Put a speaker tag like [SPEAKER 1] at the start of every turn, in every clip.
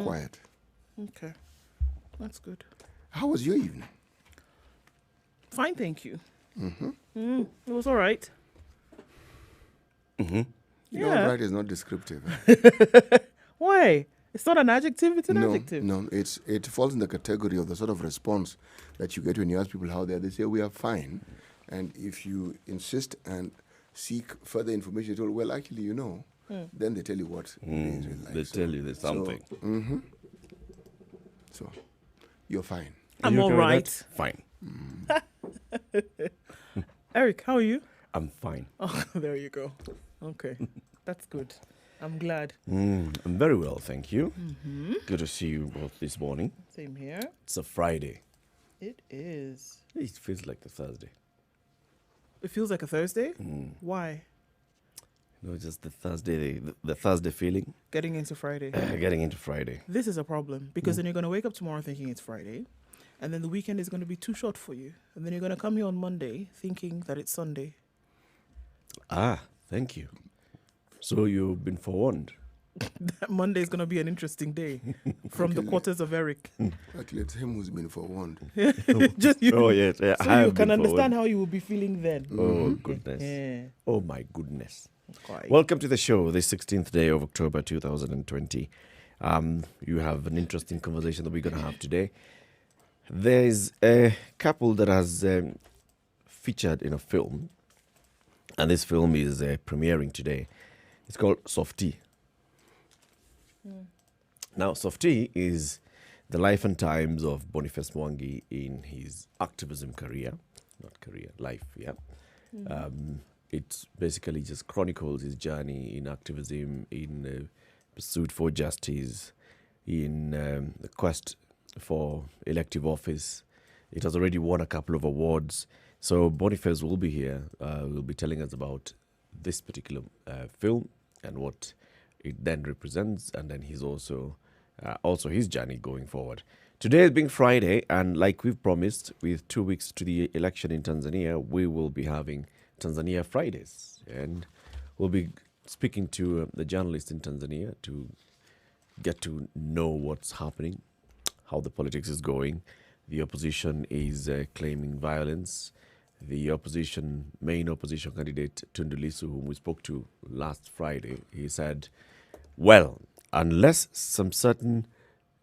[SPEAKER 1] quiet.
[SPEAKER 2] Okay, that's good.
[SPEAKER 1] How was your evening?
[SPEAKER 2] Fine, thank you.
[SPEAKER 1] Mm-hmm.
[SPEAKER 2] It was all right.
[SPEAKER 1] You know,
[SPEAKER 2] Yeah.
[SPEAKER 1] right is not descriptive.
[SPEAKER 2] Why? It's not an adjective, it's an adjective.
[SPEAKER 1] No, it falls in the category of the sort of response that you get when you ask people how they are. They say, we are fine. And if you insist and seek further information, you tell, well, actually, you know, then they tell you what it is really like.
[SPEAKER 3] They tell you there's something.
[SPEAKER 1] So, you're fine.
[SPEAKER 2] I'm
[SPEAKER 3] You
[SPEAKER 2] all
[SPEAKER 3] okay with
[SPEAKER 2] right.
[SPEAKER 3] that? Fine.
[SPEAKER 2] Eric, how are you?
[SPEAKER 3] I'm fine.
[SPEAKER 2] Oh, there you go. Okay, that's good. I'm glad.
[SPEAKER 3] I'm very well, thank you. Good to see you both this morning.
[SPEAKER 2] Same here.
[SPEAKER 3] It's a Friday.
[SPEAKER 2] It is.
[SPEAKER 3] It feels like a Thursday.
[SPEAKER 2] It feels like a Thursday? Why?
[SPEAKER 3] No, just the Thursday, the Thursday feeling.
[SPEAKER 2] Getting into Friday.
[SPEAKER 3] Getting into Friday.
[SPEAKER 2] This is a problem because then you're going to wake up tomorrow thinking it's Friday, and then the weekend is going to be too short for you. And then you're going to come here on Monday thinking that it's Sunday.
[SPEAKER 3] Ah, thank you. So you've been forewarned.
[SPEAKER 2] That Monday is going to be an interesting day from the quarters of Eric.
[SPEAKER 1] Actually, it's him who's been forewarned.
[SPEAKER 2] Just you.
[SPEAKER 3] Oh, yes. I
[SPEAKER 2] So
[SPEAKER 3] have
[SPEAKER 2] you can
[SPEAKER 3] been
[SPEAKER 2] understand
[SPEAKER 3] forewarned.
[SPEAKER 2] how you will be feeling then.
[SPEAKER 3] Oh, goodness.
[SPEAKER 2] Yeah.
[SPEAKER 3] Oh, my goodness.
[SPEAKER 2] Quite.
[SPEAKER 3] Welcome to the show, the 16th day of October 2020. You have an interesting conversation that we're going to have today. There's a couple that has featured in a film, and this film is premiering today. It's called Softy. Now, Softy is the life and times of Boniface Mwangi in his activism career. Not career, life, yeah. It basically just chronicles his journey in activism, in pursuit for justice, in the quest for elective office. It has already won a couple of awards. So Boniface will be here. Will be telling us about this particular film and what it then represents, and then he's also his journey going forward. Today is being Friday, and like we've promised, with 2 weeks to the election in Tanzania, we will be having Tanzania Fridays, and we'll be speaking to the journalists in Tanzania to get to know what's happening, how the politics is going. The opposition is claiming violence. The main opposition candidate, Tundu Lissu, whom we spoke to last Friday, he said, well, unless some certain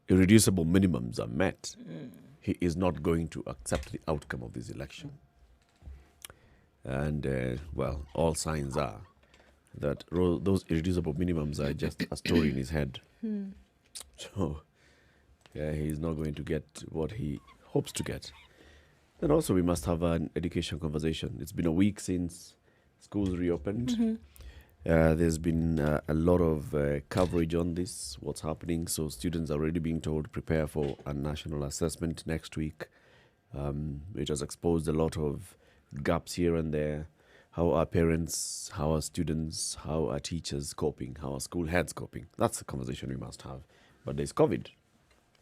[SPEAKER 3] irreducible minimums are met, he is not going to accept the outcome of this election. And, all signs are that those irreducible minimums are just a story in his head. So, he's not going to get what he hopes to get. Then also we must have an education conversation. It's been a week since schools reopened. There's been a lot of coverage on this, what's happening. So students are already being told to prepare for a national assessment next week. It has exposed a lot of gaps here and there. How are parents, how are students, how are teachers coping, how are school heads coping? That's the conversation we must have. But there's COVID.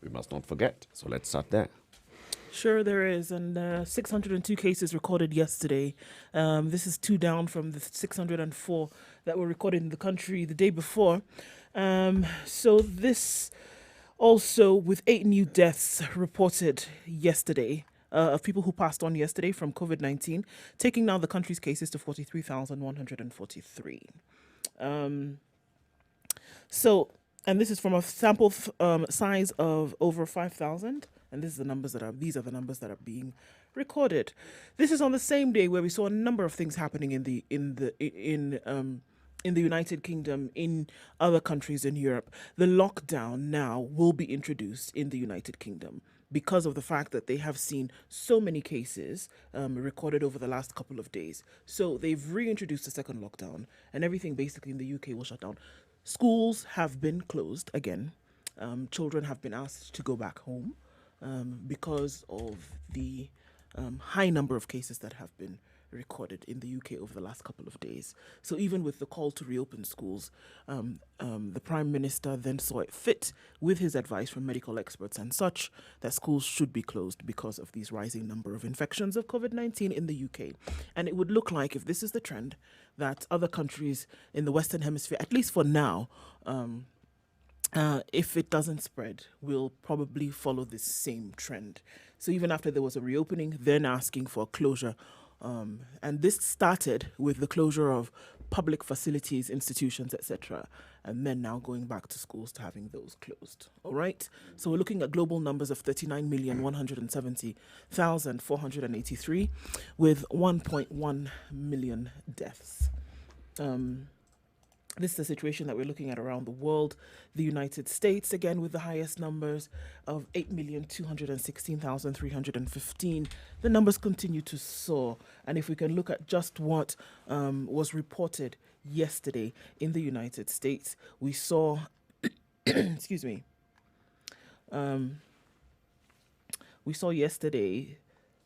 [SPEAKER 3] We must not forget. So let's start there.
[SPEAKER 2] Sure, there is. And 602 cases recorded yesterday. This is 2 down from the 604 that were recorded in the country the day before. So this also with 8 new deaths reported yesterday of people who passed on yesterday from COVID-19, taking now the country's cases to 43,143. And this is from a sample size of over 5,000. And these are the numbers that are being recorded. This is on the same day where we saw a number of things happening in the United Kingdom, in other countries in Europe. The lockdown now will be introduced in the United Kingdom because of the fact that they have seen so many cases recorded over the last couple of days. So they've reintroduced a second lockdown, and everything basically in the UK will shut down. Schools have been closed again. Children have been asked to go back home because of the high number of cases that have been recorded in the UK over the last couple of days. So even with the call to reopen schools, the Prime Minister then saw it fit, with his advice from medical experts and such, that schools should be closed because of these rising number of infections of COVID-19 in the UK. And it would look like, if this is the trend, that other countries in the Western Hemisphere, at least for now, if it doesn't spread, we'll probably follow this same trend. So even after there was a reopening, then asking for closure. And this started with the closure of public facilities, institutions, etc., and then now going back to schools to having those closed. All right. So we're looking at global numbers of 39,170,483 with 1.1 million deaths. This is the situation that we're looking at around the world. The United States, again, with the highest numbers of 8,216,315. The numbers continue to soar. And if we can look at just what was reported yesterday in the United States, we saw, excuse me, we saw yesterday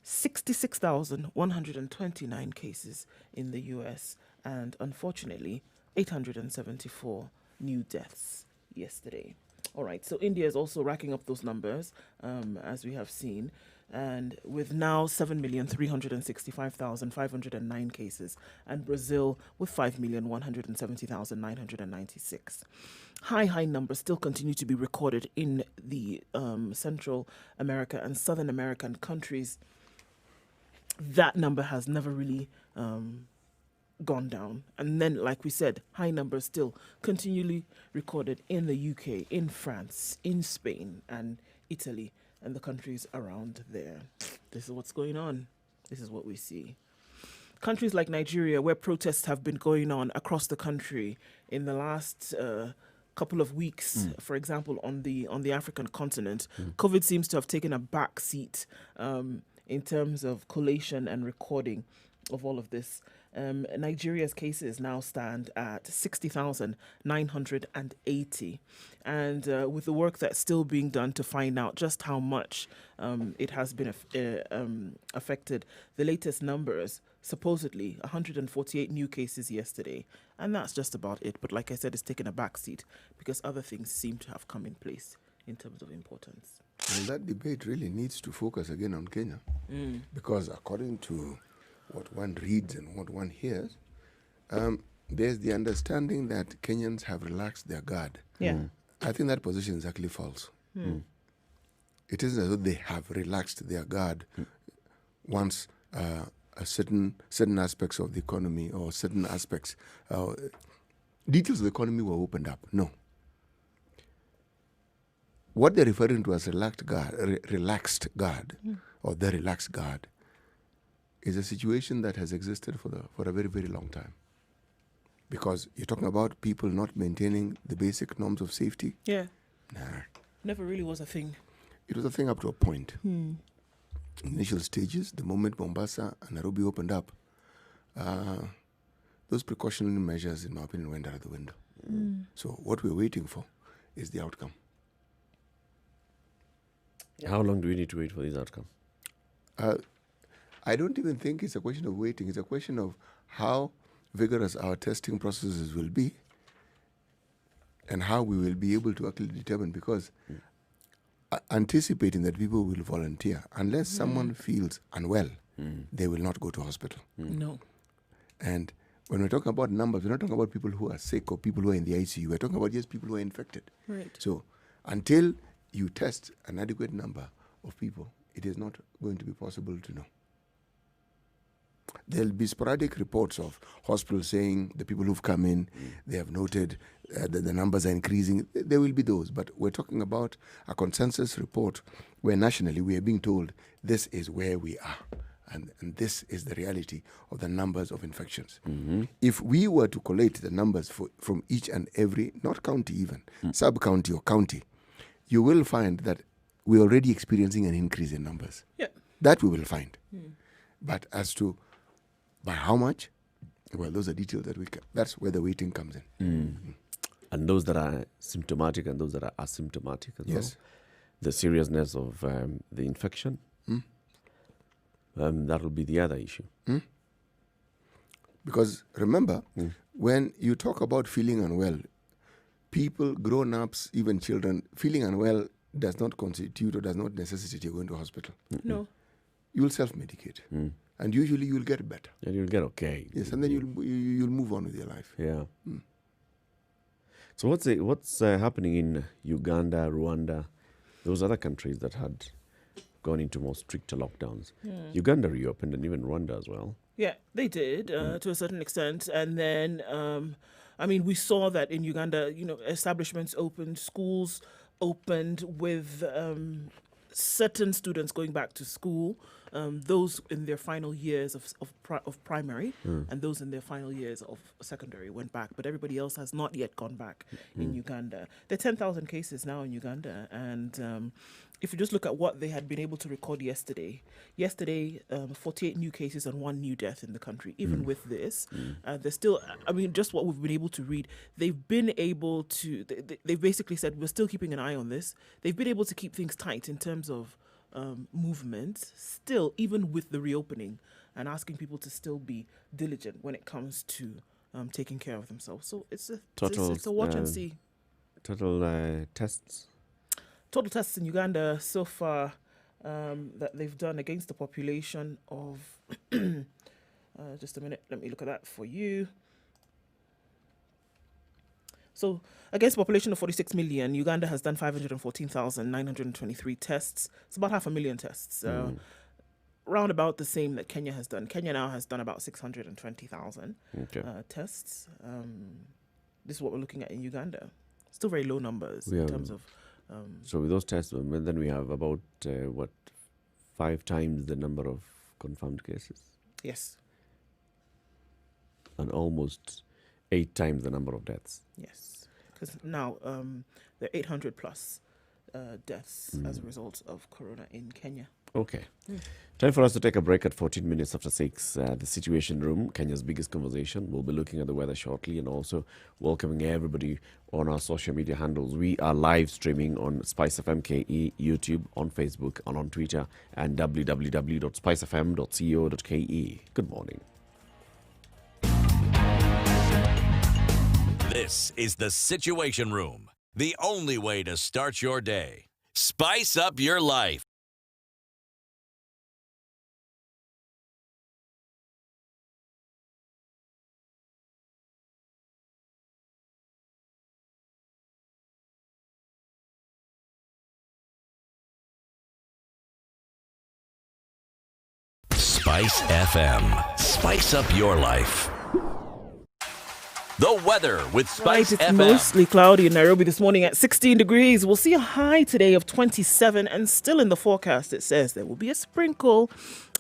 [SPEAKER 2] 66,129 cases in the US, and unfortunately, 874 new deaths yesterday. All right, so India is also racking up those numbers, as we have seen, and with now 7,365,509 cases, and Brazil with 5,170,996. High numbers still continue to be recorded in the Central America and Southern American countries. That number has never really gone down. And then, like we said, high numbers still continually recorded in the UK, in France, in Spain, and Italy, and the countries around there. This is what's going on. This is what we see. Countries like Nigeria, where protests have been going on across the country in the last couple of weeks, for example, on the African continent, COVID seems to have taken a back seat in terms of collation and recording of all of this. Nigeria's cases now stand at 60,980. And with the work that's still being done to find out just how much it has been affected, the latest numbers, supposedly 148 new cases yesterday. And that's just about it. But like I said, it's taken a backseat because other things seem to have come in place in terms of importance.
[SPEAKER 1] Well, that debate really needs to focus again on Kenya. Because according to what one reads and what one hears, there's the understanding that Kenyans have relaxed their guard.
[SPEAKER 2] Yeah.
[SPEAKER 1] I think that position is actually false. It isn't as though they have relaxed their guard once a certain aspects of the economy or certain aspects, details of the economy were opened up. No. What they're referring to as relaxed guard, or the relaxed guard, is a situation that has existed for a very, very long time. Because you're talking about people not maintaining the basic norms of safety.
[SPEAKER 2] Yeah.
[SPEAKER 1] Nah.
[SPEAKER 2] Never really was a thing.
[SPEAKER 1] It was a thing up to a point. Initial stages, the moment Mombasa and Nairobi opened up, those precautionary measures, in my opinion, went out of the window. So what we're waiting for is the outcome.
[SPEAKER 3] How long do we need to wait for this outcome?
[SPEAKER 1] I don't even think it's a question of waiting. It's a question of how vigorous our testing processes will be and how we will be able to actually determine, because anticipating that people will volunteer, unless someone feels unwell, they will not go to hospital.
[SPEAKER 2] No.
[SPEAKER 1] And when we're talking about numbers, we're not talking about people who are sick or people who are in the ICU. We're talking about just people who are infected.
[SPEAKER 2] Right.
[SPEAKER 1] So until you test an adequate number of people, it is not going to be possible to know. There'll be sporadic reports of hospitals saying the people who've come in, they have noted that the numbers are increasing. There will be those, but we're talking about a consensus report where nationally we are being told this is where we are, and this is the reality of the numbers of infections. If we were to collate the numbers from each and every, not county even, sub-county or county, you will find that we're already experiencing an increase in numbers.
[SPEAKER 2] Yeah.
[SPEAKER 1] That we will find. But as to by how much, well, those are details that that's where the waiting comes in.
[SPEAKER 3] And those that are symptomatic and those that are asymptomatic as well. The seriousness of the infection, that will be the other issue.
[SPEAKER 1] Because remember, when you talk about feeling unwell, people, grown-ups, even children, feeling unwell does not constitute or does not necessitate you going to hospital.
[SPEAKER 2] No.
[SPEAKER 1] You'll self-medicate. And usually you'll get better.
[SPEAKER 3] And you'll get okay.
[SPEAKER 1] Yes, and then you'll move on with your life.
[SPEAKER 3] Yeah. So what's happening in Uganda, Rwanda, those other countries that had gone into more stricter lockdowns? Uganda reopened, and even Rwanda as well.
[SPEAKER 2] Yeah, they did to a certain extent. And then, we saw that in Uganda, establishments opened, schools opened with certain students going back to school, those in their final years of primary and those in their final years of secondary went back. But everybody else has not yet gone back in Uganda. There are 10,000 cases now in Uganda. And if you just look at what they had been able to record yesterday, 48 new cases and 1 new death in the country. Even with this, there's still, just what we've been able to read, they've been able to, they've basically said, we're still keeping an eye on this. They've been able to keep things tight in terms of movement, still, even with the reopening, and asking people to still be diligent when it comes to taking care of themselves. So it's a watch and see.
[SPEAKER 3] Total tests?
[SPEAKER 2] Total tests in Uganda so far that they've done against the population of, just a minute, let me look at that for you. So against a population of 46 million, Uganda has done 514,923 tests. It's about 500,000 tests. Round about the same that Kenya has done. Kenya now has done about 620,000 tests. This is what we're looking at in Uganda. Still very low numbers in terms of...
[SPEAKER 3] so with those tests, then we have about, 5 times the number of confirmed cases?
[SPEAKER 2] Yes.
[SPEAKER 3] And almost 8 times the number of deaths?
[SPEAKER 2] Yes. Because now there are 800 plus deaths as a result of corona in Kenya.
[SPEAKER 3] Okay. Time for us to take a break at 14 minutes after 6. The Situation Room, Kenya's biggest conversation. We'll be looking at the weather shortly and also welcoming everybody on our social media handles. We are live streaming on Spice FM KE, YouTube, on Facebook, and on Twitter, and www.spicefm.co.ke. Good morning.
[SPEAKER 4] This is the Situation Room, the only way to start your day. Spice up your life. Spice FM. Spice up your life. The weather with Spice
[SPEAKER 2] It's
[SPEAKER 4] FM.
[SPEAKER 2] mostly cloudy in Nairobi this morning at 16 degrees. We'll see a high today of 27, and still in the forecast it says there will be a sprinkle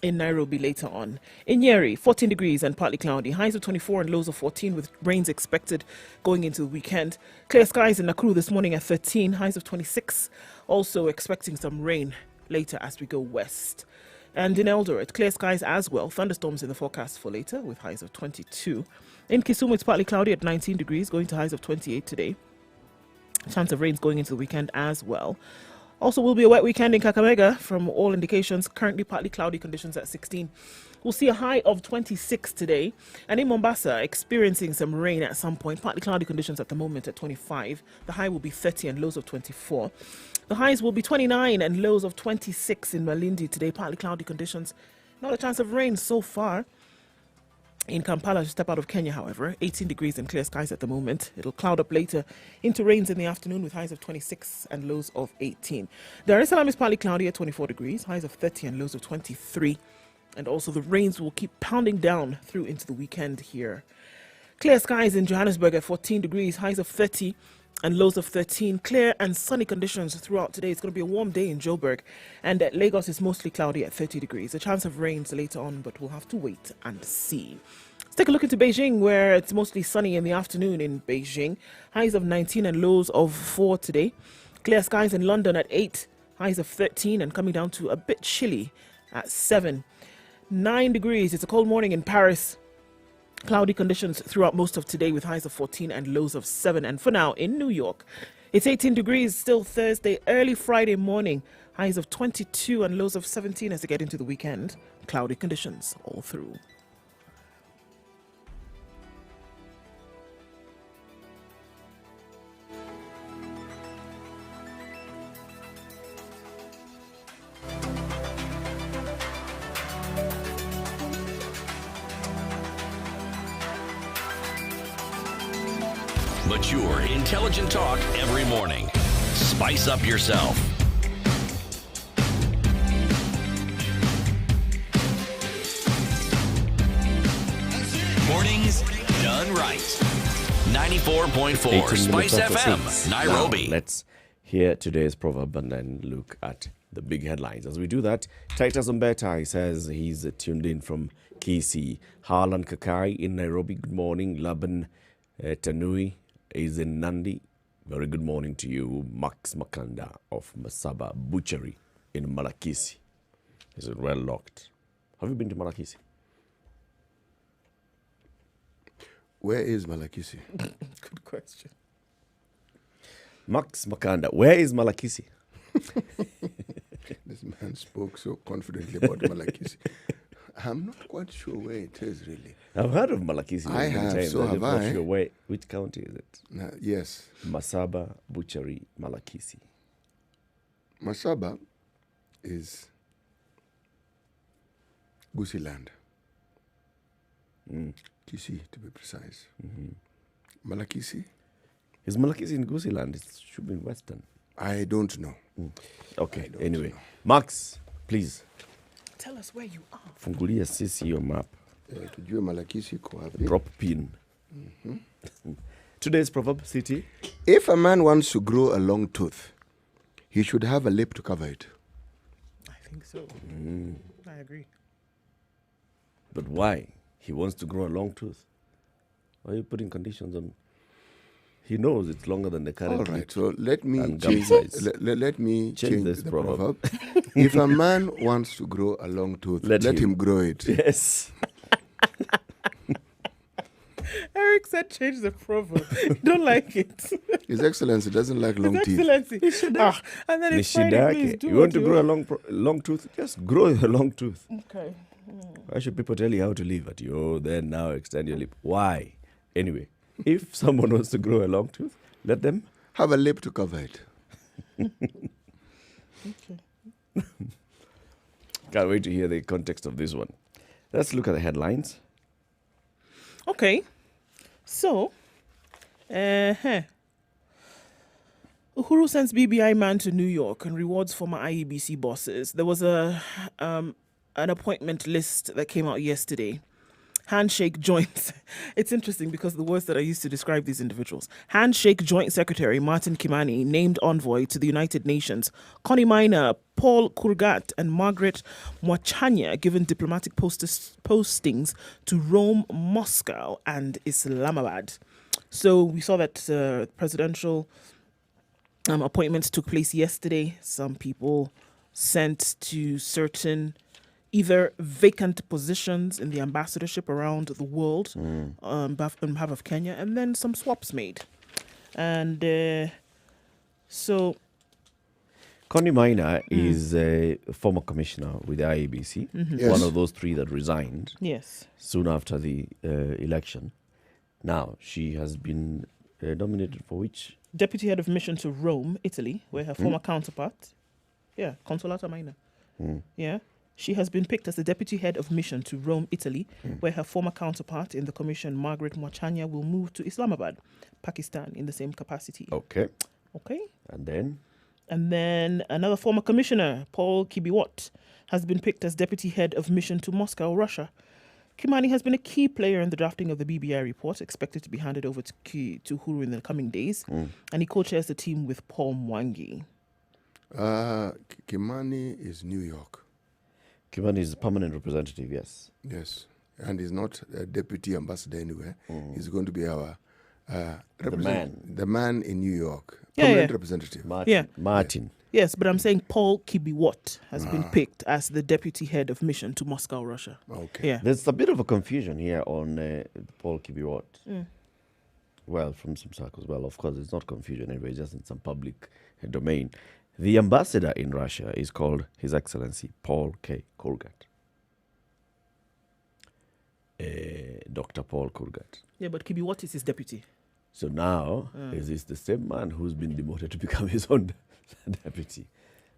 [SPEAKER 2] in Nairobi later on. In Nyeri, 14 degrees and partly cloudy. Highs of 24 and lows of 14 with rains expected going into the weekend. Clear skies in Nakuru this morning at 13. Highs of 26. Also expecting some rain later as we go west. And in Eldoret, clear skies as well. Thunderstorms in the forecast for later with highs of 22. In Kisumu, it's partly cloudy at 19 degrees, going to highs of 28 today. Chance of rains going into the weekend as well. Also will be a wet weekend in Kakamega from all indications. Currently partly cloudy conditions at 16. We'll see a high of 26 today. And in Mombasa, experiencing some rain at some point. Partly cloudy conditions at the moment at 25. The high will be 30 and lows of 24. The highs will be 29 and lows of 26 in Malindi today. Partly cloudy conditions. Not a chance of rain so far. In Kampala, to step out of Kenya, however, 18 degrees and clear skies at the moment. It'll cloud up later into rains in the afternoon with highs of 26 and lows of 18. Dar es Salaam is partly cloudy at 24 degrees, highs of 30 and lows of 23. And also the rains will keep pounding down through into the weekend here. Clear skies in Johannesburg at 14 degrees, highs of 30 and lows of 13. Clear and sunny conditions throughout today. It's going to be a warm day in Joburg. And Lagos is mostly cloudy at 30 degrees. A chance of rains later on, but we'll have to wait and see. Let's take a look into Beijing, where it's mostly sunny in the afternoon in Beijing. Highs of 19 and lows of 4 today. Clear skies in London at 8. Highs of 13 and coming down to a bit chilly at 7. 9 degrees. It's a cold morning in Paris. Cloudy conditions throughout most of today with highs of 14 and lows of 7. And for now, in New York, it's 18 degrees, still Thursday, early Friday morning. Highs of 22 and lows of 17 as they get into the weekend. Cloudy conditions all through.
[SPEAKER 4] mature, intelligent talk every morning. Spice up yourself. Mornings done right. 94.4 Spice FM, Nairobi.
[SPEAKER 3] Now, let's hear today's proverb and then look at the big headlines. As we do that, Titus Umbeta says he's tuned in from Kisii. Harlan Kakai in Nairobi, good morning. Laban Tanui is in Nandi. Very good morning to you. Max Makanda of Masaba Butchery in Malakisi. Is it well locked? Have you been to Malakisi?
[SPEAKER 1] Where is Malakisi?
[SPEAKER 2] Good question.
[SPEAKER 3] Max Makanda, where is Malakisi?
[SPEAKER 1] This man spoke so confidently about Malakisi. I'm not quite sure where it is, really.
[SPEAKER 3] I've heard of Malakisi.
[SPEAKER 1] I have, so have
[SPEAKER 3] I'm
[SPEAKER 1] I.
[SPEAKER 3] not sure where, which county is it?
[SPEAKER 1] Yes.
[SPEAKER 3] Masaba Butchery, Malakisi.
[SPEAKER 1] Masaba is Gusiland. Kisii, to be precise. Malakisi?
[SPEAKER 3] Is Malakisi in Gusiland? It should be in Western.
[SPEAKER 1] I don't know.
[SPEAKER 3] Okay,
[SPEAKER 1] don't
[SPEAKER 3] anyway.
[SPEAKER 1] know.
[SPEAKER 3] Max, please.
[SPEAKER 2] Tell us where you are.
[SPEAKER 3] Fungulia sisi your map.
[SPEAKER 1] Tujue Malakisi iko wapi.
[SPEAKER 3] Drop pin. Today's proverb, City.
[SPEAKER 1] If a man wants to grow a long tooth, he should have a lip to cover it.
[SPEAKER 2] I think so. I agree.
[SPEAKER 3] But why? He wants to grow a long tooth. Why are you putting conditions on? He knows it's longer than the current.
[SPEAKER 1] All right,
[SPEAKER 3] lip
[SPEAKER 1] so let me
[SPEAKER 3] and
[SPEAKER 1] change,
[SPEAKER 3] gum size.
[SPEAKER 1] let me change
[SPEAKER 3] this
[SPEAKER 1] the
[SPEAKER 3] proverb.
[SPEAKER 1] If a man wants to grow a long tooth,
[SPEAKER 3] Let
[SPEAKER 1] let
[SPEAKER 3] him.
[SPEAKER 1] him grow it.
[SPEAKER 3] Yes.
[SPEAKER 2] Eric said change the proverb. Don't like it.
[SPEAKER 1] His Excellency doesn't like long
[SPEAKER 2] His
[SPEAKER 1] teeth.
[SPEAKER 2] Excellency. And then it's Friday, please
[SPEAKER 3] Nishidake.
[SPEAKER 2] do
[SPEAKER 3] You want
[SPEAKER 2] what
[SPEAKER 3] to grow a long tooth? Just grow a long tooth.
[SPEAKER 2] Okay.
[SPEAKER 3] Why should people tell you how to live at you? Oh, then now extend your lip. Why? Anyway, if someone wants to grow a long tooth, let them.
[SPEAKER 1] Have a lip to cover it.
[SPEAKER 2] Okay.
[SPEAKER 3] Can't wait to hear the context of this one. Let's look at the headlines.
[SPEAKER 2] Okay. So, Uhuru sends BBI man to New York and rewards former IEBC bosses. There was an appointment list that came out yesterday. Handshake joint. It's interesting because the words that I used to describe these individuals. Handshake Joint Secretary Martin Kimani named envoy to the United Nations. Connie Miner, Paul Kurgat, and Margaret Mwachanya given diplomatic postings to Rome, Moscow, and Islamabad. So we saw that presidential appointments took place yesterday. Some people sent to certain either vacant positions in the ambassadorship around the world on behalf of Kenya, and then some swaps made. And so...
[SPEAKER 3] Connie Miner is a former commissioner with the IEBC,
[SPEAKER 1] Yes.
[SPEAKER 3] one of those three that resigned
[SPEAKER 2] Yes.
[SPEAKER 3] soon after the election. Now, she has been nominated for which?
[SPEAKER 2] Deputy head of mission to Rome, Italy, where her former counterpart, Consolata Miner, she has been picked as the deputy head of mission to Rome, Italy, where her former counterpart in the commission, Margaret Mwachanya, will move to Islamabad, Pakistan, in the same capacity.
[SPEAKER 3] Okay.
[SPEAKER 2] Okay.
[SPEAKER 3] And
[SPEAKER 2] then another former commissioner, Paul Kibiwot, has been picked as deputy head of mission to Moscow, Russia. Kimani has been a key player in the drafting of the BBI report, expected to be handed over to Uhuru in the coming days. And he co-chairs the team with Paul Mwangi.
[SPEAKER 1] Kimani is New York.
[SPEAKER 3] Kimani is a permanent representative, yes.
[SPEAKER 1] Yes. And he's not a deputy ambassador anywhere. He's going to be our
[SPEAKER 3] The
[SPEAKER 1] man in New York.
[SPEAKER 2] Yeah,
[SPEAKER 1] Permanent
[SPEAKER 2] yeah.
[SPEAKER 1] representative.
[SPEAKER 3] Martin.
[SPEAKER 2] Yes, but I'm saying Paul Kibiwot has been picked as the deputy head of mission to Moscow, Russia.
[SPEAKER 1] Okay.
[SPEAKER 2] Yeah.
[SPEAKER 3] There's a bit of a confusion here on Paul Kibiwot. Well, from some circles. Well, of course, it's not confusion anyway, just in some public domain. The ambassador in Russia is called His Excellency Paul K. Kurgat. Dr. Paul Kurgat.
[SPEAKER 2] Yeah, but Kibiwot is his deputy.
[SPEAKER 3] So now, is this the same man who's been demoted to become his own deputy?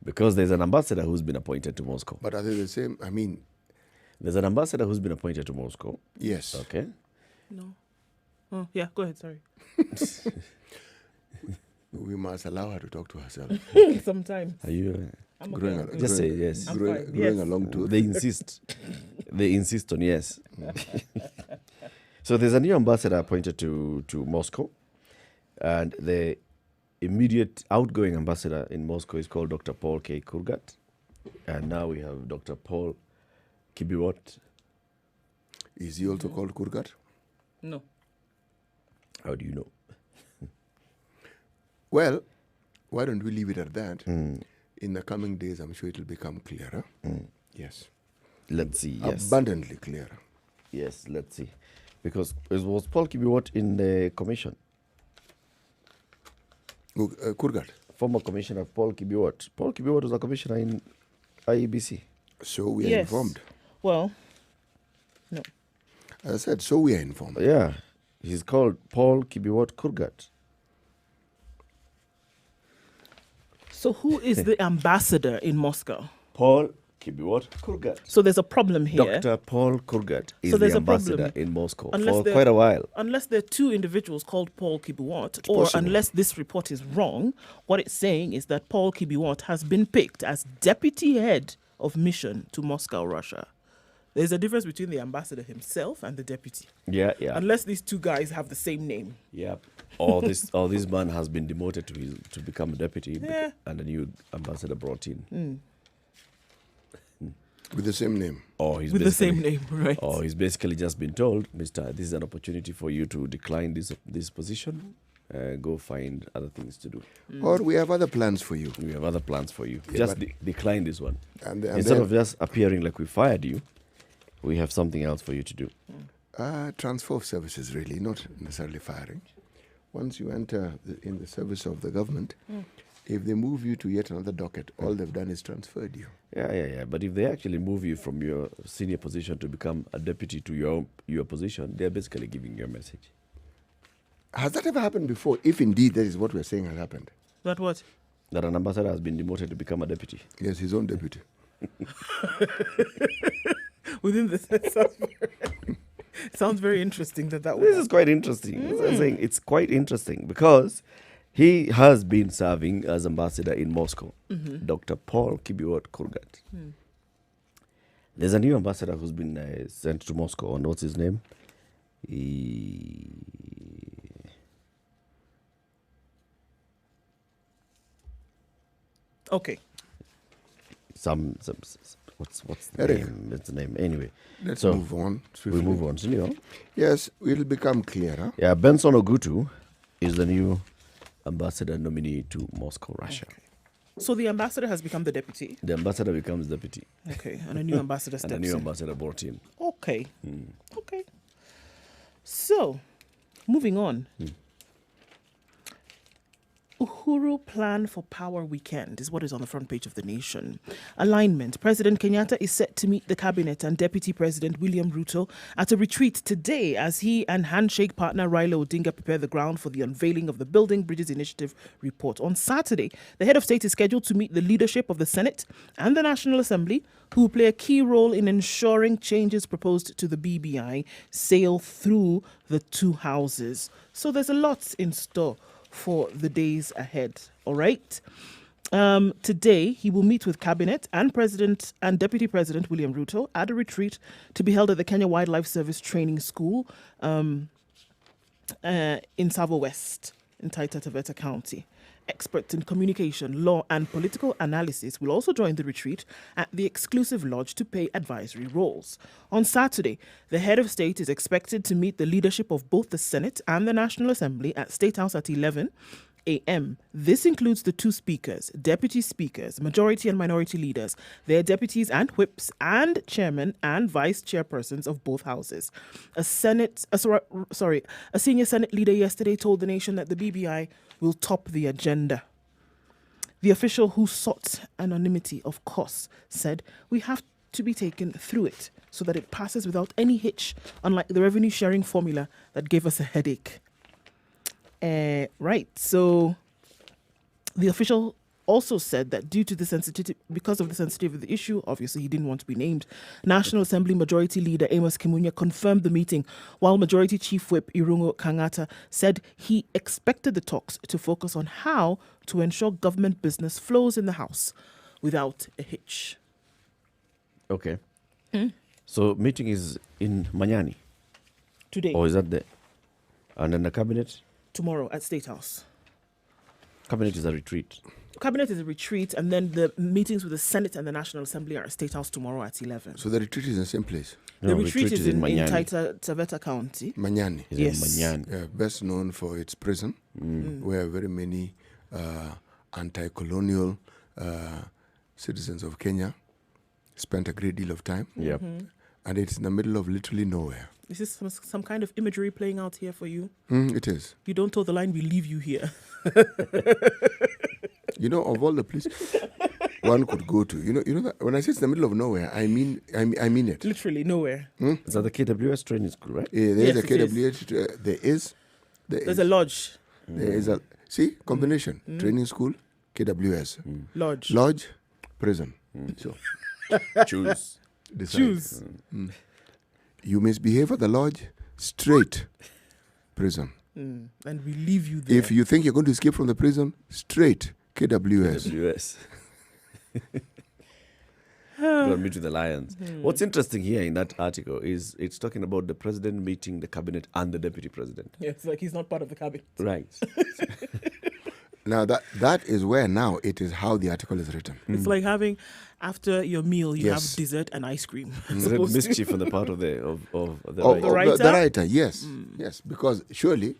[SPEAKER 3] Because there's an ambassador who's been appointed to Moscow.
[SPEAKER 1] But are they the same? I mean,
[SPEAKER 3] There's an ambassador who's been appointed to Moscow.
[SPEAKER 1] yes.
[SPEAKER 3] Okay.
[SPEAKER 2] No. Oh, yeah, go ahead, sorry.
[SPEAKER 1] We must allow her to talk to herself.
[SPEAKER 2] Sometimes.
[SPEAKER 3] Are you?
[SPEAKER 2] I'm
[SPEAKER 1] Growing
[SPEAKER 2] okay.
[SPEAKER 1] a-
[SPEAKER 3] Just say
[SPEAKER 1] growing-
[SPEAKER 3] yes.
[SPEAKER 2] I'm
[SPEAKER 1] growing,
[SPEAKER 2] fine.
[SPEAKER 1] growing
[SPEAKER 2] Yes.
[SPEAKER 1] along to
[SPEAKER 3] They insist. They insist on yes. So there's a new ambassador appointed to Moscow, and the immediate outgoing ambassador in Moscow is called Dr. Paul K. Kurgat, and now we have Dr. Paul Kibiwot.
[SPEAKER 1] Is he also called Kurgat?
[SPEAKER 2] No.
[SPEAKER 3] How do you know?
[SPEAKER 1] Well, why don't we leave it at that? In the coming days, I'm sure it will become clearer. Yes.
[SPEAKER 3] Let's see. Yes.
[SPEAKER 1] Abundantly clearer.
[SPEAKER 3] Yes. Let's see, because it was Paul Kibiwot in the commission.
[SPEAKER 1] Kurgat.
[SPEAKER 3] Former commissioner Paul Kibiwot. Paul Kibiwot was a commissioner in IEBC.
[SPEAKER 1] So we are
[SPEAKER 2] Yes.
[SPEAKER 1] informed.
[SPEAKER 2] Well, no.
[SPEAKER 1] As I said, so we are informed.
[SPEAKER 3] Yeah, he's called Paul Kibiwot Kurgat.
[SPEAKER 2] So who is the ambassador in Moscow?
[SPEAKER 3] Paul Kibiwot Kurgat.
[SPEAKER 2] So there's a problem here.
[SPEAKER 3] Dr. Paul Kurgat is
[SPEAKER 2] So there's
[SPEAKER 3] the
[SPEAKER 2] a problem.
[SPEAKER 3] ambassador in Moscow
[SPEAKER 2] Unless
[SPEAKER 3] for
[SPEAKER 2] they're-
[SPEAKER 3] quite a while.
[SPEAKER 2] Unless there are two individuals called Paul Kibiwot, or
[SPEAKER 1] possible.
[SPEAKER 2] unless this report is wrong, what it's saying is that Paul Kibiwot has been picked as deputy head of mission to Moscow, Russia. There's a difference between the ambassador himself and the deputy.
[SPEAKER 3] Yeah.
[SPEAKER 2] Unless these two guys have the same name.
[SPEAKER 3] Yeah. Or this man has been demoted to become a deputy,
[SPEAKER 2] Yeah.
[SPEAKER 3] and a new ambassador brought in.
[SPEAKER 1] With the same name.
[SPEAKER 3] Or he's
[SPEAKER 2] With the same
[SPEAKER 3] basically-
[SPEAKER 2] name, right?
[SPEAKER 3] Or he's basically just been told, Mister, this is an opportunity for you to decline this position. Go find other things to do.
[SPEAKER 1] Or we have other plans for you.
[SPEAKER 3] We have other plans for you.
[SPEAKER 1] Yeah,
[SPEAKER 3] Just
[SPEAKER 1] but-
[SPEAKER 3] decline this one.
[SPEAKER 1] And
[SPEAKER 3] Instead
[SPEAKER 1] then
[SPEAKER 3] of just appearing like we fired you, we have something else for you to do.
[SPEAKER 1] transfer of services, really, not necessarily firing. Once you enter in the service of the government, if they move you to yet another docket, all they've done is transferred you.
[SPEAKER 3] Yeah. But if they actually move you from your senior position to become a deputy to your position, they're basically giving you a message.
[SPEAKER 1] Has that ever happened before? If indeed that is what we're saying has happened.
[SPEAKER 2] That what?
[SPEAKER 3] That an ambassador has been demoted to become a deputy.
[SPEAKER 1] Yes, his own deputy.
[SPEAKER 2] Within the sounds very interesting that
[SPEAKER 3] This
[SPEAKER 2] was.
[SPEAKER 3] is quite interesting. I'm saying it's quite interesting because he has been serving as ambassador in Moscow, Dr. Paul Kibiwot Kurgat. There's a new ambassador who's been sent to Moscow, and what's his name?
[SPEAKER 2] Okay.
[SPEAKER 3] What's the
[SPEAKER 1] Eric.
[SPEAKER 3] name? What's the name? Anyway,
[SPEAKER 1] Let's
[SPEAKER 3] So,
[SPEAKER 1] move on.
[SPEAKER 3] we
[SPEAKER 1] swiftly.
[SPEAKER 3] move on. So,
[SPEAKER 1] Yes, it will become clearer.
[SPEAKER 3] yeah, Benson Ogutu is the new ambassador nominee to Moscow, Russia.
[SPEAKER 2] So the ambassador has become the deputy.
[SPEAKER 3] The ambassador becomes deputy,
[SPEAKER 2] Okay. And a new ambassador
[SPEAKER 3] and
[SPEAKER 2] steps
[SPEAKER 3] a new
[SPEAKER 2] in.
[SPEAKER 3] ambassador brought in.
[SPEAKER 2] Okay. Okay. So, moving on. Uhuru plan for power weekend is what is on the front page of The Nation. Alignment. President Kenyatta is set to meet the cabinet and Deputy President William Ruto at a retreat today as he and handshake partner Raila Odinga prepare the ground for the unveiling of the Building Bridges Initiative report. On Saturday, the head of state is scheduled to meet the leadership of the Senate and the National Assembly, who will play a key role in ensuring changes proposed to the BBI sail through the two houses. So there's a lot in store for the days ahead. All right. Today, he will meet with Cabinet and President and Deputy President William Ruto at a retreat to be held at the Kenya Wildlife Service Training School in Savo West in Taita Taveta County. Experts in communication, law, and political analysis will also join the retreat at the exclusive lodge to play advisory roles. On Saturday, the head of state is expected to meet the leadership of both the Senate and the National Assembly at State House at 11 a.m. This includes the two speakers, deputy speakers, majority and minority leaders, their deputies and whips, and chairman and vice chairpersons of both houses. A senior Senate leader yesterday told the nation that the BBI will top the agenda. The official, who sought anonymity, of course, said, "We have to be taken through it so that it passes without any hitch, unlike the revenue sharing formula that gave us a headache." Right, so the official also said that due to the sensitivity, because of the sensitivity of the issue, obviously he didn't want to be named, National Assembly Majority Leader Amos Kimunya confirmed the meeting, while Majority Chief Whip Irungo Kangata said he expected the talks to focus on how to ensure government business flows in the House without a hitch.
[SPEAKER 3] Okay. So meeting is in Manyani?
[SPEAKER 2] Today.
[SPEAKER 3] Or is that the... And then the cabinet?
[SPEAKER 2] Tomorrow at State House.
[SPEAKER 3] Cabinet is a retreat.
[SPEAKER 2] Cabinet is a retreat, and then the meetings with the Senate and the National Assembly are at State House tomorrow at 11.
[SPEAKER 1] So the retreat is in the same place?
[SPEAKER 2] The retreat is in
[SPEAKER 3] Manyani.
[SPEAKER 2] Taveta County.
[SPEAKER 1] Manyani.
[SPEAKER 3] Is
[SPEAKER 2] Yes.
[SPEAKER 3] in Manyani.
[SPEAKER 1] Best known for its prison, where very many anti-colonial citizens of Kenya spent a great deal of time.
[SPEAKER 3] Yep.
[SPEAKER 1] And it's in the middle of literally nowhere.
[SPEAKER 2] Is this some kind of imagery playing out here for you?
[SPEAKER 1] It is.
[SPEAKER 2] You don't toe the line, we leave you here.
[SPEAKER 1] You know, of all the places one could go to, you know that when I say it's in the middle of nowhere, I mean it.
[SPEAKER 2] Literally nowhere.
[SPEAKER 3] Is that the KWS training school, right?
[SPEAKER 1] Yeah,
[SPEAKER 2] Yes,
[SPEAKER 1] there's a
[SPEAKER 2] it is.
[SPEAKER 1] KWH.
[SPEAKER 2] There's a lodge.
[SPEAKER 1] There is a combination training school, KWS,
[SPEAKER 2] Lodge.
[SPEAKER 1] prison. So
[SPEAKER 3] Choose.
[SPEAKER 1] decide.
[SPEAKER 2] Choose.
[SPEAKER 1] You misbehave at the lodge, straight prison.
[SPEAKER 2] And we leave you there.
[SPEAKER 1] If you think you're going to escape from the prison, straight KWS.
[SPEAKER 3] KWS. Go and meet with the lions. What's interesting here in that article is it's talking about the president meeting the cabinet and the deputy president.
[SPEAKER 2] Yeah, it's like he's not part of the cabinet.
[SPEAKER 3] Right.
[SPEAKER 1] Now that is where now it is how the article is written.
[SPEAKER 2] It's like having, after your meal, you
[SPEAKER 1] Yes.
[SPEAKER 2] have dessert and ice cream.
[SPEAKER 3] Is it mischief on the part of the of the
[SPEAKER 1] Oh,
[SPEAKER 3] writer?
[SPEAKER 1] the writer, yes. Yes, because surely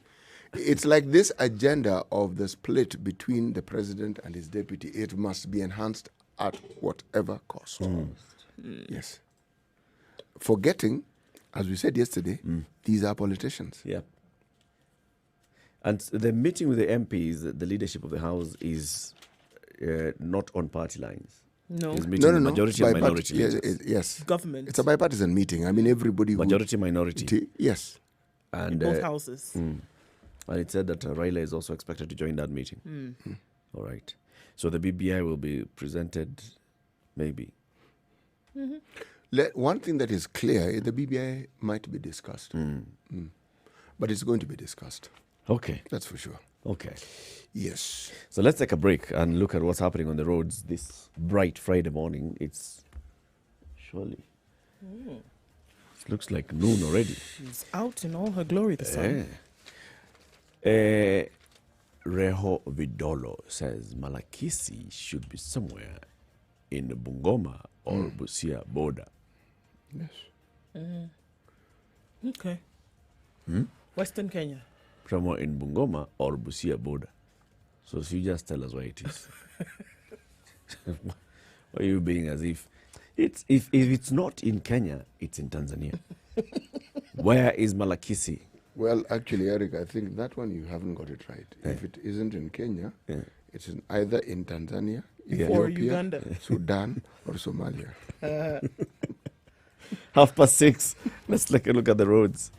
[SPEAKER 1] it's like this agenda of the split between the president and his deputy. It must be enhanced at whatever cost. Yes. Forgetting, as we said yesterday, these are politicians.
[SPEAKER 3] Yeah. And the meeting with the MPs, the leadership of the House, is not on party lines.
[SPEAKER 2] No.
[SPEAKER 3] It's meeting the majority and minority
[SPEAKER 1] Yes,
[SPEAKER 3] leaders.
[SPEAKER 1] yes.
[SPEAKER 2] Government.
[SPEAKER 1] It's a bipartisan meeting. I mean, everybody who...
[SPEAKER 3] Majority, minority.
[SPEAKER 1] Yes.
[SPEAKER 2] in
[SPEAKER 3] And
[SPEAKER 2] both houses.
[SPEAKER 3] and it said that Raila is also expected to join that meeting. All right. So the BBI will be presented, maybe.
[SPEAKER 1] One thing that is clear, the BBI might be discussed. But it's going to be discussed.
[SPEAKER 3] Okay.
[SPEAKER 1] That's for sure.
[SPEAKER 3] Okay.
[SPEAKER 1] Yes.
[SPEAKER 3] So let's take a break and look at what's happening on the roads this bright Friday morning. It's surely... It looks like noon already.
[SPEAKER 2] She's out in all her glory, the sun.
[SPEAKER 3] Reho Vidolo says Malakisi should be somewhere in the Bungoma or Busia border.
[SPEAKER 1] Yes.
[SPEAKER 2] Okay. Western Kenya.
[SPEAKER 3] Somewhere in Bungoma or Busia border. So you just tell us where it is. Why are you being as if if it's not in Kenya, it's in Tanzania? Where is Malakisi?
[SPEAKER 1] Well, actually, Eric, I think that one you haven't got it right. If it isn't in Kenya, it's either in Tanzania,
[SPEAKER 2] Or
[SPEAKER 1] Ethiopia,
[SPEAKER 2] Uganda.
[SPEAKER 1] Sudan, or Somalia.
[SPEAKER 3] 6:30. Let's take a look at the roads.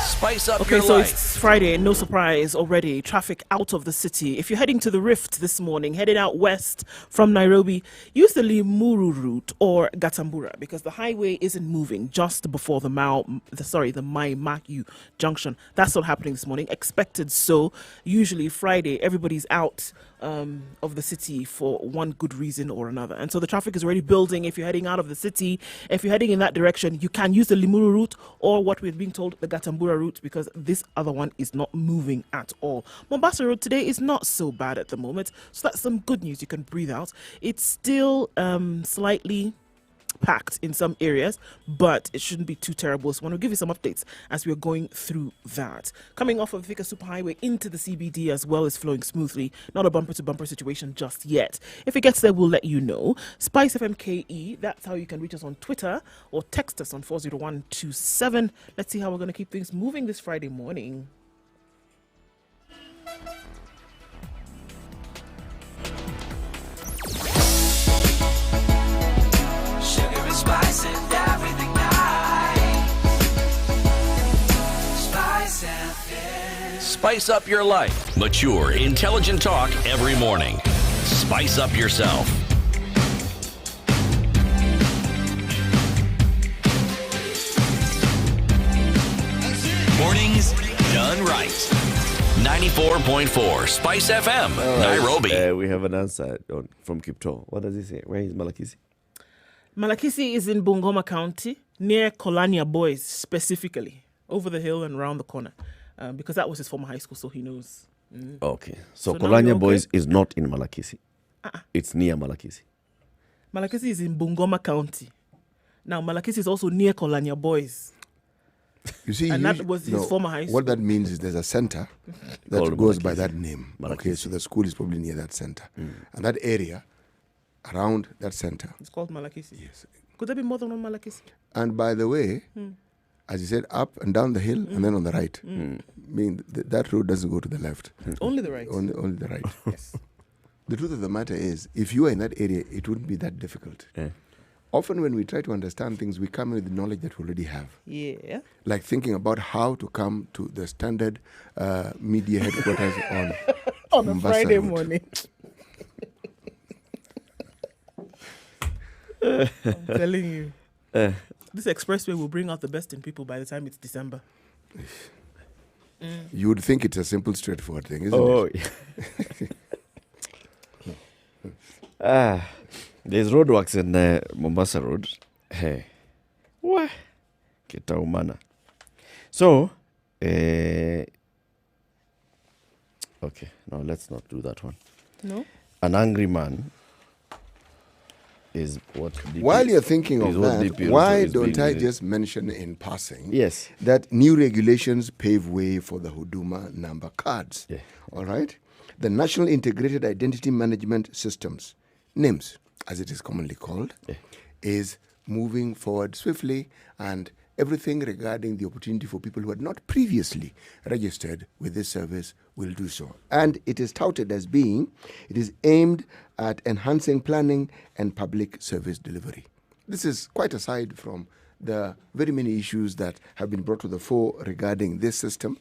[SPEAKER 4] Spice up
[SPEAKER 2] Okay,
[SPEAKER 4] your
[SPEAKER 2] so
[SPEAKER 4] life.
[SPEAKER 2] it's Friday, no surprise already. Traffic out of the city. If you're heading to the Rift this morning, heading out west from Nairobi, use the Limuru route or Gatambura because the highway isn't moving just before the Mai Mahiu junction. That's not happening this morning. Expected so. Usually Friday, everybody's out of the city for one good reason or another. And so the traffic is already building. If you're heading out of the city, if you're heading in that direction, you can use the Limuru route or what we're being told, the Gatambura route, because this other one is not moving at all. Mombasa Road today is not so bad at the moment. So that's some good news. You can breathe out. It's still slightly packed in some areas, but it shouldn't be too terrible. So I want to give you some updates as we're going through that. Coming off of Thika Superhighway into the CBD as well is flowing smoothly. Not a bumper-to-bumper situation just yet. If it gets there, we'll let you know. Spice FM KE, that's how you can reach us on Twitter or text us on 40127. Let's see how we're going to keep things moving this Friday morning.
[SPEAKER 4] Spice and everything nice. Spice FM. Spice up your life. Mature, intelligent talk every morning. Spice up yourself. Mornings done right. 94.4 Spice FM, Nairobi.
[SPEAKER 3] We have an answer from Kipto. What does he say? Where is Malakisi?
[SPEAKER 2] Malakisi is in Bungoma County, near Kolania Boys, specifically, over the hill and around the corner, because that was his former high school, so he knows.
[SPEAKER 3] Okay, so
[SPEAKER 2] So
[SPEAKER 3] Kolania Boys is not in Malakisi.
[SPEAKER 2] Uh-uh.
[SPEAKER 3] It's near Malakisi.
[SPEAKER 2] Malakisi is in Bungoma County. Now, Malakisi is also near Kolania Boys.
[SPEAKER 1] You see,
[SPEAKER 2] And that was his former high school.
[SPEAKER 1] What that means is there's a center that
[SPEAKER 3] Called
[SPEAKER 1] goes
[SPEAKER 3] Malakisi.
[SPEAKER 1] by that name. Okay,
[SPEAKER 3] Malakisi.
[SPEAKER 1] so the school is probably near that center. And that area around that center.
[SPEAKER 2] It's called Malakisi.
[SPEAKER 1] Yes.
[SPEAKER 2] Could there be more than one Malakisi?
[SPEAKER 1] And by the way, as you said, up and down the hill and then on the right. I mean, that road doesn't go to the left.
[SPEAKER 2] Only the right.
[SPEAKER 1] Only the right.
[SPEAKER 2] Yes.
[SPEAKER 1] The truth of the matter is, if you are in that area, it wouldn't be that difficult.
[SPEAKER 3] Yeah.
[SPEAKER 1] Often when we try to understand things, we come in with the knowledge that we already have.
[SPEAKER 2] Yeah.
[SPEAKER 1] Like thinking about how to come to the standard media headquarters on
[SPEAKER 2] On a
[SPEAKER 1] Mombasa
[SPEAKER 2] Friday
[SPEAKER 1] Road.
[SPEAKER 2] morning. I'm telling you. This expressway will bring out the best in people by the time it's December.
[SPEAKER 1] You would think it's a simple, straightforward thing, isn't it?
[SPEAKER 3] There's roadworks in Mombasa Road. Hey, what? Kitaumana. So, okay, no, let's not do that one.
[SPEAKER 2] No?
[SPEAKER 3] An angry man is what DP
[SPEAKER 1] While you're thinking of
[SPEAKER 3] is what
[SPEAKER 1] that,
[SPEAKER 3] DP
[SPEAKER 1] why
[SPEAKER 3] is
[SPEAKER 1] don't I
[SPEAKER 3] being-
[SPEAKER 1] just mention in passing
[SPEAKER 3] Yes.
[SPEAKER 1] that new regulations pave way for the Huduma number cards?
[SPEAKER 3] Yeah.
[SPEAKER 1] All right? The National Integrated Identity Management Systems, NIMS, as it is commonly called, is moving forward swiftly, and everything regarding the opportunity for people who had not previously registered with this service will do so. And it is touted as being, it is aimed at enhancing planning and public service delivery. This is quite aside from the very many issues that have been brought to the fore regarding this system.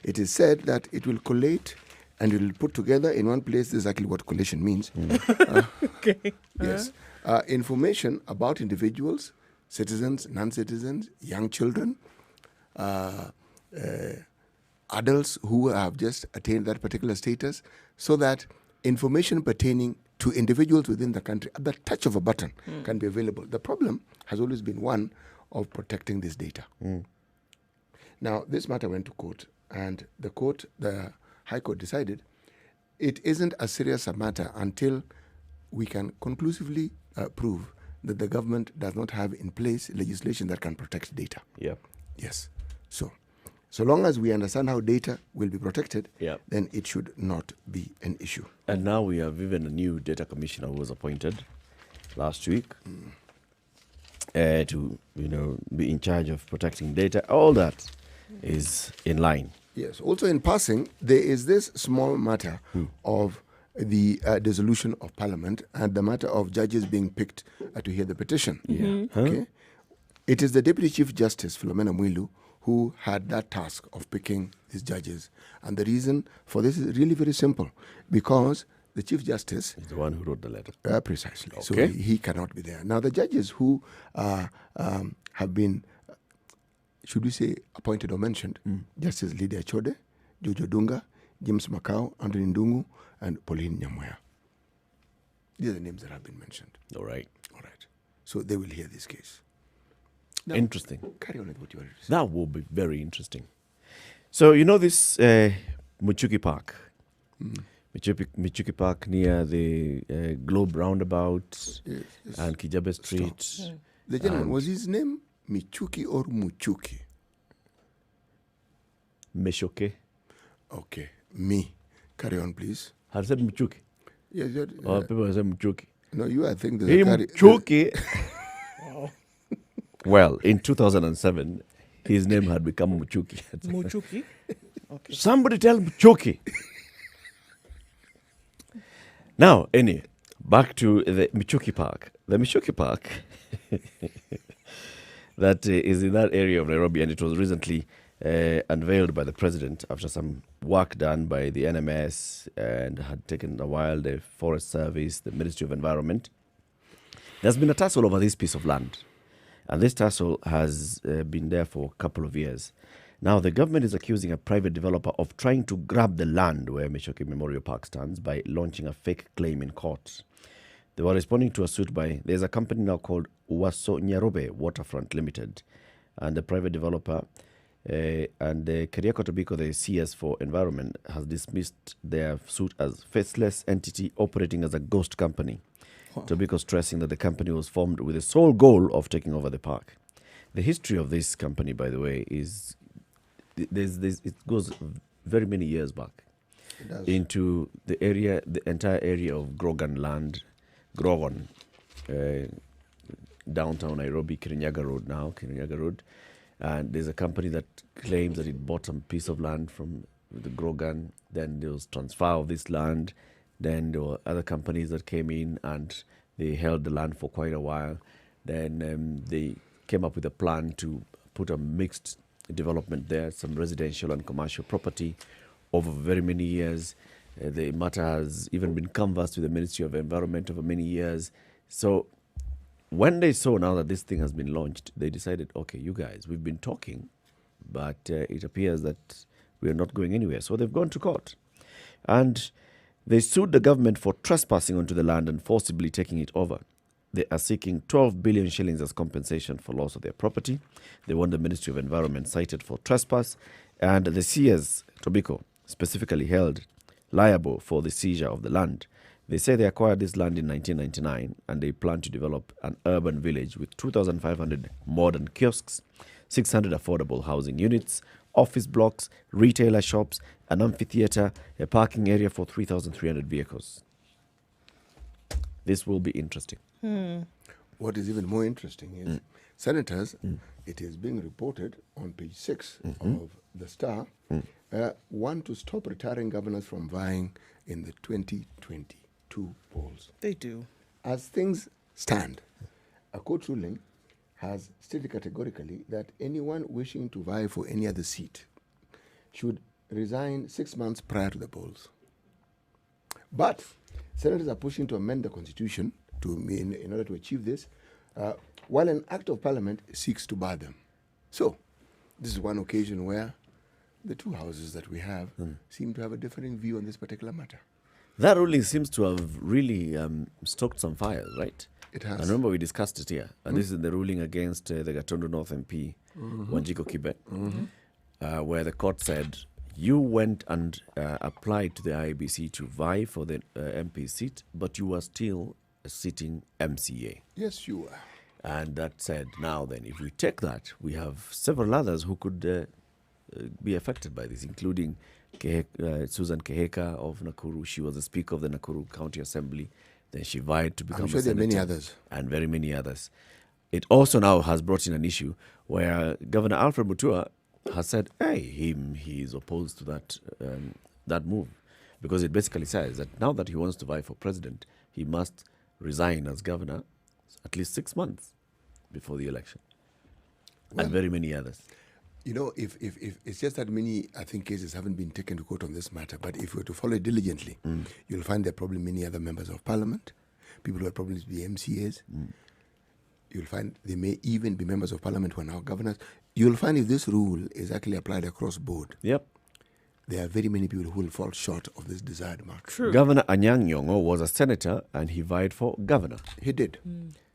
[SPEAKER 1] It is said that it will collate and it will put together in one place. This is exactly what collation means.
[SPEAKER 2] Okay.
[SPEAKER 1] Yes. Information about individuals, citizens, non-citizens, young children, adults who have just attained that particular status, so that information pertaining to individuals within the country at the touch of a button can be available. The problem has always been one of protecting this data. Now, this matter went to court, and the High Court decided it isn't as serious a matter until we can conclusively prove that the government does not have in place legislation that can protect data.
[SPEAKER 3] Yeah.
[SPEAKER 1] Yes. So long as we understand how data will be protected,
[SPEAKER 3] Yeah.
[SPEAKER 1] then it should not be an issue.
[SPEAKER 3] And now we have even a new data commissioner who was appointed last week to, be in charge of protecting data. All that is in line.
[SPEAKER 1] Yes. Also, in passing, there is this small matter of the dissolution of Parliament and the matter of judges being picked to hear the petition. Okay. It is the Deputy Chief Justice, Philomena Mwilu, who had that task of picking these judges. And the reason for this is really very simple, because the Chief Justice...
[SPEAKER 3] He's the one who wrote the letter.
[SPEAKER 1] Precisely.
[SPEAKER 3] Okay.
[SPEAKER 1] So he cannot be there. Now, the judges who have been, should we say, appointed or mentioned, Justice Lydia Chode, Jojo Dunga, James Makau, Anthony Ndungu, and Pauline Nyamoya. These are the names that have been mentioned.
[SPEAKER 3] All right.
[SPEAKER 1] All right. So they will hear this case. Now,
[SPEAKER 3] Interesting.
[SPEAKER 1] carry on with what you wanted to say.
[SPEAKER 3] That will be very interesting. So, this Muchuki Park. Michuki Park near the Globe Roundabout
[SPEAKER 1] Yes.
[SPEAKER 3] and Kijabe Street.
[SPEAKER 1] The gentleman, was his name Michuki or Muchuki?
[SPEAKER 3] Meshoke.
[SPEAKER 1] Okay, me. Carry on, please.
[SPEAKER 3] I said Muchuki.
[SPEAKER 1] Yes,
[SPEAKER 3] People say Muchuki.
[SPEAKER 1] no, you. I think
[SPEAKER 3] Hey,
[SPEAKER 1] there's
[SPEAKER 3] Muchuki. Well, in 2007, his name had become Muchuki.
[SPEAKER 2] Muchuki. Okay.
[SPEAKER 3] Somebody tell Muchuki. Now, anyway, back to the Michuki Park. The Michuki Park that is in that area of Nairobi, and it was recently unveiled by the president after some work done by the NMS and had taken a while, the Forest Service, the Ministry of Environment. There's been a tussle over this piece of land, and this tussle has been there for a couple of years. Now, the government is accusing a private developer of trying to grab the land where Michuki Memorial Park stands by launching a fake claim in court. They were responding to a suit by, there's a company now called Waso Nyarobe Waterfront Limited, and the private developer and Keriako Tobiko, the CS for Environment, has dismissed their suit as faceless entity operating as a ghost company. Tobiko stressing that the company was formed with the sole goal of taking over the park. The history of this company, by the way, is it goes very many years back into the area, the entire area of Grogan land, downtown Nairobi, Kirinyaga Road. And there's a company that claims that it bought some piece of land from the Grogan. Then there was transfer of this land. Then there were other companies that came in and they held the land for quite a while. Then they came up with a plan to put a mixed development there, some residential and commercial property over very many years. The matter has even been canvassed with the Ministry of Environment over many years. So when they saw now that this thing has been launched, they decided, okay, you guys, we've been talking, but it appears that we are not going anywhere. So they've gone to court. And they sued the government for trespassing onto the land and forcibly taking it over. They are seeking 12 billion shillings as compensation for loss of their property. They want the Ministry of Environment cited for trespass, and the CS, Tobiko, specifically held liable for the seizure of the land. They say they acquired this land in 1999, and they plan to develop an urban village with 2,500 modern kiosks, 600 affordable housing units, office blocks, retailer shops, an amphitheater, a parking area for 3,300 vehicles. This will be interesting.
[SPEAKER 1] What is even more interesting is senators, it is being reported on page 6 of the Star, want to stop retiring governors from vying in the 2022 polls.
[SPEAKER 2] They do.
[SPEAKER 1] As things stand, a court ruling has stated categorically that anyone wishing to vie for any other seat should resign 6 months prior to the polls. But senators are pushing to amend the constitution in order to achieve this, while an act of parliament seeks to bar them. So, this is one occasion where the two houses that we have seem to have a differing view on this particular matter.
[SPEAKER 3] That ruling seems to have really stoked some fires, right?
[SPEAKER 1] It has.
[SPEAKER 3] I remember we discussed it here. And this is the ruling against the Gatundu North MP, Wanjiko Kibe, where the court said, you went and applied to the IEBC to vie for the MP seat, but you were still a sitting MCA.
[SPEAKER 1] Yes, you are.
[SPEAKER 3] And that said, now then, if we take that, we have several others who could be affected by this, including Susan Keheka of Nakuru. She was the Speaker of the Nakuru County Assembly. Then she vied to become
[SPEAKER 1] I'm sure
[SPEAKER 3] a senator.
[SPEAKER 1] there are many others.
[SPEAKER 3] And very many others. It also now has brought in an issue where Governor Alfred Mutua has said, hey, he is opposed to that move. Because it basically says that now that he wants to vie for president, he must resign as governor at least 6 months before the election.
[SPEAKER 1] Well,
[SPEAKER 3] and very many others.
[SPEAKER 1] You know, if it's just that many, I think, cases haven't been taken to court on this matter, but if we were to follow it diligently, you'll find there are probably many other members of parliament, people who are probably to be MCAs. You'll find they may even be members of parliament who are now governors. You'll find if this rule is actually applied across board, there are very many people who will fall short of this desired mark.
[SPEAKER 2] True.
[SPEAKER 3] Governor Anyang' Nyong'o was a senator and he vied for governor.
[SPEAKER 1] He did.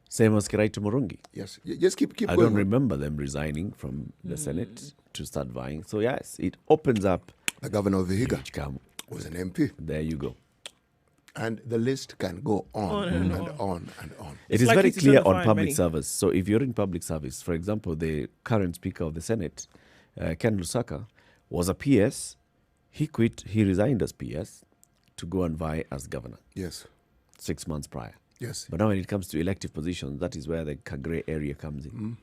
[SPEAKER 3] Same as Kiraitu Murungi.
[SPEAKER 1] Yes. Just keep
[SPEAKER 3] I
[SPEAKER 1] going.
[SPEAKER 3] don't remember them resigning from the Senate to start vying. So yes, it opens up.
[SPEAKER 1] The governor of Vihiga
[SPEAKER 3] Huge camp.
[SPEAKER 1] was an MP.
[SPEAKER 3] There you go.
[SPEAKER 1] And the list can go on and on and on.
[SPEAKER 3] It is
[SPEAKER 2] likely
[SPEAKER 3] very
[SPEAKER 2] to
[SPEAKER 3] clear on
[SPEAKER 2] find
[SPEAKER 3] public
[SPEAKER 2] many.
[SPEAKER 3] service. So if you're in public service, for example, the current Speaker of the Senate, Ken Lusaka, was a PS. He quit, he resigned as PS to go and vie as governor
[SPEAKER 1] Yes.
[SPEAKER 3] 6 months prior.
[SPEAKER 1] Yes.
[SPEAKER 3] But now when it comes to elective positions, that is where the grey area comes in.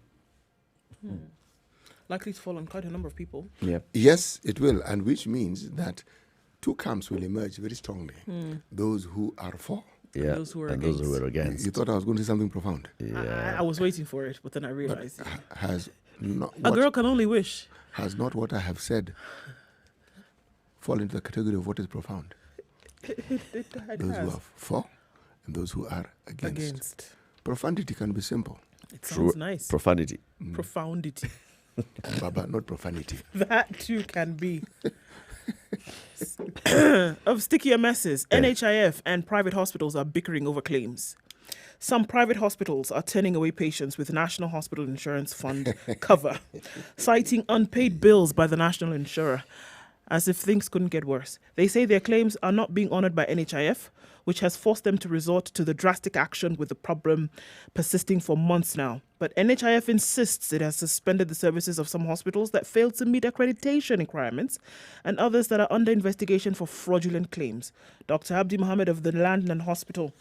[SPEAKER 2] Likely to fall on quite a number of people.
[SPEAKER 3] Yeah.
[SPEAKER 1] Yes, it will, and which means that two camps will emerge very strongly. Those who are for.
[SPEAKER 3] Yeah.
[SPEAKER 2] those who are
[SPEAKER 3] and those who
[SPEAKER 2] against.
[SPEAKER 3] were against.
[SPEAKER 1] You thought I was going to say something profound.
[SPEAKER 2] I was waiting for it, but then I realized
[SPEAKER 1] Has not
[SPEAKER 2] a girl can only wish.
[SPEAKER 1] has not what I have said fall into the category of what is profound?
[SPEAKER 2] It
[SPEAKER 1] Those
[SPEAKER 2] has.
[SPEAKER 1] who are for and those who are against.
[SPEAKER 2] Against.
[SPEAKER 1] Profundity can be simple,
[SPEAKER 2] It sounds nice.
[SPEAKER 3] Profanity.
[SPEAKER 2] Profundity.
[SPEAKER 1] but not profanity.
[SPEAKER 2] That too can be. Of stickier messes, NHIF and private hospitals are bickering over claims. Some private hospitals are turning away patients with National Hospital Insurance Fund cover, citing unpaid bills by the national insurer, as if things couldn't get worse. They say their claims are not being honoured by NHIF, which has forced them to resort to the drastic action with the problem persisting for months now. But NHIF insists it has suspended the services of some hospitals that failed to meet accreditation requirements and others that are under investigation for fraudulent claims. Dr. Abdi Mohammed of the London Hospital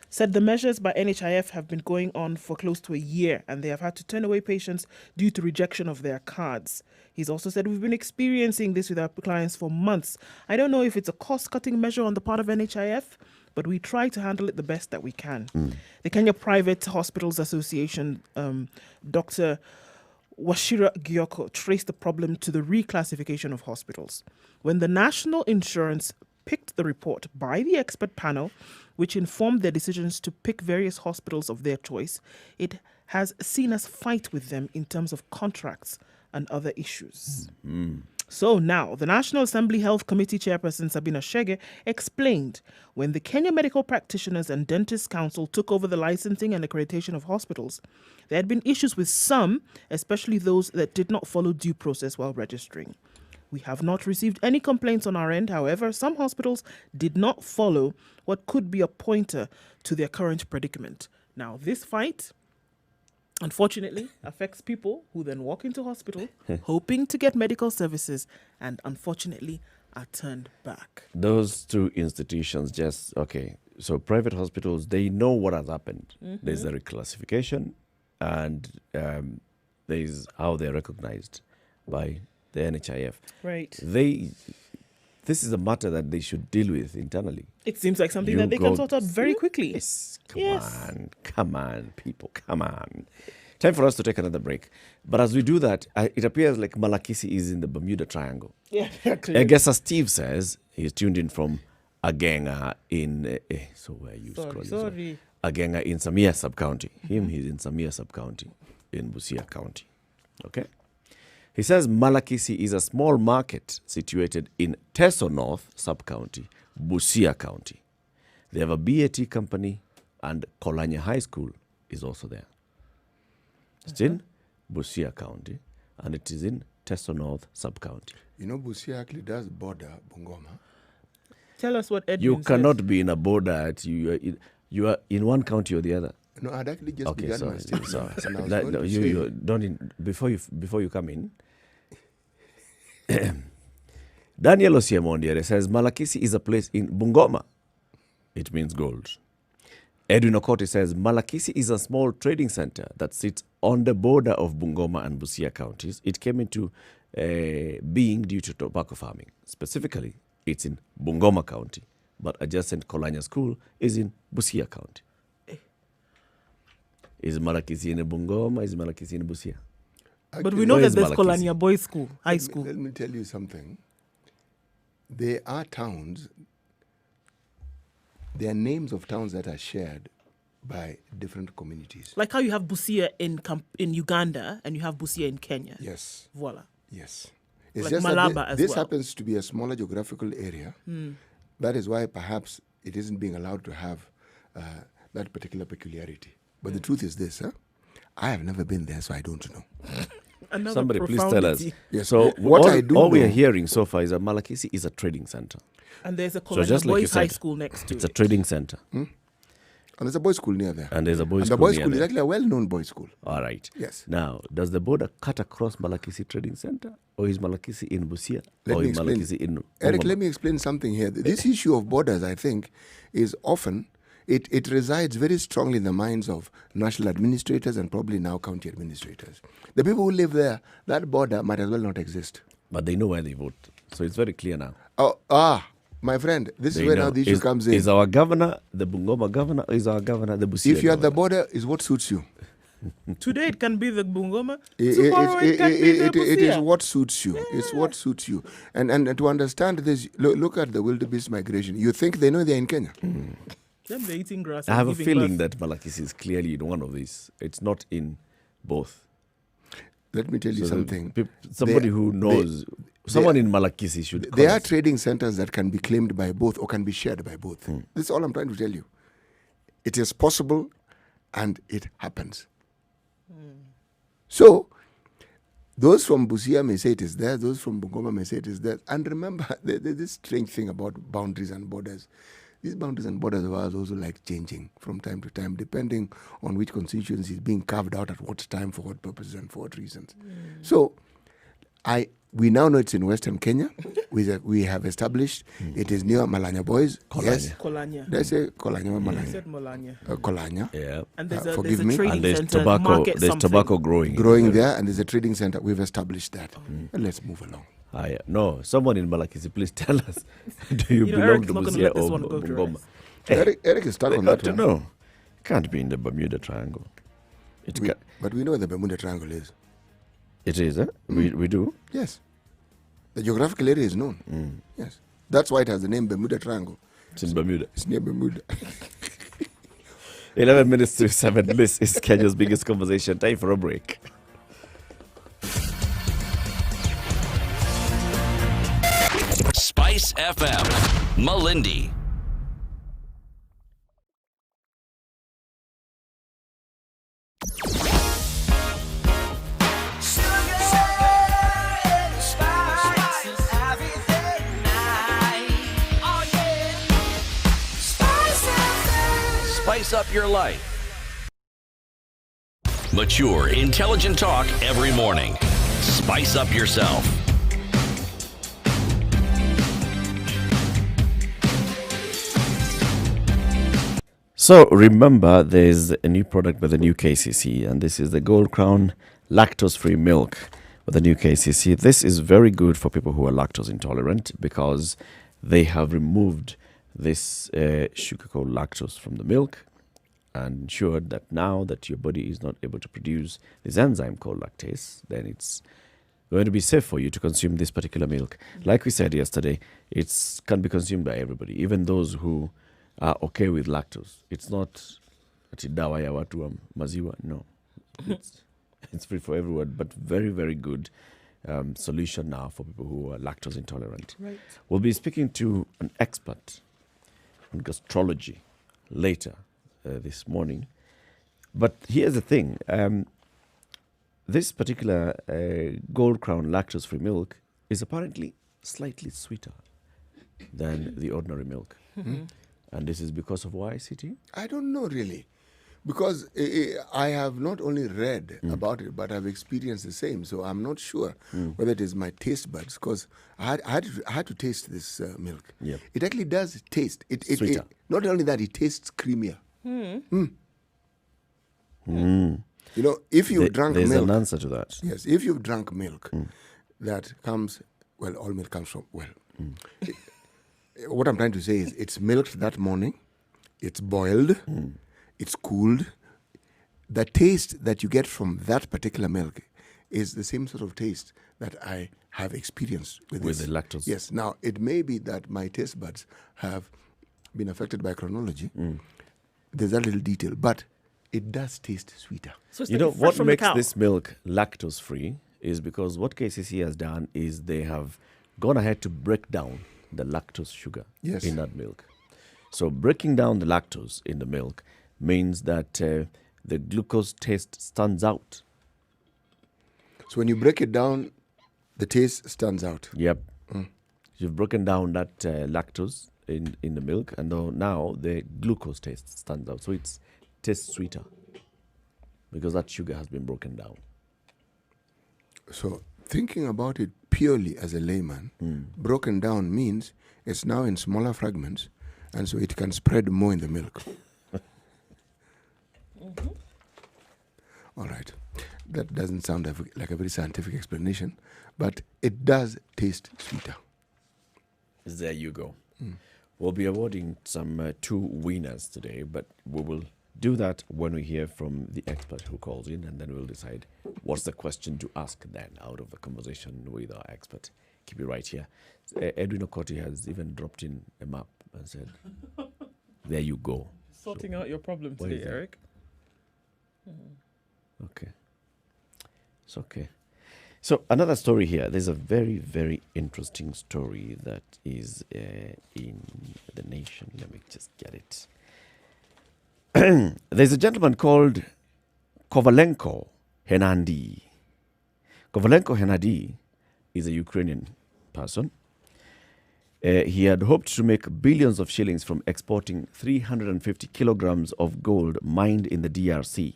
[SPEAKER 2] said the measures by NHIF have been going on for close to a year and they have had to turn away patients due to rejection of their cards. He's also said, we've been experiencing this with our clients for months. I don't know if it's a cost-cutting measure on the part of NHIF, but we try to handle it the best that we can. The Kenya Private Hospitals Association, Dr. Washira Gyoko, traced the problem to the reclassification of hospitals. When the National Insurance picked the report by the expert panel, which informed their decisions to pick various hospitals of their choice, it has seen us fight with them in terms of contracts and other issues. So now, the National Assembly Health Committee Chairperson Sabina Shege explained when the Kenya Medical Practitioners and Dentists Council took over the licensing and accreditation of hospitals, there had been issues with some, especially those that did not follow due process while registering. We have not received any complaints on our end. However, some hospitals did not follow what could be a pointer to their current predicament. Now, this fight, unfortunately, affects people who then walk into hospital hoping to get medical services and unfortunately are turned back.
[SPEAKER 3] Those two institutions just, okay, so private hospitals, they know what has happened. There's a reclassification and there's how they're recognized by the NHIF.
[SPEAKER 2] Right.
[SPEAKER 3] This is a matter that they should deal with internally.
[SPEAKER 2] It seems like something
[SPEAKER 3] You
[SPEAKER 2] that they
[SPEAKER 3] go-
[SPEAKER 2] can sort out very quickly.
[SPEAKER 3] Yes,
[SPEAKER 2] Yes.
[SPEAKER 3] come on, people, come on. Time for us to take another break. But as we do that, it appears like Malakisi is in the Bermuda Triangle.
[SPEAKER 2] Yeah,
[SPEAKER 3] I guess as Steve says, he's tuned in from Agenga in, so where you scrolling?
[SPEAKER 2] sorry.
[SPEAKER 3] Agenga in Samia sub-county. He's in Samia sub-county in Busia County. Okay? He says Malakisi is a small market situated in Teso North sub-county, Busia County. They have a BAT company and Kolanya High School is also there. It's in Busia County and it is in Teso North sub-county.
[SPEAKER 1] You know, Busia actually does border Bungoma.
[SPEAKER 2] Tell us what Edwin
[SPEAKER 3] You
[SPEAKER 2] says.
[SPEAKER 3] cannot be in a border. You are in one county or the other.
[SPEAKER 1] No, I'd actually just
[SPEAKER 3] Okay,
[SPEAKER 1] begun
[SPEAKER 3] sorry.
[SPEAKER 1] my statement.
[SPEAKER 3] sorry.
[SPEAKER 1] And I was
[SPEAKER 3] That-
[SPEAKER 1] going to
[SPEAKER 3] you,
[SPEAKER 1] say-
[SPEAKER 3] you don't before you come in. Daniel Osiemondiere says Malakisi is a place in Bungoma. It means gold. Edwin Okoti says Malakisi is a small trading center that sits on the border of Bungoma and Busia counties. It came into being due to tobacco farming. Specifically, it's in Bungoma County, but adjacent Kolanya School is in Busia County. Is Malakisi in Bungoma? Is Malakisi in Busia?
[SPEAKER 2] But we
[SPEAKER 1] Actually,
[SPEAKER 2] know
[SPEAKER 3] Where
[SPEAKER 2] that
[SPEAKER 3] is
[SPEAKER 2] there's
[SPEAKER 3] Malakisi?
[SPEAKER 2] Kolanya Boys School, High School.
[SPEAKER 1] Let me tell you something. There are towns, there are names of towns that are shared by different communities.
[SPEAKER 2] Like how you have Busia in Uganda and you have Busia in Kenya.
[SPEAKER 1] Yes,
[SPEAKER 2] Voila.
[SPEAKER 1] yes. It's
[SPEAKER 2] Like
[SPEAKER 1] just that
[SPEAKER 2] Malaba as
[SPEAKER 1] this
[SPEAKER 2] well.
[SPEAKER 1] happens to be a smaller geographical area. That is why perhaps it isn't being allowed to have that particular peculiarity. But the truth is this, I have never been there, so I don't know.
[SPEAKER 2] Another
[SPEAKER 3] Somebody please tell us.
[SPEAKER 2] profundity.
[SPEAKER 1] Yes.
[SPEAKER 3] So
[SPEAKER 1] What
[SPEAKER 3] all,
[SPEAKER 1] I do
[SPEAKER 3] all we are
[SPEAKER 1] know-
[SPEAKER 3] hearing so far is that Malakisi is a trading center.
[SPEAKER 2] And there's a
[SPEAKER 3] So
[SPEAKER 2] Kolanya
[SPEAKER 3] just like you
[SPEAKER 2] Boys High
[SPEAKER 3] said,
[SPEAKER 2] School next to
[SPEAKER 3] it's a
[SPEAKER 2] it.
[SPEAKER 3] trading center.
[SPEAKER 1] And there's a boys' school near there.
[SPEAKER 3] And there's a boys'
[SPEAKER 1] And
[SPEAKER 3] school
[SPEAKER 1] the boys'
[SPEAKER 3] near
[SPEAKER 1] school is
[SPEAKER 3] there.
[SPEAKER 1] actually a well-known boys' school.
[SPEAKER 3] All right.
[SPEAKER 1] Yes.
[SPEAKER 3] Now, does the border cut across Malakisi Trading Center? Or is Malakisi in Busia?
[SPEAKER 1] Let
[SPEAKER 3] or
[SPEAKER 1] me
[SPEAKER 3] is
[SPEAKER 1] explain.
[SPEAKER 3] Malakisi in
[SPEAKER 1] Eric,
[SPEAKER 3] Bungoma?
[SPEAKER 1] let me explain something here. This issue of borders, I think, is often, it resides very strongly in the minds of national administrators and probably now county administrators. The people who live there, that border might as well not exist.
[SPEAKER 3] But they know where they vote. So it's very clear now.
[SPEAKER 1] My friend, this
[SPEAKER 3] They
[SPEAKER 1] is where
[SPEAKER 3] know.
[SPEAKER 1] now the issue comes in.
[SPEAKER 3] Is our governor the Bungoma governor or is our governor the Busia
[SPEAKER 1] If you're at the
[SPEAKER 3] governor?
[SPEAKER 1] border, is what suits you.
[SPEAKER 2] Today it can be the Bungoma.
[SPEAKER 1] It-
[SPEAKER 2] Tomorrow it can be the
[SPEAKER 1] it is
[SPEAKER 2] Busia.
[SPEAKER 1] what suits you. It's what suits you. And to understand this, look at the wildebeest migration. You think they know they're in Kenya?
[SPEAKER 2] Them they're eating grass.
[SPEAKER 3] I have a
[SPEAKER 2] and giving
[SPEAKER 3] feeling
[SPEAKER 2] birth.
[SPEAKER 3] that Malakisi is clearly in one of these. It's not in both.
[SPEAKER 1] Let me tell you
[SPEAKER 3] So the
[SPEAKER 1] something.
[SPEAKER 3] somebody
[SPEAKER 1] They-
[SPEAKER 3] who knows, someone in Malakisi should call
[SPEAKER 1] There are
[SPEAKER 3] us.
[SPEAKER 1] trading centers that can be claimed by both or can be shared by both. This is all I'm trying to tell you. It is possible and it happens. So, those from Busia may say it is there, those from Bungoma may say it is there. And remember, there's this strange thing about boundaries and borders. These boundaries and borders of ours also like changing from time to time, depending on which constituency is being carved out at what time, for what purposes, and for what reasons. So, we now know it's in Western Kenya. We have established it is near Malanya Boys. Yes.
[SPEAKER 2] Kolanya.
[SPEAKER 1] Did I say Kolanya or
[SPEAKER 2] I
[SPEAKER 1] Malanya?
[SPEAKER 2] said Molanya.
[SPEAKER 1] Kolanya.
[SPEAKER 3] Yeah.
[SPEAKER 2] And there's a
[SPEAKER 1] forgive
[SPEAKER 2] there's
[SPEAKER 1] me.
[SPEAKER 2] a trading
[SPEAKER 3] And there's
[SPEAKER 2] center.
[SPEAKER 3] tobacco.
[SPEAKER 2] Market
[SPEAKER 3] There's
[SPEAKER 2] something.
[SPEAKER 3] tobacco growing.
[SPEAKER 1] Growing there, and there's a trading center. We've established that. And let's move along.
[SPEAKER 3] Yeah. No, someone in Malakisi, please tell us. Do you
[SPEAKER 2] You know,
[SPEAKER 3] belong
[SPEAKER 2] Eric's
[SPEAKER 3] to
[SPEAKER 2] not gonna
[SPEAKER 3] Busia
[SPEAKER 2] let this
[SPEAKER 3] or
[SPEAKER 2] one go to
[SPEAKER 3] Bungoma?
[SPEAKER 2] rest.
[SPEAKER 1] Eric is stuck
[SPEAKER 3] They
[SPEAKER 1] on
[SPEAKER 3] got
[SPEAKER 1] that
[SPEAKER 3] to
[SPEAKER 1] one.
[SPEAKER 3] know. Can't be in the Bermuda Triangle.
[SPEAKER 1] But we know where the Bermuda Triangle is.
[SPEAKER 3] It is, eh? We do.
[SPEAKER 1] Yes. The geographical area is known. Yes. That's why it has the name Bermuda Triangle.
[SPEAKER 3] It's in Bermuda.
[SPEAKER 1] It's near Bermuda.
[SPEAKER 3] 11 minutes to 7. This is Kenya's biggest conversation. Time for a break.
[SPEAKER 4] Spice FM, Malindi. Spice up your life. Mature, intelligent talk every morning. Spice up yourself.
[SPEAKER 3] So remember, there's a new product by the new KCC, and this is the Gold Crown lactose-free milk with the new KCC. This is very good for people who are lactose intolerant because they have removed this sugar called lactose from the milk and ensured that now that your body is not able to produce this enzyme called lactase, then it's going to be safe for you to consume this particular milk. Like we said yesterday, it can be consumed by everybody, even those who are okay with lactose. It's not ati dawa ya watu wa maziwa. No, it's free for everyone, but very, very good solution now for people who are lactose intolerant.
[SPEAKER 2] Right.
[SPEAKER 3] We'll be speaking to an expert on gastrology later this morning. But here's the thing. This particular Gold Crown lactose-free milk is apparently slightly sweeter than the ordinary milk. And this is because of why, City?
[SPEAKER 1] I don't know really. Because I have not only read about it, but I've experienced the same. So I'm not sure whether it is my taste buds. Because I had to taste this milk.
[SPEAKER 3] Yep.
[SPEAKER 1] It actually does taste.
[SPEAKER 3] Sweeter.
[SPEAKER 1] Not only that, it tastes creamier. You know, if you've drunk
[SPEAKER 3] There's
[SPEAKER 1] milk.
[SPEAKER 3] an answer to that.
[SPEAKER 1] Yes, if you've drunk milk that comes, well, all milk comes from, what I'm trying to say is it's milked that morning, it's boiled, it's cooled. The taste that you get from that particular milk is the same sort of taste that I have experienced with
[SPEAKER 3] With
[SPEAKER 1] this.
[SPEAKER 3] the lactose.
[SPEAKER 1] Yes, now it may be that my taste buds have been affected by chronology. There's that little detail, but it does taste sweeter.
[SPEAKER 2] So it's
[SPEAKER 3] You
[SPEAKER 2] like
[SPEAKER 3] know,
[SPEAKER 2] fresh
[SPEAKER 3] what
[SPEAKER 2] from the
[SPEAKER 3] makes
[SPEAKER 2] cow.
[SPEAKER 3] this milk lactose-free is because what KCC has done is they have gone ahead to break down the lactose sugar
[SPEAKER 1] Yes.
[SPEAKER 3] in that milk. So breaking down the lactose in the milk means that the glucose taste stands out.
[SPEAKER 1] So when you break it down, the taste stands out.
[SPEAKER 3] Yep. You've broken down that lactose in the milk, and now the glucose taste stands out. So it tastes sweeter because that sugar has been broken down.
[SPEAKER 1] So thinking about it purely as a layman, broken down means it's now in smaller fragments, and so it can spread more in the milk. All right. That doesn't sound like a very scientific explanation, but it does taste sweeter.
[SPEAKER 3] There you go. We'll be awarding some 2 winners today, but we will do that when we hear from the expert who calls in, and then we'll decide what's the question to ask then out of the conversation with our expert. Keep it right here. Edwin Okoti has even dropped in a map and said, there you go.
[SPEAKER 2] Sorting out your problem today, Eric.
[SPEAKER 3] Okay. It's okay. So another story here. There's a very, very interesting story that is in the Nation. Let me just get it. There's a gentleman called Kovalenko Henadi. Kovalenko Henadi is a Ukrainian person. He had hoped to make billions of shillings from exporting 350 kilograms of gold mined in the DRC.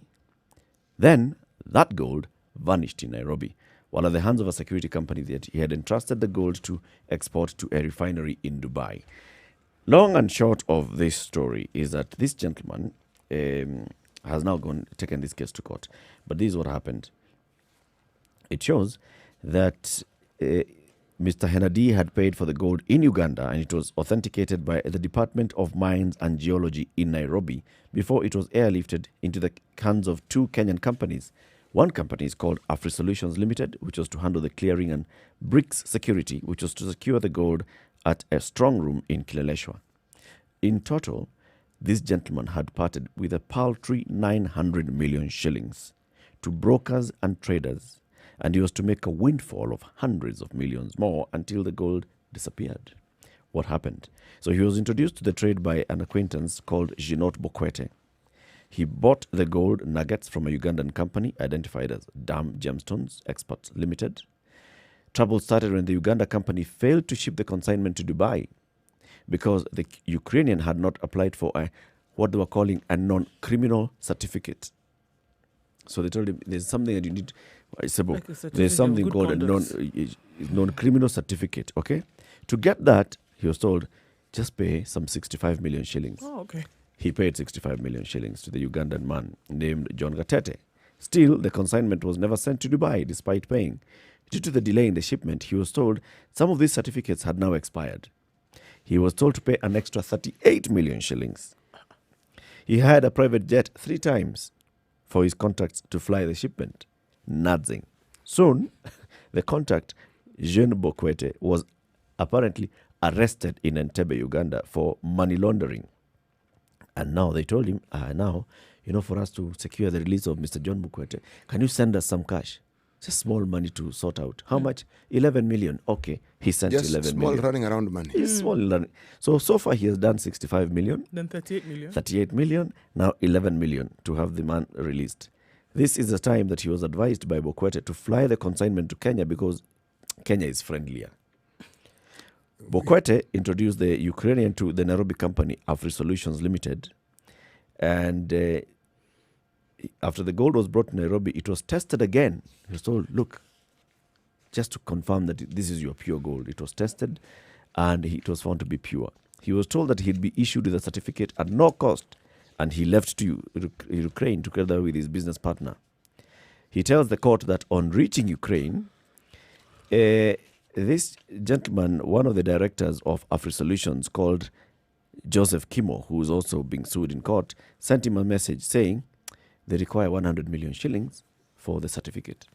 [SPEAKER 3] Then that gold vanished in Nairobi, while at the hands of a security company that he had entrusted the gold to export to a refinery in Dubai. Long and short of this story is that this gentleman has now taken this case to court. But this is what happened. It shows that Mr. Henadi had paid for the gold in Uganda, and it was authenticated by the Department of Mines and Geology in Nairobi before it was airlifted into the hands of 2 Kenyan companies. One company is called AfriSolutions Limited, which was to handle the clearing, and Bricks Security, which was to secure the gold at a strong room in Kileleshwa. In total, this gentleman had parted with a paltry 900 million shillings to brokers and traders, and he was to make a windfall of hundreds of millions more until the gold disappeared. What happened? So he was introduced to the trade by an acquaintance called Jinot Bokwete. He bought the gold nuggets from a Ugandan company identified as Dam Gemstones Exports Limited. Trouble started when the Uganda company failed to ship the consignment to Dubai because the Ukrainian had not applied for what they were calling a non-criminal certificate. So they told him there's something that you need. There's something called a non-criminal certificate. Okay, to get that, he was told just pay some 65 million shillings.
[SPEAKER 2] Oh, okay.
[SPEAKER 3] He paid 65 million shillings to the Ugandan man named John Gatete. Still, the consignment was never sent to Dubai despite paying. Due to the delay in the shipment, he was told some of these certificates had now expired. He was told to pay an extra 38 million shillings. He hired a private jet 3 times for his contracts to fly the shipment. Nothing. Soon, the contact, Jean Bokwete, was apparently arrested in Entebbe, Uganda for money laundering. And now they told him, for us to secure the release of Mr. John Bokwete, can you send us some cash? Just small money to sort out. How much? 11 million. Okay, he sent
[SPEAKER 1] just
[SPEAKER 3] 11
[SPEAKER 1] small
[SPEAKER 3] million.
[SPEAKER 1] running around money.
[SPEAKER 3] It's small running. So far he has done 65 million.
[SPEAKER 2] Then 38 million.
[SPEAKER 3] 38 million. Now 11 million to have the man released. This is the time that he was advised by Bokwete to fly the consignment to Kenya because Kenya is friendlier. Bokwete introduced the Ukrainian to the Nairobi company, AfriSolutions Limited. And after the gold was brought to Nairobi, it was tested again. He was told, look, just to confirm that this is your pure gold. It was tested and it was found to be pure. He was told that he'd be issued with a certificate at no cost, and he left to Ukraine together with his business partner. He tells the court that on reaching Ukraine, this gentleman, one of the directors of AfriSolutions called Joseph Kimo, who is also being sued in court, sent him a message saying they require 100 million shillings for the certificate.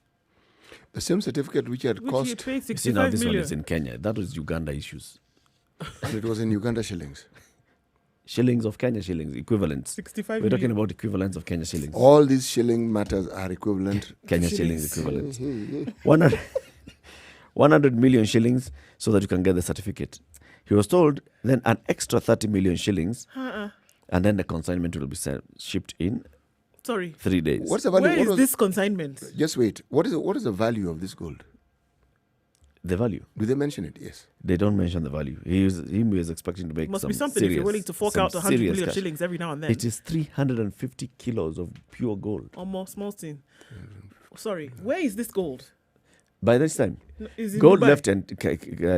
[SPEAKER 1] The same certificate which had
[SPEAKER 2] Which
[SPEAKER 1] cost...
[SPEAKER 2] you paid
[SPEAKER 3] You see, now
[SPEAKER 2] 65
[SPEAKER 3] this
[SPEAKER 2] million.
[SPEAKER 3] one is in Kenya. That was Uganda issues.
[SPEAKER 1] And it was in Uganda shillings.
[SPEAKER 3] Shillings of Kenya shillings, equivalents.
[SPEAKER 2] 65
[SPEAKER 3] We're talking
[SPEAKER 2] million.
[SPEAKER 3] about equivalents of Kenya shillings.
[SPEAKER 1] All these shilling matters are equivalent.
[SPEAKER 3] Kenya shillings equivalents. 100 million shillings so that you can get the certificate. He was told then an extra 30 million shillings, and then the consignment will be shipped in
[SPEAKER 2] Sorry.
[SPEAKER 3] 3 days.
[SPEAKER 1] What's the value?
[SPEAKER 2] Where is this consignment?
[SPEAKER 1] Just wait. What is the value of this gold?
[SPEAKER 3] The value.
[SPEAKER 1] Do they mention it? Yes.
[SPEAKER 3] They don't mention the value. He was expecting to make
[SPEAKER 2] Must
[SPEAKER 3] some
[SPEAKER 2] be something
[SPEAKER 3] serious,
[SPEAKER 2] if you're willing to fork
[SPEAKER 3] some
[SPEAKER 2] out 100
[SPEAKER 3] serious
[SPEAKER 2] million
[SPEAKER 3] cash.
[SPEAKER 2] shillings every now and then.
[SPEAKER 3] It is 350 kilos of pure gold.
[SPEAKER 2] Or more small thing. Sorry, where is this gold?
[SPEAKER 3] By this time,
[SPEAKER 2] Is it
[SPEAKER 3] gold
[SPEAKER 2] Dubai?
[SPEAKER 3] left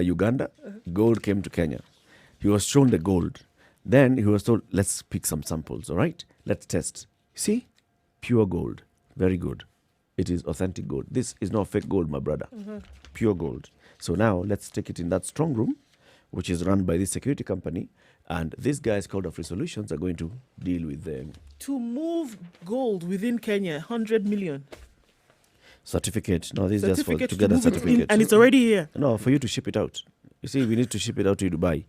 [SPEAKER 3] Uganda, gold came to Kenya. He was shown the gold. Then he was told, let's pick some samples, all right? Let's test. See? Pure gold. Very good. It is authentic gold. This is not fake gold, my brother. Pure gold. So now let's take it in that strong room, which is run by this security company. And these guys called Off Resolutions are going to deal with them.
[SPEAKER 2] To move gold within Kenya, 100 million.
[SPEAKER 3] Certificate. No, this is just for
[SPEAKER 2] Certificate
[SPEAKER 3] to
[SPEAKER 2] to
[SPEAKER 3] get a
[SPEAKER 2] move it in,
[SPEAKER 3] certificate.
[SPEAKER 2] and it's already here.
[SPEAKER 3] No, for you to ship it out. You see, we need to ship it out to Dubai.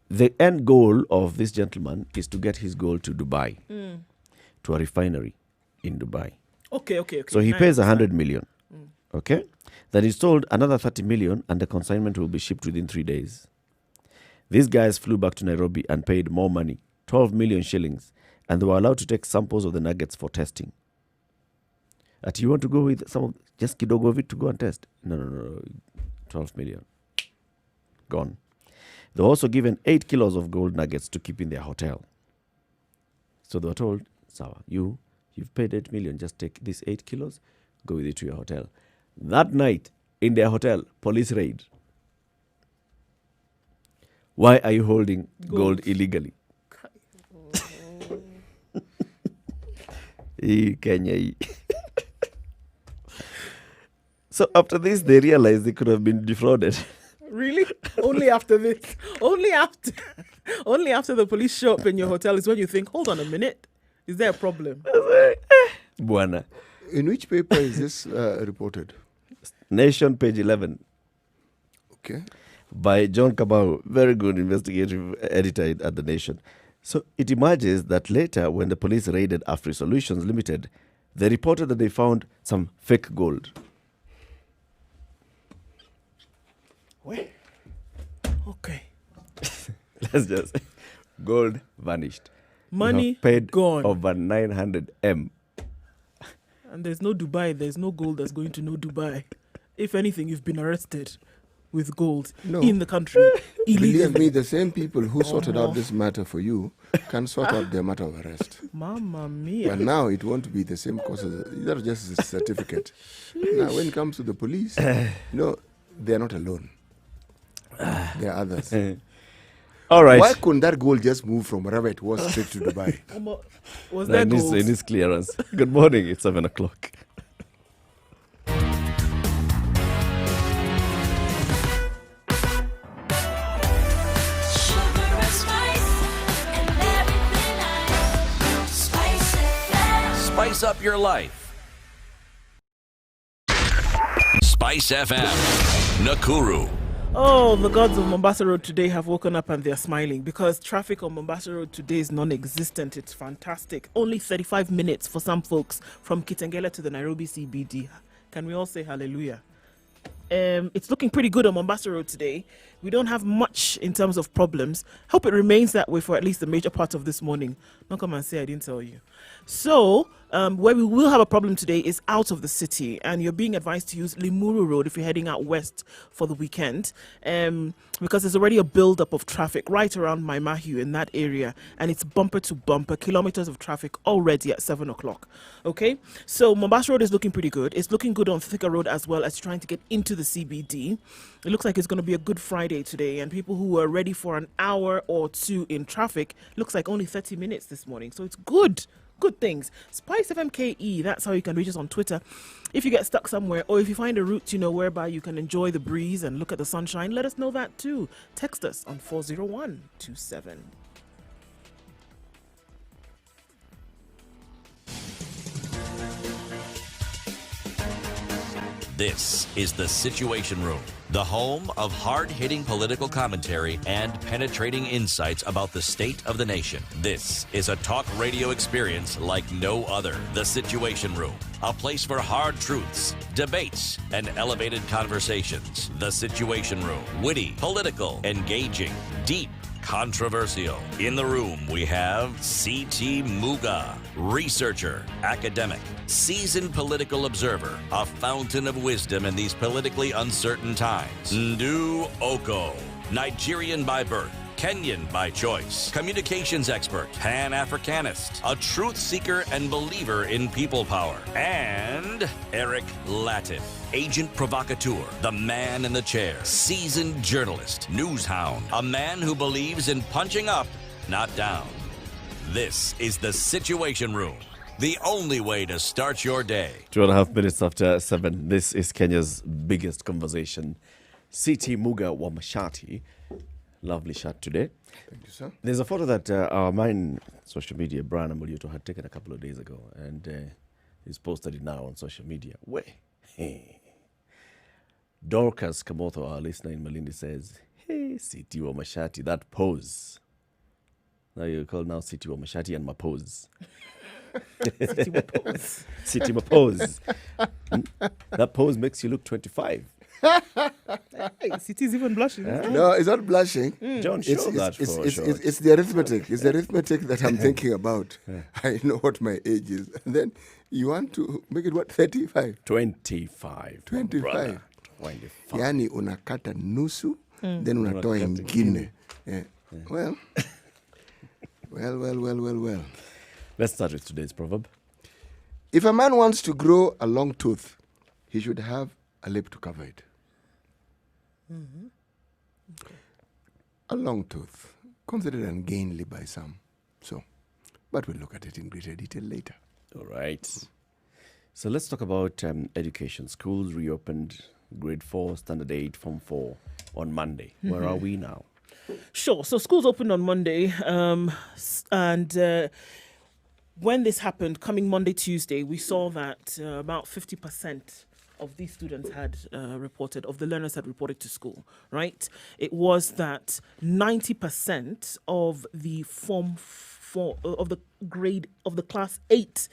[SPEAKER 3] The end goal of this gentleman is to get his gold to Dubai, to a refinery in Dubai.
[SPEAKER 2] Okay.
[SPEAKER 3] So he
[SPEAKER 2] nice.
[SPEAKER 3] pays 100 million. Okay? Then he's told another 30 million and the consignment will be shipped within 3 days. These guys flew back to Nairobi and paid more money, 12 million shillings, and they were allowed to take samples of the nuggets for testing. Do you want to go with some of, just kidogo of it to go and test? No. 12 million. Gone. They were also given 8 kilos of gold nuggets to keep in their hotel. So they were told, Sawa, you've paid 8 million, just take these 8 kilos, go with it to your hotel. That night, in their hotel, police raid. Why are you holding gold illegally? Kenya. So after this, they realized they could have been defrauded.
[SPEAKER 2] Really? Only after this? Only after the police show up in your hotel is when you think, hold on a minute, is there a problem?
[SPEAKER 3] Buana.
[SPEAKER 1] In which paper is this reported?
[SPEAKER 3] Nation, page 11.
[SPEAKER 1] Okay.
[SPEAKER 3] By John Kabau, very good investigative editor at The Nation. So it emerges that later, when the police raided Afri Solutions Limited, they reported that they found some fake gold.
[SPEAKER 2] Where? Okay.
[SPEAKER 3] Let's just gold vanished.
[SPEAKER 2] Money
[SPEAKER 3] You have paid
[SPEAKER 2] gone.
[SPEAKER 3] over 900 M.
[SPEAKER 2] And there's no Dubai. There's no gold that's going to no Dubai. If anything, you've been arrested with gold in the country illegally.
[SPEAKER 1] Believe me, the same people who sorted out this matter for you can sort out their matter of arrest.
[SPEAKER 2] Mamma mia.
[SPEAKER 1] But now it won't be the same cause. That's just a certificate. Now, when it comes to the police, they're not alone. There are others.
[SPEAKER 3] All right.
[SPEAKER 1] Why couldn't that gold just move from wherever it was straight to Dubai?
[SPEAKER 2] Was there gold?
[SPEAKER 3] It needs clearance. Good morning. It's 7 o'clock.
[SPEAKER 4] Spice up your life. Spice FM, Nakuru.
[SPEAKER 2] Oh, the gods of Mombasa Road today have woken up and they're smiling because traffic on Mombasa Road today is non-existent. It's fantastic. Only 35 minutes for some folks from Kitengela to the Nairobi CBD. Can we all say hallelujah? It's looking pretty good on Mombasa Road today. We don't have much in terms of problems. Hope it remains that way for at least the major part of this morning. Don't come and say I didn't tell you. So, where we will have a problem today is out of the city, and you're being advised to use Limuru Road if you're heading out west for the weekend, because there's already a build-up of traffic right around Maimahiu in that area, and it's bumper to bumper, kilometers of traffic already at 7 o'clock. Okay, so Mombasa Road is looking pretty good. It's looking good on Thika Road as well as trying to get into the CBD. It looks like it's going to be a good Friday today, and people who were ready for an hour or two in traffic, looks like only 30 minutes this morning, so it's good. Good things. Spice FMKE, that's how you can reach us on Twitter. If you get stuck somewhere, or if you find a route, whereby you can enjoy the breeze and look at the sunshine, let us know that too. Text us on 40127.
[SPEAKER 4] This is The Situation Room, the home of hard-hitting political commentary and penetrating insights about the state of the nation. This is a talk radio experience like no other. The Situation Room, a place for hard truths, debates, and elevated conversations. The Situation Room, witty, political, engaging, deep, controversial. In the room, we have C.T. Muga, researcher, academic, seasoned political observer, a fountain of wisdom in these politically uncertain times. Ndu Oko, Nigerian by birth, Kenyan by choice, communications expert, Pan-Africanist, a truth seeker and believer in people power, and Eric Latin, agent provocateur, the man in the chair, seasoned journalist, news hound, a man who believes in punching up, not down. This is the Situation Room, the only way to start your day.
[SPEAKER 3] 2.5 minutes after 7. This is Kenya's biggest conversation. C.T. Muga Wamashati. Lovely shot today.
[SPEAKER 1] Thank you, sir.
[SPEAKER 3] There's a photo that our main social media, Brian Amulioto, had taken a couple of days ago, and he's posted it now on social media. Hey. Dorcas Kamotho, our listener in Malindi, says, "Hey, C.T. Wamashati, that pose." Now you call now C.T. Wamashati and Mapose.
[SPEAKER 2] C.T. Mapose.
[SPEAKER 3] C.T. Mapose. That pose makes you look 25.
[SPEAKER 2] Hey, C.T. is even blushing.
[SPEAKER 1] No, it's not blushing.
[SPEAKER 3] John, show that for sure.
[SPEAKER 1] It's the arithmetic. It's the arithmetic that I'm thinking about. I know what my age is. And then you want to make it what, 35?
[SPEAKER 3] 25.
[SPEAKER 1] 25.
[SPEAKER 3] 25.
[SPEAKER 1] Yani unakata nusu, then unatoa ingine. Well.
[SPEAKER 3] Let's start with today's proverb.
[SPEAKER 1] If a man wants to grow a long tooth, he should have a lip to cover it.
[SPEAKER 2] Mm-hmm. Okay.
[SPEAKER 1] A long tooth, considered ungainly by some. But we'll look at it in greater detail later.
[SPEAKER 3] All right. So let's talk about education. Schools reopened, grade 4, standard 8, form 4 on Monday. Where are we now?
[SPEAKER 2] Sure. So schools opened on Monday, and when this happened, coming Monday, Tuesday, we saw that about 50% of these students had reported, of the learners had reported to school, right? It was that 90% of the form 4, of the grade, of the class 8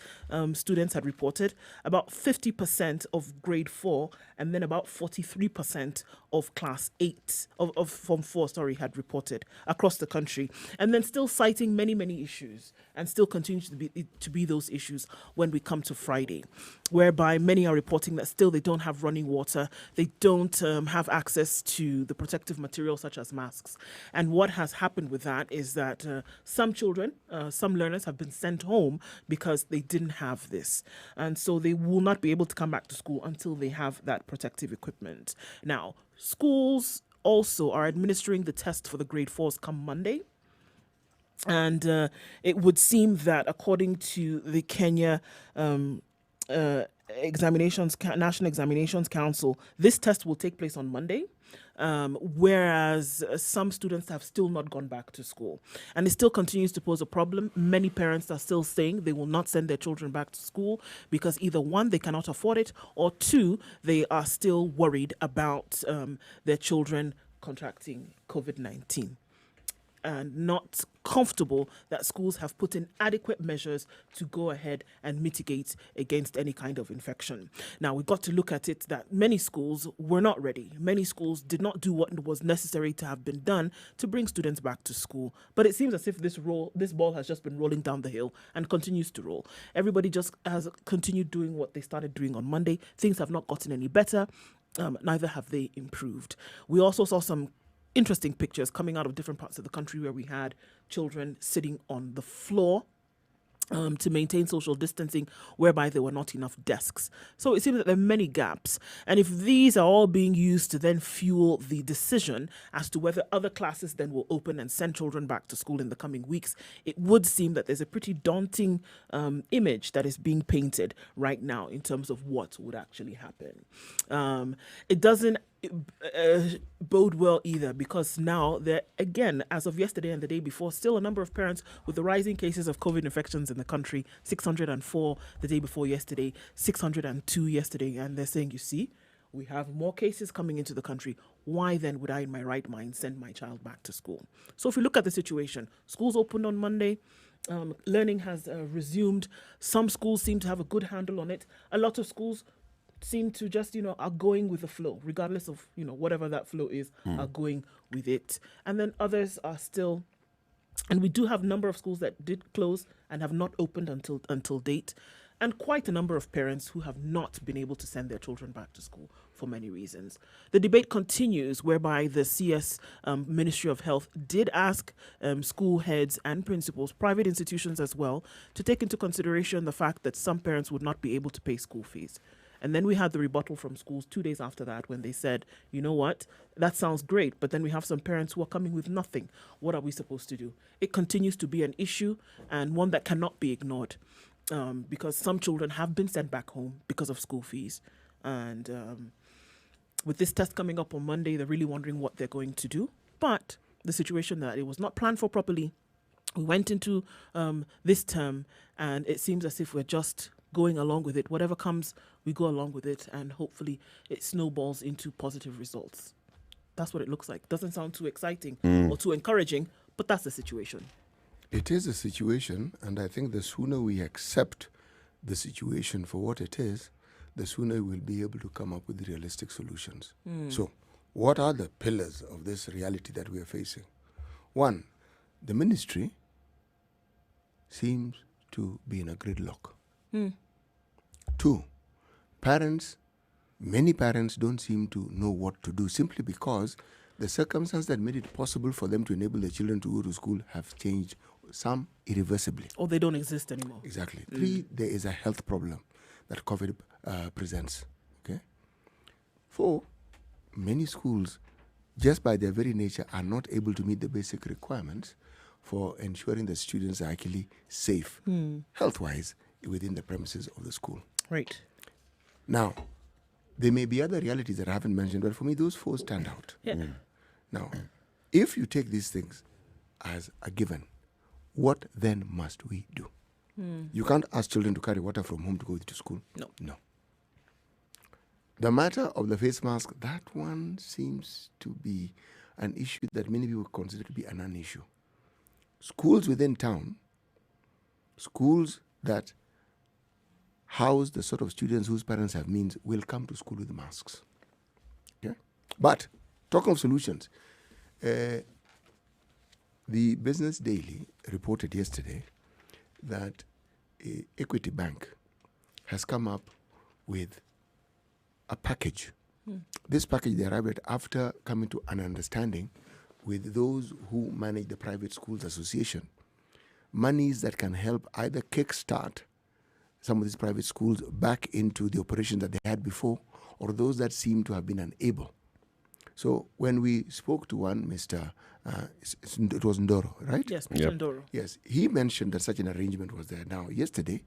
[SPEAKER 2] students had reported, about 50% of grade 4, and then about 43% of class 8, of form 4, had reported across the country. And then still citing many, many issues, and still continues to be those issues when we come to Friday, whereby many are reporting that still they don't have running water, they don't have access to the protective materials such as masks. And what has happened with that is that some children, some learners have been sent home because they didn't have this. And so they will not be able to come back to school until they have that protective equipment. Now, schools also are administering the test for the grade 4s come Monday. And it would seem that according to the Kenya National Examinations Council, this test will take place on Monday. Whereas some students have still not gone back to school. And it still continues to pose a problem. Many parents are still saying they will not send their children back to school because either one, they cannot afford it, or two, they are still worried about their children contracting COVID-19. And not comfortable that schools have put in adequate measures to go ahead and mitigate against any kind of infection. Now, we've got to look at it that many schools were not ready. Many schools did not do what was necessary to have been done to bring students back to school. But it seems as if this ball has just been rolling down the hill and continues to roll. Everybody just has continued doing what they started doing on Monday. Things have not gotten any better. Neither have they improved. We also saw some interesting pictures coming out of different parts of the country where we had children sitting on the floor to maintain social distancing, whereby there were not enough desks. So it seems that there are many gaps. And if these are all being used to then fuel the decision as to whether other classes then will open and send children back to school in the coming weeks, it would seem that there's a pretty daunting image that is being painted right now in terms of what would actually happen. It doesn't bode well either, because now there, again, as of yesterday and the day before, still a number of parents with the rising cases of COVID infections in the country, 604 the day before yesterday, 602 yesterday, and they're saying, you see, we have more cases coming into the country. Why then would I, in my right mind, send my child back to school? So if we look at the situation, schools opened on Monday. Learning has resumed. Some schools seem to have a good handle on it. A lot of schools seem to just, are going with the flow, regardless of, whatever that flow is, are going with it. And then others are still, and we do have a number of schools that did close and have not opened until date, and quite a number of parents who have not been able to send their children back to school for many reasons. The debate continues, whereby the CS Ministry of Health did ask school heads and principals, private institutions as well, to take into consideration the fact that some parents would not be able to pay school fees. And then we had the rebuttal from schools 2 days after that, when they said, you know what, that sounds great, but then we have some parents who are coming with nothing. What are we supposed to do? It continues to be an issue, and one that cannot be ignored, because some children have been sent back home because of school fees. And with this test coming up on Monday, they're really wondering what they're going to do. But the situation that it was not planned for properly, we went into this term, and it seems as if we're just going along with it. Whatever comes, we go along with it, and hopefully it snowballs into positive results. That's what it looks like. Doesn't sound too exciting or too encouraging, but that's the situation.
[SPEAKER 1] It is a situation, and I think the sooner we accept the situation for what it is, the sooner we'll be able to come up with realistic solutions. So, what are the pillars of this reality that we are facing? One, the ministry seems to be in a gridlock. 2, many parents don't seem to know what to do, simply because the circumstances that made it possible for them to enable their children to go to school have changed, some irreversibly.
[SPEAKER 2] Or they don't exist anymore.
[SPEAKER 1] Exactly. 3, there is a health problem that COVID presents. Okay. 4, many schools, just by their very nature, are not able to meet the basic requirements for ensuring that students are actually safe, health-wise, within the premises of the school.
[SPEAKER 2] Right.
[SPEAKER 1] Now, there may be other realities that I haven't mentioned, but for me, those 4 stand out.
[SPEAKER 2] Yeah.
[SPEAKER 1] Now, if you take these things as a given, what then must we do? You can't ask children to carry water from home to go to school. No. The matter of the face mask, that one seems to be an issue that many people consider to be a non-issue. Schools within town, schools that house the sort of students whose parents have means, will come to school with masks. Okay? But, talking of solutions, the Business Daily reported yesterday that Equity Bank has come up with a package. This package they arrived at after coming to an understanding with those who manage the Private Schools Association. Monies that can help either kickstart some of these private schools back into the operation that they had before, or those that seem to have been unable. So when we spoke to one, Mr. It was Ndoro, right?
[SPEAKER 2] Yes, Mr. Ndoro.
[SPEAKER 1] Yes, he mentioned that such an arrangement was there. Now, yesterday,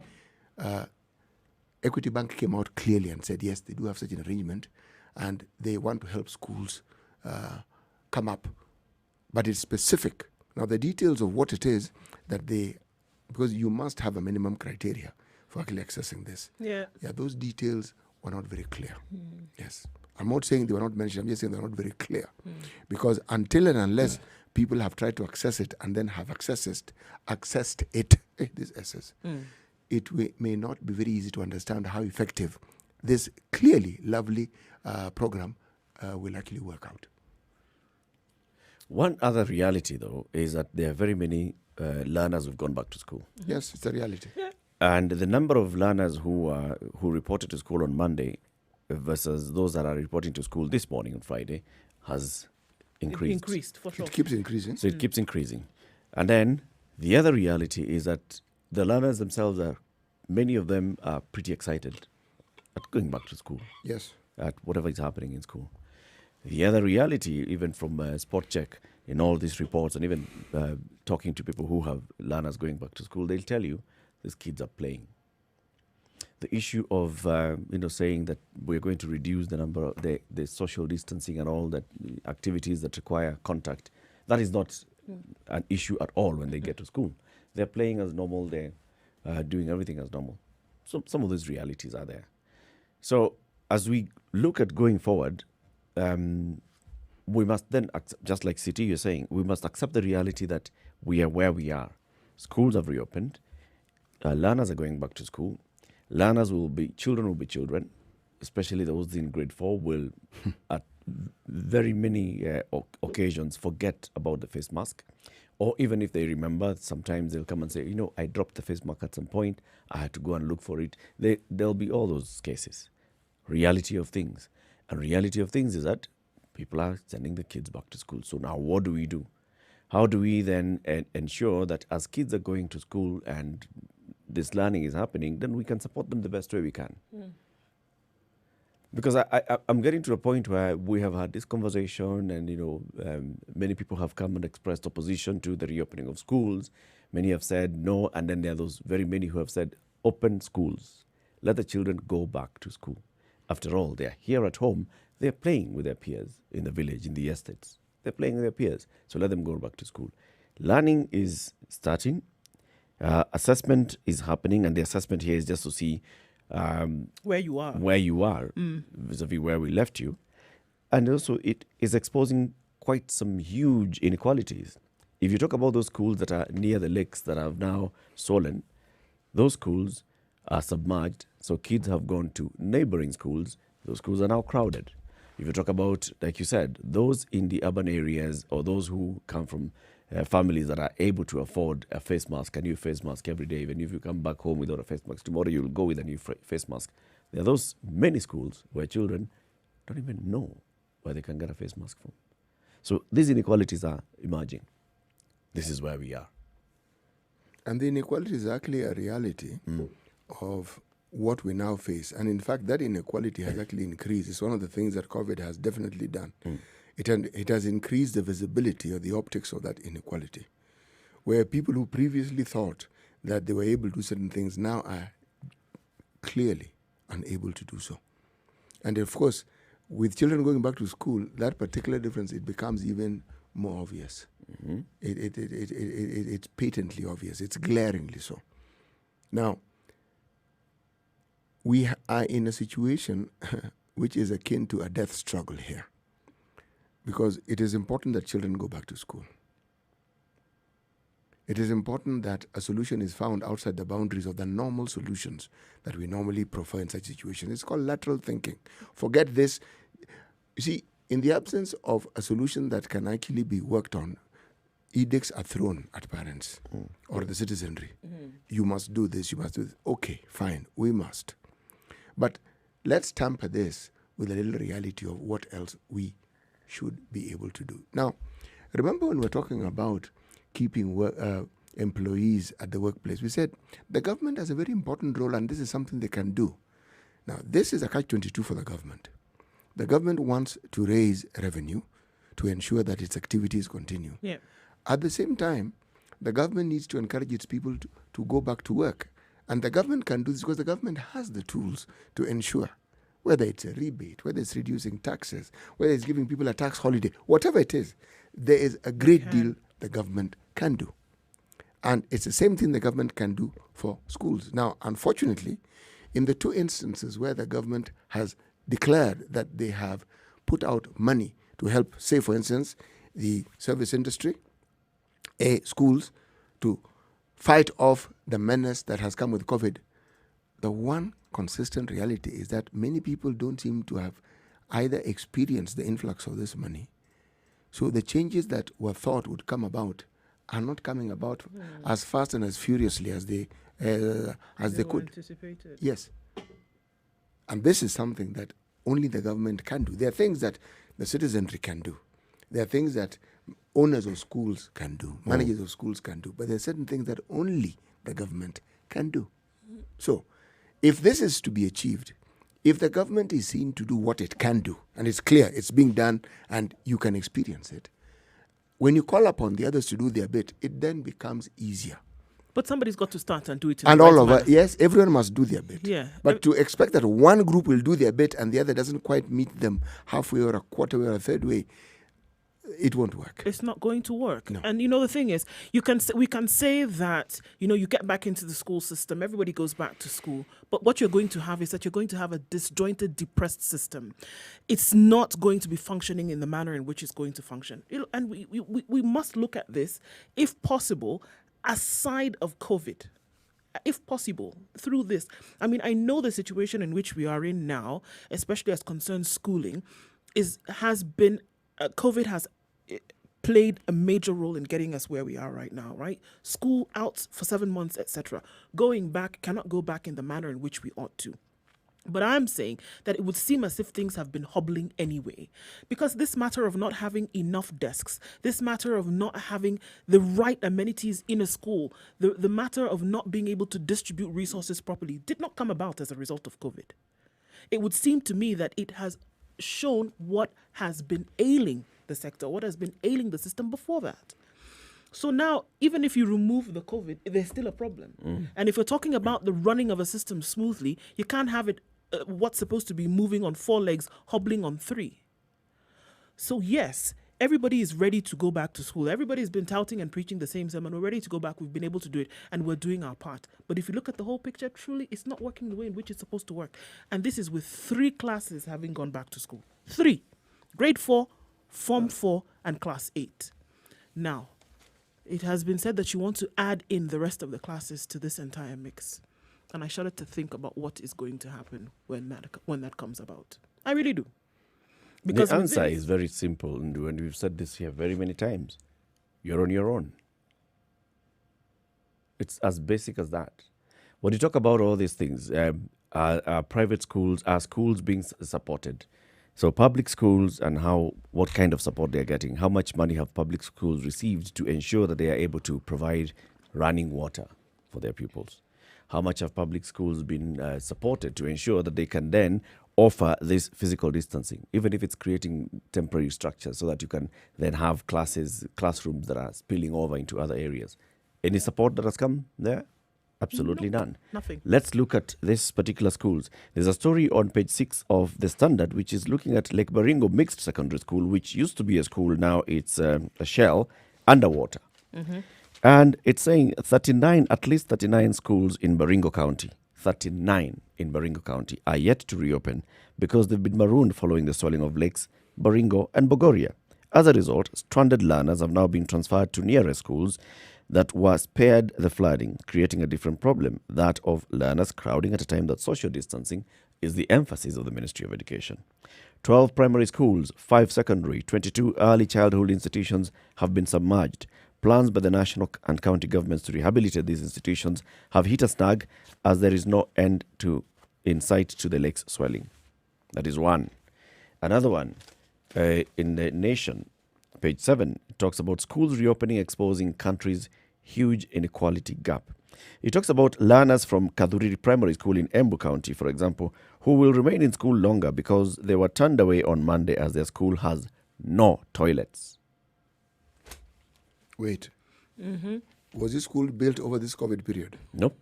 [SPEAKER 1] Equity Bank came out clearly and said, yes, they do have such an arrangement, and they want to help schools come up. But it's specific. Now, the details of what it is that because you must have a minimum criteria for actually accessing this.
[SPEAKER 2] Yeah,
[SPEAKER 1] those details were not very clear. Yes. I'm not saying they were not mentioned, I'm just saying they're not very clear. Because until and unless people have tried to access it and then have accessed it, this SS, it may not be very easy to understand how effective this clearly lovely program will actually work out.
[SPEAKER 3] One other reality, though, is that there are very many learners who've gone back to school.
[SPEAKER 1] Yes, it's a reality.
[SPEAKER 2] Yeah.
[SPEAKER 3] And the number of learners who reported to school on Monday versus those that are reporting to school this morning on Friday has increased.
[SPEAKER 2] Increased, for sure.
[SPEAKER 1] It keeps increasing.
[SPEAKER 3] So it keeps increasing. And then the other reality is that the learners themselves many of them are pretty excited at going back to school.
[SPEAKER 1] Yes.
[SPEAKER 3] At whatever is happening in school. The other reality, even from Spot Check, in all these reports, and even talking to people who have learners going back to school, they'll tell you these kids are playing. The issue of saying that we're going to reduce the number of the social distancing and all that activities that require contact, that is not an issue at all when they get to school. They're playing as normal. They're doing everything as normal. So some of those realities are there. So as we look at going forward, we must then, just like City, you're saying, we must accept the reality that we are where we are. Schools have reopened. Learners are going back to school. Children will be children, especially those in grade 4 will, at very many occasions forget about the face mask. Or even if they remember, sometimes they'll come and say, I dropped the face mask at some point. I had to go and look for it. There'll be all those cases. Reality of things. And reality of things is that people are sending the kids back to school. So now what do we do? How do we then ensure that as kids are going to school and this learning is happening, then we can support them the best way we can? Because I'm getting to a point where we have had this conversation and, many people have come and expressed opposition to the reopening of schools. Many have said no, and then there are those very many who have said, open schools. Let the children go back to school. After all, they're here at home. They're playing with their peers in the village, in the estates. They're playing with their peers. So let them go back to school. Learning is starting. Assessment is happening, and the assessment here is just to see
[SPEAKER 2] where you are
[SPEAKER 3] vis-a-vis where we left you. And also it is exposing quite some huge inequalities. If you talk about those schools that are near the lakes that have now swollen, those schools are submerged, so kids have gone to neighboring schools. Those schools are now crowded. If you talk about, like you said, those in the urban areas or those who come from families that are able to afford a face mask, a new face mask every day, even if you come back home without a face mask, tomorrow you'll go with a new face mask. There are those many schools where children don't even know where they can get a face mask from. So these inequalities are emerging. This is where we are.
[SPEAKER 1] And the inequality is actually a reality of what we now face. And in fact, that inequality has actually increased. It's one of the things that COVID has definitely done. It has increased the visibility or the optics of that inequality, where people who previously thought that they were able to do certain things now are clearly unable to do so. And of course, with children going back to school, that particular difference, it becomes even more obvious. It's patently obvious. It's glaringly so. Now, we are in a situation which is akin to a death struggle here, because it is important that children go back to school. It is important that a solution is found outside the boundaries of the normal solutions that we normally prefer in such situations. It's called lateral thinking. Forget this. You see, in the absence of a solution that can actually be worked on, edicts are thrown at parents or the citizenry. You must do this, you must do this. Okay, fine, we must. But let's tamper this with a little reality of what else we should be able to do. Now, remember when we're talking about keeping employees at the workplace, we said the government has a very important role and this is something they can do. Now, this is a catch-22 for the government. The government wants to raise revenue to ensure that its activities continue.
[SPEAKER 2] Yeah.
[SPEAKER 1] At the same time, the government needs to encourage its people to go back to work. And the government can do this because the government has the tools to ensure, whether it's a rebate, whether it's reducing taxes, whether it's giving people a tax holiday, whatever it is, there is a great deal the government can do. And it's the same thing the government can do for schools. Now, unfortunately, in the two instances where the government has declared that they have put out money to help, say, for instance, the service industry, schools, to fight off the menace that has come with COVID, the one consistent reality is that many people don't seem to have either experienced the influx of this money. So the changes that were thought would come about are not coming about as fast and as furiously as they could.
[SPEAKER 2] Anticipated.
[SPEAKER 1] Yes. And this is something that only the government can do. There are things that the citizenry can do. There are things that owners of schools can do, managers of schools can do, but there are certain things that only the government can do. So, if this is to be achieved, if the government is seen to do what it can do, and it's clear, it's being done, and you can experience it, when you call upon the others to do their bit, it then becomes easier.
[SPEAKER 2] But somebody's got to start and do it.
[SPEAKER 1] And all of us, yes, everyone must do their bit.
[SPEAKER 2] Yeah.
[SPEAKER 1] But to expect that one group will do their bit and the other doesn't quite meet them halfway or a quarter way or a third way, it won't work.
[SPEAKER 2] It's not going to work.
[SPEAKER 1] No.
[SPEAKER 2] And the thing is, we can say that, you get back into the school system, everybody goes back to school. But what you're going to have is that you're going to have a disjointed, depressed system. It's not going to be functioning in the manner in which it's going to function. And we must look at this, if possible, aside of COVID. If possible, through this. I mean, I know the situation in which we are in now, especially as concerns schooling. has been COVID has played a major role in getting us where we are right now, right? School out for 7 months, etc. Going back, cannot go back in the manner in which we ought to. But I'm saying that it would seem as if things have been hobbling anyway. Because this matter of not having enough desks, this matter of not having the right amenities in a school, the matter of not being able to distribute resources properly did not come about as a result of COVID. It would seem to me that it has shown what has been ailing the sector, what has been ailing the system before that. So now, even if you remove the COVID, there's still a problem. And if you're talking about the running of a system smoothly, you can't have it, what's supposed to be moving on 4 legs, hobbling on 3. So yes, everybody is ready to go back to school. Everybody's been touting and preaching the same sermon. We're ready to go back. We've been able to do it, and we're doing our part. But if you look at the whole picture, truly, it's not working the way in which it's supposed to work. And this is with 3 classes having gone back to school. 3. Grade 4, Form 4, and Class 8. Now, it has been said that you want to add in the rest of the classes to this entire mix. And I shudder to think about what is going to happen when that comes about. I really do. Because
[SPEAKER 3] the answer is very simple, and we've said this here very many times. You're on your own. It's as basic as that. When you talk about all these things, are private schools, are schools being supported? So public schools and what kind of support they're getting, how much money have public schools received to ensure that they are able to provide running water for their pupils? How much have public schools been supported to ensure that they can then offer this physical distancing, even if it's creating temporary structures so that you can then have classrooms that are spilling over into other areas? Any support that has come there? Absolutely none.
[SPEAKER 2] Nothing.
[SPEAKER 3] Let's look at this particular schools. There's a story on page 6 of The Standard, which is looking at Lake Baringo Mixed Secondary School, which used to be a school. Now it's a shell underwater. And it's saying at least 39 schools in Baringo County, 39 in Baringo County are yet to reopen because they've been marooned following the swelling of lakes Baringo and Bogoria. As a result, stranded learners have now been transferred to nearer schools that were spared the flooding, creating a different problem, that of learners crowding at a time that social distancing is the emphasis of the Ministry of Education. 12 primary schools, 5 secondary, 22 early childhood institutions have been submerged. Plans by the national and county governments to rehabilitate these institutions have hit a snag as there is no end in sight to the lake's swelling. That is one. Another one, in The Nation, page 7, it talks about schools reopening exposing country's huge inequality gap. It talks about learners from Kadhuriri Primary School in Embu County, for example, who will remain in school longer because they were turned away on Monday as their school has no toilets.
[SPEAKER 1] Wait. Was this school built over this COVID period?
[SPEAKER 3] Nope.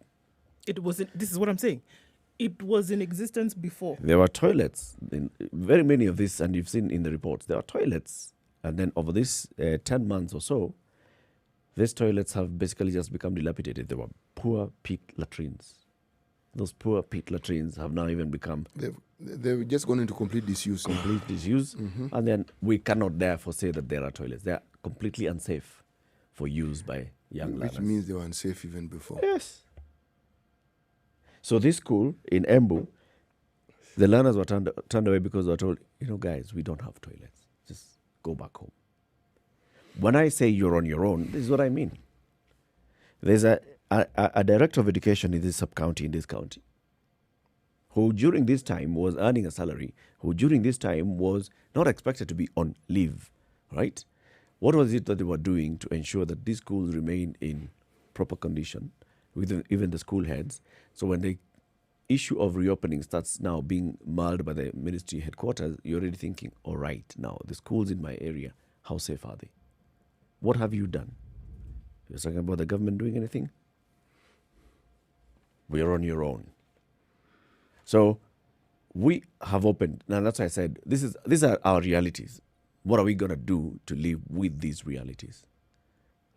[SPEAKER 2] It wasn't. This is what I'm saying. It was in existence before.
[SPEAKER 3] There were toilets in very many of these, and you've seen in the reports, there are toilets. And then over this 10 months or so, these toilets have basically just become dilapidated. They were poor pit latrines. Those poor pit latrines have now even become...
[SPEAKER 1] They've just gone into complete disuse.
[SPEAKER 3] Complete disuse. And then we cannot therefore say that there are toilets. They are completely unsafe for use by young learners.
[SPEAKER 1] Which means they were unsafe even before.
[SPEAKER 3] Yes. So this school in Embu, the learners were turned away because they were told, guys, we don't have toilets. Just go back home. When I say you're on your own, this is what I mean. There's a director of education in this sub-county, in this county, who during this time was earning a salary, who during this time was not expected to be on leave, right? What was it that they were doing to ensure that these schools remain in proper condition, with even the school heads? So when the issue of reopening starts now being mulled by the ministry headquarters, you're already thinking, all right, now the schools in my area, how safe are they? What have you done? You're talking about the government doing anything? We're on your own. So we have opened. Now that's why I said these are our realities. What are we going to do to live with these realities?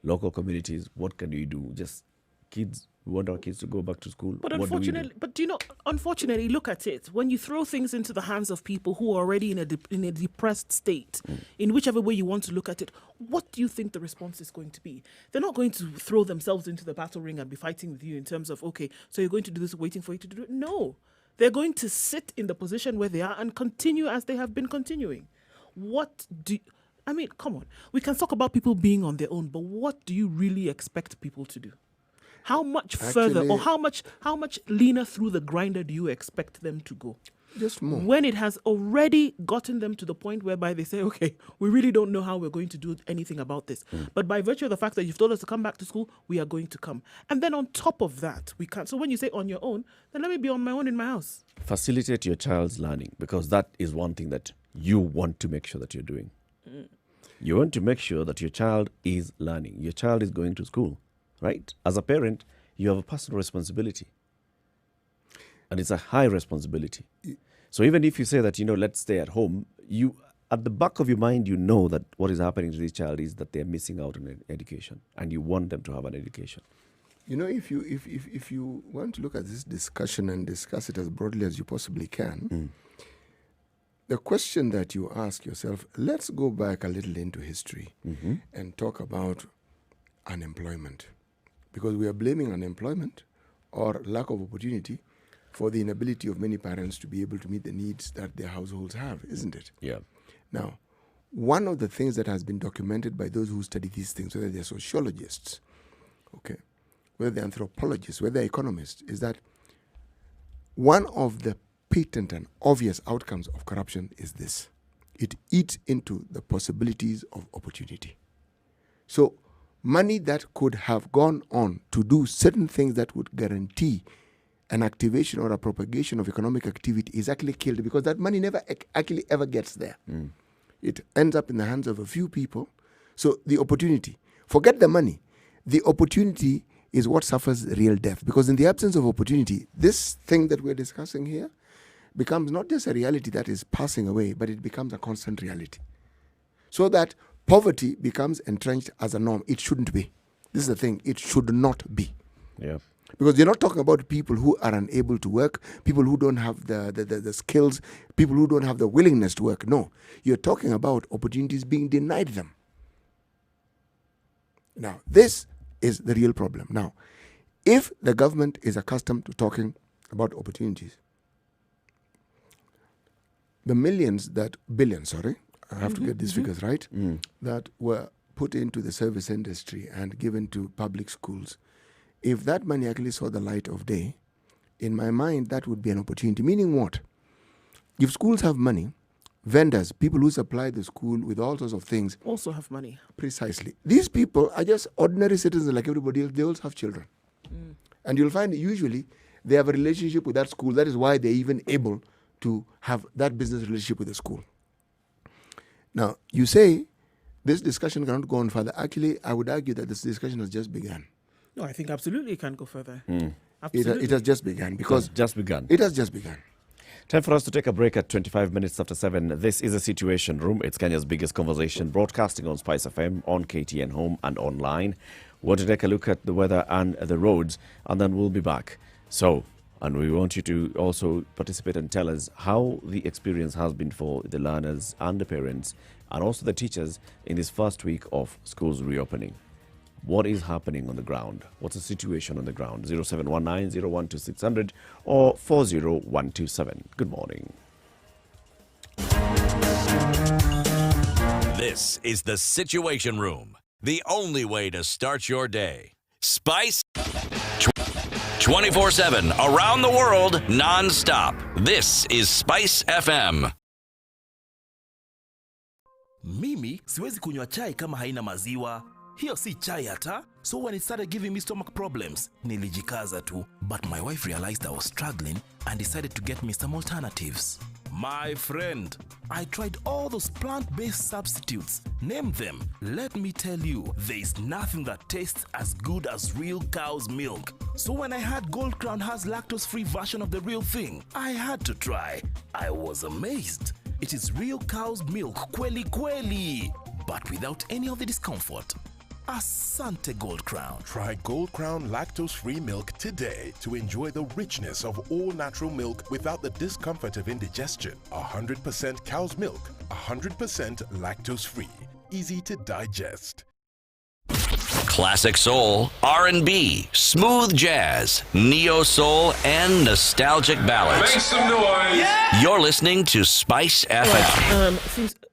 [SPEAKER 3] Local communities, what can we do? Just kids, we want our kids to go back to school.
[SPEAKER 2] But unfortunately, look at it. When you throw things into the hands of people who are already in a depressed state, in whichever way you want to look at it, what do you think the response is going to be? They're not going to throw themselves into the battle ring and be fighting with you in terms of, okay, so you're going to do this, waiting for you to do it. No. They're going to sit in the position where they are and continue as they have been continuing. I mean, come on. We can talk about people being on their own, but what do you really expect people to do? How much further or how much leaner through the grinder do you expect them to go?
[SPEAKER 1] Just more.
[SPEAKER 2] When it has already gotten them to the point whereby they say, okay, we really don't know how we're going to do anything about this. But by virtue of the fact that you've told us to come back to school, we are going to come. And then on top of that, we can't. So when you say on your own, then let me be on my own in my house.
[SPEAKER 3] Facilitate your child's learning, because that is one thing that you want to make sure that you're doing. You want to make sure that your child is learning. Your child is going to school, right? As a parent, you have a personal responsibility. And it's a high responsibility. So even if you say that, let's stay at home, you, at the back of your mind, you know that what is happening to this child is that they're missing out on an education, and you want them to have an education.
[SPEAKER 1] If you want to look at this discussion and discuss it as broadly as you possibly can, the question that you ask yourself, let's go back a little into history and talk about unemployment. Because we are blaming unemployment or lack of opportunity for the inability of many parents to be able to meet the needs that their households have, isn't it?
[SPEAKER 3] Yeah.
[SPEAKER 1] Now, one of the things that has been documented by those who study these things, whether they're sociologists, whether they're anthropologists, whether they're economists, is that one of the patent and obvious outcomes of corruption is this. It eats into the possibilities of opportunity. So money that could have gone on to do certain things that would guarantee an activation or a propagation of economic activity is actually killed because that money never actually ever gets there. It ends up in the hands of a few people. So the opportunity, forget the money, the opportunity is what suffers real death, because in the absence of opportunity, this thing that we're discussing here becomes not just a reality that is passing away, but it becomes a constant reality. So that poverty becomes entrenched as a norm. It shouldn't be. This is the thing. It should not be.
[SPEAKER 3] Yeah.
[SPEAKER 1] Because you're not talking about people who are unable to work, people who don't have the skills, people who don't have the willingness to work. No. You're talking about opportunities being denied them. Now, this is the real problem. Now, if the government is accustomed to talking about opportunities, the billions, I have to get these figures right, that were put into the service industry and given to public schools, if that money actually saw the light of day, in my mind, that would be an opportunity. Meaning what? If schools have money, vendors, people who supply the school with all sorts of things,
[SPEAKER 2] also have money.
[SPEAKER 1] Precisely. These people are just ordinary citizens like everybody else. They also have children. And you'll find usually they have a relationship with that school. That is why they're even able to have that business relationship with the school. Now, you say this discussion cannot go on further. Actually, I would argue that this discussion has just begun.
[SPEAKER 2] No, I think absolutely it can go further. Absolutely.
[SPEAKER 1] It has just begun because
[SPEAKER 3] It has just begun.
[SPEAKER 1] Time
[SPEAKER 3] for us to take a break at 25 minutes after 7. This is a Situation Room. It's Kenya's biggest conversation, broadcasting on Spice FM, on KTN Home and online. We're to take a look at the weather and the roads, and then we'll be back. And we want you to also participate and tell us how the experience has been for the learners and the parents and also the teachers in this first week of schools reopening. What is happening on the ground? What's the situation on the ground? 0719-012-600 or 40127. Good morning.
[SPEAKER 4] This is the Situation Room, the only way to start your day. Spice 24/7 around the world, non-stop. This is Spice FM.
[SPEAKER 5] Mimi siwezi kunywa chai kama haina maziwa. Hiyo si chai hata. So when it started giving me stomach problems, nilijikaza tu. But my wife realized I was struggling and decided to get me some alternatives. My friend, I tried all those plant-based substitutes. Name them. Let me tell you, there is nothing that tastes as good as real cow's milk. So when I heard Gold Crown has lactose-free version of the real thing, I had to try. I was amazed. It is real cow's milk, kweli kweli, but without any of the discomfort. Asante Gold Crown.
[SPEAKER 6] Try Gold Crown lactose-free milk today to enjoy the richness of all-natural milk without the discomfort of indigestion. 100% cow's milk, 100% lactose-free. Easy to digest.
[SPEAKER 4] Classic soul, R&B, smooth jazz, neo soul, and nostalgic ballads.
[SPEAKER 7] Make some noise.
[SPEAKER 4] You're listening to Spice FM.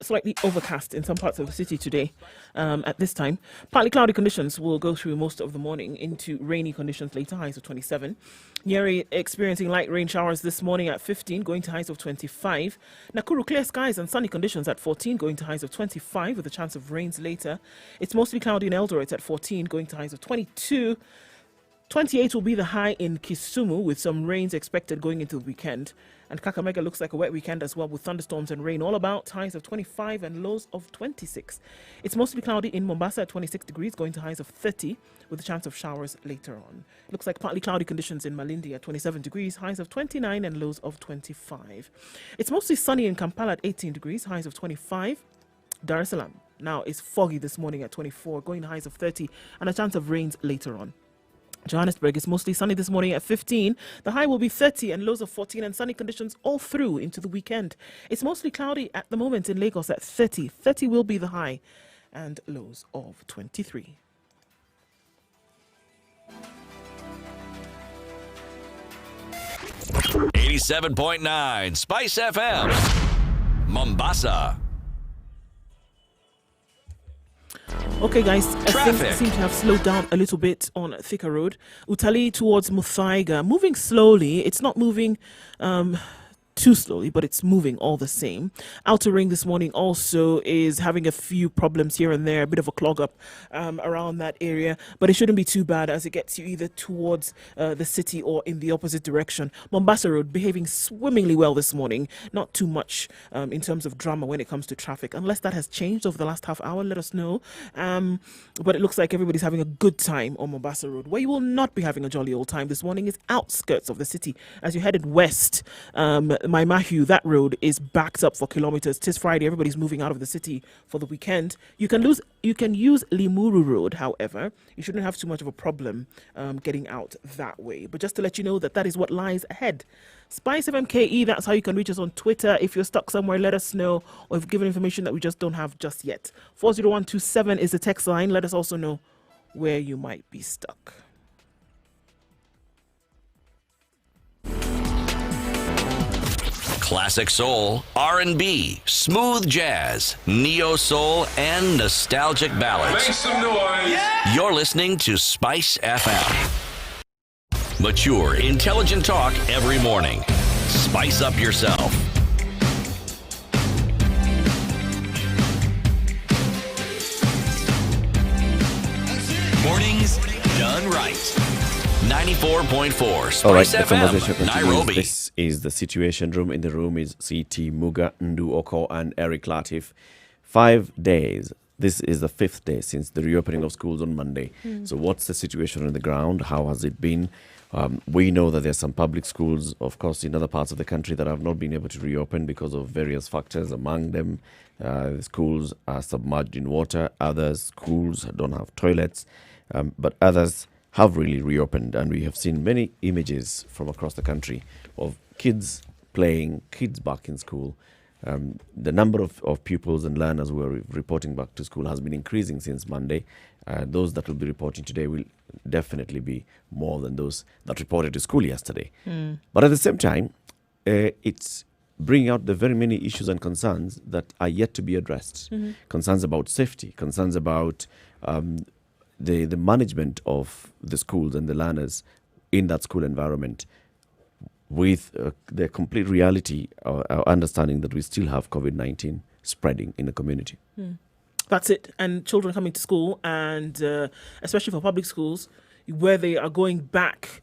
[SPEAKER 2] slightly overcast in some parts of the city today at this time. Partly cloudy conditions will go through most of the morning into rainy conditions later, highs of 27. Nyeri experiencing light rain showers this morning at 15, going to highs of 25. Nakuru, clear skies and sunny conditions at 14, going to highs of 25 with a chance of rains later. It's mostly cloudy in Eldoret at 14, going to highs of 22. 28 will be the high in Kisumu with some rains expected going into the weekend. And Kakamega looks like a wet weekend as well with thunderstorms and rain all about, highs of 25 and lows of 26. It's mostly cloudy in Mombasa at 26 degrees, going to highs of 30 with a chance of showers later on. It looks like partly cloudy conditions in Malindi at 27 degrees, highs of 29 and lows of 25. It's mostly sunny in Kampala at 18 degrees, highs of 25. Dar es Salaam now is foggy this morning at 24, going to highs of 30 and a chance of rains later on. Johannesburg is mostly sunny this morning at 15. The high will be 30 and lows of 14 and sunny conditions all through into the weekend. It's mostly cloudy at the moment in Lagos at 30. 30 will be the high and lows of 23.
[SPEAKER 4] .9 Spice FM, Mombasa.
[SPEAKER 2] Okay, guys,
[SPEAKER 4] Traffic.
[SPEAKER 2] things seem to have slowed down a little bit on Thika Road. Utali towards Muthaiga, moving slowly. It's not moving too slowly, but it's moving all the same. Outer Ring this morning also is having a few problems here and there, a bit of a clog up around that area, but it shouldn't be too bad as it gets you either towards the city or in the opposite direction. Mombasa Road behaving swimmingly well this morning, not too much in terms of drama when it comes to traffic. Unless that has changed over the last half hour, let us know. But it looks like everybody's having a good time on Mombasa Road. Where you will not be having a jolly old time this morning is outskirts of the city. As you headed west, my Mahu, that road is backed up for kilometers. 'Tis Friday, everybody's moving out of the city for the weekend. You can use Limuru Road, however. You shouldn't have too much of a problem getting out that way. But just to let you know that is what lies ahead. Spice FMKE, that's how you can reach us on Twitter. If you're stuck somewhere, let us know, or if given information that we just don't have just yet. 40127 is the text line. Let us also know where you might be stuck.
[SPEAKER 4] Classic soul, R&B, smooth jazz, neo soul, and nostalgic ballads.
[SPEAKER 7] Make some noise. Yeah.
[SPEAKER 4] You're listening to Spice FM. Mature, intelligent talk every morning. Spice up yourself. Mornings done right. 94.4 Spice
[SPEAKER 3] All right, the
[SPEAKER 4] FM,
[SPEAKER 3] conversation continues.
[SPEAKER 4] Nairobi.
[SPEAKER 3] This is the Situation Room. In the room is CT Muga, Ndu Oko, and Eric Latif. 5 days. This is the 5th day since the reopening of schools on Monday. So what's the situation on the ground? How has it been? We know that there's some public schools, of course, in other parts of the country that have not been able to reopen because of various factors. Among them, schools are submerged in water. Other schools don't have toilets. But others have really reopened, and we have seen many images from across the country of kids playing, kids back in school. The number of pupils and learners who are reporting back to school has been increasing since Monday. Those that will be reporting today will definitely be more than those that reported to school yesterday. But at the same time, it's bringing out the very many issues and concerns that are yet to be addressed. Concerns about safety, concerns about the management of the schools and the learners in that school environment, with the complete reality or understanding that we still have COVID-19 spreading in the community.
[SPEAKER 2] That's it. And children coming to school, and especially for public schools, where they are going back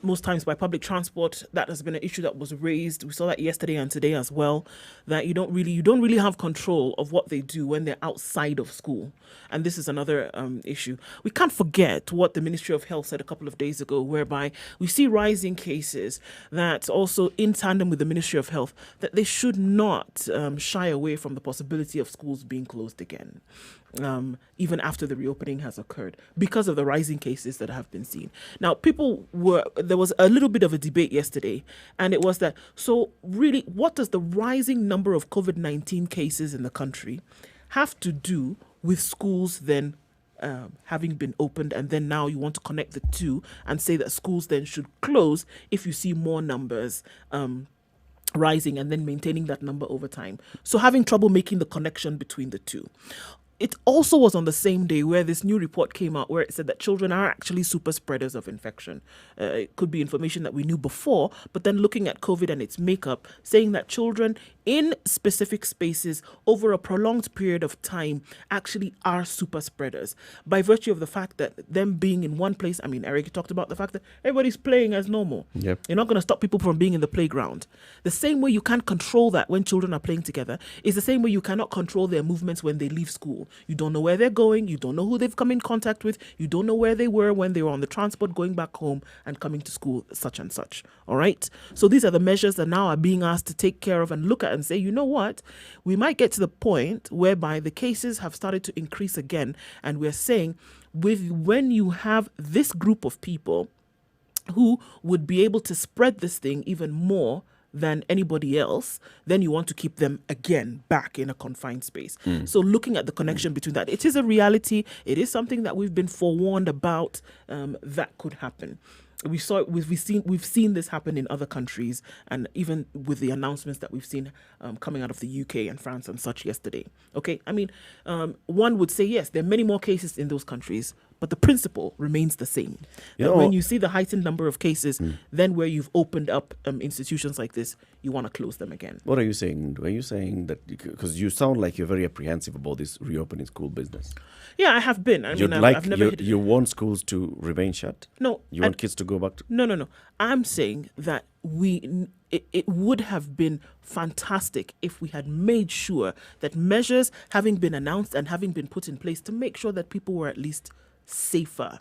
[SPEAKER 2] most times by public transport, that has been an issue that was raised. We saw that yesterday and today as well, that you don't really have control of what they do when they're outside of school. And this is another issue. We can't forget what the Ministry of Health said a couple of days ago, whereby we see rising cases, that also in tandem with the Ministry of Health, that they should not shy away from the possibility of schools being closed again. Even after the reopening has occurred, because of the rising cases that have been seen. Now, there was a little bit of a debate yesterday, and it was that, so really, what does the rising number of COVID-19 cases in the country have to do with schools then having been opened, and then now you want to connect the two and say that schools then should close if you see more numbers rising and then maintaining that number over time. So having trouble making the connection between the two. It also was on the same day where this new report came out where it said that children are actually super spreaders of infection. It could be information that we knew before, but then looking at COVID and its makeup, saying that children in specific spaces over a prolonged period of time actually are super spreaders by virtue of the fact that them being in one place. I mean, Eric talked about the fact that everybody's playing as normal.
[SPEAKER 3] Yep.
[SPEAKER 2] You're not going to stop people from being in the playground. The same way you can't control that when children are playing together is the same way you cannot control their movements when they leave school. You don't know where they're going. You don't know who they've come in contact with. You don't know where they were when they were on the transport going back home and coming to school, such and such. All right. So these are the measures that now are being asked to take care of and look at and say, you know what? We might get to the point whereby the cases have started to increase again. And we're saying when you have this group of people who would be able to spread this thing even more than anybody else, then you want to keep them again back in a confined space. So looking at the connection between that, it is a reality. It is something that we've been forewarned about that could happen. We've seen this happen in other countries, and even with the announcements that we've seen coming out of the UK and France and such yesterday. Okay, I mean, one would say yes, there are many more cases in those countries, but the principle remains the same. When you see the heightened number of cases, then where you've opened up institutions like this, you want to close them again.
[SPEAKER 3] What are you saying? Are you saying that, because you sound like you're very apprehensive about this reopening school business?
[SPEAKER 2] Yeah, I have been. I've never hit it.
[SPEAKER 3] You want schools to remain shut?
[SPEAKER 2] No.
[SPEAKER 3] You want kids to go back to...
[SPEAKER 2] No. I'm saying that it would have been fantastic if we had made sure that measures having been announced and having been put in place to make sure that people were at least safer.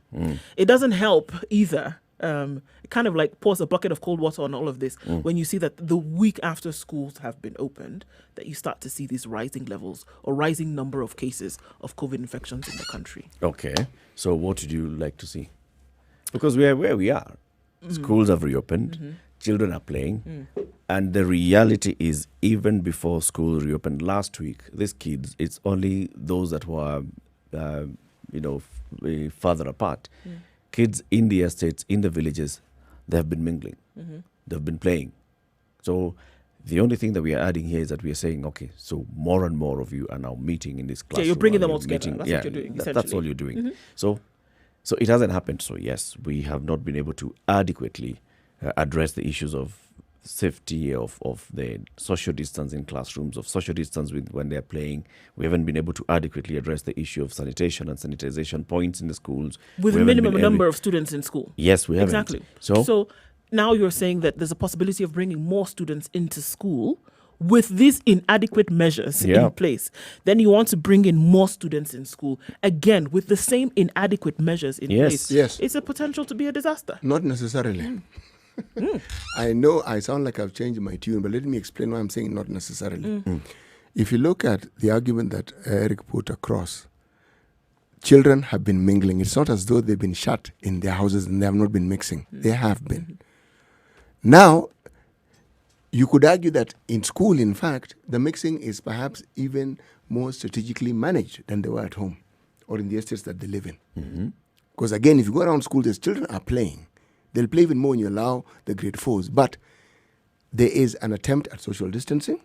[SPEAKER 2] It doesn't help either. Kind of like pours a bucket of cold water on all of this when you see that the week after schools have been opened, that you start to see these rising levels or rising number of cases of COVID infections in the country.
[SPEAKER 3] Okay. So what would you like to see? Because we are where we are. Schools have reopened. Children are playing. And the reality is, even before school reopened last week, these kids, it's only those that were, further apart. Kids in the estates, in the villages, they have been mingling. They've been playing. So the only thing that we are adding here is that we are saying, okay, so more and more of you are now meeting in this classroom.
[SPEAKER 2] Yeah, you're bringing them all together. That's what you're doing, essentially.
[SPEAKER 3] That's all you're doing. So it hasn't happened. So yes, we have not been able to adequately address the issues of safety, of the social distance in classrooms, of social distance when they're playing. We haven't been able to adequately address the issue of sanitation and sanitization points in the schools.
[SPEAKER 2] With a minimum number of students in school.
[SPEAKER 3] Yes, we haven't.
[SPEAKER 2] Exactly. So now you're saying that there's a possibility of bringing more students into school with these inadequate measures in place. Then you want to bring in more students in school, again, with the same inadequate measures in place.
[SPEAKER 1] Yes.
[SPEAKER 2] It's a potential to be a disaster.
[SPEAKER 1] Not necessarily. I know I sound like I've changed my tune, but let me explain why I'm saying not necessarily. If you look at the argument that Eric put across, children have been mingling. It's not as though they've been shut in their houses and they have not been mixing. They have been. Now, you could argue that in school, in fact, the mixing is perhaps even more strategically managed than they were at home or in the estates that they live in. Because again, if you go around school, as children are playing, they'll play even more when you allow the grade 4s. But there is an attempt at social distancing.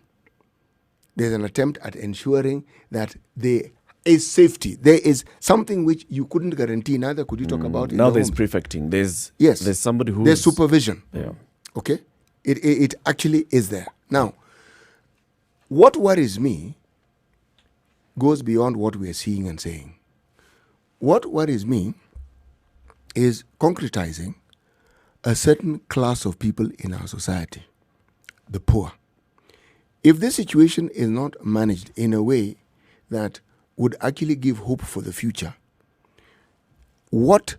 [SPEAKER 1] There's an attempt at ensuring that there is safety. There is something which you couldn't guarantee, neither could you talk about.
[SPEAKER 3] Now there's prefecting. There's somebody who...
[SPEAKER 1] There's supervision.
[SPEAKER 3] Yeah.
[SPEAKER 1] Okay? It actually is there. Now, what worries me goes beyond what we are seeing and saying. What worries me is concretizing a certain class of people in our society, the poor. If this situation is not managed in a way that would actually give hope for the future, what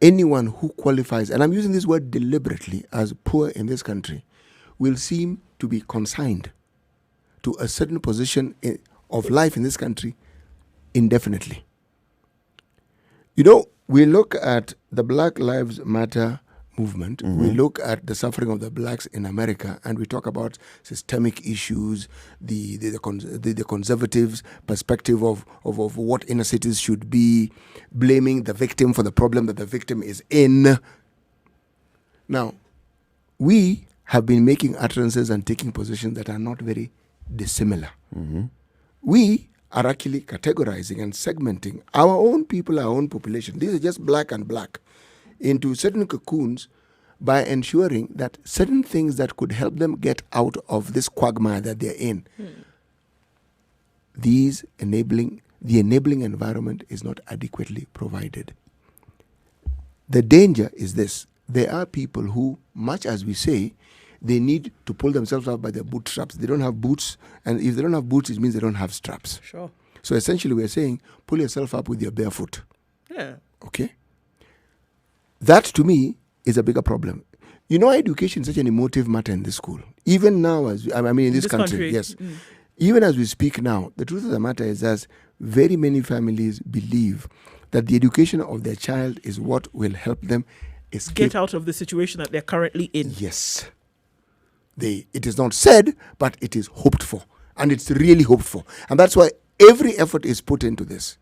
[SPEAKER 1] anyone who qualifies, and I'm using this word deliberately, as poor in this country, will seem to be consigned to a certain position of life in this country indefinitely. You know, we look at the Black Lives Matter movement, we look at the suffering of the blacks in America, and we talk about systemic issues, the conservatives' perspective of what inner cities should be, blaming the victim for the problem that the victim is in. Now, we have been making utterances and taking positions that are not very dissimilar. We are actually categorizing and segmenting our own people, our own population. These are just black and black into certain cocoons by ensuring that certain things that could help them get out of this quagmire that they're in, the enabling environment is not adequately provided. The danger is this. There are people who, much as we say, they need to pull themselves up by their bootstraps. They don't have boots, and if they don't have boots, it means they don't have straps.
[SPEAKER 2] Sure.
[SPEAKER 1] So essentially we're saying, pull yourself up with your bare foot.
[SPEAKER 2] Yeah.
[SPEAKER 1] Okay? That, to me, is a bigger problem. You know, education is such an emotive matter in this school. Even now, in this country, yes. Even as we speak now, the truth of the matter is that very many families believe that the education of their child is what will help them escape.
[SPEAKER 2] Get out of the situation that they're currently in.
[SPEAKER 1] Yes. It is not said, but it is hoped for. And it's really hoped for. And that's why every effort is put into this.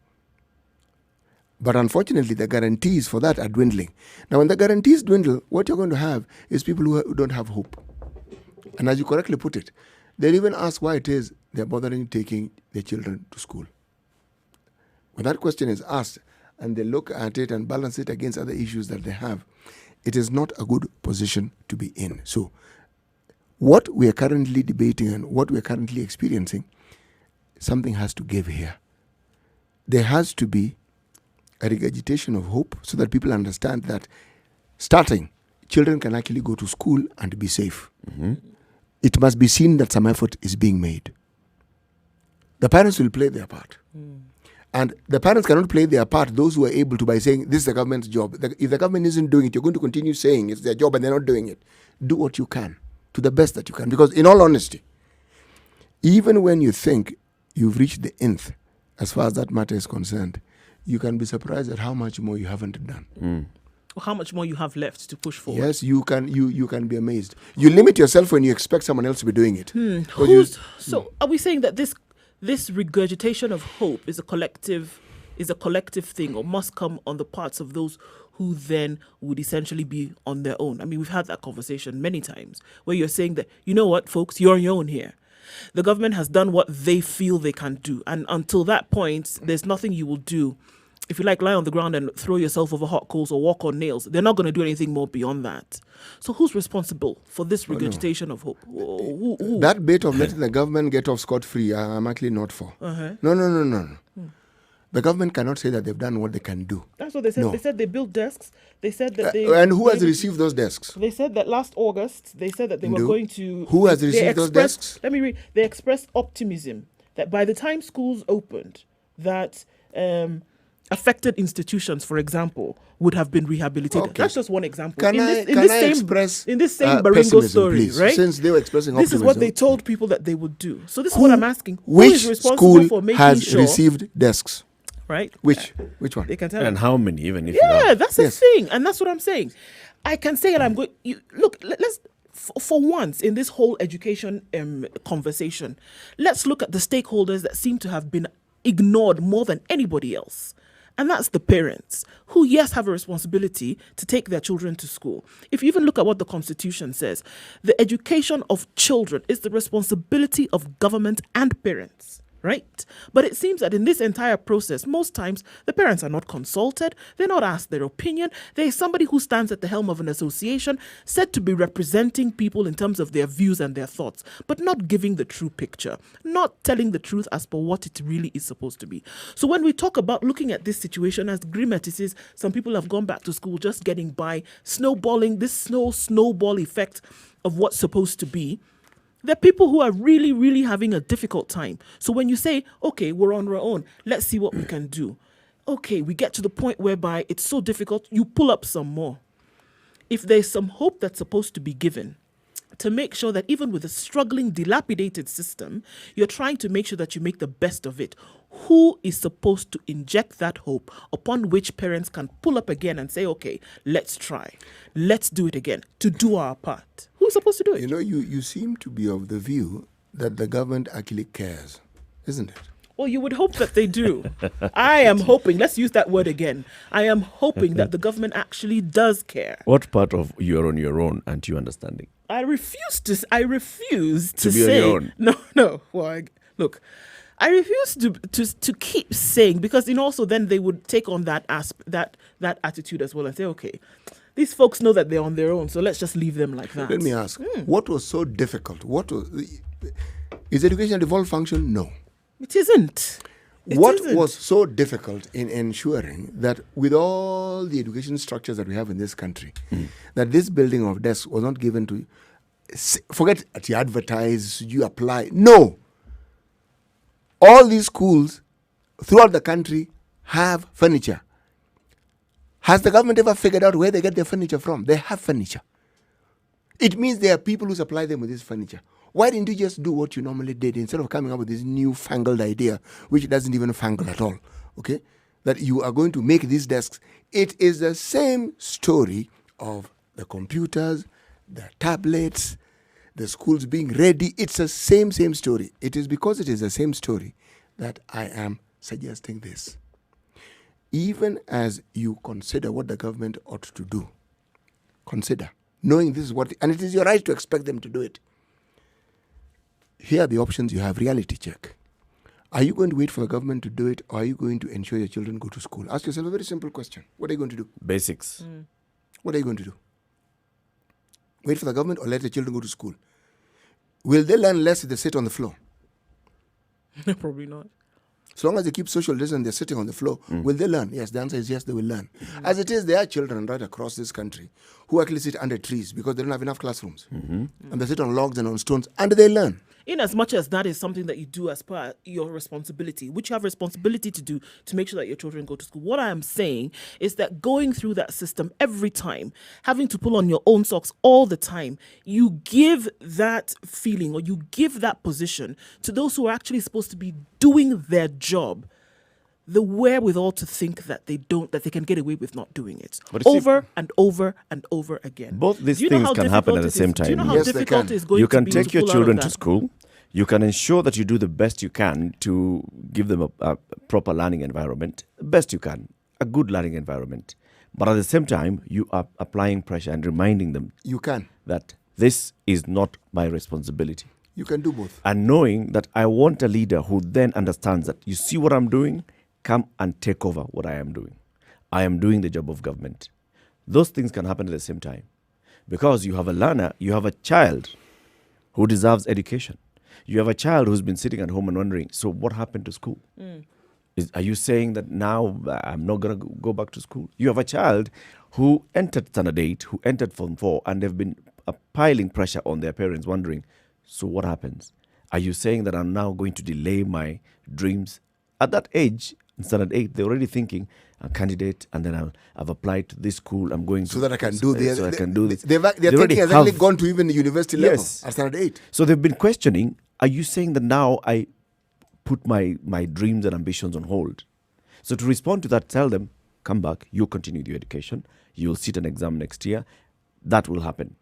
[SPEAKER 1] But unfortunately, the guarantees for that are dwindling. Now, when the guarantees dwindle, what you're going to have is people who don't have hope. And as you correctly put it, they'll even ask why it is they're bothering taking their children to school. When that question is asked, and they look at it and balance it against other issues that they have, it is not a good position to be in. So, what we are currently debating and what we are currently experiencing, something has to give here. There has to be a regurgitation of hope so that people understand that starting, children can actually go to school and be safe. It must be seen that some effort is being made. The parents will play their part. And the parents cannot play their part, those who are able to, by saying, this is the government's job. If the government isn't doing it, you're going to continue saying it's their job and they're not doing it. Do what you can, to the best that you can. Because in all honesty, even when you think you've reached the nth, as far as that matter is concerned, you can be surprised at how much more you haven't done.
[SPEAKER 2] Or how much more you have left to push forward.
[SPEAKER 1] Yes, you can be amazed. You limit yourself when you expect someone else to be doing it.
[SPEAKER 2] So are we saying that this regurgitation of hope is a collective thing, or must come on the parts of those who then would essentially be on their own? I mean, we've had that conversation many times where you're saying that, you know what, folks, you're on your own here. The government has done what they feel they can do. And until that point, there's nothing you will do. If you like, lie on the ground and throw yourself over hot coals or walk on nails, they're not going to do anything more beyond that. So who's responsible for this regurgitation of hope? Who?
[SPEAKER 1] That bit of letting the government get off scot-free, I'm actually not for. No. The government cannot say that they've done what they can do.
[SPEAKER 2] That's what they said. No. They said they built desks. They said that they...
[SPEAKER 1] and who has received those desks?
[SPEAKER 2] They said that last August, they said that they were going to...
[SPEAKER 1] Who has received those desks?
[SPEAKER 2] Let me read. They expressed optimism that by the time schools opened, that... affected institutions, for example, would have been rehabilitated. Okay. That's just one example.
[SPEAKER 1] In this same
[SPEAKER 2] Baringo story,
[SPEAKER 1] please,
[SPEAKER 2] right?
[SPEAKER 1] Since they were expressing
[SPEAKER 2] this
[SPEAKER 1] optimism.
[SPEAKER 2] is what they told people that they would do. So this is what I'm asking. Who is responsible for making
[SPEAKER 1] has
[SPEAKER 2] sure
[SPEAKER 1] received desks?
[SPEAKER 2] Right?
[SPEAKER 1] Which one?
[SPEAKER 2] They can tell
[SPEAKER 3] and
[SPEAKER 2] me.
[SPEAKER 3] how many, even if
[SPEAKER 2] that's the thing, and that's what I'm saying. I can say, and I'm going. Look, let's. For once in this whole education conversation, let's look at the stakeholders that seem to have been ignored more than anybody else. And that's the parents who, yes, have a responsibility to take their children to school. If you even look at what the Constitution says, the education of children is the responsibility of government and parents. Right? But it seems that in this entire process, most times the parents are not consulted. They're not asked their opinion. There is somebody who stands at the helm of an association said to be representing people in terms of their views and their thoughts, but not giving the true picture, not telling the truth as per what it really is supposed to be. So when we talk about looking at this situation, as grim as it is, some people have gone back to school just getting by, snowballing, this snowball effect of what's supposed to be. There are people who are really, really having a difficult time. So when you say, okay, we're on our own, let's see what we can do. Okay, we get to the point whereby it's so difficult, you pull up some more. If there's some hope that's supposed to be given, to make sure that even with a struggling, dilapidated system, you're trying to make sure that you make the best of it. Who is supposed to inject that hope upon which parents can pull up again and say, okay, let's try. Let's do it again to do our part. Who's supposed to do it?
[SPEAKER 1] You know, you seem to be of the view that the government actually cares, isn't it?
[SPEAKER 2] Well, you would hope that they do. I am hoping, let's use that word again. I am hoping that the government actually does care.
[SPEAKER 3] What part of you're on your own aren't you understanding?
[SPEAKER 2] I refuse to
[SPEAKER 3] be on
[SPEAKER 2] say
[SPEAKER 3] your own.
[SPEAKER 2] no. Well, look, I refuse to keep saying, because also then they would take on that attitude as well and say, okay, these folks know that they're on their own, so let's just leave them like that.
[SPEAKER 1] Let me ask, what was so difficult? Is education a devolved function? No.
[SPEAKER 2] It isn't.
[SPEAKER 1] What was so difficult in ensuring that with all the education structures that we have in this country, that this building of desks was not given to, forget you advertise, you apply. No. All these schools throughout the country have furniture. Has the government ever figured out where they get their furniture from? They have furniture. It means there are people who supply them with this furniture. Why didn't you just do what you normally did instead of coming up with this new-fangled idea, which doesn't even fangle at all, okay? That you are going to make these desks. It is the same story of the computers, the tablets, the schools being ready. It's the same story. It is because it is the same story that I am suggesting this. Even as you consider what the government ought to do, consider, knowing this is what, and it is your right to expect them to do it. Here are the options you have. Reality check. Are you going to wait for the government to do it, or are you going to ensure your children go to school? Ask yourself a very simple question. What are you going to do?
[SPEAKER 3] Basics.
[SPEAKER 1] What are you going to do? Wait for the government or let the children go to school? Will they learn less if they sit on the floor?
[SPEAKER 2] Probably not.
[SPEAKER 1] As long as they keep social distance, they're sitting on the floor. Will they learn? Yes, the answer is yes, they will learn. As it is, there are children right across this country who actually sit under trees because they don't have enough classrooms. And they sit on logs and on stones, and they learn.
[SPEAKER 2] In as much as that is something that you do as part of your responsibility, which you have responsibility to do to make sure that your children go to school. What I am saying is that going through that system every time, having to pull on your own socks all the time, you give that feeling, or you give that position to those who are actually supposed to be doing their job, the wherewithal to think that they can get away with not doing it over and over and over again.
[SPEAKER 3] Both these things can happen at the same time.
[SPEAKER 2] Do you know how difficult it is going
[SPEAKER 3] you
[SPEAKER 2] to
[SPEAKER 3] can
[SPEAKER 2] be
[SPEAKER 3] take
[SPEAKER 2] to
[SPEAKER 3] your
[SPEAKER 2] pull
[SPEAKER 3] children
[SPEAKER 2] out
[SPEAKER 3] to
[SPEAKER 2] of that?
[SPEAKER 3] school. You can ensure that you do the best you can to give them a proper learning environment, best you can, a good learning environment. But at the same time, you are applying pressure and reminding them
[SPEAKER 1] You can.
[SPEAKER 3] that this is not my responsibility.
[SPEAKER 1] You can do both.
[SPEAKER 3] And knowing that I want a leader who then understands that, you see what I'm doing, come and take over what I am doing. I am doing the job of government. Those things can happen at the same time. Because you have a learner, you have a child who deserves education. You have a child who's been sitting at home and wondering, so what happened to school? Are you saying that now I'm not going to go back to school? You have a child who entered Standard 8, who entered Form 4, and they've been piling pressure on their parents, wondering, so what happens? Are you saying that I'm now going to delay my dreams? At that age, in Standard 8, they're already thinking, a candidate, and then I've applied to this school. I'm going
[SPEAKER 1] So that I can do this.
[SPEAKER 3] So I can do this.
[SPEAKER 1] Their thinking has actually gone to even the university level at Standard 8.
[SPEAKER 3] So they've been questioning, are you saying that now I put my dreams and ambitions on hold? So to respond to that, tell them, come back, you continue your education, you'll sit an exam next year. That will happen.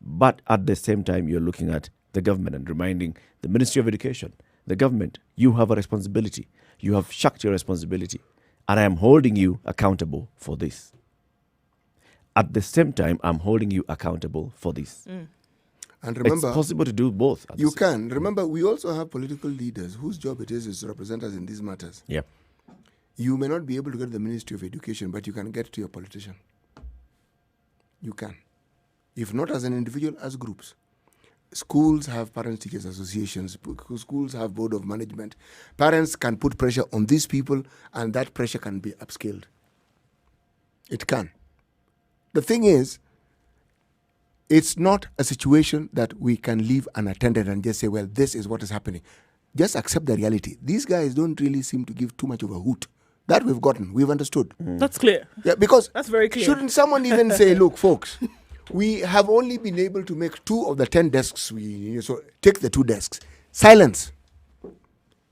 [SPEAKER 3] But at the same time, you're looking at the government and reminding the Ministry of Education, the government, you have a responsibility. You have shucked your responsibility. And I am holding you accountable for this. At the same time, I'm holding you accountable for this.
[SPEAKER 1] And remember,
[SPEAKER 3] it's possible to do both.
[SPEAKER 1] You can. Remember, we also have political leaders whose job it is to represent us in these matters.
[SPEAKER 3] Yeah.
[SPEAKER 1] You may not be able to get to the Ministry of Education, but you can get to your politician. You can. If not as an individual, as groups. Schools have parents-teachers associations. Schools have board of management. Parents can put pressure on these people, and that pressure can be upscaled. It can. The thing is, it's not a situation that we can leave unattended and just say, well, this is what is happening. Just accept the reality. These guys don't really seem to give too much of a hoot. That we've understood.
[SPEAKER 2] That's clear.
[SPEAKER 1] Yeah, because
[SPEAKER 2] that's very clear.
[SPEAKER 1] Shouldn't someone even say, look, folks, we have only been able to make 2 of the 10 desks. So take the 2 desks. Silence.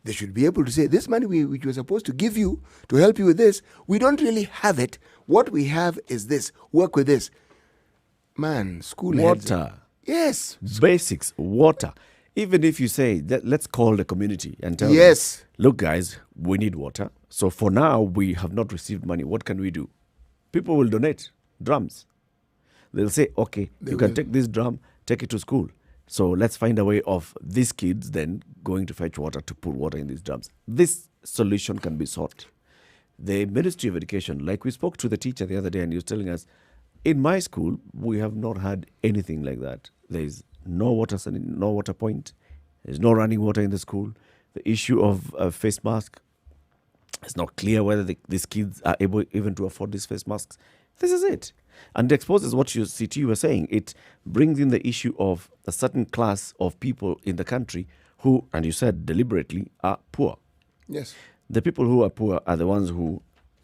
[SPEAKER 1] They should be able to say, this money which we're supposed to give you to help you with this, we don't really have it. What we have is this. Work with this. Man, school
[SPEAKER 3] water.
[SPEAKER 1] Yes.
[SPEAKER 3] Basics, water. Even if you say, let's call the community and tell them, look, guys, we need water. So for now, we have not received money. What can we do? People will donate drums. They'll say, okay, you can take this drum, take it to school. So let's find a way of these kids then going to fetch water to put water in these drums. This solution can be sought. The Ministry of Education, like we spoke to the teacher the other day, and he was telling us, in my school, we have not had anything like that. There is no water point. There's no running water in the school. The issue of face mask, it's not clear whether these kids are able even to afford these face masks. This is it. And it exposes what you were saying. It brings in the issue of a certain class of people in the country who, and you said deliberately, are poor.
[SPEAKER 1] Yes.
[SPEAKER 3] The people who are poor are the ones who,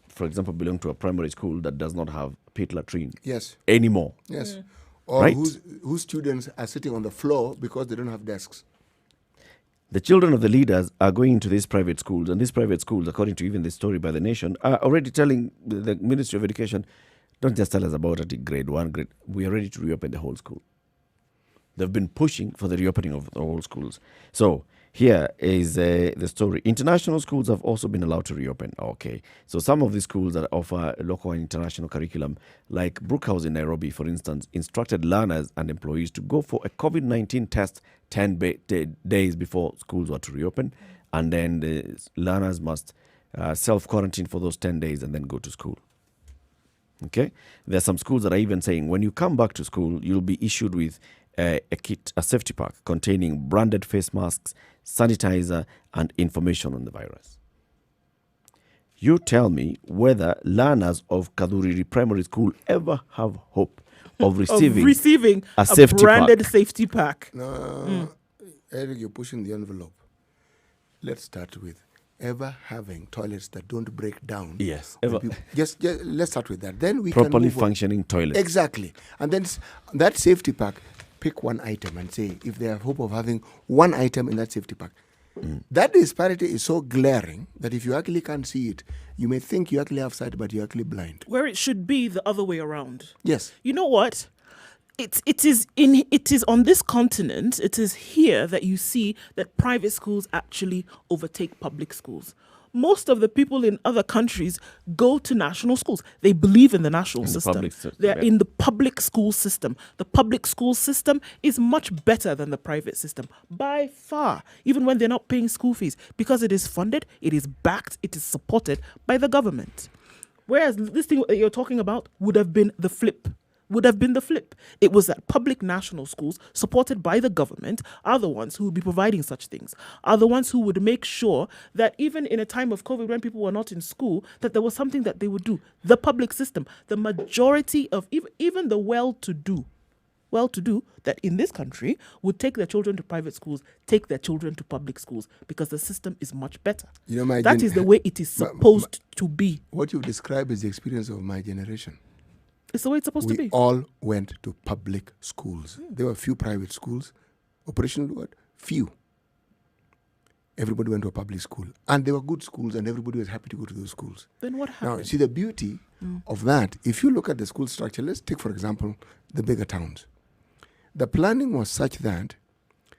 [SPEAKER 3] for example, belong to a primary school that does not have pit latrine anymore.
[SPEAKER 1] Yes. Or
[SPEAKER 3] right?
[SPEAKER 1] whose students are sitting on the floor because they don't have desks.
[SPEAKER 3] The children of the leaders are going into these private schools, and these private schools, according to even the story by The Nation, are already telling the Ministry of Education, don't just tell us about it in grade 1, we are ready to reopen the whole school. They've been pushing for the reopening of the whole schools. So here is the story. International schools have also been allowed to reopen. Okay. So some of the schools that offer local and international curriculum, like Brookhouse in Nairobi, for instance, instructed learners and employees to go for a COVID-19 test 10 days before schools were to reopen. And then the learners must self-quarantine for those 10 days and then go to school. Okay. There are some schools that are even saying when you come back to school, you'll be issued with a kit, a safety pack containing branded face masks, sanitizer, and information on the virus. You tell me whether learners of Kaduriri Primary School ever have hope of receiving a safety
[SPEAKER 2] branded
[SPEAKER 3] pack.
[SPEAKER 2] safety pack.
[SPEAKER 1] No, Eric, you're pushing the envelope. Let's start with ever having toilets that don't break down.
[SPEAKER 3] Yes.
[SPEAKER 1] Just let's start with that. Then we
[SPEAKER 3] Properly
[SPEAKER 1] can
[SPEAKER 3] functioning toilets.
[SPEAKER 1] Exactly. And then that safety pack, pick one item and say if they have hope of having one item in that safety pack. That disparity is so glaring that if you actually can't see it, you may think you actually have sight, but you're actually blind.
[SPEAKER 2] Where it should be the other way around.
[SPEAKER 1] Yes.
[SPEAKER 2] You know what? It is on this continent, it is here that you see that private schools actually overtake public schools. Most of the people in other countries go to national schools. They believe in the national system. They're in the public school system. The public school system is much better than the private system by far, even when they're not paying school fees, because it is funded, it is backed, it is supported by the government. Whereas this thing that you're talking about would have been the flip. It was that public national schools supported by the government are the ones who would be providing such things, are the ones who would make sure that even in a time of COVID when people were not in school, that there was something that they would do. The public system, the majority of even the well-to-do that in this country would take their children to private schools, take their children to public schools because the system is much better. That is the way it is supposed to be.
[SPEAKER 1] What you've described is the experience of my generation.
[SPEAKER 2] It's the way it's supposed to be.
[SPEAKER 1] We all went to public schools. There were few private schools. Operational word, few. Everybody went to a public school. And they were good schools and everybody was happy to go to those schools.
[SPEAKER 2] Then what happened?
[SPEAKER 1] Now, see the beauty of that. If you look at the school structure, let's take, for example, the bigger towns. The planning was such that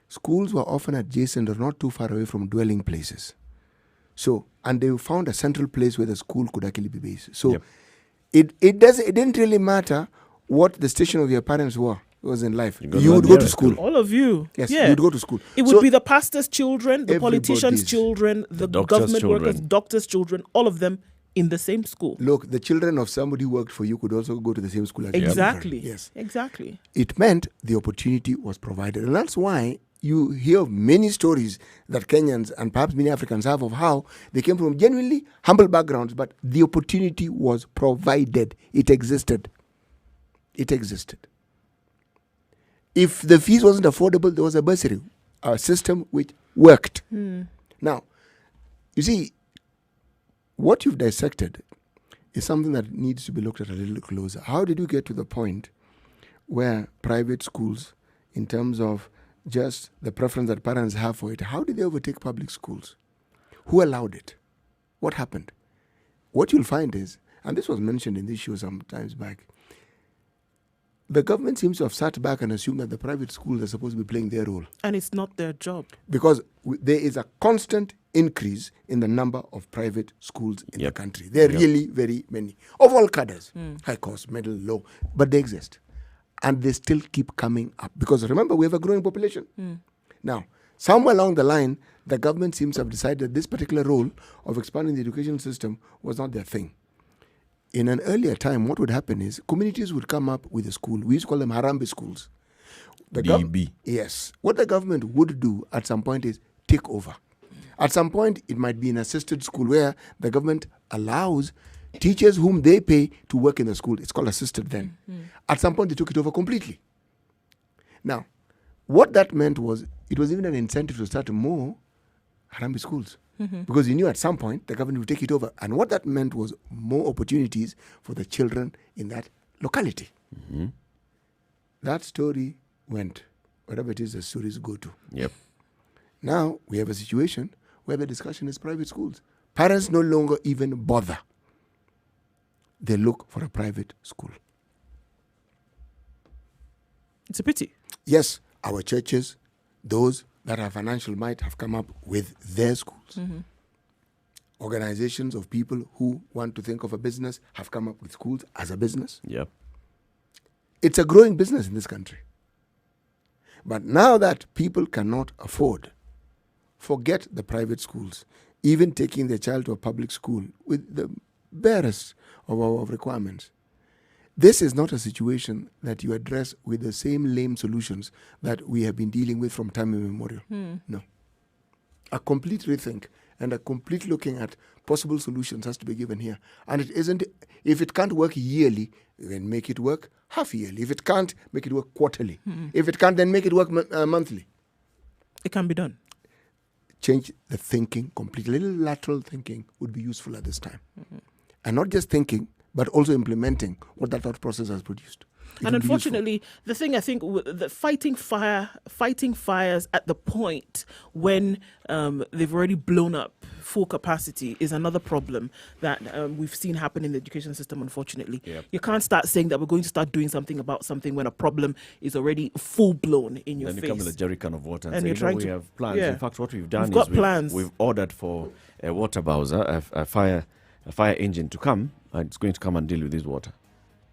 [SPEAKER 1] schools were often adjacent or not too far away from dwelling places. So, and they found a central place where the school could actually be based. So, It didn't really matter what the station of your parents was in life. You would go to school.
[SPEAKER 2] All of you.
[SPEAKER 1] Yes, you would go to school.
[SPEAKER 2] It would be the pastor's children, the politicians' children, the government workers, doctors' children, all of them in the same school.
[SPEAKER 1] Look, the children of somebody who worked for you could also go to the same school as you.
[SPEAKER 2] Exactly.
[SPEAKER 1] Yes.
[SPEAKER 2] Exactly.
[SPEAKER 1] It meant the opportunity was provided. And that's why you hear many stories that Kenyans and perhaps many Africans have of how they came from genuinely humble backgrounds, but the opportunity was provided. It existed. If the fees wasn't affordable, there was a bursary, a system which worked. Now, you see, what you've dissected is something that needs to be looked at a little closer. How did you get to the point where private schools, in terms of just the preference that parents have for it, how did they overtake public schools? Who allowed it? What happened? What you'll find is, and this was mentioned in this show some times back, the government seems to have sat back and assumed that the private schools are supposed to be playing their role.
[SPEAKER 2] And it's not their job.
[SPEAKER 1] Because there is a constant increase in the number of private schools in the country. There are really very many, of all cadres, high cost, middle, low, but they exist. and they still keep coming up. Because remember, we have a growing population. Now, somewhere along the line, the government seems to have decided that this particular role of expanding the education system was not their thing. In an earlier time, what would happen is communities would come up with a school. We used to call them Harambee schools.
[SPEAKER 3] DB.
[SPEAKER 1] Yes. What the government would do at some point is take over. At some point, it might be an assisted school where the government allows teachers whom they pay to work in the school. It's called assisted then. At some point, they took it over completely. Now, what that meant was it was even an incentive to start more Harambee schools. Because you knew at some point the government would take it over. And what that meant was more opportunities for the children in that locality. That story went, whatever it is the stories go to.
[SPEAKER 3] Yep.
[SPEAKER 1] Now we have a situation where the discussion is private schools. Parents no longer even bother. They look for a private school.
[SPEAKER 2] It's a pity.
[SPEAKER 1] Yes, our churches, those that have financial might, have come up with their schools. Organizations of people who want to think of a business have come up with schools as a business.
[SPEAKER 3] Yep.
[SPEAKER 1] It's a growing business in this country. But now that people cannot afford, forget the private schools, even taking their child to a public school with the barest of requirements. This is not a situation that you address with the same lame solutions that we have been dealing with from time immemorial. No. A complete rethink and a complete looking at possible solutions has to be given here. And it isn't, if it can't work yearly, then make it work half yearly. If it can't, make it work quarterly. If it can't, then make it work monthly.
[SPEAKER 2] It can be done.
[SPEAKER 1] Change the thinking completely. A little lateral thinking would be useful at this time. And not just thinking, but also implementing what that thought process has produced.
[SPEAKER 2] And unfortunately, the thing I think, the fighting fires at the point when they've already blown up full capacity is another problem that we've seen happen in the education system, unfortunately.
[SPEAKER 3] Yep.
[SPEAKER 2] You can't start saying that we're going to start doing something about something when a problem is already full-blown in your
[SPEAKER 3] Then
[SPEAKER 2] face.
[SPEAKER 3] you come with a jerrycan of water and,
[SPEAKER 2] And
[SPEAKER 3] say,
[SPEAKER 2] you're trying
[SPEAKER 3] we
[SPEAKER 2] to-
[SPEAKER 3] have plans.
[SPEAKER 2] yeah.
[SPEAKER 3] In fact, what we've done
[SPEAKER 2] We've got
[SPEAKER 3] is
[SPEAKER 2] plans.
[SPEAKER 3] we've ordered for a water bowser, a fire engine to come, and it's going to come and deal with this water,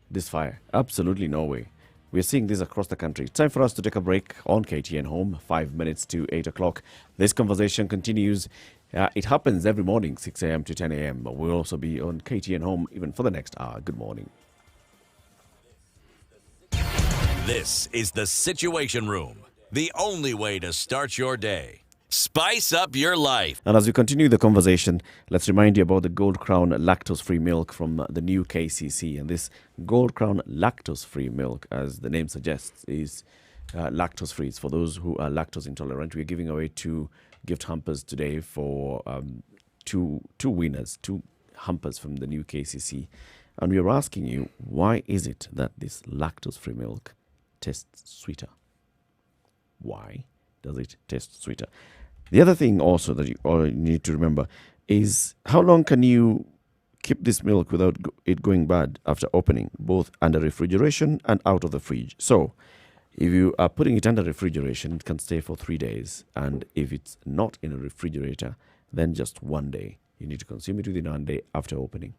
[SPEAKER 3] this fire. Absolutely no way. We're seeing this across the country. It's time for us to take a break on KTN Home, 5 minutes to 8 o'clock. This conversation continues. It happens every morning, 6 a.m. to 10 a.m. But we'll also be on KTN Home even for the next hour. Good morning.
[SPEAKER 4] This is the Situation Room, the only way to start your day. Spice up your life.
[SPEAKER 3] And as we continue the conversation, let's remind you about the Gold Crown lactose-free milk from the new KCC. And this Gold Crown lactose-free milk, as the name suggests, is lactose-free. It's for those who are lactose intolerant. We're giving away 2 gift hampers today for two winners, 2 hampers from the new KCC. And we're asking you, why is it that this lactose-free milk tastes sweeter? Why does it taste sweeter? The other thing also that you all need to remember is how long can you keep this milk without it going bad after opening, both under refrigeration and out of the fridge. So if you are putting it under refrigeration, it can stay for 3 days. And if it's not in a refrigerator, then just 1 day. You need to consume it within 1 day after opening.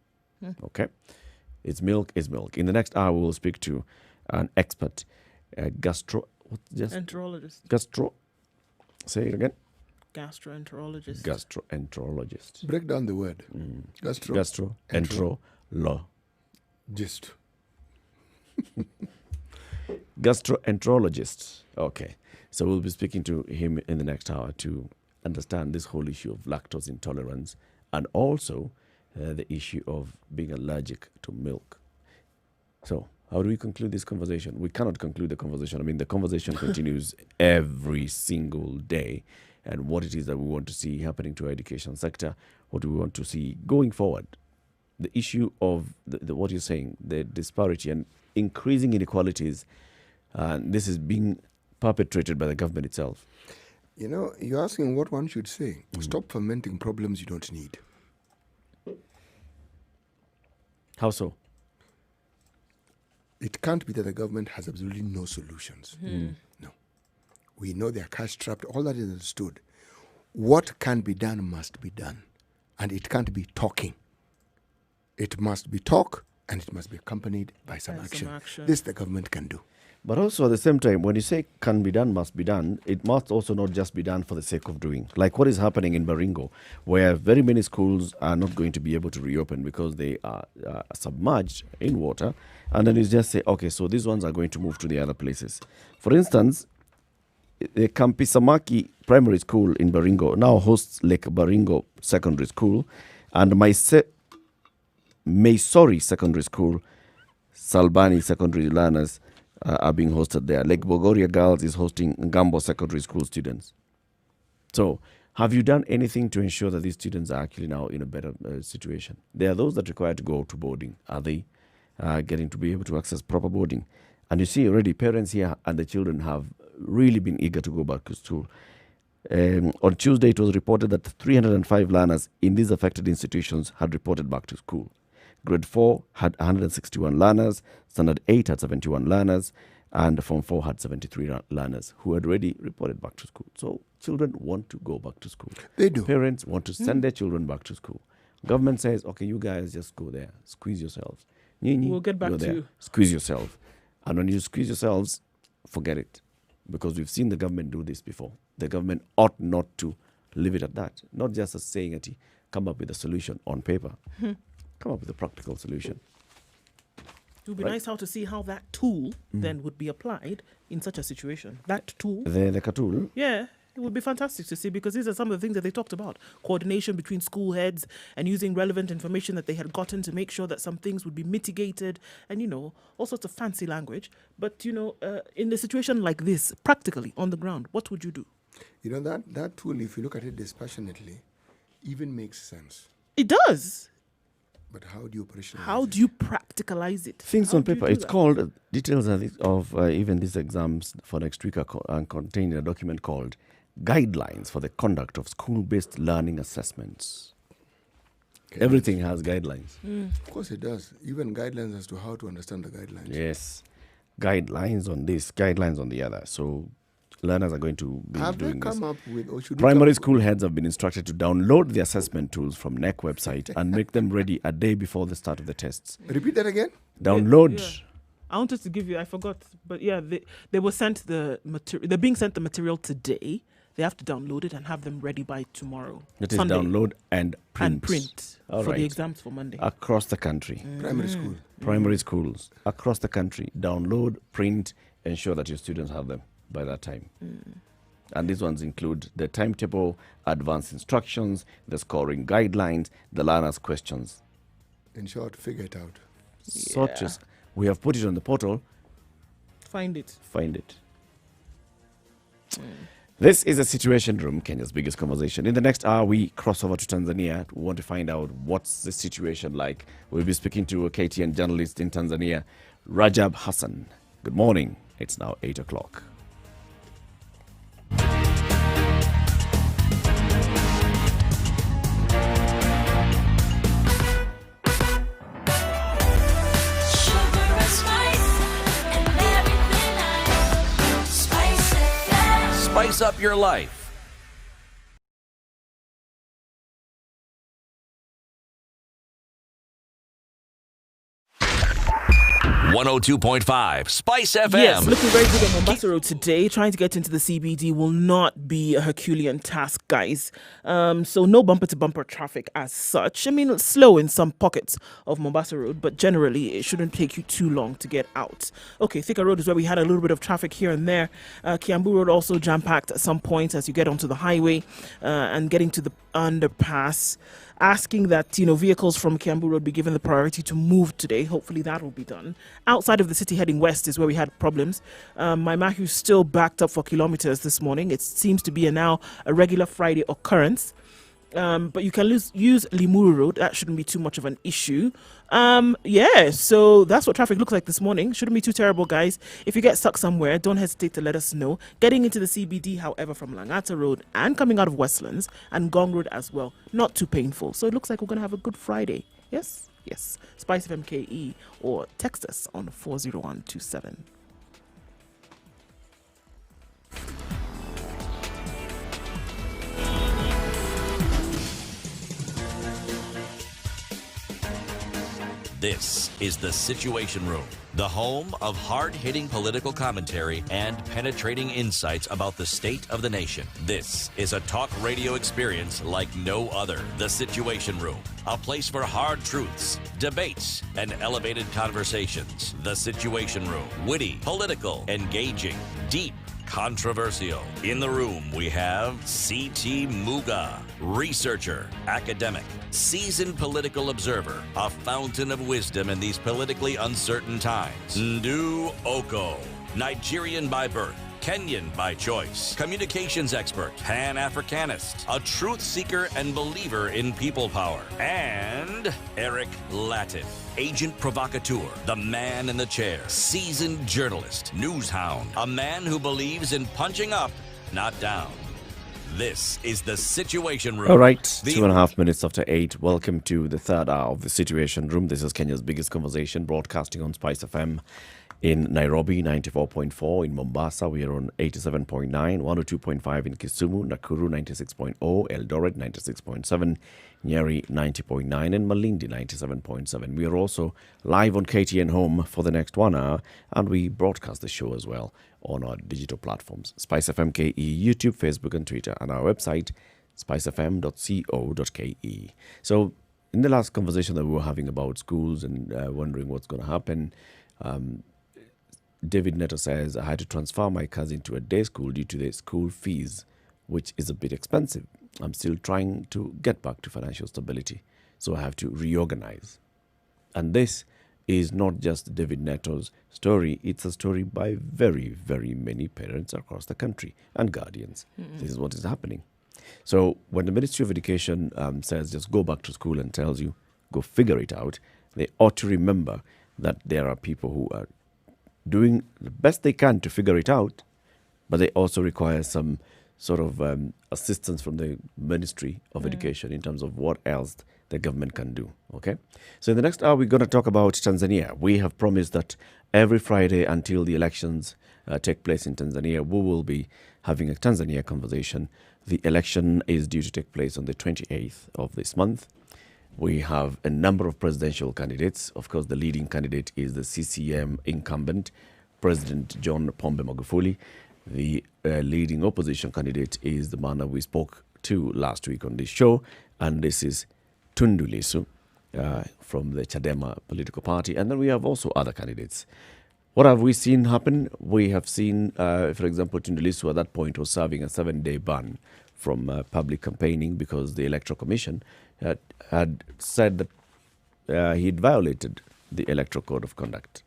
[SPEAKER 3] Okay? It's milk is milk. In the next hour, we will speak to an expert,
[SPEAKER 2] Enterologist.
[SPEAKER 3] Say it again.
[SPEAKER 2] Gastroenterologist.
[SPEAKER 3] Gastroenterologist.
[SPEAKER 1] Break down the word.
[SPEAKER 3] Gastroenterologist.
[SPEAKER 1] Gist.
[SPEAKER 3] Gastroenterologist. Okay. So we'll be speaking to him in the next hour to understand this whole issue of lactose intolerance and also the issue of being allergic to milk. So how do we conclude this conversation? We cannot conclude the conversation. I mean, the conversation continues every single day. And what it is that we want to see happening to our education sector, what do we want to see going forward? The issue of what you're saying, the disparity and increasing inequalities, this is being perpetrated by the government itself.
[SPEAKER 1] You know, you're asking what one should say. Stop fermenting problems you don't need.
[SPEAKER 3] How so?
[SPEAKER 1] It can't be that the government has absolutely no solutions. No. We know they're cash-strapped. All that is understood. What can be done must be done. And it can't be talking. It must be talk and it must be accompanied by some
[SPEAKER 2] By
[SPEAKER 1] action.
[SPEAKER 2] some action.
[SPEAKER 1] This the government can do.
[SPEAKER 3] But also at the same time, when you say can be done, must be done, it must also not just be done for the sake of doing. Like what is happening in Baringo, where very many schools are not going to be able to reopen because they are submerged in water. And then you just say, okay, so these ones are going to move to the other places. For instance, the Kampisamaki Primary School in Baringo now hosts Lake Baringo Secondary School, and Maisori Secondary School, Salbani Secondary learners are being hosted there. Lake Bogoria Girls is hosting Gambo Secondary School students. So, have you done anything to ensure that these students are actually now in a better situation? There are those that require to go to boarding. Are they getting to be able to access proper boarding? And you see already parents here and the children have really been eager to go back to school. On Tuesday, it was reported that 305 learners in these affected institutions had reported back to school. Grade 4 had 161 learners, Standard 8 had 71 learners, and Form 4 had 73 learners who had already reported back to school. So children want to go back to school.
[SPEAKER 1] They do.
[SPEAKER 3] Parents want to send their children back to school. Government says, okay, you guys just go there, squeeze yourselves.
[SPEAKER 2] We'll get back
[SPEAKER 3] You're
[SPEAKER 2] to
[SPEAKER 3] there,
[SPEAKER 2] you.
[SPEAKER 3] Squeeze yourself. And when you squeeze yourselves, forget it. Because we've seen the government do this before. The government ought not to leave it at that. Not just as saying it, come up with a solution on paper. Come up with a practical solution.
[SPEAKER 2] It would be nice how to see how that tool then would be applied in such a situation. That tool.
[SPEAKER 3] The Katul,
[SPEAKER 2] Yeah, it would be fantastic to see, because these are some of the things that they talked about. Coordination between school heads and using relevant information that they had gotten to make sure that some things would be mitigated and, all sorts of fancy language. But, in a situation like this, practically on the ground, what would you do?
[SPEAKER 1] That tool, if you look at it dispassionately, even makes sense.
[SPEAKER 2] It does.
[SPEAKER 1] But how do you operationalize
[SPEAKER 2] How
[SPEAKER 1] it?
[SPEAKER 2] do you practicalize it?
[SPEAKER 3] things
[SPEAKER 2] How
[SPEAKER 3] on
[SPEAKER 2] do you
[SPEAKER 3] paper.
[SPEAKER 2] do
[SPEAKER 3] It's
[SPEAKER 2] that?
[SPEAKER 3] called details of even these exams for next week are contained in a document called Guidelines for the Conduct of School-Based Learning Assessments.
[SPEAKER 1] Okay.
[SPEAKER 3] Everything has guidelines.
[SPEAKER 1] Of course it does. Even guidelines as to how to understand the guidelines.
[SPEAKER 3] Yes. Guidelines on this, guidelines on the other. So learners are going to be
[SPEAKER 1] Have they
[SPEAKER 3] doing this.
[SPEAKER 1] come up with, or should we
[SPEAKER 3] Primary
[SPEAKER 1] come
[SPEAKER 3] school heads have been instructed to download the assessment tools from NEC website and make them ready a day before the start of the tests.
[SPEAKER 1] Repeat that again.
[SPEAKER 3] Download.
[SPEAKER 2] Yeah. I wanted to give you, I forgot, but yeah, they were sent the material. They're being sent the material today. They have to download it and have them ready by tomorrow.
[SPEAKER 3] That is
[SPEAKER 2] Sunday.
[SPEAKER 3] download and print.
[SPEAKER 2] And print
[SPEAKER 3] All
[SPEAKER 2] for
[SPEAKER 3] right.
[SPEAKER 2] the exams for Monday.
[SPEAKER 3] Across the country.
[SPEAKER 1] Primary school.
[SPEAKER 3] Primary schools across the country. Download, print, ensure that your students have them by that time. And these ones include the timetable, advanced instructions, the scoring guidelines, the learners' questions.
[SPEAKER 1] In short, figure it out.
[SPEAKER 3] Such as we have put it on the portal.
[SPEAKER 2] Find it.
[SPEAKER 3] Find it. This is a Situation Room, Kenya's biggest conversation. In the next hour, we cross over to Tanzania. We want to find out what's the situation like. We'll be speaking to a KTN journalist in Tanzania, Rajab Hassan. Good morning. It's now 8 o'clock.
[SPEAKER 4] Spice up your life. .5 Spice FM.
[SPEAKER 2] Yes, looking very good on Mombasa Road today. Trying to get into the CBD will not be a Herculean task, guys. So no bumper-to-bumper traffic as such. I mean, it's slow in some pockets of Mombasa Road, but generally it shouldn't take you too long to get out. Okay, Thika Road is where we had a little bit of traffic here and there. Kiambu Road also jam-packed at some points as you get onto the highway and getting to the underpass. Asking that, vehicles from Kiambu Road be given the priority to move today. Hopefully that will be done. Outside of the city heading west is where we had problems. Maimahu still backed up for kilometers this morning. It seems to be now a regular Friday occurrence. But you can use Limuru Road. That shouldn't be too much of an issue. So that's what traffic looks like this morning. Shouldn't be too terrible, guys. If you get stuck somewhere, don't hesitate to let us know. Getting into the CBD, however, from Langata Road and coming out of Westlands and Gong Road as well, not too painful. So it looks like we're going to have a good Friday. Yes. Spice of MKE or text us on 40127.
[SPEAKER 4] This This is the Situation Room, the home of hard-hitting political commentary and penetrating insights about the state of the nation. This is a talk radio experience like no other. The Situation Room, a place for hard truths, debates, and elevated conversations. The Situation Room, witty, political, engaging, deep, controversial. In the room, we have C.T. Muga, researcher, academic, seasoned political observer, a fountain of wisdom in these politically uncertain times. Ndu Oko, Nigerian by birth, Kenyan by choice, communications expert, Pan-Africanist, a truth seeker and believer in people power, and Eric Latin, agent provocateur, the man in the chair, seasoned journalist, news hound, a man who believes in punching up, not down. This is the Situation Room.
[SPEAKER 3] All right, 2.5 minutes after 8. Welcome to the third hour of the Situation Room. This is Kenya's biggest conversation, broadcasting on Spice FM in Nairobi, 94.4. In Mombasa, we are on 87.9, 102.5 in Kisumu, Nakuru, 96.0, Eldoret, 96.7, Nyeri, 90.9, and Malindi, 97.7. We are also live on KTN Home for the next 1 hour, and we broadcast the show as well on our digital platforms, Spice FM KE, YouTube, Facebook, and Twitter, and our website, spicefm.co.ke. So, in the last conversation that we were having about schools and wondering what's going to happen, David Neto says, I had to transfer my cousin to a day school due to the school fees, which is a bit expensive. I'm still trying to get back to financial stability, so I have to reorganize. And this is not just David Neto's story, it's a story by very, very many parents across the country and guardians. This is what is happening. So when the Ministry of Education says just go back to school and tells you go figure it out, they ought to remember that there are people who are doing the best they can to figure it out, but they also require some sort of assistance from the Ministry of Education in terms of what else the government can do. Okay, so in the next hour, we're going to talk about Tanzania. We have promised that every Friday until the elections take place in Tanzania, we will be having a Tanzania conversation. The election is due to take place on the 28th of this month. We have a number of presidential candidates. Of course, the leading candidate is the CCM incumbent, President John Pombe Magufuli. The leading opposition candidate is the man that we spoke to last week on this show, and this is Tundu Lissu from the Chadema political party. And then we have also other candidates. What have we seen happen? We have seen, for example, Tundu Lissu at that point was serving a 7-day ban from public campaigning because the Electoral Commission had said that he'd violated the Electoral Code of Conduct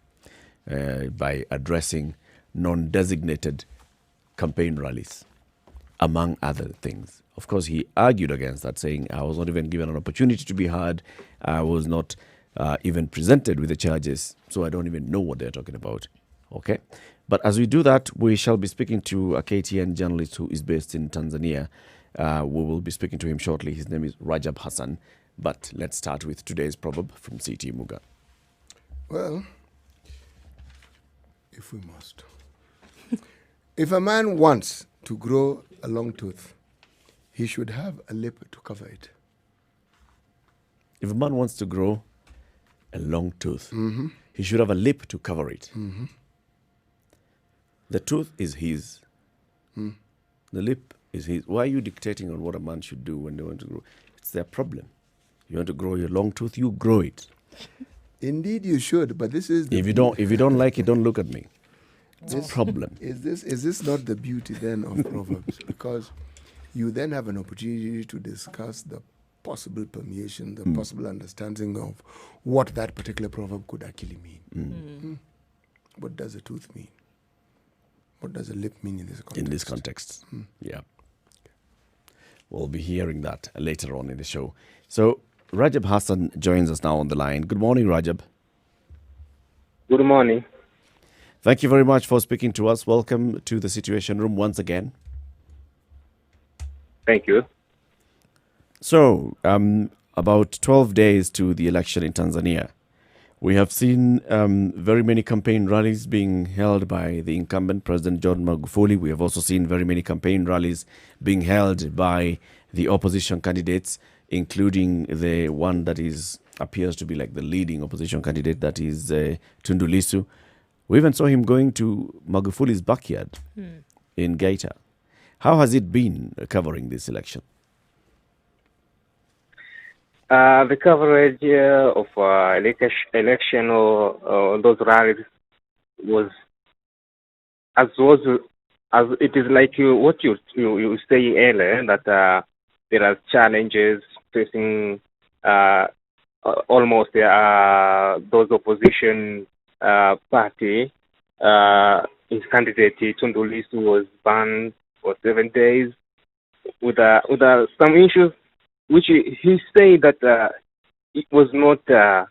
[SPEAKER 3] by addressing non-designated campaign rallies, among other things. Of course, he argued against that, saying, I was not even given an opportunity to be heard. I was not even presented with the charges, so I don't even know what they're talking about. Okay? But as we do that, we shall be speaking to a KTN journalist who is based in Tanzania. We will be speaking to him shortly. His name is Rajab Hassan. But let's start with today's proverb from C.T. Muga.
[SPEAKER 1] Well, if we must. If a man wants to grow a long tooth, he should have a lip to cover it.
[SPEAKER 3] If a man wants to grow a long tooth, he should have a lip to cover it. The tooth is his. The lip is his. Why are you dictating on what a man should do when they want to grow? It's their problem. You want to grow your long tooth, you grow it.
[SPEAKER 1] Indeed, you should, but this is.
[SPEAKER 3] If you don't like it, don't look at me. It's a problem.
[SPEAKER 1] Is this not the beauty then of Proverbs? Because you then have an opportunity to discuss the possible permeation, the possible understanding of what that particular proverb could actually mean. What does a tooth mean? What does a lip mean in this context?
[SPEAKER 3] In this context, yeah. We'll be hearing that later on in the show. So Rajab Hassan joins us now on the line. Good morning, Rajab.
[SPEAKER 7] Good morning.
[SPEAKER 3] Thank you very much for speaking to us. Welcome to the Situation Room once again.
[SPEAKER 7] Thank you.
[SPEAKER 3] So, about 12 days to the election in Tanzania. We have seen very many campaign rallies being held by the incumbent President John Magufuli. We have also seen very many campaign rallies being held by the opposition candidates, including the one that is appears to be like the leading opposition candidate, that is Tundu Lissu. We even saw him going to Magufuli's backyard in Geita. How has it been covering this election?
[SPEAKER 7] The coverage of election or those rallies was as it is like what you say earlier, that there are challenges facing almost those opposition party. His candidate Tundu Lissu was banned for 7 days with some issues, which he said that it was not a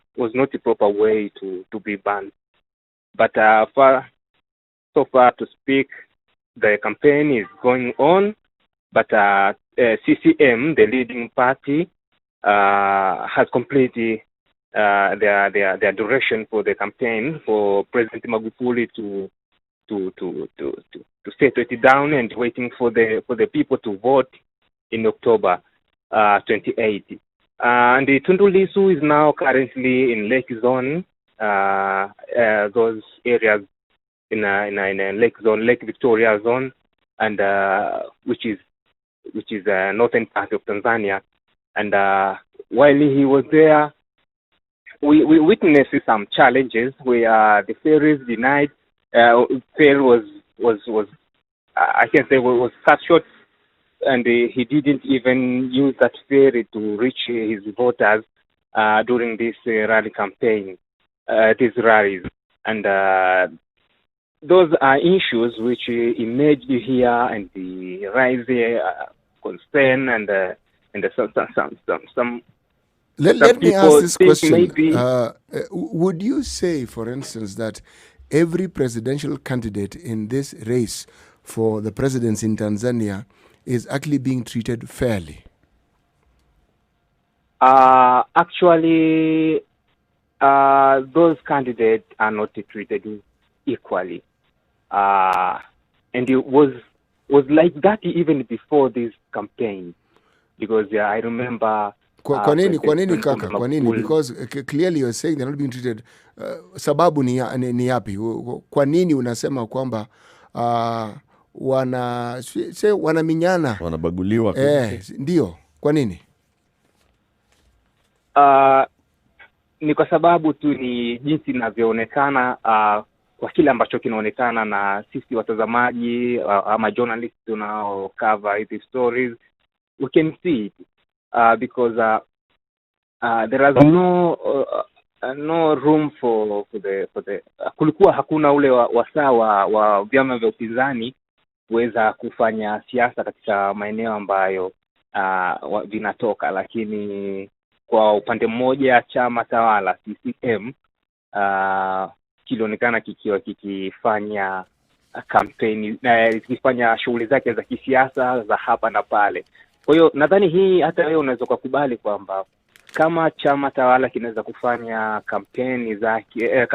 [SPEAKER 7] proper way to be banned. But so far to speak, the campaign is going on. But CCM, the leading party, has completed their duration for the campaign for President Magufuli to settle it down and waiting for the people to vote in October 28. And Tundu Lissu is now currently in Lake Zone, those areas in a Lake Zone, Lake Victoria Zone, and which is northern part of Tanzania. And while he was there, we witnessed some challenges where the ferries denied. Ferry was I can say was cut short, and he didn't even use that ferry to reach his voters during this rally campaign, these rallies. And those are issues which emerged here, and the rise concern and some.
[SPEAKER 1] Let me ask this question. Would you say, for instance, that every presidential candidate in this race for the presidency in Tanzania is actually being treated fairly?
[SPEAKER 7] Actually, those candidates are not treated equally. And it was like that even before this campaign, because I remember.
[SPEAKER 1] Kwa nini kaka? Kwa nini? Because clearly you're saying they're not being treated. Sababu ni yapi? Kwa nini unasema kwamba wanaminyana?
[SPEAKER 3] Wanabaguliwa.
[SPEAKER 1] Ndio. Kwa nini?
[SPEAKER 7] Ni kwa sababu tu ni jinsi inavyoonekana kwa kile ambacho kinaonekana na sisi watazamaji ama journalists tunao cover these stories, we can see it. Because there is no room for the kulikuwa hakuna ule wasaa wa vyama vya upinzani kuweza kufanya siasa katika maeneo ambayo vinatoka, lakini kwa upande mmoja chama tawala CCM kilionekana kikiwa kikifanya kampeni na kikifanya shughuli zake za kisiasa za hapa na pale. Kwa hiyo nadhani hii hata wewe unaweza kukubali kwamba kama chama tawala kinaweza kufanya kampeni zake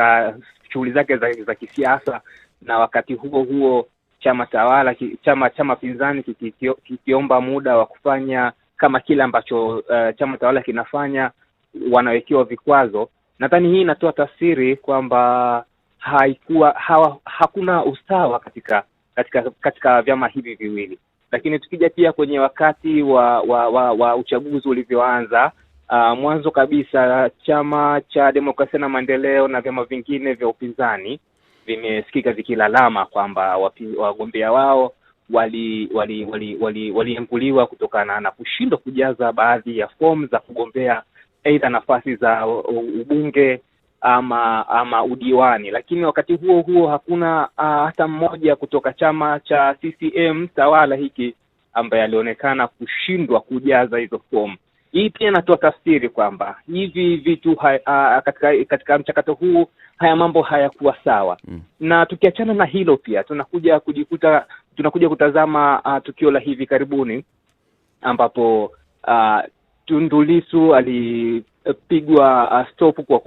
[SPEAKER 7] shughuli zake za kisiasa, na wakati huo chama tawala chama pinzani kikiomba muda wa kufanya kama kile ambacho chama tawala kinafanya, wanawekewa vikwazo. Nadhani hii inatoa tafsiri kwamba hakuna usawa katika vyama hivi viwili. Lakini tukija pia kwenye wakati wa uchaguzi ulivyoanza, mwanzo kabisa chama cha Demokrasia na Maendeleo na vyama vingine vya upinzani vimesikika vikilalama kwamba wagombea wao walienguliwa kutokana na kushindwa kujaza baadhi ya fomu za kugombea aidha nafasi za ubunge ama udiwani. Lakini wakati huo hakuna hata mmoja kutoka chama cha CCM tawala hiki ambaye alionekana kushindwa kujaza hizo fomu. Hii pia inatoa tafsiri kwamba hivi vitu katika mchakato huu haya mambo hayakuwa sawa. Na tukiachana na hilo, pia tunakuja kutazama tukio la hivi karibuni ambapo Tundu Lissu alipigwa stop kwa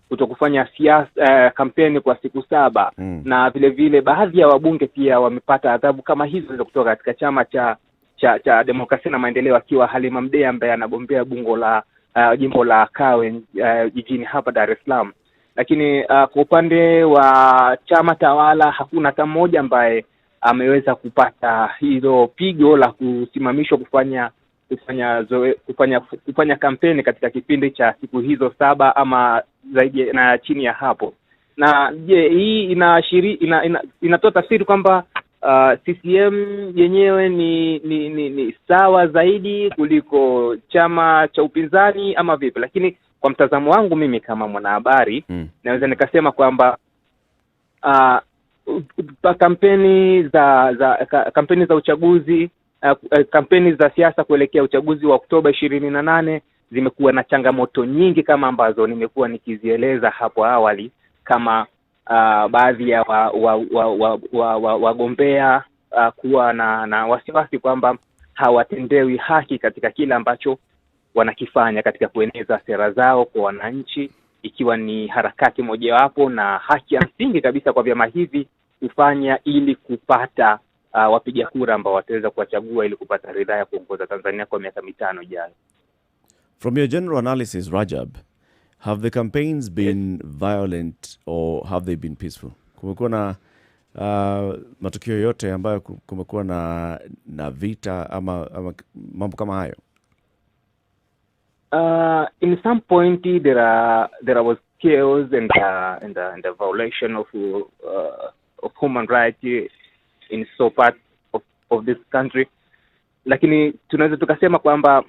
[SPEAKER 7] kutokufanya siasa kampeni kwa siku 7. Na vile baadhi ya wabunge pia wamepata adhabu kama hizo kutoka katika chama cha Demokrasia na Maendeleo, akiwa Halima Mdee ambaye anagombea bunge la jimbo la Kawe jijini hapa Dar es Salaam. Lakini kwa upande wa chama tawala hakuna hata mmoja ambaye ameweza kupata hilo pigo la kusimamishwa kufanya kampeni katika kipindi cha siku hizo 7 ama zaidi na chini ya hapo. Na je, hii inatoa tafsiri kwamba CCM yenyewe ni sawa zaidi kuliko chama cha upinzani ama vipi? Lakini kwa mtazamo wangu mimi kama mwanahabari naweza nikasema kwamba kampeni za uchaguzi, kampeni za siasa kuelekea uchaguzi wa Oktoba 28 zimekuwa na changamoto nyingi kama ambazo nimekuwa nikizieleza hapo awali, kama baadhi ya wagombea kuwa na wasiwasi kwamba hawatendewi haki katika kila ambacho wanakifanya katika kueneza sera zao kwa wananchi, ikiwa ni harakati mojawapo na haki ya msingi kabisa kwa vyama hivi kufanya ili kupata wapiga kura ambao wataweza kuwachagua ili kupata ridhaa ya kuongoza Tanzania kwa miaka 5 ijayo.
[SPEAKER 3] From your general analysis, Rajab, have the campaigns been violent or have they been peaceful? Kumekuwa na matukio yote ambayo kumekuwa na vita ama mambo kama hayo?
[SPEAKER 7] In some point there was chaos and the violation of human rights in so part of this country, lakini tunaweza tukasema kwamba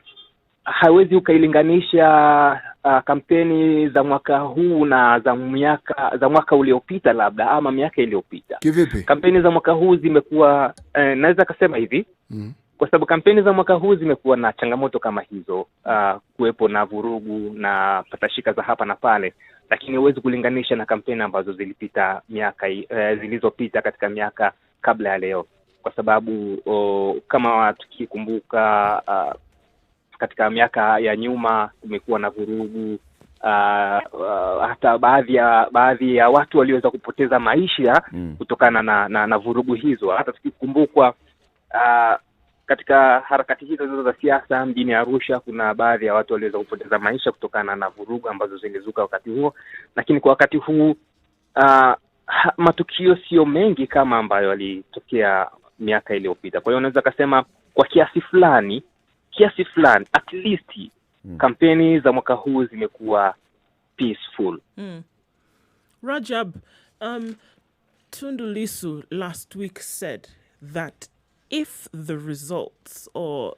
[SPEAKER 7] hawezi ukailinganisha kampeni za mwaka huu na za mwaka uliopita labda ama miaka iliyopita.
[SPEAKER 1] Kivipi?
[SPEAKER 7] Kampeni za mwaka huu zimekuwa naweza kusema hivi kwa sababu kampeni za mwaka huu zimekuwa na changamoto kama hizo, kuwepo na vurugu na patashika za hapa na pale, lakini huwezi kulinganisha na kampeni ambazo zilipita zilizopita katika miaka kabla ya leo, kwa sababu kama tukikumbuka katika miaka ya nyuma kumekuwa na vurugu, hata baadhi ya watu waliweza kupoteza maisha kutokana na vurugu hizo. Hata tukikumbukwa katika harakati hizo za siasa mjini Arusha, kuna baadhi ya watu waliweza kupoteza maisha kutokana na vurugu ambazo zilizuka wakati huo. Lakini kwa wakati huu matukio sio mengi kama ambayo yalitokea miaka iliyopita. Kwa hiyo unaweza kusema kwa kiasi fulani at least kampeni za mwaka huu zimekuwa peaceful.
[SPEAKER 2] Rajab, Tundu Lissu last week said that if the results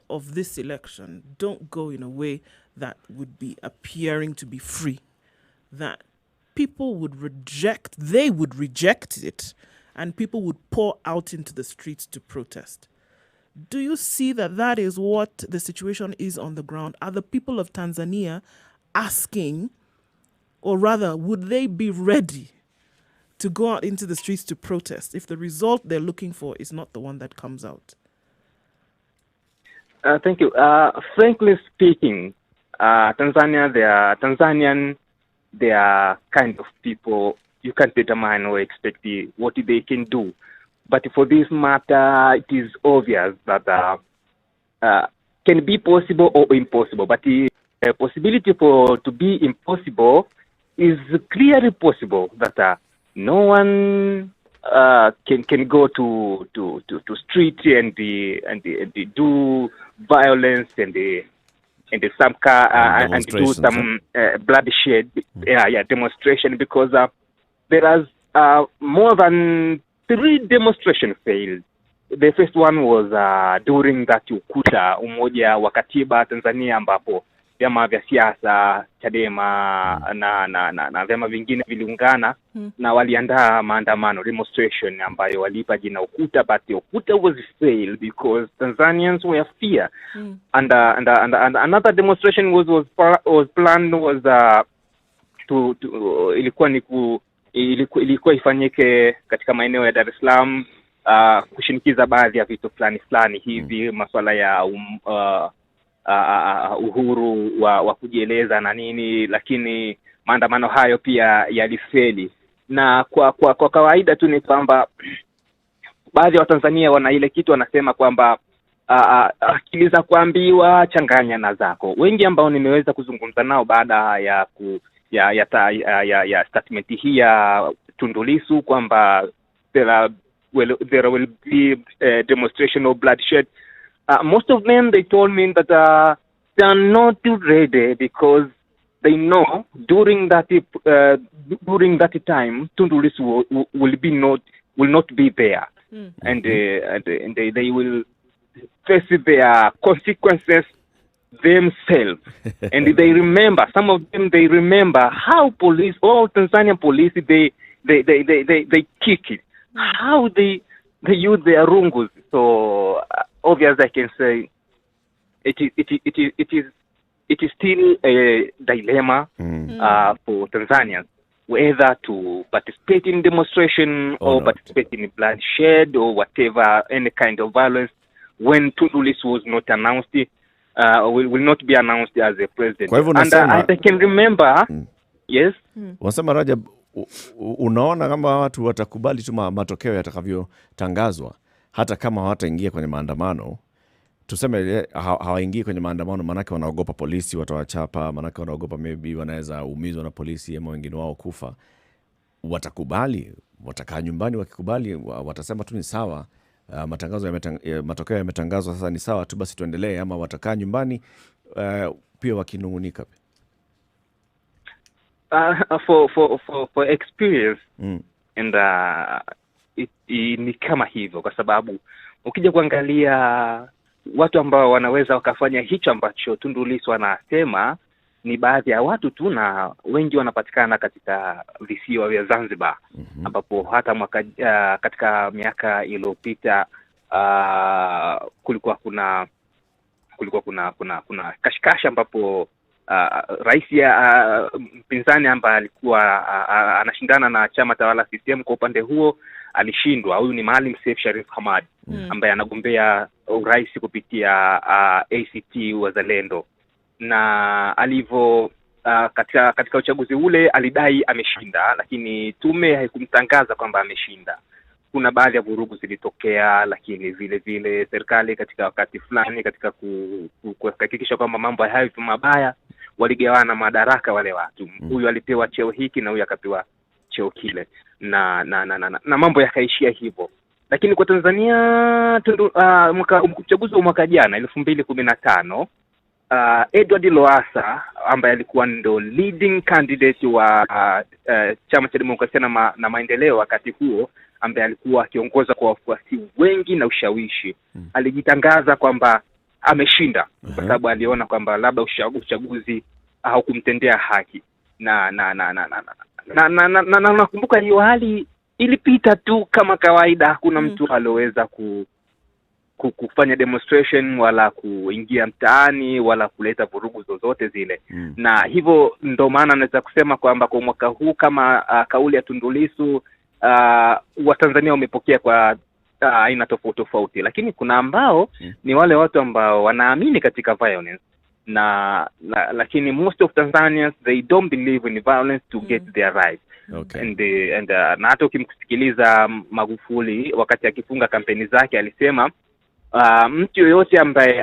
[SPEAKER 2] of this election don't go in a way that would be appearing to be free, that people would reject it and people would pour out into the streets to protest. Do you see that is what the situation is on the ground? Are the people of Tanzania asking, or rather, would they be ready to go out into the streets to protest if the result they're looking for is not the one that comes out?
[SPEAKER 7] Thank you. Frankly speaking, Tanzanian, they are kind of people you can't determine or expect what they can do. But for this matter, it is obvious that can be possible or impossible. But the possibility to be impossible is clearly possible. That no one can go to street and do violence and do some bloodshed, demonstration, because there is more than 3 demonstrations failed. The first one was during that ukuta umoja wa katiba Tanzania, ambapo vyama vya siasa Chadema na vyama vingine viliungana na waliandaa maandamano, demonstration, ambayo walipa jina ukuta, but the ukuta was failed because Tanzanians were fear. And another demonstration was planned ilikuwa ifanyike katika maeneo ya Dar es Salaam, kushinikiza baadhi ya vitu fulani hivi, masuala ya uhuru wa kujieleza na nini, lakini maandamano hayo pia yalifeli. Na kwa kawaida tu ni kwamba baadhi ya Watanzania wana ile kitu wanasema kwamba akili za kuambiwa changanya na zako. Wengi ambao nimeweza kuzungumza nao baada ya ya statement hii ya Tundu Lissu kwamba there will be demonstration of bloodshed, most of them they told me that they are not ready because they know during that time Tundu Lissu will not be there, and they will face their consequences themselves. And they remember, some of them, they remember how police, all Tanzanian police, they kick it, how they use their rungus. So obviously I can say it is still a dilemma for Tanzanians, whether to participate in demonstration or participate in bloodshed or whatever, any kind of violence, when Tundu Lissu was not announced, will not be announced as a president. And I can remember, yes.
[SPEAKER 3] Wasema Rajab, unaona kama watu watakubali tu matokeo yatakavyotangazwa hata kama hawataingia kwenye maandamano? Tuseme hawaingii kwenye maandamano manake wanaogopa polisi watawachapa, manake wanaogopa maybe wanaweza umizwa na polisi ama wengine wao kufa. Watakubali? Watakaa nyumbani? Wakikubali watasema tu ni sawa, matokeo yametangazwa, sasa ni sawa tu, basi tuendelee? Ama watakaa nyumbani pia wakinungunika?
[SPEAKER 7] For experience and ni kama hivyo, kwa sababu ukija kuangalia watu ambao wanaweza wakafanya hicho ambacho Tundu Lissu anasema ni baadhi ya watu tu, na wengi wanapatikana katika visiwa vya Zanzibar, ambapo hata katika miaka iliyopita kulikuwa kuna kashikashi ambapo rais mpinzani ambaye alikuwa anashindana na chama tawala CCM kwa upande huo alishindwa. Huyu ni Maalim Seif Sharif Hamad ambaye anagombea urais kupitia ACT Wazalendo, na alivyo katika uchaguzi ule alidai ameshinda, lakini tume haikumtangaza kwamba ameshinda. Kuna baadhi ya vurugu zilitokea, lakini vile vile serikali katika wakati fulani katika kuhakikisha kwamba mambo hayo mabaya, waligawana madaraka wale watu. Huyu alipewa cheo hiki na huyu akapewa cheo kile, na mambo yakaishia hivyo. Lakini kwa Tanzania uchaguzi wa mwaka jana 2015, Edward Lowassa ambaye alikuwa ndo leading candidate wa chama cha demokrasia na maendeleo wakati huo, ambaye alikuwa akiongoza kwa wafuasi wengi na ushawishi, alijitangaza kwamba ameshinda kwa sababu aliona kwamba labda uchaguzi haukumtendea haki. Na nakumbuka hiyo hali ilipita tu kama kawaida. Hakuna mtu aliyoweza kufanya demonstration wala kuingia mtaani wala kuleta vurugu zozote zile. Na hivyo ndo maana naweza kusema kwamba kwa mwaka huu kama kauli ya Tundu Lissu Watanzania wamepokea kwa aina tofauti, lakini kuna ambao ni wale watu ambao wanaamini katika violence, lakini most of Tanzanians they don't believe in violence to get their rights. And na hata ukimsikiliza Magufuli wakati akifunga kampeni zake alisema mtu yoyote ambaye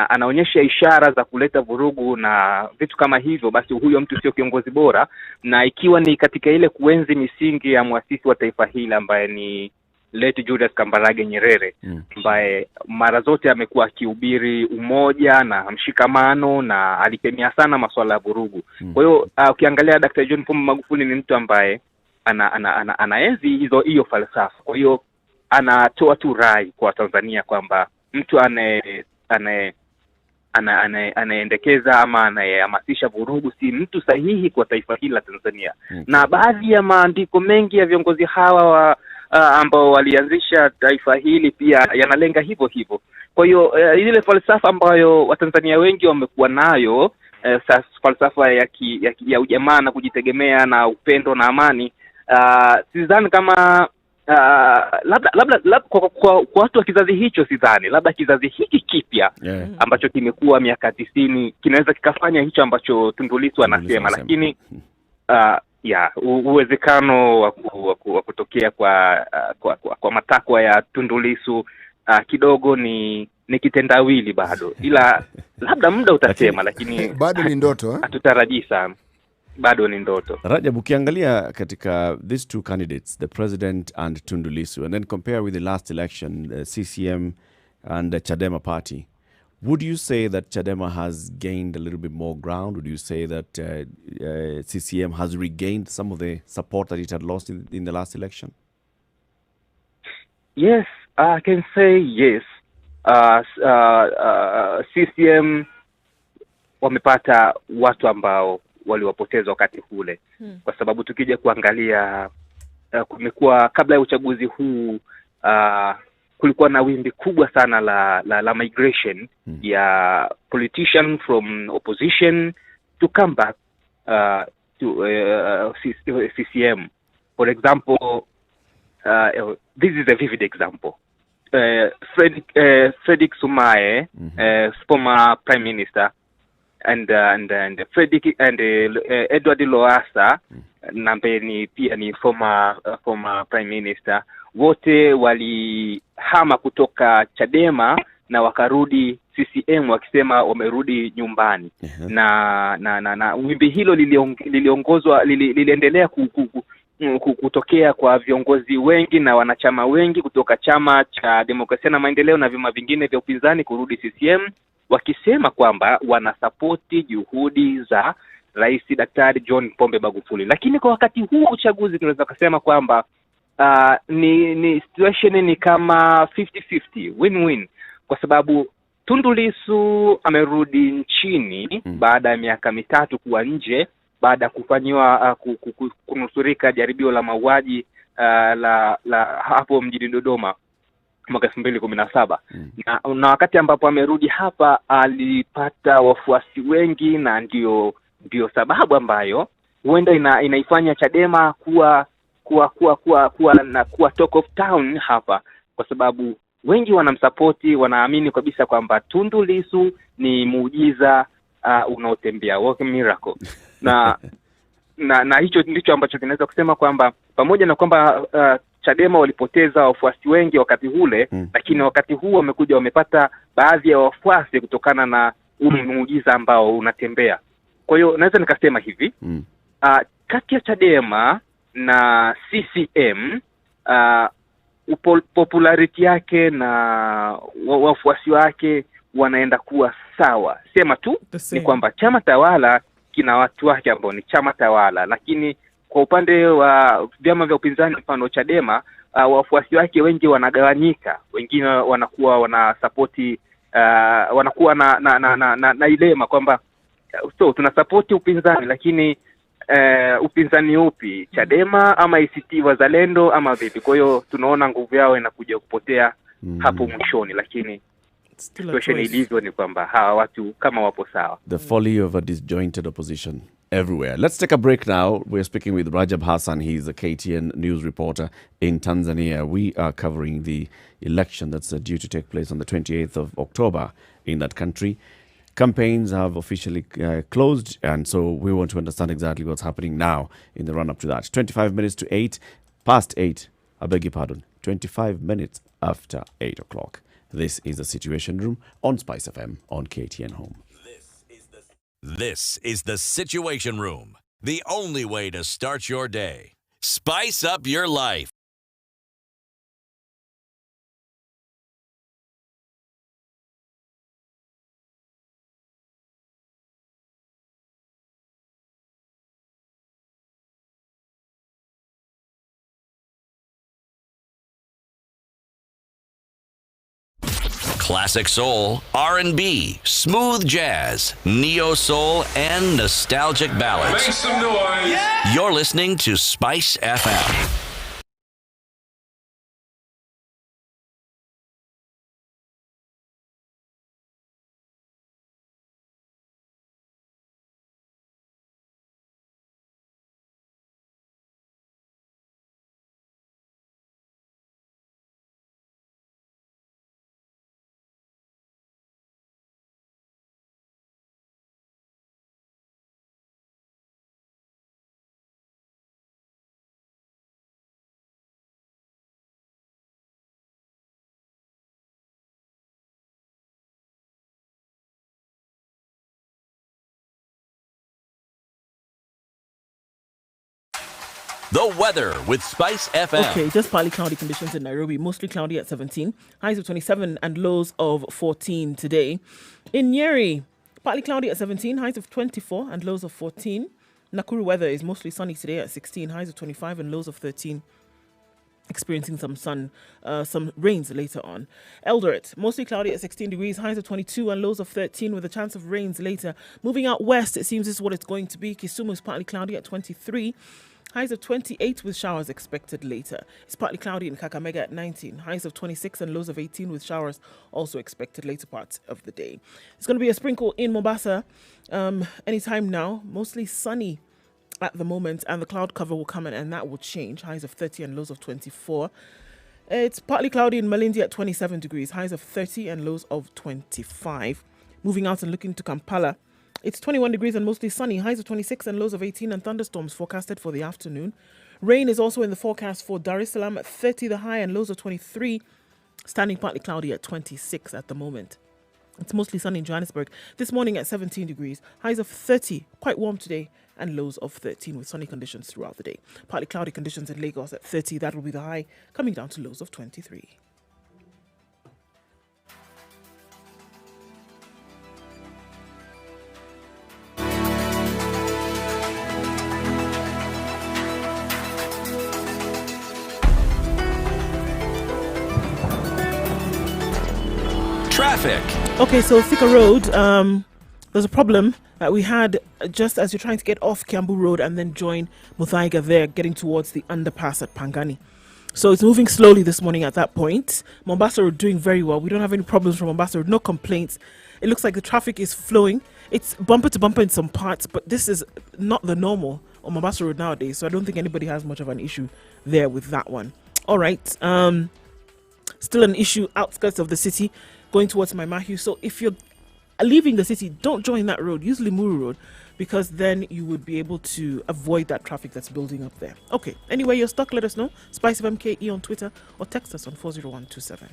[SPEAKER 7] anaonyesha ishara za kuleta vurugu na vitu kama hivyo, basi huyo mtu sio kiongozi bora. Na ikiwa ni katika ile kuenzi misingi ya muasisi wa taifa hili ambaye ni late Julius Kambarage Nyerere, ambaye mara zote amekuwa akihubiri umoja na mshikamano na alikemea sana masuala ya vurugu. Kwa hiyo ukiangalia Dr. John Pombe Magufuli ni mtu ambaye anaenzi hiyo falsafa. Kwa hiyo anatoa tu rai kwa Tanzania kwamba mtu anaendekeza ama anayehamasisha vurugu si mtu sahihi kwa taifa hili la Tanzania. Na baadhi ya maandiko mengi ya viongozi hawa ambao walianzisha taifa hili pia yanalenga hivyo. Kwa hiyo ile falsafa ambayo Watanzania wengi wamekuwa nayo, falsafa ya ujamaa na kujitegemea na upendo na amani, sidhani kama labda kwa watu wa kizazi hicho, sidhani labda kizazi hiki kipya ambacho kimekuwa miaka 90 kinaweza kikafanya hicho ambacho Tundu Lissu anasema. Lakini uwezekano wa kutokea kwa matakwa ya Tundu Lissu kidogo ni kitendawili bado, ila labda muda utasema, lakini
[SPEAKER 1] bado ni ndoto
[SPEAKER 7] hatutarajii sana, bado ni ndoto.
[SPEAKER 3] Rajab, ukiangalia katika these two candidates, the president and Tundu Lissu, and then compare with the last election, CCM and the Chadema party, would you say that Chadema has gained a little bit more ground? Would you say that CCM has regained some of the support that it had lost in the last election?
[SPEAKER 7] Yes, I can say yes. CCM wamepata watu ambao waliwapoteza wakati ule, kwa sababu tukija kuangalia kumekuwa kabla ya uchaguzi huu kulikuwa na wimbi kubwa sana la migration ya politician from opposition to come back to CCM. For example, this is a vivid example. Frederick Sumaye, former prime minister, and Frederick and Edward Lowassa, nambeni pia ni former prime minister, wote walihama kutoka Chadema na wakarudi CCM wakisema wamerudi nyumbani. Na wimbi hilo liliendelea kutokea kwa viongozi wengi na wanachama wengi kutoka chama cha Demokrasia na Maendeleo na vyama vingine vya upinzani kurudi CCM, wakisema kwamba wanasapoti juhudi za Rais Daktari John Pombe Magufuli. Lakini kwa wakati huu uchaguzi tunaweza kusema kwamba ni situation ni kama 50-50, win-win, kwa sababu Tundu Lissu amerudi nchini baada ya miaka mitatu kuwa nje, baada ya kufanyiwa kunusurika jaribio la mauaji la hapo mjini Dodoma mwaka 2017. Na wakati ambapo amerudi hapa alipata wafuasi wengi, na ndio sababu ambayo huenda inaifanya Chadema kuwa talk of town hapa, kwa sababu wengi wanamsapoti, wanaamini kabisa kwamba Tundu Lissu ni muujiza unaotembea, walking miracle. na hicho ndicho ambacho kinaweza kusema kwamba pamoja na kwamba Chadema walipoteza wafuasi wengi wakati ule, lakini wakati huu wamepata baadhi ya wafuasi kutokana na muujiza ambao unatembea. Kwa hiyo naweza nikasema hivi, kati ya Chadema na CCM popularity yake na wafuasi wake wanaenda kuwa sawa. Sema tu ni kwamba chama tawala kina watu wake ambao ni chama tawala, lakini kwa upande wa vyama vya upinzani, mfano Chadema, wafuasi wake wengi wanagawanyika. Wengine wanakuwa wanasapoti wanakuwa na ilema kwamba tunasapoti upinzani, lakini upinzani upi, Chadema ama ACT Wazalendo ama vipi? Kwa hiyo tunaona nguvu yao inakuja kupotea hapo mwishoni, lakini situation ilivyo ni kwamba hawa watu kama wapo sawa.
[SPEAKER 3] The folly of a disjointed opposition everywhere. Let's take a break now. We're speaking with Rajab Hassan. He's a KTN news reporter in Tanzania. We are covering the election that's due to take place on the 28th of October in that country. Campaigns have officially closed, and so we want to understand exactly what's happening now in the run-up to that. 25 minutes to 8, past 8, I beg your pardon, 25 minutes after 8 o'clock. This is the Situation Room on Spice FM on KTN Home.
[SPEAKER 4] This is the Situation Room, the only way to start your day. Spice up your life. Classic soul, R&B, smooth jazz, neo soul, and nostalgic ballads.
[SPEAKER 8] Make some noise. Yeah!
[SPEAKER 4] You're listening to Spice FM. The weather with Spice FM.
[SPEAKER 2] Okay, just partly cloudy conditions in Nairobi, mostly cloudy at 17, highs of 27 and lows of 14 today. In Nyeri, partly cloudy at 17, highs of 24 and lows of 14. Nakuru weather is mostly sunny today at 16, highs of 25 and lows of 13. Experiencing some sun, some rains later on. Eldoret, mostly cloudy at 16 degrees, highs of 22 and lows of 13 with a chance of rains later. Moving out west, it seems this is what it's going to be. Kisumu is partly cloudy at 23, highs of 28 with showers expected later. It's partly cloudy in Kakamega at 19, highs of 26 and lows of 18 with showers also expected later parts of the day. It's going to be a sprinkle in Mombasa anytime now, mostly sunny at the moment, and the cloud cover will come in and that will change. Highs of 30 and lows of 24. It's partly cloudy in Malindi at 27 degrees, highs of 30 and lows of 25. Moving out and looking to Kampala, it's 21 degrees and mostly sunny, highs of 26 and lows of 18, and thunderstorms forecasted for the afternoon. Rain is also in the forecast for Dar es Salaam at 30 the high and lows of 23, standing partly cloudy at 26 at the moment. It's mostly sunny in Johannesburg this morning at 17 degrees, highs of 30, quite warm today, and lows of 13 with sunny conditions throughout the day. Partly cloudy conditions in Lagos at 30, that will be the high, coming down to lows of 23.
[SPEAKER 4] Traffic.
[SPEAKER 2] Okay, so Thika Road, there's a problem that we had just as you're trying to get off Kiambu Road and then join Muthaiga there, getting towards the underpass at Pangani. So it's moving slowly this morning at that point. Mombasa Road doing very well. We don't have any problems from Mombasa Road, no complaints. It looks like the traffic is flowing. It's bumper to bumper in some parts, but this is not the normal on Mombasa Road nowadays, so I don't think anybody has much of an issue there with that one. All right. Still an issue outskirts of the city going towards Maimahiu. So if you're leaving the city, don't join that road. Use Limuru Road, because then you would be able to avoid that traffic that's building up there. Okay. Anyway, you're stuck, let us know. Spice of MKE on Twitter or text us on 40127.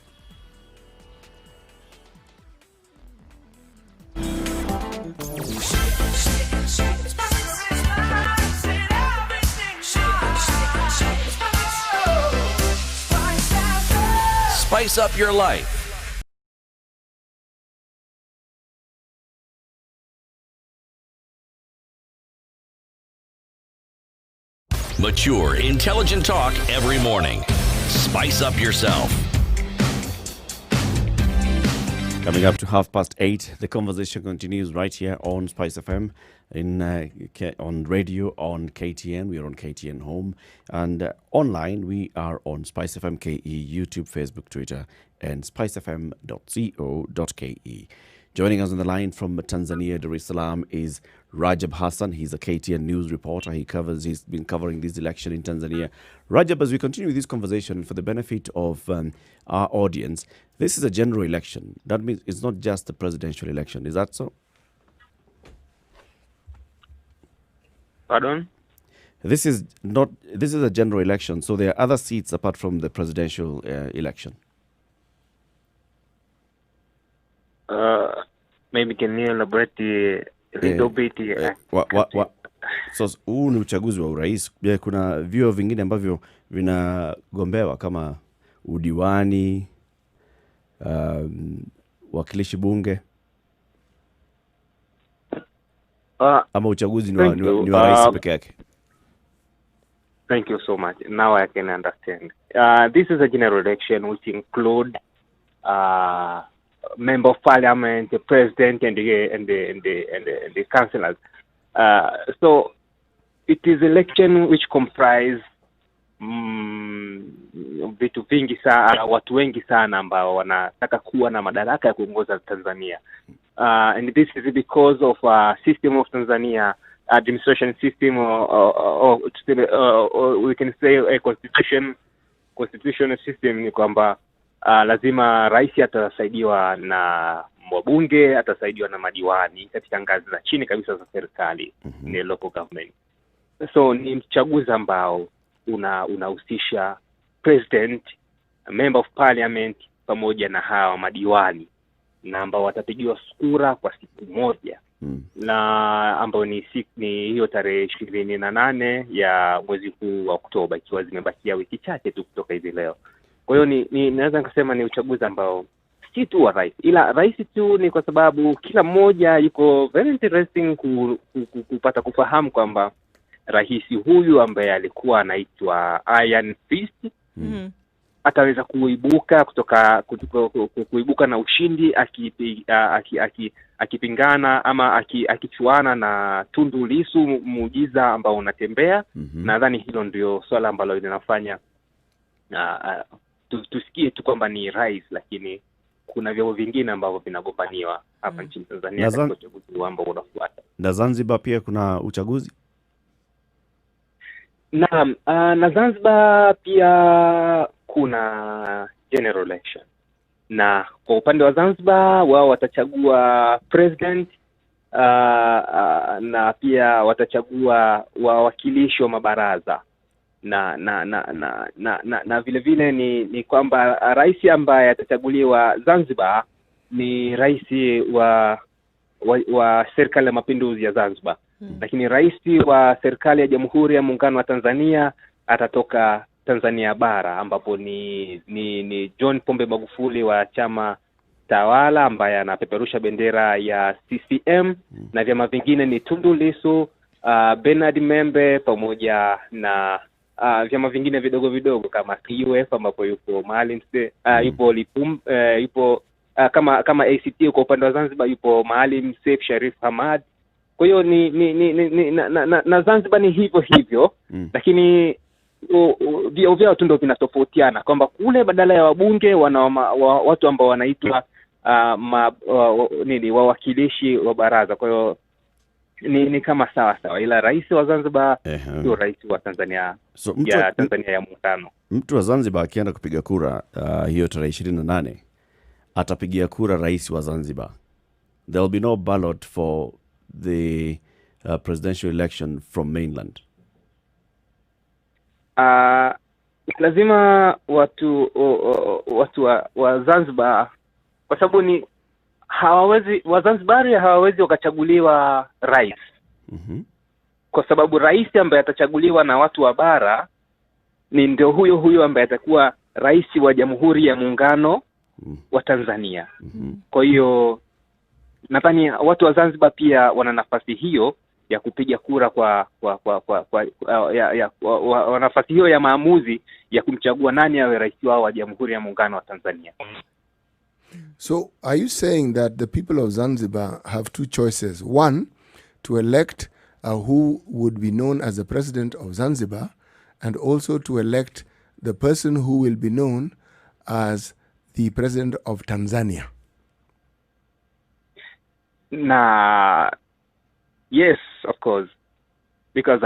[SPEAKER 4] Spice up your life. Mature, intelligent talk every morning. Spice up yourself.
[SPEAKER 3] Coming up to 8:30, the conversation continues right here on Spice FM, on radio, on KTN. We are on KTN Home. And online, we are on Spice FM KE, YouTube, Facebook, Twitter, and spicefm.co.ke. Joining us on the line from Tanzania, Dar es Salaam, is Rajab Hassan. He's a KTN news reporter. He's been covering this election in Tanzania. Rajab, as we continue this conversation, for the benefit of our audience, this is a general election. That means it's not just a presidential election. Is that so?
[SPEAKER 7] Pardon?
[SPEAKER 3] This is a general election, so there are other seats apart from the presidential election.
[SPEAKER 7] Maybe can you elaborate a little bit?
[SPEAKER 3] So huu ni uchaguzi wa urais. Kuna vyeo vingine ambavyo vinagombewa kama udiwani, wakilishi bunge, ama uchaguzi ni wa rais peke yake.
[SPEAKER 7] Thank you so much. Now I can understand. This is a general election which include member of parliament, the president, and the councillors. So it is election which comprise vitu vingi sana, watu wengi sana ambao wanataka kuwa na madaraka ya kuongoza Tanzania. And this is because of system of Tanzania administration system, or we can say a constitutional system, ni kwamba lazima rais atasaidiwa na wabunge, atasaidiwa na madiwani katika ngazi za chini kabisa za serikali, ni local government. So ni mchaguzi ambao unahusisha president, member of parliament pamoja na hawa madiwani, na ambao watapigiwa kura kwa siku moja na ambayo ni hiyo tarehe 28 ya mwezi huu wa Oktoba, ikiwa zimebakia wiki chache tu kutoka hivi leo. Kwa hiyo naweza nikasema ni uchaguzi ambao si tu wa rais, ila rais tu ni kwa sababu kila mmoja yuko very interesting kupata kufahamu kwamba rais huyu ambaye alikuwa anaitwa Iron Fist ataweza kuibuka na ushindi akipingana ama akichuana na Tundu Lissu, muujiza ambao unatembea. Nadhani hilo ndio swala ambalo linafanya tusikie tu kwamba ni rais, lakini kuna vyombo vingine ambavyo vinagombaniwa hapa nchini Tanzania katika uchaguzi ambao unafuata.
[SPEAKER 3] Na Zanzibar pia kuna uchaguzi?
[SPEAKER 7] Naam, na Zanzibar pia kuna general election. Na kwa upande wa Zanzibar wao watachagua president na pia watachagua wawakilishi wa mabaraza. Na vile vile ni kwamba rais ambaye atachaguliwa Zanzibar ni rais wa serikali ya mapinduzi ya Zanzibar. Lakini rais wa serikali ya Jamhuri ya Muungano wa Tanzania atatoka Tanzania bara, ambapo ni John Pombe Magufuli wa chama tawala ambaye anapeperusha bendera ya CCM, na vyama vingine ni Tundu Lissu, Bernard Membe pamoja na vyama vingine vidogo kama UF ambapo yupo Maalim yupo kama ACT kwa upande wa Zanzibar yupo Maalim Seif Sharif Hamad. Kwa hiyo na Zanzibar ni hivyo lakini vyao tu ndio vinatofautiana, kwamba kule badala ya wabunge watu ambao wanaitwa wawakilishi wa baraza. Kwa hiyo ni kama sawa, ila rais wa Zanzibar ndio rais wa Tanzania, Tanzania ya Muungano.
[SPEAKER 3] Mtu wa Zanzibar akienda kupiga kura hiyo tarehe 28 atapigia kura rais wa Zanzibar. There will be no ballot for the presidential election from mainland.
[SPEAKER 7] Lazima watu wa Zanzibar, kwa sababu Wazanzibari hawawezi wakachaguliwa rais. Kwa sababu rais ambaye atachaguliwa na watu wa bara ni ndio huyo ambaye atakuwa rais wa Jamhuri ya Muungano wa Tanzania. Kwa hiyo nadhani watu wa Zanzibar pia wana nafasi hiyo ya kupiga kura nafasi hiyo ya maamuzi ya kumchagua nani awe rais wao wa Jamhuri ya Muungano wa Tanzania.
[SPEAKER 1] So are you saying that the people of Zanzibar have two choices? One, to elect who would be known as the president of Zanzibar, and also to elect the person who will be known as the president of Tanzania?
[SPEAKER 7] Yes, of course, because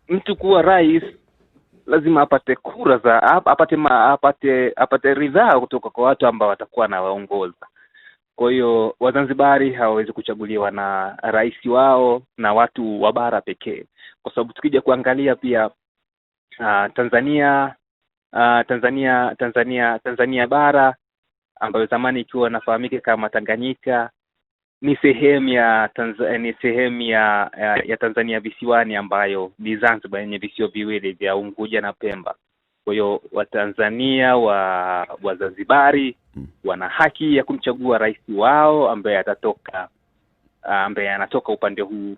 [SPEAKER 7] mtu kuwa rais lazima apate kura apate ridhaa kutoka kwa watu ambao watakuwa na waongoza. Kwa hiyo Wazanzibari hawawezi kuchaguliwa na rais wao na watu wa bara pekee, kwa sababu tukija kuangalia pia Tanzania bara ambayo zamani ikiwa inafahamika kama Tanganyika ni sehemu ya Tanzania visiwani, ambayo ni Zanzibar yenye visiwa viwili vya Unguja na Pemba. Kwa hiyo Watanzania wa Zanzibari wana haki ya kumchagua rais wao ambaye anatoka upande huu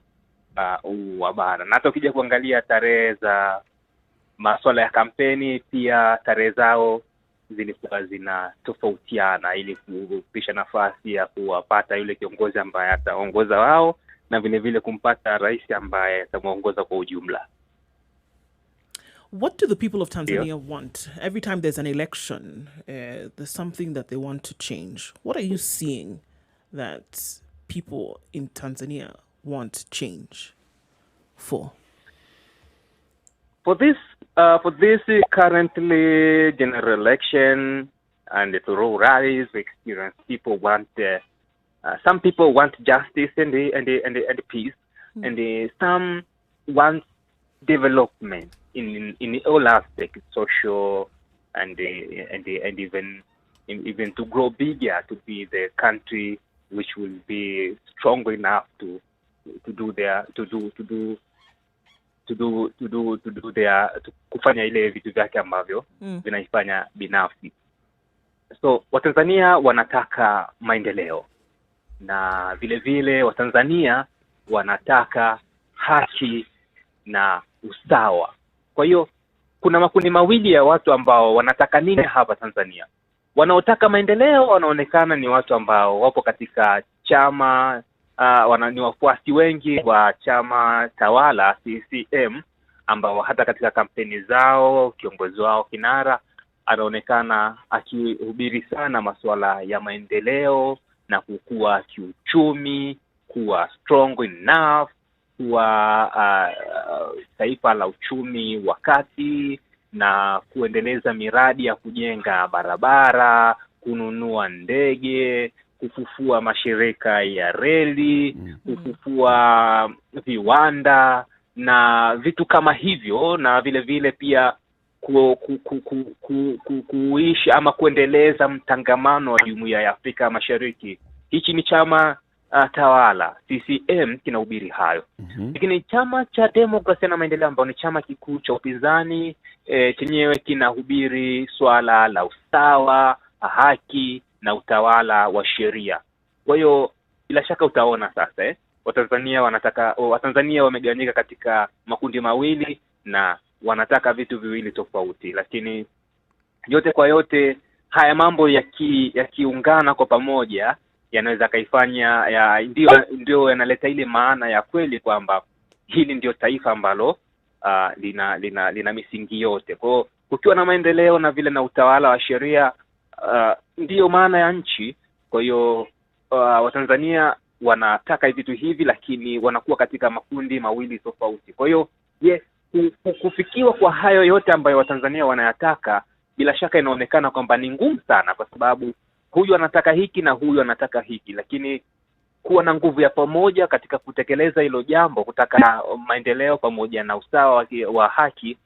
[SPEAKER 7] wa bara. Na hata ukija kuangalia tarehe za masuala ya kampeni, pia tarehe zao zilikuwa zinatofautiana ili kupisha nafasi ya kuwapata yule kiongozi ambaye ataongoza wao, na vile vile kumpata rais ambaye atamuongoza kwa ujumla.
[SPEAKER 2] What do the people of Tanzania want? Every time there's an election, there's something that they want to change. What are you seeing that people in Tanzania want change for?
[SPEAKER 7] For this currently general election and through rallies we experience, people want some people want justice and peace, and some want development in all aspects, social and even even to grow bigger, to be the country which will be strong enough to kufanya ile vitu vyake ambavyo vinaifanya binafsi. So Watanzania wanataka maendeleo, na vile vile Watanzania wanataka haki na usawa. Kwa hiyo kuna makundi mawili ya watu ambao wanataka nini hapa Tanzania. Wanaotaka maendeleo wanaonekana ni watu ambao wapo katika chama ni wafuasi wengi wa chama tawala CCM, ambao hata katika kampeni zao kiongozi wao kinara anaonekana akihubiri sana masuala ya maendeleo na kukua kiuchumi, kuwa strong enough, kuwa taifa la uchumi wa kati, na kuendeleza miradi ya kujenga barabara, kununua ndege, kufufua mashirika ya reli, kufufua viwanda na vitu kama hivyo, na vile vile pia kuishi ama kuendeleza mtangamano wa Jumuiya ya Afrika Mashariki. Hichi ni chama tawala CCM kinahubiri hayo. Lakini chama cha Demokrasia na Maendeleo ambao ni chama kikuu cha upinzani chenyewe kinahubiri swala la usawa, haki na utawala wa sheria. Kwa hiyo bila shaka utaona sasa Watanzania wamegawanyika katika makundi mawili na wanataka vitu viwili tofauti, lakini yote kwa yote haya mambo yakiungana kwa pamoja yanaweza kaifanya ndio yanaleta ile maana ya kweli kwamba hili ndio taifa ambalo lina misingi yote. Kwa hiyo kukiwa na maendeleo na vile na utawala wa sheria ndio maana ya nchi. Kwa hiyo Watanzania wanataka vitu hivi, lakini wanakuwa katika makundi mawili tofauti. Kwa hiyo kufikiwa kwa hayo yote ambayo Watanzania wanayataka, bila shaka inaonekana kwamba ni ngumu sana, kwa sababu huyu anataka hiki na huyu anataka hiki, lakini kuwa na nguvu ya pamoja katika kutekeleza hilo jambo, kutaka maendeleo pamoja na usawa wa haki,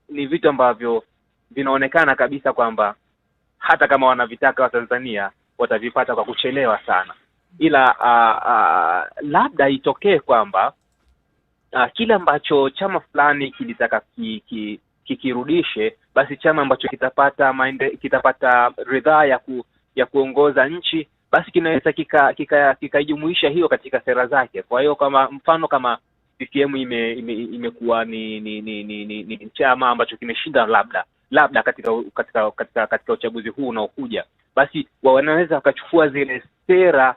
[SPEAKER 7] ni vitu ambavyo vinaonekana kabisa kwamba hata kama wanavitaka Watanzania watavipata kwa kuchelewa sana. Ila labda itokee kwamba kile ambacho chama fulani kilitaka kikirudishe, basi chama ambacho kitapata ridhaa ya kuongoza nchi, basi kinaweza kikajumuisha hiyo katika sera zake. Kwa hiyo kama mfano kama CCM imekuwa ni chama ambacho kimeshinda labda katika uchaguzi huu unaokuja, basi wanaweza wakachukua zile sera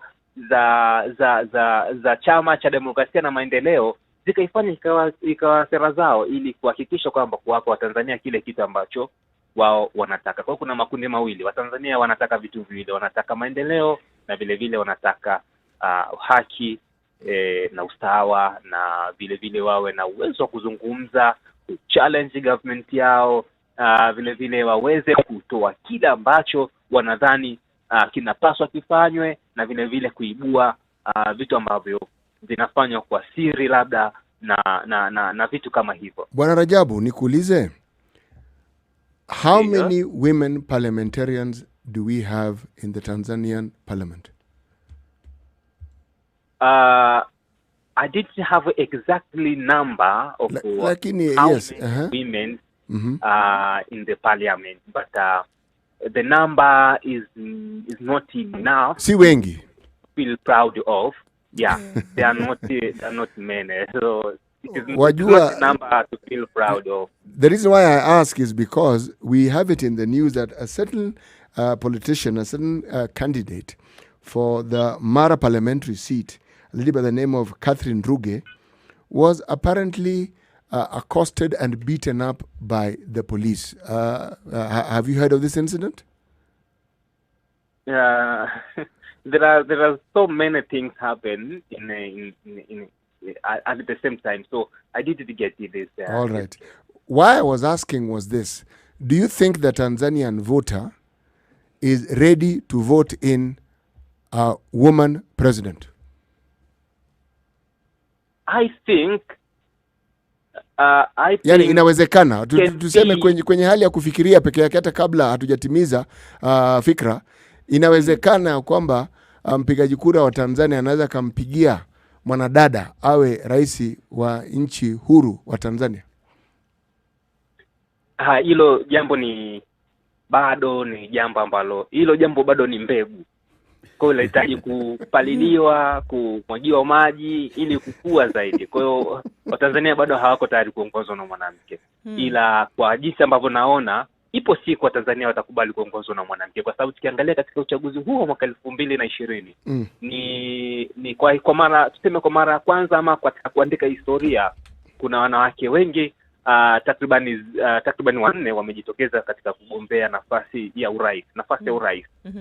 [SPEAKER 7] za chama cha Demokrasia na Maendeleo zikaifanya ikawa sera zao, ili kuhakikisha kwamba kuwapa Watanzania kile kitu ambacho wao wanataka. Kwa hiyo kuna makundi mawili. Watanzania wanataka vitu viwili, wanataka maendeleo na vile vile wanataka haki na usawa, na vile vile wawe na uwezo wa kuzungumza, challenge government yao, vile vile waweze kutoa kile ambacho wanadhani kinapaswa kifanywe, na vile vile kuibua vitu ambavyo vinafanywa kwa siri labda na vitu kama hivyo.
[SPEAKER 1] Bwana Rajabu, nikuulize, how many women parliamentarians do we have in the Tanzanian parliament?
[SPEAKER 7] I didn't have an exactly number of women in the parliament, but the number is not enough.
[SPEAKER 1] Si wengi.
[SPEAKER 7] Feel proud of. Yeah, they are not many. So it is not a number to feel proud of.
[SPEAKER 1] The reason why I ask is because we have it in the news that a certain politician, a certain candidate for the Mara parliamentary seat, a lady by the name of Catherine Ruge, was apparently accosted and beaten up by the police. Have you heard of this incident?
[SPEAKER 7] There are so many things happen at the same time, so I didn't get this.
[SPEAKER 1] All right. Why I was asking was this: do you think the Tanzanian voter is ready to vote in a woman president?
[SPEAKER 7] I think
[SPEAKER 1] Yani inawezekana tuseme kwenye hali ya kufikiria peke yake, hata kabla hatujatimiza fikra, inawezekana kwamba mpigaji kura wa Tanzania anaweza kumpigia mwanadada awe rais wa nchi huru wa Tanzania.
[SPEAKER 7] Hilo jambo bado ni mbegu. Kwa hiyo inahitaji kupaliliwa, kumwagiwa maji ili kukua zaidi. Kwa hiyo Watanzania bado hawako tayari kuongozwa na mwanamke. Ila kwa jinsi ambavyo naona, ipo siku Watanzania watakubali kuongozwa na mwanamke, kwa sababu tukiangalia katika uchaguzi huo wa mwaka 2020 ni kwa mara ya kwanza ama katika kuandika historia, kuna wanawake wengi takriban 4 wamejitokeza katika kugombea nafasi ya urais.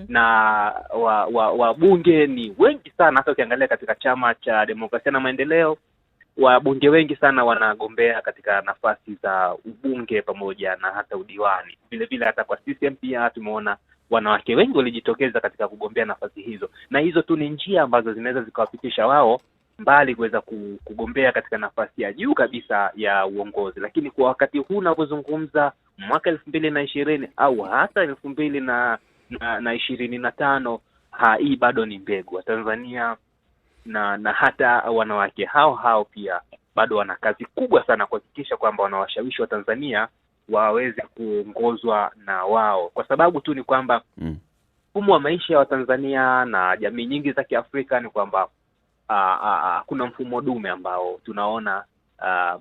[SPEAKER 7] Na wabunge ni wengi sana. Hata ukiangalia katika chama cha Demokrasia na Maendeleo, wabunge wengi sana wanagombea katika nafasi za ubunge pamoja na hata udiwani. Vile vile hata kwa CCM pia tumeona wanawake wengi walijitokeza katika kugombea nafasi hizo, na hizo tu ni njia ambazo zinaweza zikawafikisha wao mbali kuweza kugombea katika nafasi ya juu kabisa ya uongozi. Lakini kwa wakati huu unapozungumza mwaka 2020 au hata 2025, hii bado ni mbegu. Wa Tanzania na hata wanawake hao pia bado wana kazi kubwa sana kuhakikisha kwamba wanawashawishi wa Tanzania waweze kuongozwa na wao, kwa sababu tu ni kwamba mfumo wa maisha wa Tanzania na jamii nyingi za Kiafrika ni kwamba kuna mfumo dume ambao tunaona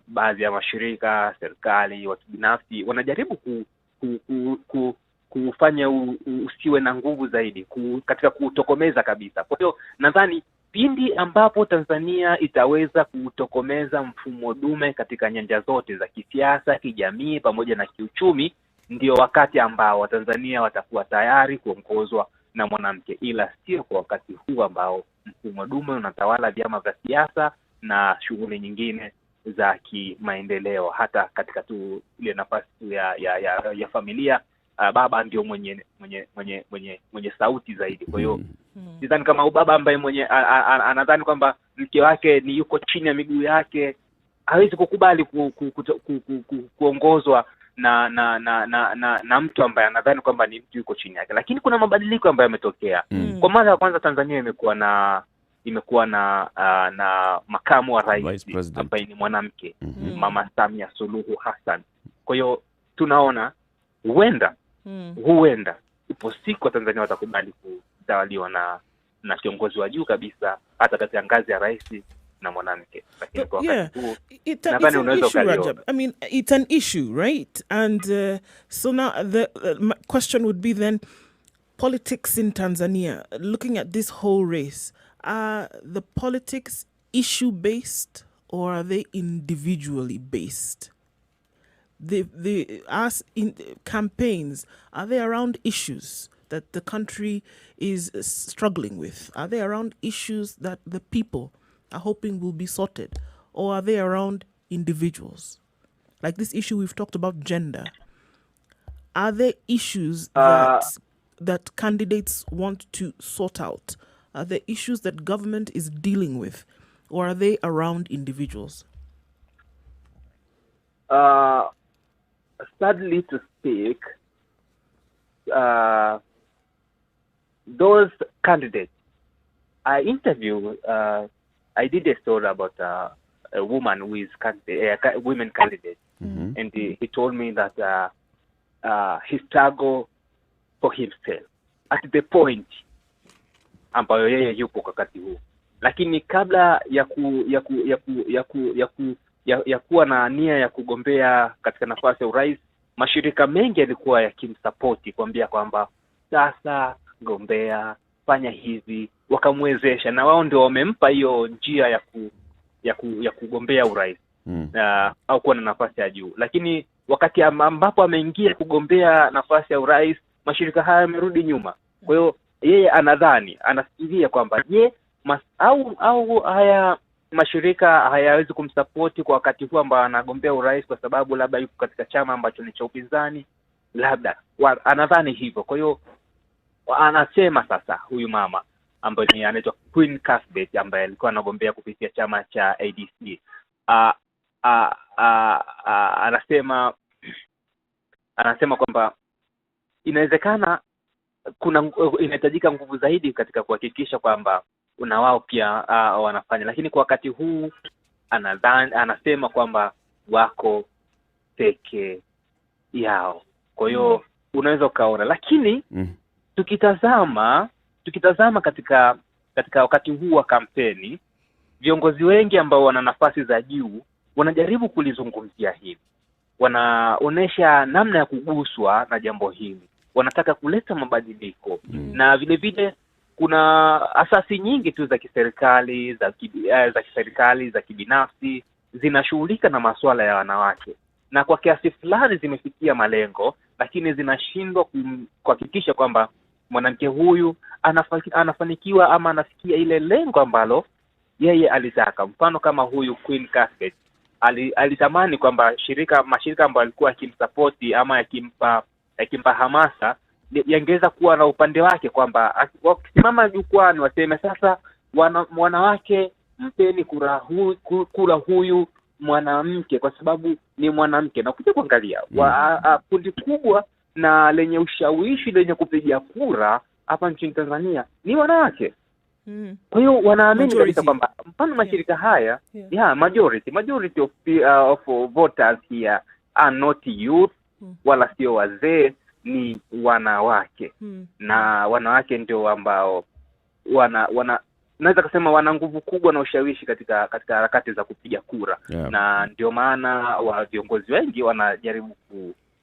[SPEAKER 7] baadhi ya mashirika, serikali, watu binafsi wanajaribu kufanya usiwe na nguvu zaidi katika kutokomeza kabisa. Kwa hiyo nadhani pindi ambapo Tanzania itaweza kutokomeza mfumo dume katika nyanja zote za kisiasa, kijamii pamoja na kiuchumi, ndio wakati ambao Watanzania watakuwa tayari kuongozwa na mwanamke, ila sio kwa wakati huu ambao mfumo dume unatawala vyama vya siasa na shughuli nyingine za kimaendeleo. Hata katika tu ile nafasi ya familia, baba ndio mwenye sauti zaidi. Kwa hiyo sidhani kama baba ambaye anadhani kwamba mke wake ni yuko chini ya miguu yake hawezi kukubali kuongozwa na mtu ambaye anadhani kwamba ni mtu yuko chini yake. Lakini kuna mabadiliko ambayo yametokea. Kwa mara ya kwanza Tanzania imekuwa na makamu wa rais ambaye ni mwanamke, Mama Samia Suluhu Hassan. Kwa hiyo tunaona huenda ipo siku wa Tanzania watakubali kutawaliwa na kiongozi wa juu kabisa, hata katika ngazi ya rais na mwanamke. Lakini kwa wakati huu nadhani unaweza ukaliona.
[SPEAKER 2] I mean, it's an issue, right? And so now the question would be then, politics in Tanzania, looking at this whole race, are the politics issue-based or are they individually based? As in campaigns, are they around issues that the country is struggling with? Are they around issues that the people are hoping will be sorted? Or are they around individuals? Like this issue we've talked about, gender. Are there issues that candidates want to sort out? Are there issues that government is dealing with? Or are they around individuals?
[SPEAKER 7] Sadly to speak, those candidates, I did a story about a woman who is women candidate, and he told me that he struggled for himself at the point ambayo yeye yupo wakati huu. Lakini kabla ya kuwa na nia ya kugombea katika nafasi ya urais, mashirika mengi yalikuwa yakimsapoti, kuambia kwamba sasa gombea, fanya hivi, wakamwezesha, na wao ndio wamempa hiyo njia ya kugombea urais au kuwa na nafasi ya juu. Lakini wakati ambapo ameingia kugombea nafasi ya urais, mashirika haya yamerudi nyuma. Kwa hiyo yeye anafikiria kwamba au haya mashirika hayawezi kumsapoti kwa wakati huu ambao anagombea urais, kwa sababu labda yuko katika chama ambacho ni cha upinzani, labda anadhani hivyo. Kwa hiyo anasema sasa huyu mama ambaye anaitwa Queen Cuthbert, ambaye alikuwa anagombea kupitia chama cha ADC, anasema kwamba inawezekana inahitajika nguvu zaidi katika kuhakikisha kwamba na wao pia wanafanya, lakini kwa wakati huu anasema kwamba wako peke yao. Kwa hiyo unaweza ukaona, lakini tukitazama katika wakati huu wa kampeni, viongozi wengi ambao wana nafasi za juu wanajaribu kulizungumzia hili, wanaonesha namna ya kuguswa na jambo hili, wanataka kuleta mabadiliko. Na vile vile kuna asasi nyingi tu za kiserikali, za kibinafsi zinashughulika na masuala ya wanawake, na kwa kiasi fulani zimefikia malengo, lakini zinashindwa kuhakikisha kwamba mwanamke huyu anafanikiwa ama anafikia ile lengo ambalo yeye alitaka. Mfano kama huyu Queen Casket alitamani kwamba mashirika ambayo alikuwa akimsapoti ama yakimpa hamasa yangeweza kuwa na upande wake, kwamba wakisimama jukwani waseme sasa wanawake mpeni kura huyu mwanamke kwa sababu ni mwanamke. Na kuja kuangalia kundi kubwa na lenye ushawishi lenye kupiga kura hapa nchini Tanzania ni wanawake. Kwa hiyo wanaamini kabisa kwamba mfano mashirika haya majority of voters here are not youth, wala sio wazee, ni wanawake. Na wanawake ndio ambao naweza kusema wana nguvu kubwa na ushawishi katika harakati za kupiga kura. Na ndio maana viongozi wengi wanajaribu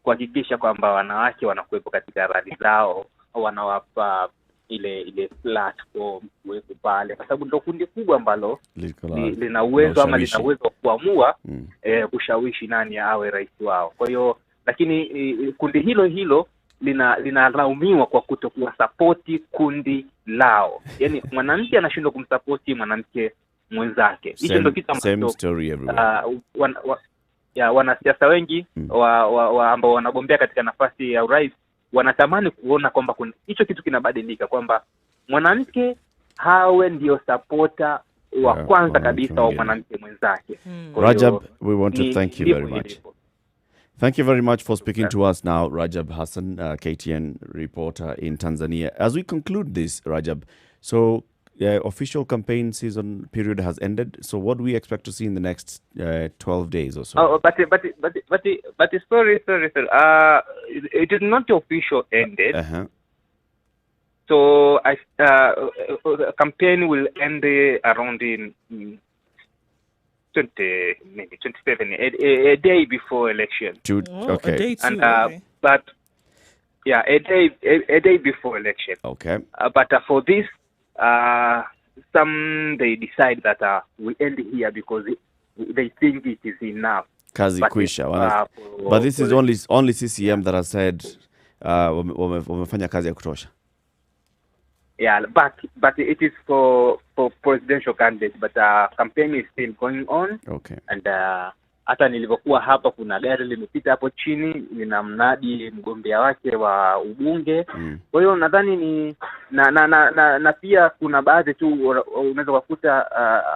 [SPEAKER 7] kuhakikisha kwamba wanawake wanakuwepo katika rali zao, wanawapa ile platform kuwepo pale, kwa sababu ndio kundi kubwa ambalo lina uwezo ama lina uwezo wa kuamua kushawishi nani awe rais wao. Kwa hiyo lakini kundi hilo linalaumiwa kwa kutokuwa support kundi lao. Yaani mwanamke anashindwa kumsupport mwanamke mwenzake. Hicho ndio kitu ambacho wanasiasa wengi ambao wanagombea katika nafasi ya urais wanatamani kuona kwamba hicho kitu kinabadilika, kwamba mwanamke hawe ndio supporter wa kwanza kabisa wa mwanamke mwenzake.
[SPEAKER 3] Rajab, we want to thank you very much. Thank you very much for speaking to us now, Rajab Hassan, KTN reporter in Tanzania. As we conclude this, Rajab, so official campaign season period has ended. So what do we expect to see in the next 12 days or so?
[SPEAKER 7] Oh, but sorry. It is not official ended. So campaign will end around in 27, a day before election.
[SPEAKER 3] Okay.
[SPEAKER 2] A day too,
[SPEAKER 7] and but a day before election.
[SPEAKER 3] Okay.
[SPEAKER 7] But for this, some they decide that we end here because they think it is enough.
[SPEAKER 3] Kazi kwisha. But this is only CCM that has said wamefanya kazi ya kutosha.
[SPEAKER 7] Yeah, but it is for presidential candidates, but campaign is still going on.
[SPEAKER 3] Okay.
[SPEAKER 7] And hata nilivyokuwa hapa kuna gari limepita hapo chini linamnadi mgombea wake wa ubunge. Kwa hiyo nadhani ni na pia kuna baadhi tu unaweza kukuta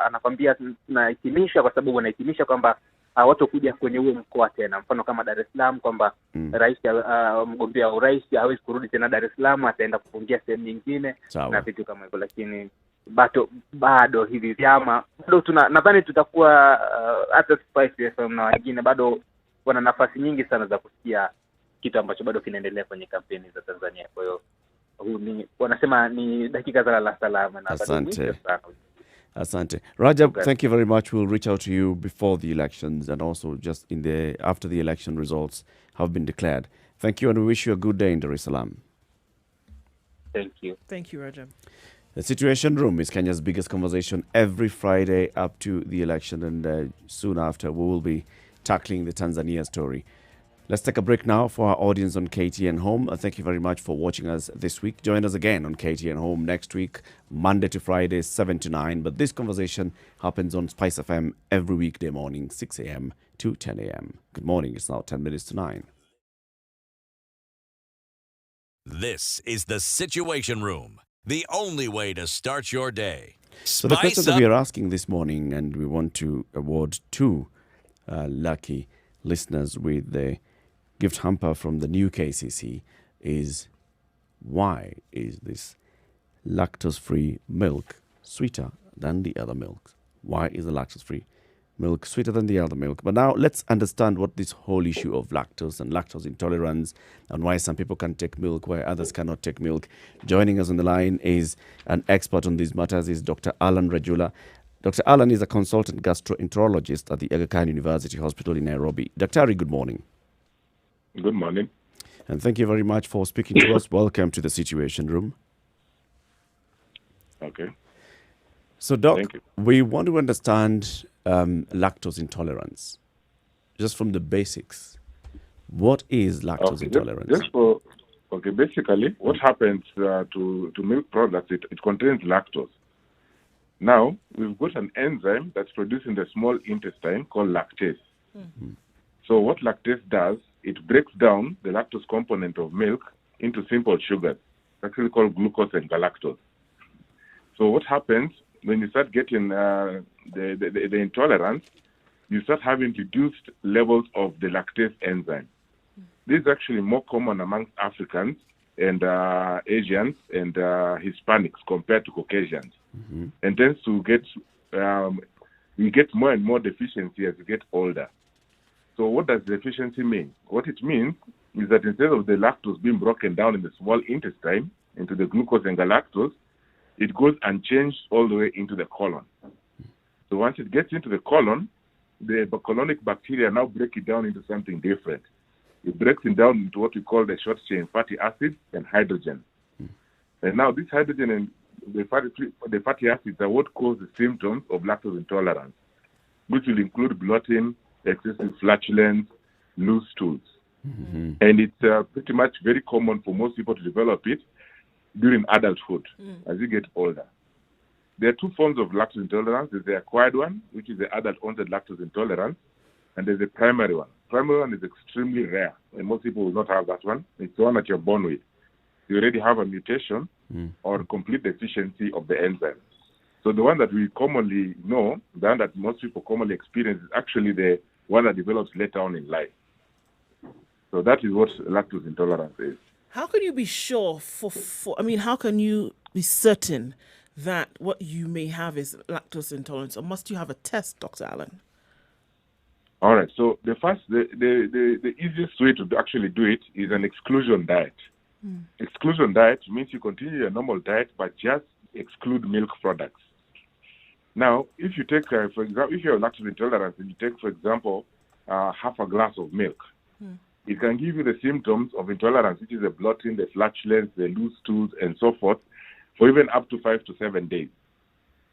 [SPEAKER 7] anakwambia tunahitimisha, kwa sababu wanahitimisha kwamba watu kuja kwenye huo mkoa tena. Mfano kama Dar es Salaam, kwamba rais mgombea wa urais hawezi kurudi tena Dar es Salaam, ataenda kufungia sehemu nyingine na vitu kama hivyo. Lakini bado hivi vyama bado nadhani tutakuwa hata Spice FM na wengine bado wana nafasi nyingi sana za kusikia kitu ambacho bado kinaendelea kwenye kampeni za Tanzania. Kwa hiyo wanasema ni dakika za la salama na
[SPEAKER 3] Asante. Rajab, thank you very much. We'll reach out to you before the elections and also just after the election results have been declared. Thank you, and we wish you a good day in Dar es Salaam.
[SPEAKER 7] Thank you.
[SPEAKER 2] Thank you, Rajab.
[SPEAKER 3] The Situation Room is Kenya's biggest conversation every Friday up to the election, and soon after we will be tackling the Tanzania story. Let's take a break now for our audience on KTN Home. Thank you very much for watching us this week. Join us again on KTN Home next week, Monday to Friday, 7 to 9. But this conversation happens on Spice FM every weekday morning, 6 a.m. to 10 a.m. Good morning. It's now 10 minutes to 9.
[SPEAKER 4] This is the Situation Room, the only way to start your day.
[SPEAKER 3] So the question that we are asking this morning, and we want to award 2 lucky listeners with the gift hamper from the new KCC is, why is this lactose-free milk sweeter than the other milks? Why is the lactose-free milk sweeter than the other milk? But now let's understand what this whole issue of lactose and lactose intolerance and why some people can take milk, why others cannot take milk. Joining us on the line is an expert on these matters, is Dr. Alan Rajula. Dr. Alan is a consultant gastroenterologist at the Aga Khan University Hospital in Nairobi. Dr. Ari, good morning.
[SPEAKER 8] Good morning.
[SPEAKER 3] And thank you very much for speaking to us. Welcome to the Situation Room.
[SPEAKER 8] Okay.
[SPEAKER 3] So, Doc, we want to understand lactose intolerance, just from the basics. What is lactose intolerance?
[SPEAKER 8] Basically, what happens to milk products, it contains lactose. Now, we've got an enzyme that's produced in the small intestine called lactase. Mm-hmm. So what lactase does, it breaks down the lactose component of milk into simple sugars, actually called glucose and galactose. So what happens when you start getting the intolerance, you start having reduced levels of the lactase enzyme. This is actually more common amongst Africans and Asians and Hispanics compared to Caucasians. Mm-hmm. And tends to get, you get more and more deficiency as you get older. So what does deficiency mean? What it means is that instead of the lactose being broken down in the small intestine into the glucose and galactose, it goes unchanged all the way into the colon. So once it gets into the colon, the colonic bacteria now break it down into something different. It breaks it down into what we call the short-chain fatty acids and hydrogen. And now this hydrogen and the fatty acids are what cause the symptoms of lactose intolerance, which will include bloating, excessive flatulence, loose stools. Mm-hmm. And it's pretty much very common for most people to develop it during adulthood as you get older. There are two forms of lactose intolerance. There's the acquired one, which is the adult onset lactose intolerance, and there's the primary one. Primary one is extremely rare, and most people will not have that one. It's the one that you're born with. You already have a mutation or complete deficiency of the enzyme. So the one that we commonly know, the one that most people commonly experience, is actually the one that develops later on in life. So that is what lactose intolerance is.
[SPEAKER 2] How can you be sure how can you be certain that what you may have is lactose intolerance, or must you have a test, Dr. Allen?
[SPEAKER 8] All right. So the easiest way to actually do it is an exclusion diet. Exclusion diet means you continue your normal diet, but just exclude milk products. Now, if you take, for example, if you have lactose intolerance and you take, for example, half a glass of milk, it can give you the symptoms of intolerance, which is the bloating, the flatulence, the loose stools, and so forth, for even up to 5 to 7 days.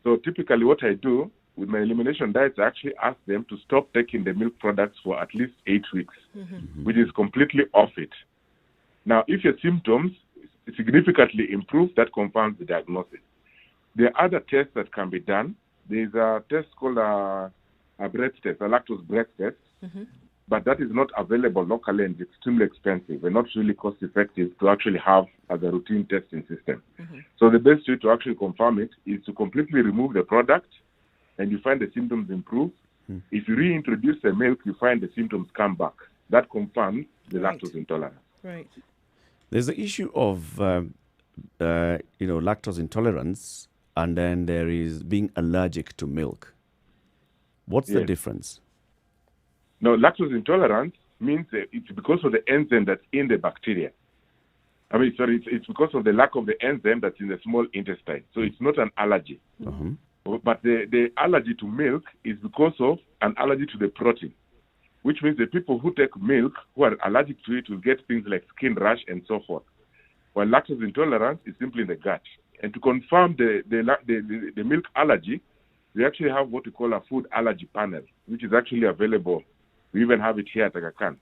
[SPEAKER 8] So typically what I do with my elimination diets, I actually ask them to stop taking the milk products for at least 8 weeks, which is completely off it. Now, if your symptoms significantly improve, that confirms the diagnosis. There are other tests that can be done. There's a test called a breath test, a lactose breath test, but that is not available locally and it's extremely expensive and not really cost effective to actually have as a routine testing system. So the best way to actually confirm it is to completely remove the product and you find the symptoms improve. If you reintroduce the milk, you find the symptoms come back. That confirms the lactose intolerance.
[SPEAKER 2] Right.
[SPEAKER 3] There's the issue of lactose intolerance, and then there is being allergic to milk. What's the difference?
[SPEAKER 8] No, lactose intolerance means it's because of the enzyme that's in the bacteria. It's because of the lack of the enzyme that's in the small intestine. So it's not an allergy. But the allergy to milk is because of an allergy to the protein, which means the people who take milk who are allergic to it will get things like skin rash and so forth. While lactose intolerance is simply in the gut. And to confirm the milk allergy, we actually have what we call a food allergy panel, which is actually available. We even have it here at Aga Khan,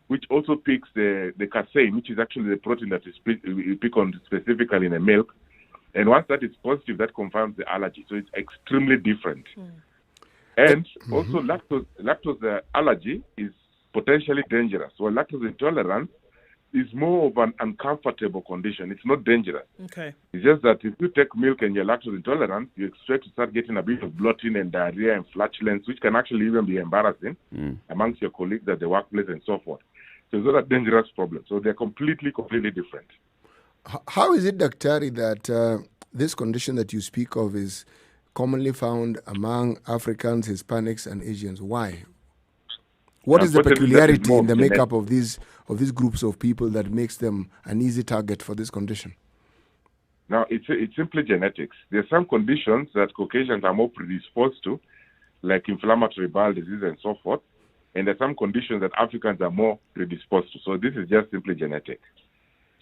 [SPEAKER 8] which also picks the casein, which is actually the protein that we pick on specifically in the milk. And once that is positive, that confirms the allergy. So it's extremely different. And also lactose allergy is potentially dangerous. While lactose intolerance is more of an uncomfortable condition. It's not dangerous.
[SPEAKER 2] Okay.
[SPEAKER 8] It's just that if you take milk and you're lactose intolerant, you expect to start getting a bit of bloating and diarrhea and flatulence, which can actually even be embarrassing amongst your colleagues at the workplace and so forth. So it's not a dangerous problem. So they're completely different.
[SPEAKER 1] How is it, Daktari, that this condition that you speak of is commonly found among Africans, Hispanics, and Asians? Why? What is the peculiarity in the makeup of these groups of people that makes them an easy target for this condition?
[SPEAKER 8] Now, it's simply genetics. There are some conditions that Caucasians are more predisposed to, like inflammatory bowel disease and so forth, and there are some conditions that Africans are more predisposed to. So this is just simply genetic.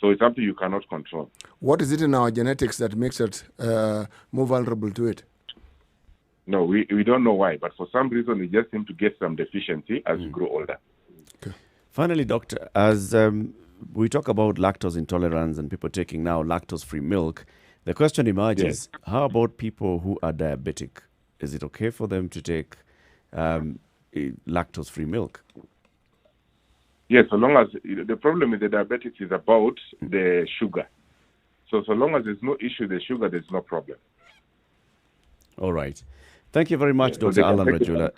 [SPEAKER 8] So it's something you cannot control.
[SPEAKER 1] What is it in our genetics that makes it more vulnerable to it?
[SPEAKER 8] No, we don't know why, but for some reason we just seem to get some deficiency as we grow older.
[SPEAKER 3] Okay. Finally, doctor, as we talk about lactose intolerance and people taking now lactose-free milk, the question emerges, how about people who are diabetic? Is it okay for them to take lactose-free milk?
[SPEAKER 8] Yes, so long as the problem with the diabetics is about the sugar. So long as there's no issue with the sugar, there's no problem.
[SPEAKER 3] All right. Thank you very much, Dr. Alan Rajula.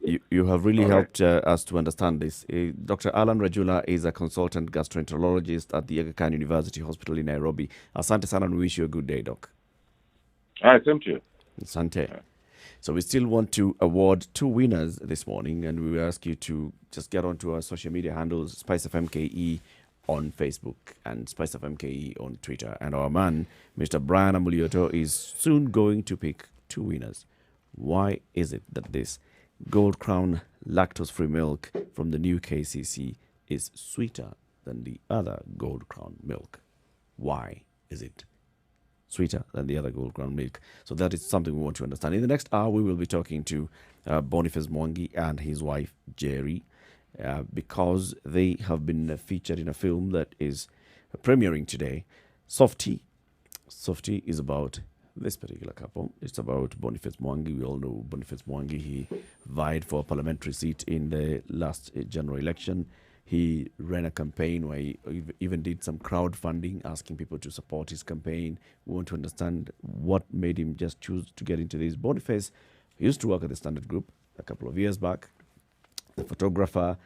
[SPEAKER 3] You have really helped us to understand this. Dr. Alan Rajula is a consultant gastroenterologist at the Aga Khan University Hospital in Nairobi. Asante sana, and we wish you a good day, Doc.
[SPEAKER 8] Thank you.
[SPEAKER 3] Asante. So we still want to award 2 winners this morning, and we will ask you to just get onto our social media handles, Spice FM KE on Facebook and Spice FM KE on Twitter. And our man, Mr. Brian Amulioto, is soon going to pick 2 winners. Why is it that this Gold Crown lactose-free milk from the new KCC is sweeter than the other Gold Crown milk? Why is it sweeter than the other Gold Crown milk? So that is something we want to understand. In the next hour, we will be talking to Boniface Mwangi and his wife, Jerry, because they have been featured in a film that is premiering today, Softy. Softy is about this particular couple. It's about Boniface Mwangi. We all know Boniface Mwangi. He vied for a parliamentary seat in the last general election. He ran a campaign where he even did some crowdfunding, asking people to support his campaign. We want to understand what made him just choose to get into this. Boniface used to work at the Standard Group a couple of years back. The photographer,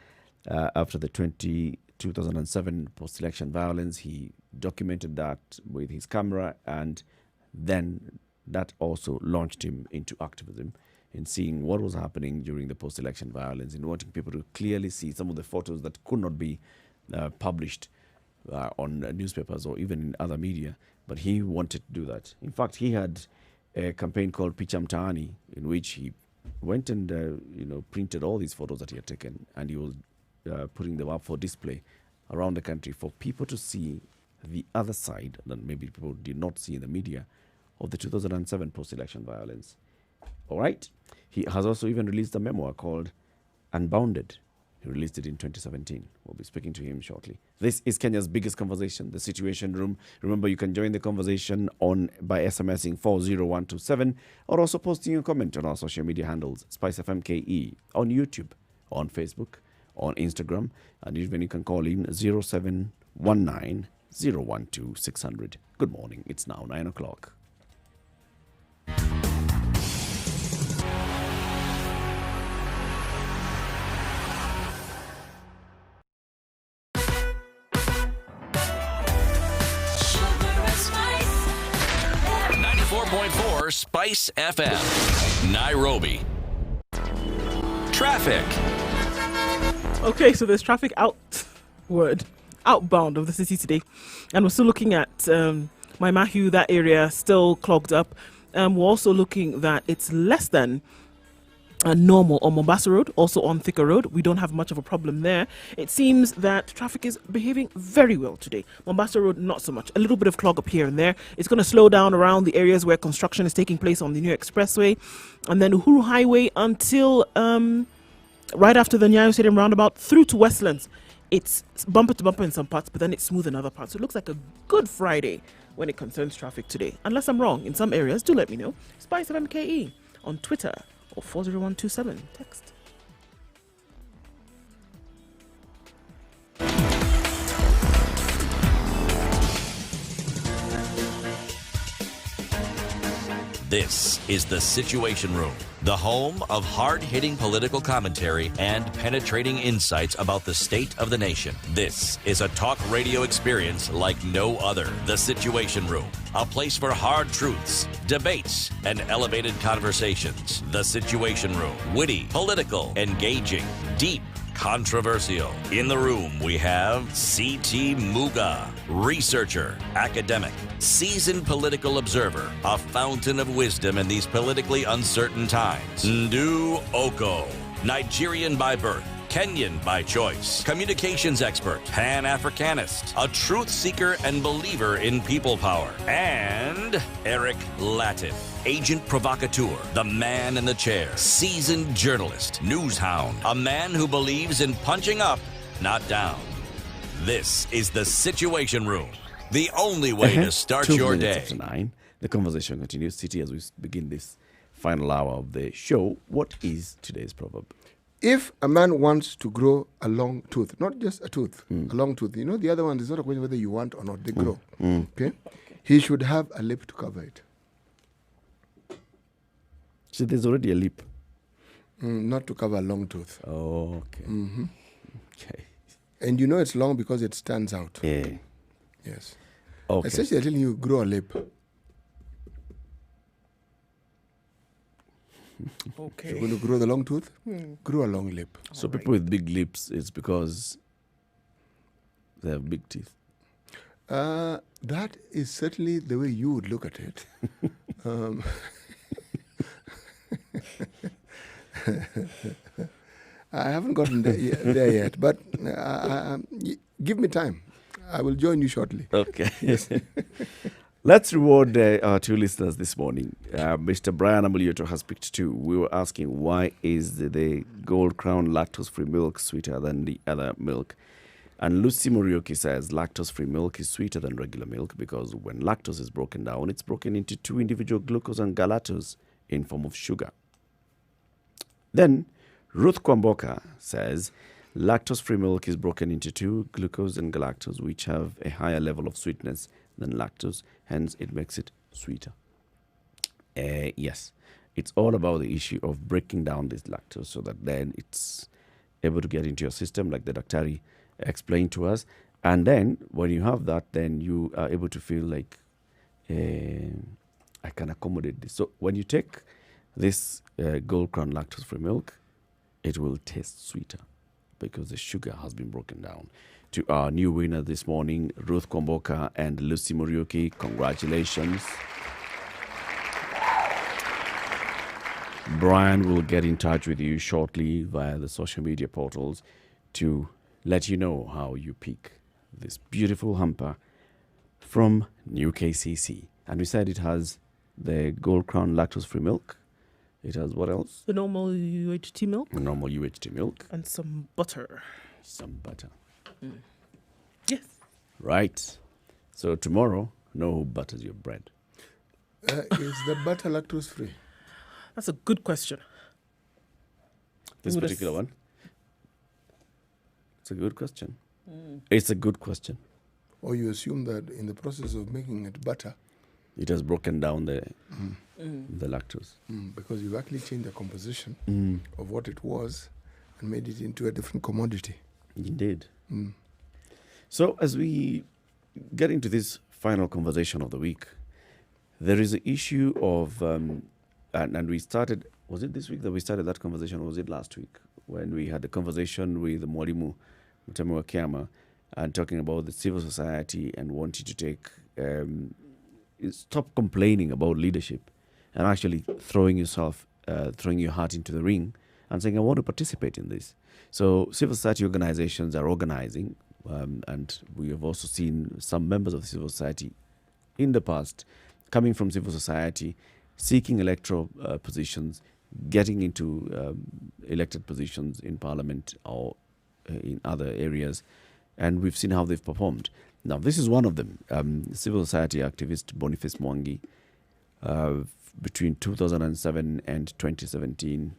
[SPEAKER 3] after the 2007 post-election violence, he documented that with his camera, and then that also launched him into activism in seeing what was happening during the post-election violence and wanting people to clearly see some of the photos that could not be published on newspapers or even in other media. But he wanted to do that. In fact, he had a campaign called Picha Mtaani, in which he went and printed all these photos that he had taken, and he was putting them up for display around the country for people to see the other side that maybe people did not see in the media of the 2007 post-election violence. All right. He has also even released a memoir called Unbounded. He released it in 2017. We'll be speaking to him shortly. This is Kenya's biggest conversation, The Situation Room. Remember, you can join the conversation by SMSing 40127 or also posting a comment on our social media handles, Spice FM KE, on YouTube, on Facebook, on Instagram, and even you can call in 0719 012 600. Good morning. It's now 9 o'clock.
[SPEAKER 4] Spice FM, Nairobi. Traffic.
[SPEAKER 2] Okay, so there's traffic outbound of the city today, and we're still looking at Maimahiu, that area still clogged up. We're also looking that it's less than normal on Mombasa Road, also on Thika Road. We don't have much of a problem there. It seems that traffic is behaving very well today. Mombasa Road, not so much. A little bit of clog up here and there. It's going to slow down around the areas where construction is taking place on the new expressway. And then Uhuru Highway until right after the Nyayo Stadium roundabout through to Westlands. It's bumper to bumper in some parts, but then it's smooth in other parts. So it looks like a good Friday when it concerns traffic today. Unless I'm wrong in some areas, do let me know. Spice of MKE on Twitter or 40127. Text.
[SPEAKER 4] This is The Situation Room, the home of hard-hitting political commentary and penetrating insights about the state of the nation. This is a talk radio experience like no other. The Situation Room, a place for hard truths, debates, and elevated conversations. The Situation Room, witty, political, engaging, deep, controversial. In the room, we have C.T. Muga, researcher, academic, seasoned political observer, a fountain of wisdom in these politically uncertain times. Ndu Oko, Nigerian by birth, Kenyan by choice, communications expert, Pan-Africanist, a truth seeker and believer in people power, and Eric Latin, agent provocateur, the man in the chair, seasoned journalist, news hound, a man who believes in punching up, not down. This is The Situation Room, the only way to start
[SPEAKER 3] 2
[SPEAKER 4] your
[SPEAKER 3] minutes
[SPEAKER 4] day.
[SPEAKER 3] after 9, the conversation continues. City, as we begin this final hour of the show, what is today's proverb?
[SPEAKER 1] If a man wants to grow a long tooth, not just a tooth, a long tooth, you know, the other one is not a question whether you want or not, they grow. Okay? He should have a lip to cover it.
[SPEAKER 3] So there's already a lip.
[SPEAKER 1] Not to cover a long tooth.
[SPEAKER 3] Oh, okay. Okay.
[SPEAKER 1] And you know it's long because it stands out.
[SPEAKER 3] Yeah.
[SPEAKER 1] Yes.
[SPEAKER 3] Okay.
[SPEAKER 1] Essentially, they're telling you grow a lip. If you're
[SPEAKER 2] Okay.
[SPEAKER 1] going to grow the long tooth, grow a long lip.
[SPEAKER 3] So people with big lips, it's because they have big teeth.
[SPEAKER 1] That is certainly the way you would look at it. I haven't gotten there yet, but give me time. I will join you shortly.
[SPEAKER 3] Okay. Let's reward our two listeners this morning. Mr. Brian Amulioto has picked two. We were asking, why is the Gold Crown lactose-free milk sweeter than the other milk? And Lucy Morioki says lactose-free milk is sweeter than regular milk because when lactose is broken down, it's broken into two individual glucose and galactose in form of sugar. Then Ruth Kwamboka says lactose-free milk is broken into two glucose and galactose, which have a higher level of sweetness than lactose, hence it makes it sweeter. Yes, it's all about the issue of breaking down this lactose so that then it's able to get into your system, like the Daktari explained to us. And then when you have that, then you are able to feel like I can accommodate this. So when you take this Gold Crown lactose-free milk, it will taste sweeter because the sugar has been broken down. To our new winner this morning, Ruth Kwamboka and Lucy Morioki, congratulations. Brian will get in touch with you shortly via the social media portals to let you know how you pick this beautiful hamper from New KCC. And we said it has the Gold Crown lactose-free milk. It has what else?
[SPEAKER 2] The normal UHT milk
[SPEAKER 3] Normal UHT milk.
[SPEAKER 2] and some butter.
[SPEAKER 3] Some butter.
[SPEAKER 2] Yes.
[SPEAKER 3] Right. So tomorrow, know who butters your bread.
[SPEAKER 1] Is the butter lactose free?
[SPEAKER 2] That's a good question.
[SPEAKER 3] This
[SPEAKER 2] You would
[SPEAKER 3] particular one? It's a good question. It's a good question.
[SPEAKER 1] Or you assume that in the process of making it butter,
[SPEAKER 3] It has broken down the lactose.
[SPEAKER 1] because you've actually changed the composition of what it was and made it into a different commodity.
[SPEAKER 3] Indeed. So as we get into this final conversation of the week, there is an issue of, and we started, was it this week that we started that conversation, or was it last week, when we had the conversation with Mwalimu Mutemu Wakiama and talking about the civil society and wanting to take, stop complaining about leadership and actually throwing your heart into the ring and saying, I want to participate in this. So civil society organizations are organizing, and we have also seen some members of civil society in the past coming from civil society, seeking electoral positions, getting into elected positions in parliament or in other areas, and we've seen how they've performed. Now, this is one of them. Civil society activist Boniface Mwangi, between 2007 and 2017,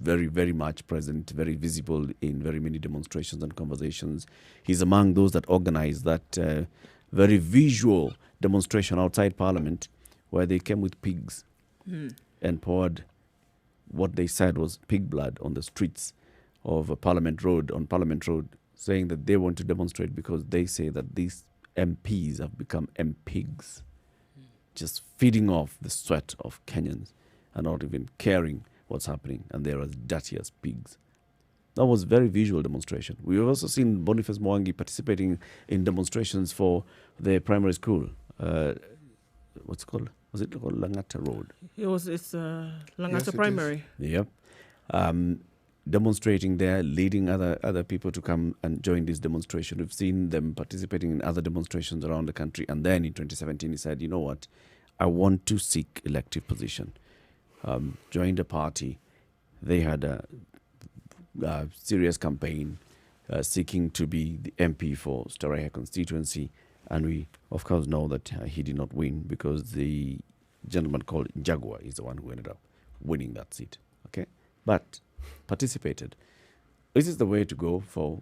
[SPEAKER 3] very, very much present, very visible in very many demonstrations and conversations. He's among those that organized that very visual demonstration outside Parliament where they came with pigs and poured what they said was pig blood on the streets of Parliament Road, saying that they want to demonstrate because they say that these MPs have become MPigs, just feeding off the sweat of Kenyans and not even caring what's happening, and they're as dirty as pigs. That was very visual demonstration. We've also seen Boniface Mwangi participating in demonstrations for the primary school. What's it called? Was it called Langata Road?
[SPEAKER 2] It's Langata
[SPEAKER 1] Yes, it
[SPEAKER 2] Primary.
[SPEAKER 3] Yep. Demonstrating there, leading other people to come and join this demonstration. We've seen them participating in other demonstrations around the country. And then in 2017, he said, you know what? I want to seek elective position. Joined a party. They had a serious campaign seeking to be the MP for Starehe constituency. And we, of course, know that he did not win because the gentleman called Jaguar is the one who ended up winning that seat. Okay? But participated. This is the way to go for,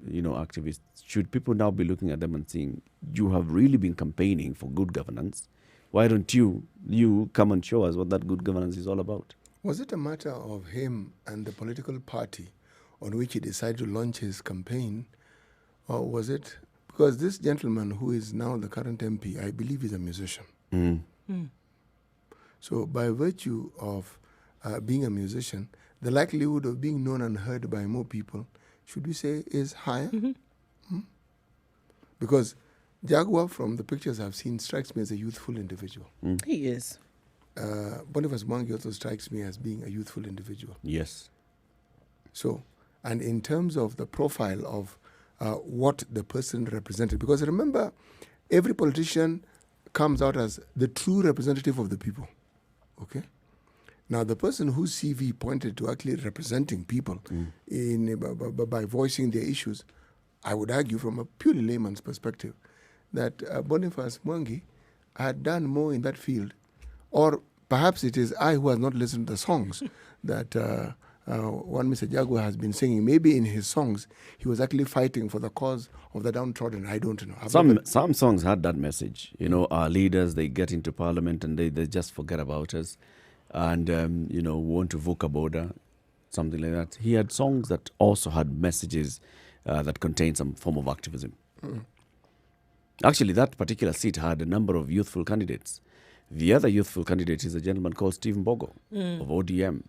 [SPEAKER 3] activists. Should people now be looking at them and saying, you have really been campaigning for good governance. Why don't you come and show us what that good governance is all about?
[SPEAKER 1] Was it a matter of him and the political party on which he decided to launch his campaign, or was it because this gentleman who is now the current MP, I believe, is a musician. So by virtue of being a musician, the likelihood of being known and heard by more people, should we say, is higher? Because Jaguar, from the pictures I've seen, strikes me as a youthful individual.
[SPEAKER 2] He is.
[SPEAKER 1] Boniface Mwangi also strikes me as being a youthful individual.
[SPEAKER 3] Yes.
[SPEAKER 1] So, and in terms of the profile of what the person represented, because remember, every politician comes out as the true representative of the people. Okay? Now, the person whose CV pointed to actually representing people by voicing their issues, I would argue from a purely layman's perspective that Boniface Mwangi had done more in that field, or perhaps it is I who has not listened to the songs that one Mr. Jaguar has been singing. Maybe in his songs, he was actually fighting for the cause of the downtrodden. I don't know.
[SPEAKER 3] Some songs had that message. Our leaders, they get into parliament and they just forget about us. And, want to vote a border, something like that. He had songs that also had messages that contained some form of activism. Actually, that particular seat had a number of youthful candidates. The other youthful candidate is a gentleman called Stephen Bogo of ODM.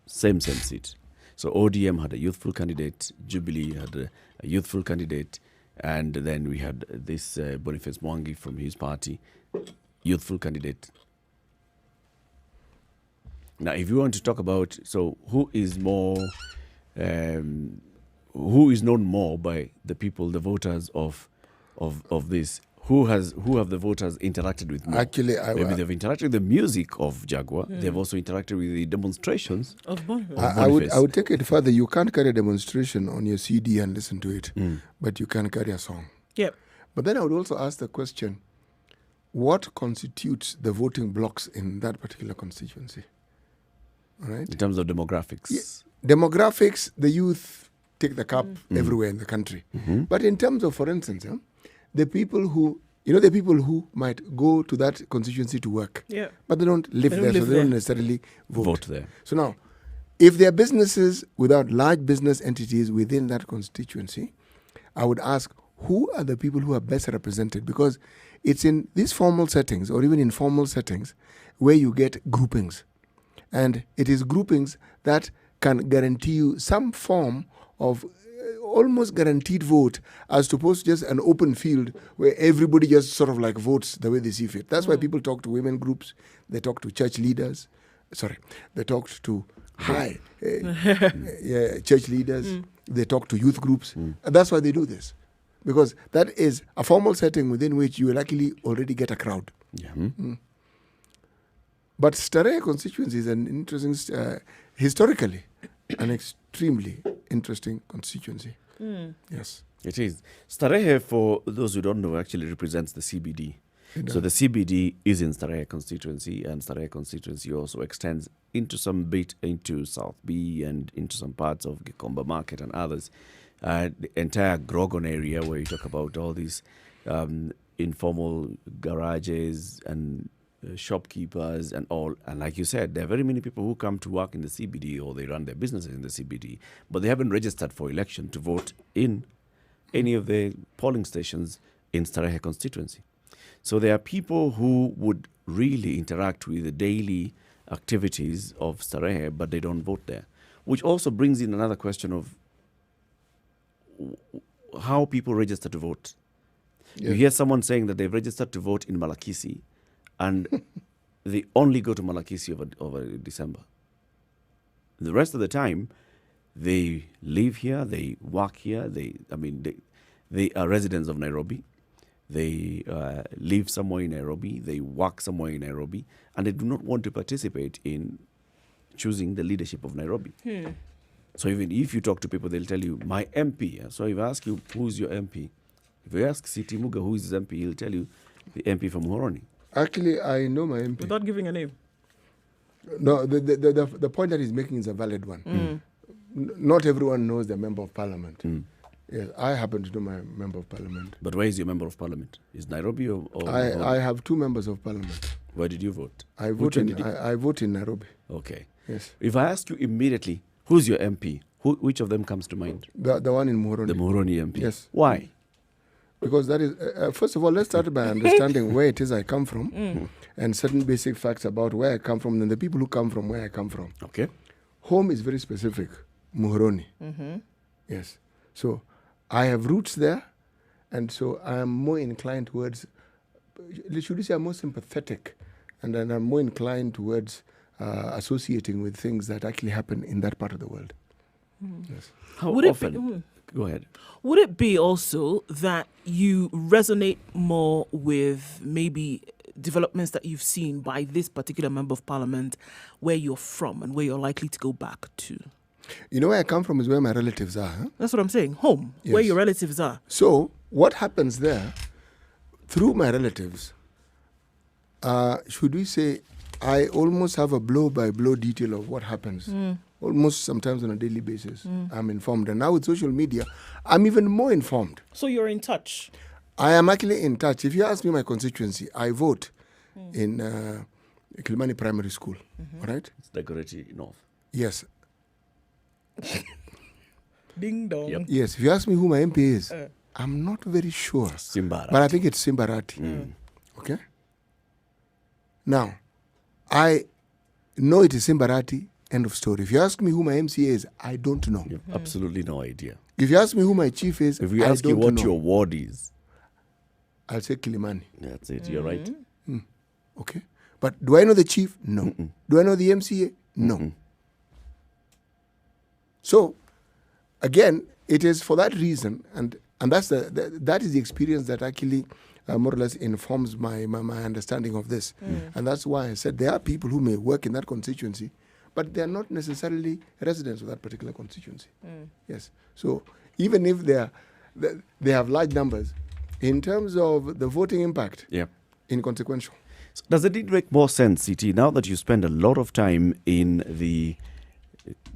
[SPEAKER 3] Same seat. So ODM had a youthful candidate, Jubilee had a youthful candidate, and then we had this Boniface Mwangi from his party, youthful candidate. Now, if you want to talk about, so who is known more by the people, the voters of this? Who have the voters interacted with more?
[SPEAKER 1] Actually,
[SPEAKER 3] maybe they've interacted with the music of Jaguar. They've also interacted with the demonstrations
[SPEAKER 2] of Boniface.
[SPEAKER 1] I would take it further. You can't carry a demonstration on your CD and listen to it, but you can carry a song.
[SPEAKER 2] Yep.
[SPEAKER 1] But then I would also ask the question, what constitutes the voting blocks in that particular constituency? All right.
[SPEAKER 3] In terms of demographics.
[SPEAKER 1] Yeah. Demographics, the youth take the cup everywhere in the country. But in terms of, for instance, the people who might go to that constituency to work, but they don't live there, so they don't necessarily vote
[SPEAKER 3] there.
[SPEAKER 1] So now, if there are businesses without large business entities within that constituency, I would ask, who are the people who are best represented? Because it's in these formal settings or even informal settings where you get groupings. And it is groupings that can guarantee you some form of almost guaranteed vote, as opposed to just an open field where everybody just sort of like votes the way they see fit. That's why people talk to women groups, they talk to church leaders, they talk to church leaders, they talk to youth groups. And that's why they do this. Because that is a formal setting within which you will actually already get a crowd. But Starehe constituency is an interesting, historically, an extremely interesting constituency. Yes.
[SPEAKER 3] It is. Starehe, for those who don't know, actually represents the CBD. So the CBD is in Starehe constituency, and Starehe constituency also extends into some bit into South B and into some parts of Gikomba Market and others. The entire Grogon area, where you talk about all these informal garages and shopkeepers and all. And like you said, there are very many people who come to work in the CBD or they run their businesses in the CBD, but they haven't registered for election to vote in any of the polling stations in Starehe constituency. So there are people who would really interact with the daily activities of Starehe, but they don't vote there, which also brings in another question of how people register to vote. You hear someone saying that they've registered to vote in Malakisi and they only go to Malakisi over December. The rest of the time, they live here, they work here, they are residents of Nairobi. They live somewhere in Nairobi, they work somewhere in Nairobi, and they do not want to participate in choosing the leadership of Nairobi. So even if you talk to people, they'll tell you, my MP. So if I ask you, who's your MP? If you ask Siti Muga, who is his MP, he'll tell you the MP from Horoni.
[SPEAKER 1] Actually, I know my MP.
[SPEAKER 2] Without giving a name.
[SPEAKER 1] No, the point that he's making is a valid one. Not everyone knows the member of parliament. Yes, I happen to know my member of parliament.
[SPEAKER 3] But where is your member of parliament? Is Nairobi or
[SPEAKER 1] I have two members of parliament.
[SPEAKER 3] Where did you vote?
[SPEAKER 1] I vote in Nairobi.
[SPEAKER 3] Okay.
[SPEAKER 1] Yes.
[SPEAKER 3] If I ask you immediately, who's your MP? Which of them comes to mind?
[SPEAKER 1] The one in Muhoroni.
[SPEAKER 3] The Muhoroni MP.
[SPEAKER 1] Yes.
[SPEAKER 3] Why?
[SPEAKER 1] Because that is, first of all, let's start by understanding where it is I come from and certain basic facts about where I come from and the people who come from where I come from.
[SPEAKER 3] Okay.
[SPEAKER 1] Home is very specific, Muhoroni. Yes. So I have roots there, and so I am more inclined towards, should we say I'm more sympathetic, and then I'm more inclined towards associating with things that actually happen in that part of the world. Yes.
[SPEAKER 3] How
[SPEAKER 2] Would
[SPEAKER 3] often? Go ahead.
[SPEAKER 2] Would it be also that you resonate more with maybe developments that you've seen by this particular member of parliament where you're from and where you're likely to go back to?
[SPEAKER 1] You know where I come from is where my relatives are. Huh?
[SPEAKER 2] That's what I'm saying. Home, where your relatives are.
[SPEAKER 1] So what happens there, through my relatives, should we say, I almost have a blow-by-blow detail of what happens. Almost sometimes on a daily basis. I'm informed. And now with social media, I'm even more informed.
[SPEAKER 2] So you're in touch?
[SPEAKER 1] I am actually in touch. If you ask me my constituency, I vote in Kilimani Primary School. All right?
[SPEAKER 3] It's Decorative North.
[SPEAKER 1] Yes.
[SPEAKER 2] Ding dong.
[SPEAKER 3] Yep.
[SPEAKER 1] Yes. If you ask me who my MP is, I'm not very sure.
[SPEAKER 3] Simbarati.
[SPEAKER 1] But I think it's Simbarati. Okay? Now, I know it is Simbarati, end of story. If you ask me who my MCA is, I don't know.
[SPEAKER 3] You have absolutely no idea.
[SPEAKER 1] If you ask me who my chief is,
[SPEAKER 3] If we ask you what your ward is,
[SPEAKER 1] I'll say Kilimani.
[SPEAKER 3] that's it. You're right.
[SPEAKER 1] Okay? But do I know the chief? No. Do I know the MCA? No. So, again, it is for that reason, and that's that is the experience that actually more or less informs my understanding of this. And that's why I said there are people who may work in that constituency, but they are not necessarily residents of that particular constituency. Yes. So even if they have large numbers, in terms of the voting impact, inconsequential.
[SPEAKER 3] So does it make more sense, CT, now that you spend a lot of time in the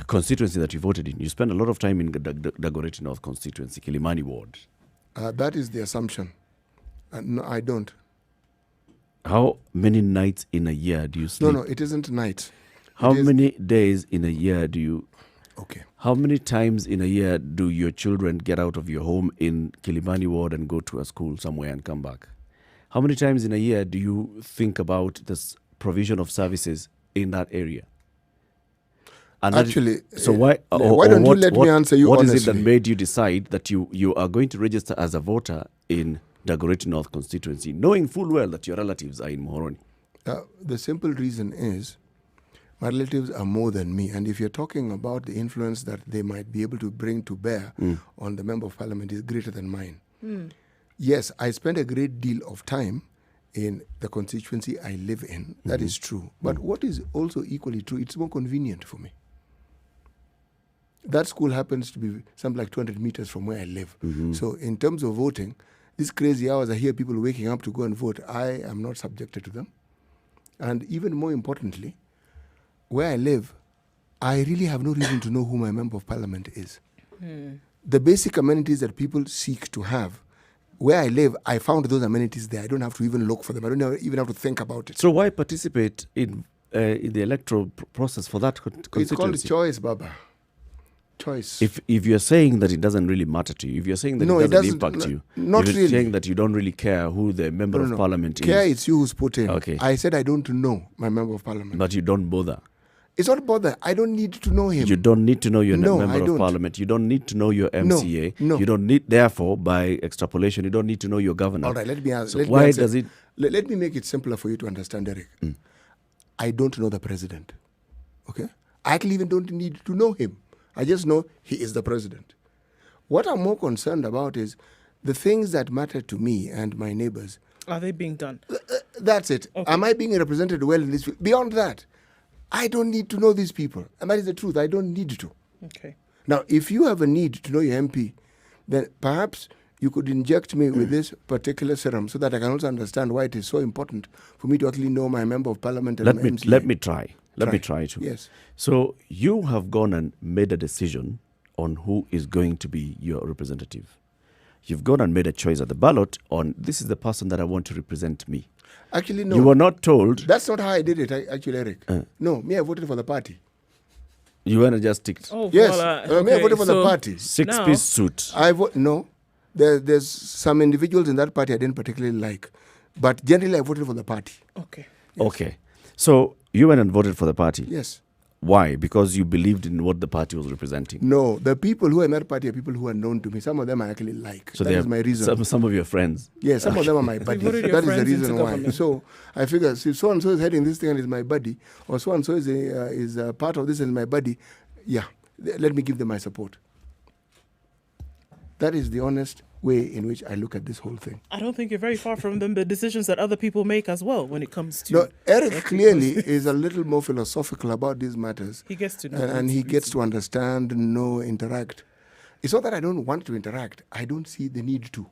[SPEAKER 3] constituency that you voted in? You spend a lot of time in Dagoretti North constituency, Kilimani ward.
[SPEAKER 1] That is the assumption. No, I don't.
[SPEAKER 3] How many nights in a year do you sleep?
[SPEAKER 1] No, it isn't night.
[SPEAKER 3] How many days in a year do you...
[SPEAKER 1] Okay.
[SPEAKER 3] How many times in a year do your children get out of your home in Kilimani ward and go to a school somewhere and come back? How many times in a year do you think about this provision of services in that area? And
[SPEAKER 1] actually,
[SPEAKER 3] so why
[SPEAKER 1] don't you let me answer you honestly?
[SPEAKER 3] What is it that made you decide that you are going to register as a voter in Dagoretti North constituency, knowing full well that your relatives are in Muhoroni?
[SPEAKER 1] The simple reason is my relatives are more than me. And if you're talking about the influence that they might be able to bring to bear on the member of parliament is greater than mine. Yes, I spend a great deal of time in the constituency I live in. That is true. But what is also equally true, it's more convenient for me. That school happens to be something like 200 meters from where I live. So in terms of voting, these crazy hours I hear people waking up to go and vote, I am not subjected to them. And even more importantly, where I live, I really have no reason to know who my member of parliament is. The basic amenities that people seek to have where I live, I found those amenities there. I don't have to even look for them. I don't even have to think about it.
[SPEAKER 3] So why participate in the electoral process for that constituency?
[SPEAKER 1] It's called choice, Baba. Choice.
[SPEAKER 3] If you're saying that it doesn't really matter to you, if you're saying that it doesn't impact you,
[SPEAKER 1] not
[SPEAKER 3] if you're
[SPEAKER 1] really.
[SPEAKER 3] saying that you don't really care who the member of parliament
[SPEAKER 1] Care,
[SPEAKER 3] is.
[SPEAKER 1] it's you who's put in.
[SPEAKER 3] Okay.
[SPEAKER 1] I said I don't know my member of parliament.
[SPEAKER 3] But you don't bother.
[SPEAKER 1] It's not bother. I don't need to know him.
[SPEAKER 3] You don't need to know your
[SPEAKER 1] No,
[SPEAKER 3] member
[SPEAKER 1] I
[SPEAKER 3] of
[SPEAKER 1] don't.
[SPEAKER 3] parliament. You don't need to know your MCA.
[SPEAKER 1] No.
[SPEAKER 3] You don't need, therefore, by extrapolation, you don't need to know your governor.
[SPEAKER 1] All right, let me ask.
[SPEAKER 3] So why does it?
[SPEAKER 1] Let me make it simpler for you to understand, Eric. I don't know the president. Okay? I actually even don't need to know him. I just know he is the president. What I'm more concerned about is the things that matter to me and my neighbors.
[SPEAKER 2] Are they being done?
[SPEAKER 1] That's it.
[SPEAKER 2] Okay.
[SPEAKER 1] Am I being represented well in this? Beyond that, I don't need to know these people. And that is the truth. I don't need to.
[SPEAKER 2] Okay.
[SPEAKER 1] Now, if you have a need to know your MP, then perhaps you could inject me with this particular serum so that I can also understand why it is so important for me to actually know my member of parliament and my MCA.
[SPEAKER 3] Let me try. Let me try to.
[SPEAKER 1] Yes.
[SPEAKER 3] So you have gone and made a decision on who is going to be your representative. You've gone and made a choice at the ballot on this is the person that I want to represent me.
[SPEAKER 1] Actually, no.
[SPEAKER 3] You were not told.
[SPEAKER 1] That's not how I did it, actually, Eric. No, me, I voted for the party.
[SPEAKER 3] You weren't just ticked.
[SPEAKER 2] Oh,
[SPEAKER 1] Yes.
[SPEAKER 2] voilà.
[SPEAKER 1] Me, I voted for the party.
[SPEAKER 3] Six-piece suit.
[SPEAKER 1] No. There's some individuals in that party I didn't particularly like. But generally, I voted for the party.
[SPEAKER 2] Okay.
[SPEAKER 1] Yes.
[SPEAKER 3] Okay. So you went and voted for the party.
[SPEAKER 1] Yes.
[SPEAKER 3] Why? Because you believed in what the party was representing.
[SPEAKER 1] No, the people who are in that party are people who are known to me. Some of them I actually like.
[SPEAKER 3] So
[SPEAKER 1] that is my reason.
[SPEAKER 3] Some of your friends.
[SPEAKER 1] Yeah, some of them are my buddies.
[SPEAKER 2] voted your
[SPEAKER 1] That is the
[SPEAKER 2] friends
[SPEAKER 1] reason
[SPEAKER 2] into
[SPEAKER 1] why.
[SPEAKER 2] government.
[SPEAKER 1] So I figure if so-and-so is heading this thing and is my buddy, or so-and-so is a part of this and my buddy, yeah, let me give them my support. That is the honest way in which I look at this whole thing.
[SPEAKER 2] I don't think you're very far from the decisions that other people make as well when it comes to...
[SPEAKER 1] No, Eric clearly is a little more philosophical about these matters.
[SPEAKER 2] He gets to know.
[SPEAKER 1] And he gets to understand, know, interact. It's not that I don't want to interact. I don't see the need to.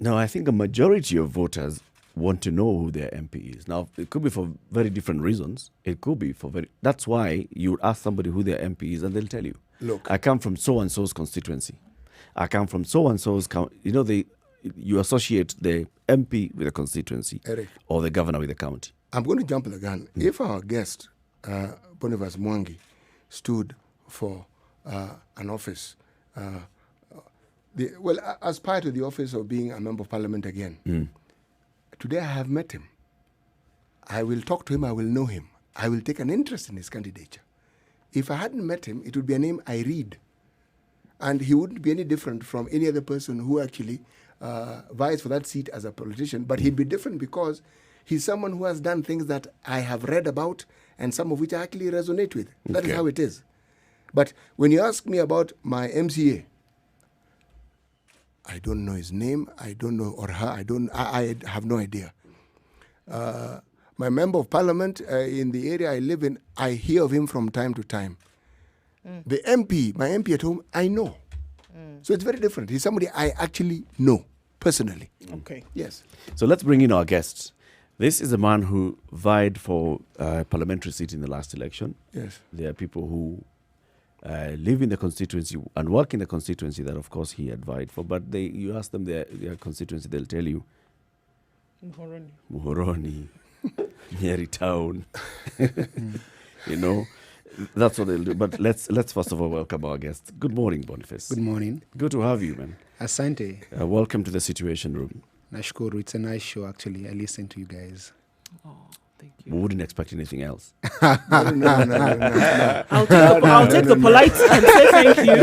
[SPEAKER 3] No, I think a majority of voters want to know who their MP is. Now, it could be for very different reasons. It could be for very... That's why you ask somebody who their MP is and they'll tell you.
[SPEAKER 1] Look.
[SPEAKER 3] I come from so-and-so's constituency. I come from so-and-so's... You associate the MP with the constituency,
[SPEAKER 1] Eric,
[SPEAKER 3] or the governor with the county.
[SPEAKER 1] I'm going to jump the gun. If our guest, Boniface Mwangi, stood for an office, aspired to the office of being a member of parliament again, today I have met him. I will talk to him, I will know him. I will take an interest in his candidature. If I hadn't met him, it would be a name I read. And he wouldn't be any different from any other person who actually vies for that seat as a politician. But he'd be different because he's someone who has done things that I have read about and some of which I actually resonate with. That is how it is. But when you ask me about my MCA, I don't know his name. I don't know, or her. I have no idea. My member of parliament in the area I live in, I hear of him from time to time. The MP, my MP at home, I know. So it's very different. He's somebody I actually know personally.
[SPEAKER 2] Okay.
[SPEAKER 1] Yes.
[SPEAKER 3] So let's bring in our guests. This is a man who vied for a parliamentary seat in the last election.
[SPEAKER 1] Yes.
[SPEAKER 3] There are people who live in the constituency and work in the constituency that, of course, he had vied for. But you ask them their constituency, they'll tell you, Muhoroni, Nyeri town. You know, that's what they'll do. But let's first of all welcome our guests. Good morning, Boniface.
[SPEAKER 9] Good morning.
[SPEAKER 3] Good to have you, man.
[SPEAKER 9] Asante.
[SPEAKER 3] Welcome to the Situation Room.
[SPEAKER 9] Nashukuru. It's a nice show, actually. I listen to you guys.
[SPEAKER 2] Oh, thank
[SPEAKER 3] We
[SPEAKER 2] you.
[SPEAKER 3] wouldn't expect anything else.
[SPEAKER 1] No.
[SPEAKER 2] I'll take the polite and say thank you.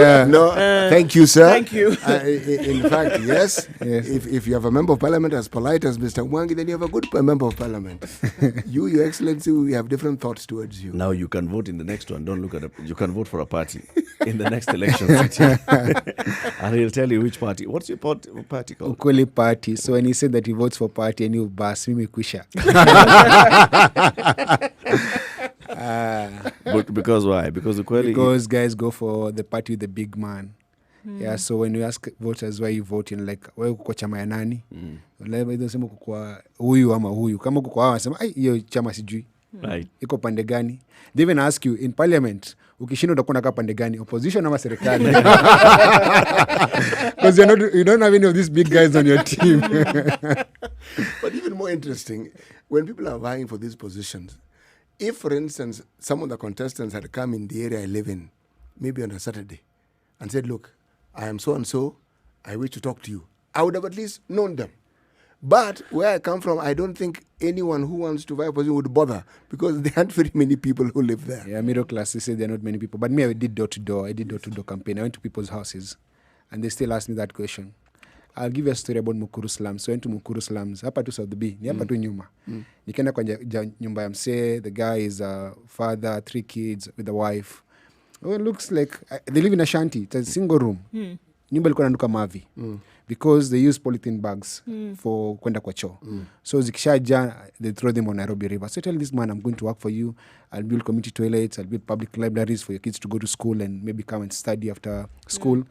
[SPEAKER 1] Thank you, sir.
[SPEAKER 2] Thank you.
[SPEAKER 1] In fact, yes.
[SPEAKER 9] Yes.
[SPEAKER 1] If you have a member of parliament as polite as Mr. Mwangi, then you have a good member of parliament. Your Excellency, we have different thoughts towards you.
[SPEAKER 3] Now you can vote in the next one. Don't look at you can vote for a party in the next election. And he'll tell you which party. What's your party called?
[SPEAKER 9] Ukweli party. So when he said that he votes for party and you bas, mimi kwisha.
[SPEAKER 3] But because why? Because
[SPEAKER 9] Because guys go for the party with the big man. Yeah, so when you ask voters why you vote, like, wewe uko chama ya nani? Labda hizo sema kwa huyu ama huyu. Kama uko kwa hawa sema, hiyo chama sijui.
[SPEAKER 3] Right.
[SPEAKER 9] Iko pande gani? They even ask you in parliament, ukishinda utakuwa unakaa pande gani, opposition ama serikali? Because you don't have any of these big guys on your team.
[SPEAKER 1] But even more interesting, when people are vying for these positions, if, for instance, some of the contestants had come in the area I live in, maybe on a Saturday, and said, look, I am so-and-so, I wish to talk to you, I would have at least known them. But where I come from, I don't think anyone who wants to vie for position would bother, because there aren't very many people who live there.
[SPEAKER 9] Yeah, middle class, they say there are not many people. But me, I did door-to-door. I did door-to-door campaign. I went to people's houses, and they still ask me that question. I'll give you a story about Mukuru slums. So I went to Mukuru slums. Hapa tu South B. Ni hapa tu nyuma. Nikaenda kwa nyumba ya msee. The guy is a father, 3 kids with a wife. Oh, it looks like they live in a shanty. It's a single room. Nyumba ilikuwa inanuka mavi. Because they use polythene bags for kwenda kwa choo. So zikishaja, they throw them on Nairobi River. So I tell this man, I'm going to work for you. I'll build community toilets. I'll build public libraries for your kids to go to school and maybe come and study after school.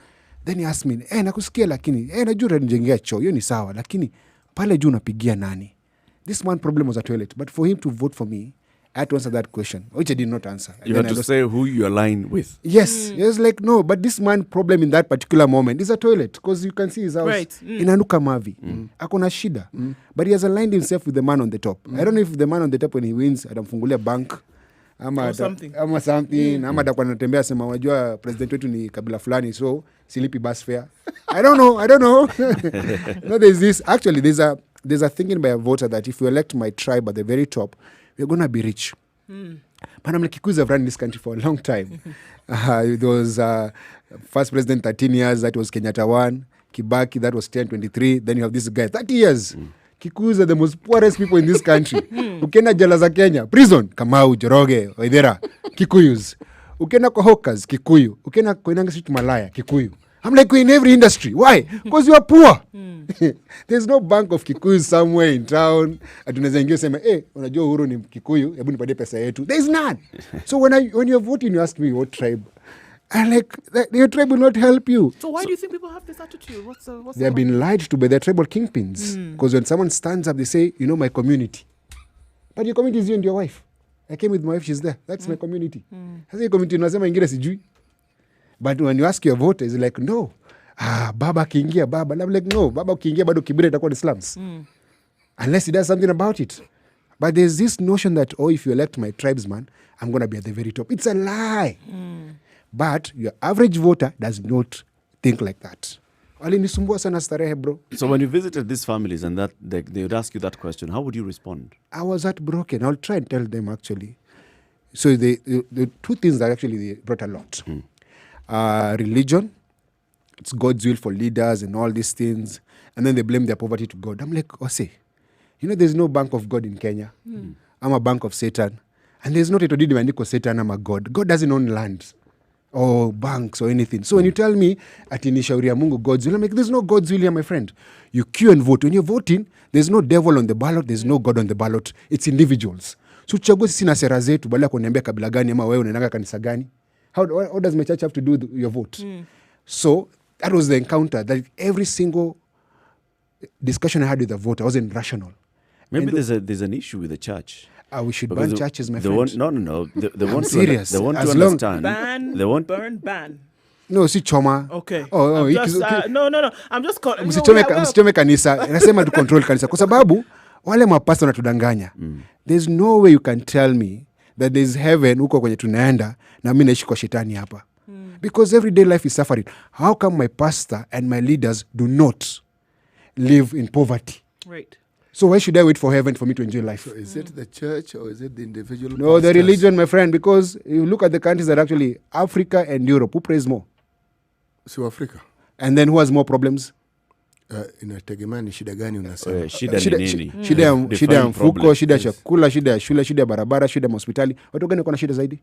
[SPEAKER 9] Then he asked me, nakusikia lakini, najua unanijengea choo, hiyo ni sawa, lakini pale juu unapigia nani? This man problem was a toilet. But for him to vote for me, I had to answer that question, which I did not answer.
[SPEAKER 3] You had to say who you align with.
[SPEAKER 9] Yes. He was like, no, but this man problem in that particular moment is a toilet, because you can see his house.
[SPEAKER 2] Right.
[SPEAKER 9] Inanuka mavi. Akona shida. But he has aligned himself with the man on the top. I don't know if the man on the top, when he wins, atamfungulia bank, ama something. Ama atakuwa anatembea sema wajua president wetu ni kabila fulani, so silipi bus fare. I don't know. No, there's a thinking by a voter that if you elect my tribe at the very top, we're going to be rich. But I'm like, Kikuyu have run this country for a long time. There was first president 13 years, that was Kenyatta 1. Kibaki, that was 10-23. Then you have this guy, 30 years. Kikuyus are the most poorest people in this country. Ukienda jela za Kenya, prison, Kamau, Joroge, Waithera, Kikuyus. Ukienda kwa hawkers, Kikuyu. Ukienda kwa Inanga Street Malaya, Kikuyu. I'm like, we're in every industry. Why? Because you are poor. There's no bank of Kikuyu somewhere in town. Atunaweza ingia sema, unajua Uhuru ni Kikuyu, hebu nipatie pesa yetu. There's none. So when you're voting, you ask me what tribe. I'm like, your tribe will not help you.
[SPEAKER 2] So why do you think people have this attitude?
[SPEAKER 9] They have been lied to by their tribal kingpins. Because when someone stands up, they say, my community. But your community is you and your wife. I came with my wife, she's there. That's my community. Sasa your community unasema ingine sijui. But when you ask your voters, like, no. Baba kiingia baba. I'm like, no. Baba kiingia bado Kibira itakuwa the slums. Unless he does something about it. But there's this notion that, if you elect my tribesman, I'm going to be at the very top. It's a lie. But your average voter does not think like that. Walinisumbua sana starehe, bro.
[SPEAKER 3] So when you visited these families and that they would ask you that question, how would you respond?
[SPEAKER 9] I was heartbroken. I'll try and tell them, actually. So the 2 things that actually they brought a lot. Religion, it's God's will for leaders and all these things. And then they blame their poverty to God. I'm like, Ose, there's no bank of God in Kenya. I'm a bank of Satan. And there's not a Todidi Satan, I'm a God. God doesn't own land or banks or anything. So when you tell me ati ni shauri ya Mungu God's will, I'm like, there's no God's will here, my friend. You queue and vote. When you're voting, there's no devil on the ballot, there's no God on the ballot. It's individuals. So chague sisi na sera zetu badala ya kuniambia kabila gani ama wewe unaenda kanisa gani. How does my church have to do your vote? So that was the encounter, that every single discussion I had with the voter wasn't rational.
[SPEAKER 3] Maybe there's an issue with the church.
[SPEAKER 9] We should ban churches, my friend.
[SPEAKER 3] No. They want
[SPEAKER 9] serious.
[SPEAKER 3] They want
[SPEAKER 9] As
[SPEAKER 3] to
[SPEAKER 9] long
[SPEAKER 3] understand.
[SPEAKER 2] Ban.
[SPEAKER 9] No, si choma.
[SPEAKER 2] Okay.
[SPEAKER 9] No.
[SPEAKER 2] I'm just calling.
[SPEAKER 9] Msichome kanisa. Nasema to control kanisa. Kwa sababu wale mapasta wanatudanganya. There's no way you can tell me that there's heaven huko kwenye tunaenda na mimi naishi kwa shetani hapa. Because everyday life is suffering. How come my pastor and my leaders do not live in poverty?
[SPEAKER 2] Right.
[SPEAKER 9] So why should I wait for heaven for me to enjoy life?
[SPEAKER 1] So is it the church or is it the individual?
[SPEAKER 9] No,
[SPEAKER 1] pastors?
[SPEAKER 9] the religion, my friend, because you look at the countries that are actually Africa and Europe, who prays more?
[SPEAKER 1] So Africa.
[SPEAKER 9] And then who has more problems?
[SPEAKER 1] Inategemea ni shida gani unasema.
[SPEAKER 3] Shida ni nini?
[SPEAKER 9] Shida ya mfuko, shida ya chakula, shida ya shule, shida ya barabara, shida ya hospitali. Watu gani wako na shida zaidi?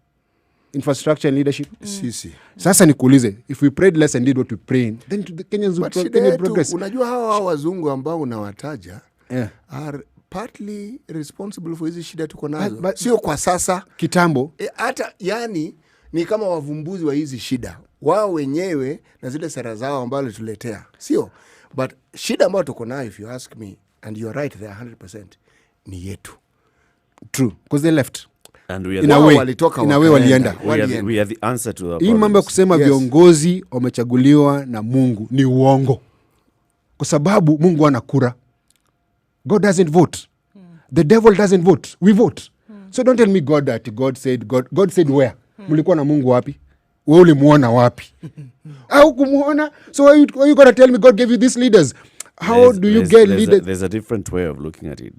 [SPEAKER 9] Infrastructure and leadership.
[SPEAKER 1] Sisi.
[SPEAKER 9] Sasa nikuulize, if we prayed less and did what we prayed, then the Kenyans would progress.
[SPEAKER 1] Unajua hawa wazungu ambao unawataja are partly responsible for hizi shida tuko nazo. Sio kwa sasa.
[SPEAKER 9] Kitambo.
[SPEAKER 1] Hata ni kama wavumbuzi wa hizi shida. Wao wenyewe na zile sera zao ambazo tuletea. Sio. But shida ambayo tuko nayo, if you ask me, and you're right there 100%, ni yetu.
[SPEAKER 9] True. Because they left.
[SPEAKER 3] And we are
[SPEAKER 9] in a way walienda.
[SPEAKER 3] We are the answer to our
[SPEAKER 9] hii mambo ya kusema viongozi wamechaguliwa na Mungu ni uongo, kwa sababu Mungu ana kura. God doesn't vote. The devil doesn't vote. We vote. So don't tell me God said where? Mlikuwa na Mungu wapi? Wewe ulimuona wapi? Au kumuona? So why you gonna tell me God gave you these leaders? How do you get leaders?
[SPEAKER 3] There's a different way of looking at it.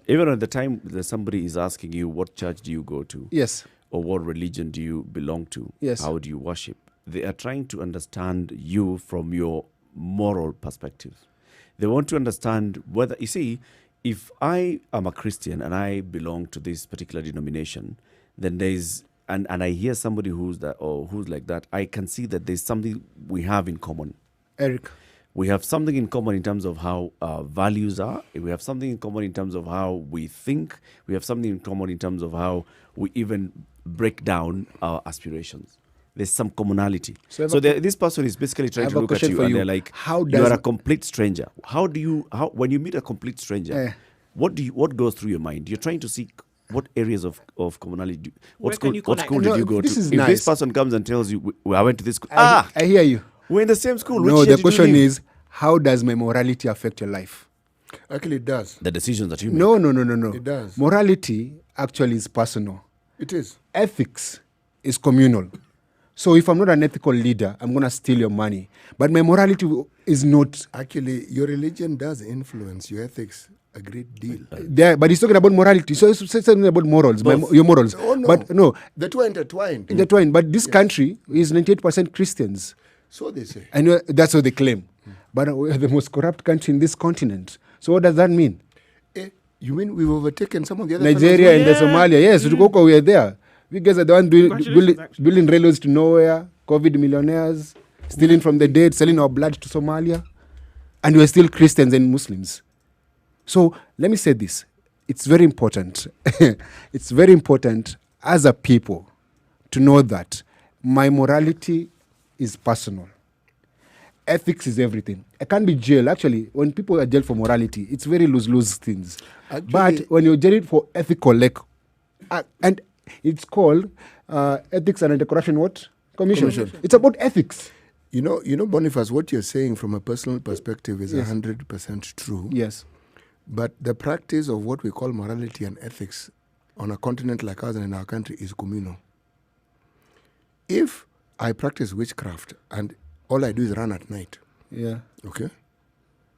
[SPEAKER 3] Even at the time that somebody is asking you, what church do you go to?
[SPEAKER 9] Yes.
[SPEAKER 3] Or what religion do you belong to?
[SPEAKER 9] Yes.
[SPEAKER 3] How do you worship? They are trying to understand you from your moral perspective. They want to understand whether, you see, if I am a Christian and I belong to this particular denomination, then there's, and I hear somebody who's that or who's like that, I can see that there's something we have in common.
[SPEAKER 9] Eric.
[SPEAKER 3] We have something in common in terms of how our values are. We have something in common in terms of how we think. We have something in common in terms of how we even break down our aspirations. There's some commonality. So this person is basically trying to look at you and they're like, you are a complete stranger. When you meet a complete stranger, what goes through your mind? You're trying to seek what areas of commonality. What school did you go to? If this person comes and tells you, I went to this school. I
[SPEAKER 9] hear you.
[SPEAKER 3] We're in the same school.
[SPEAKER 9] No, the question is, how does my morality affect your life?
[SPEAKER 1] Actually, it does.
[SPEAKER 3] The decisions that you make.
[SPEAKER 9] No.
[SPEAKER 1] It does.
[SPEAKER 9] Morality actually is personal.
[SPEAKER 1] It is.
[SPEAKER 9] Ethics is communal. So if I'm not an ethical leader, I'm going to steal your money. But my morality is not.
[SPEAKER 1] Actually, your religion does influence your ethics a great deal.
[SPEAKER 9] But he's talking about morality. So it's something about morals, your morals.
[SPEAKER 1] Oh, no.
[SPEAKER 9] But no.
[SPEAKER 1] The two are intertwined.
[SPEAKER 9] But this country is 98% Christians.
[SPEAKER 1] So they say.
[SPEAKER 9] And that's what they claim. But we are the most corrupt country in this continent. So what does that mean?
[SPEAKER 1] You mean we've overtaken some of the other
[SPEAKER 9] Nigeria and the Somalia. Yes, we are there. We guys are the ones building railways to nowhere, COVID millionaires, stealing from the dead, selling our blood to Somalia. And we are still Christians and Muslims. So let me say this. It's very important. It's very important as a people to know that my morality is personal. Ethics is everything. I can't be jailed. Actually, when people are jailed for morality, it's very lose things. Actually, but when you're jailed for ethical, and it's called Ethics and Anti-Corruption Commission. It's about ethics.
[SPEAKER 1] You know, Boniface, what you're saying from a personal perspective is 100% true.
[SPEAKER 9] Yes.
[SPEAKER 1] But the practice of what we call morality and ethics on a continent like ours and in our country is communal. If I practice witchcraft and all I do is run at night.
[SPEAKER 9] Yeah.
[SPEAKER 1] Okay?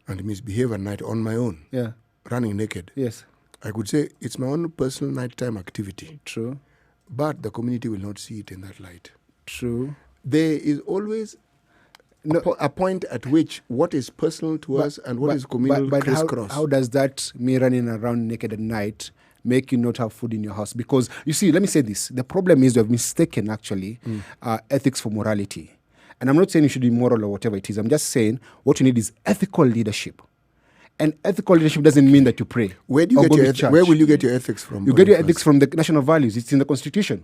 [SPEAKER 1] And misbehave at night on my own.
[SPEAKER 9] Yeah.
[SPEAKER 1] Running naked.
[SPEAKER 9] Yes.
[SPEAKER 1] I could say it's my own personal nighttime activity.
[SPEAKER 9] True.
[SPEAKER 1] But the community will not see it in that light.
[SPEAKER 9] True.
[SPEAKER 1] There is always a point at which what is personal to us and what is communal crisscross.
[SPEAKER 9] How does that me running around naked at night make you not have food in your house? Because, you see, let me say this. The problem is we have mistaken, actually, ethics for morality. And I'm not saying you should be moral or whatever it is. I'm just saying what you need is ethical leadership. And ethical leadership doesn't mean that you pray.
[SPEAKER 1] Where do you get your where will you get your ethics from?
[SPEAKER 9] You get your ethics from the national values. It's in the Constitution.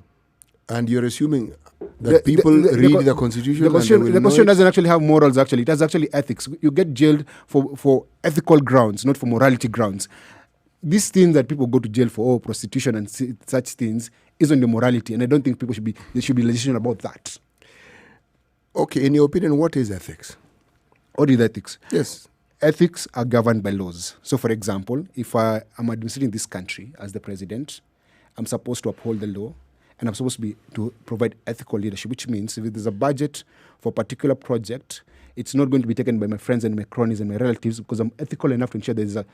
[SPEAKER 1] And you're assuming that people read the Constitution.
[SPEAKER 9] The Constitution doesn't actually have morals, actually. It has actually ethics. You get jailed for ethical grounds, not for morality grounds. These things that people go to jail for, prostitution and such things, is on the morality. And I don't think there should be legislation about that.
[SPEAKER 1] Okay, in your opinion, what is ethics?
[SPEAKER 9] What is ethics?
[SPEAKER 1] Yes.
[SPEAKER 9] Ethics are governed by laws. So, for example, if I am administrating this country as the president, I'm supposed to uphold the law, and I'm supposed to provide ethical leadership, which means if there's a budget for a particular project, it's not going to be taken by my friends and my cronies and my relatives because I'm ethical enough to ensure there's a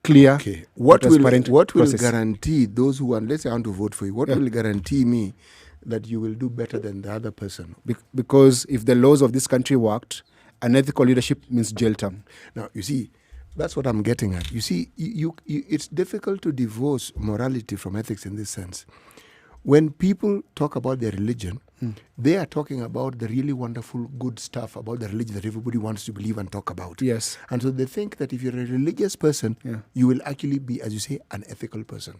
[SPEAKER 9] clear, transparent
[SPEAKER 1] What will
[SPEAKER 9] process.
[SPEAKER 1] guarantee those who, let's say I want to vote for you, what will guarantee me that you will do better than the other person?
[SPEAKER 9] Because if the laws of this country worked, an ethical leadership means jail term.
[SPEAKER 1] Now, you see, that's what I'm getting at. You see, it's difficult to divorce morality from ethics in this sense. When people talk about their religion, they are talking about the really wonderful, good stuff about the religion that everybody wants to believe and talk about.
[SPEAKER 9] Yes.
[SPEAKER 1] And so they think that if you're a religious person, you will actually be, as you say, an ethical person.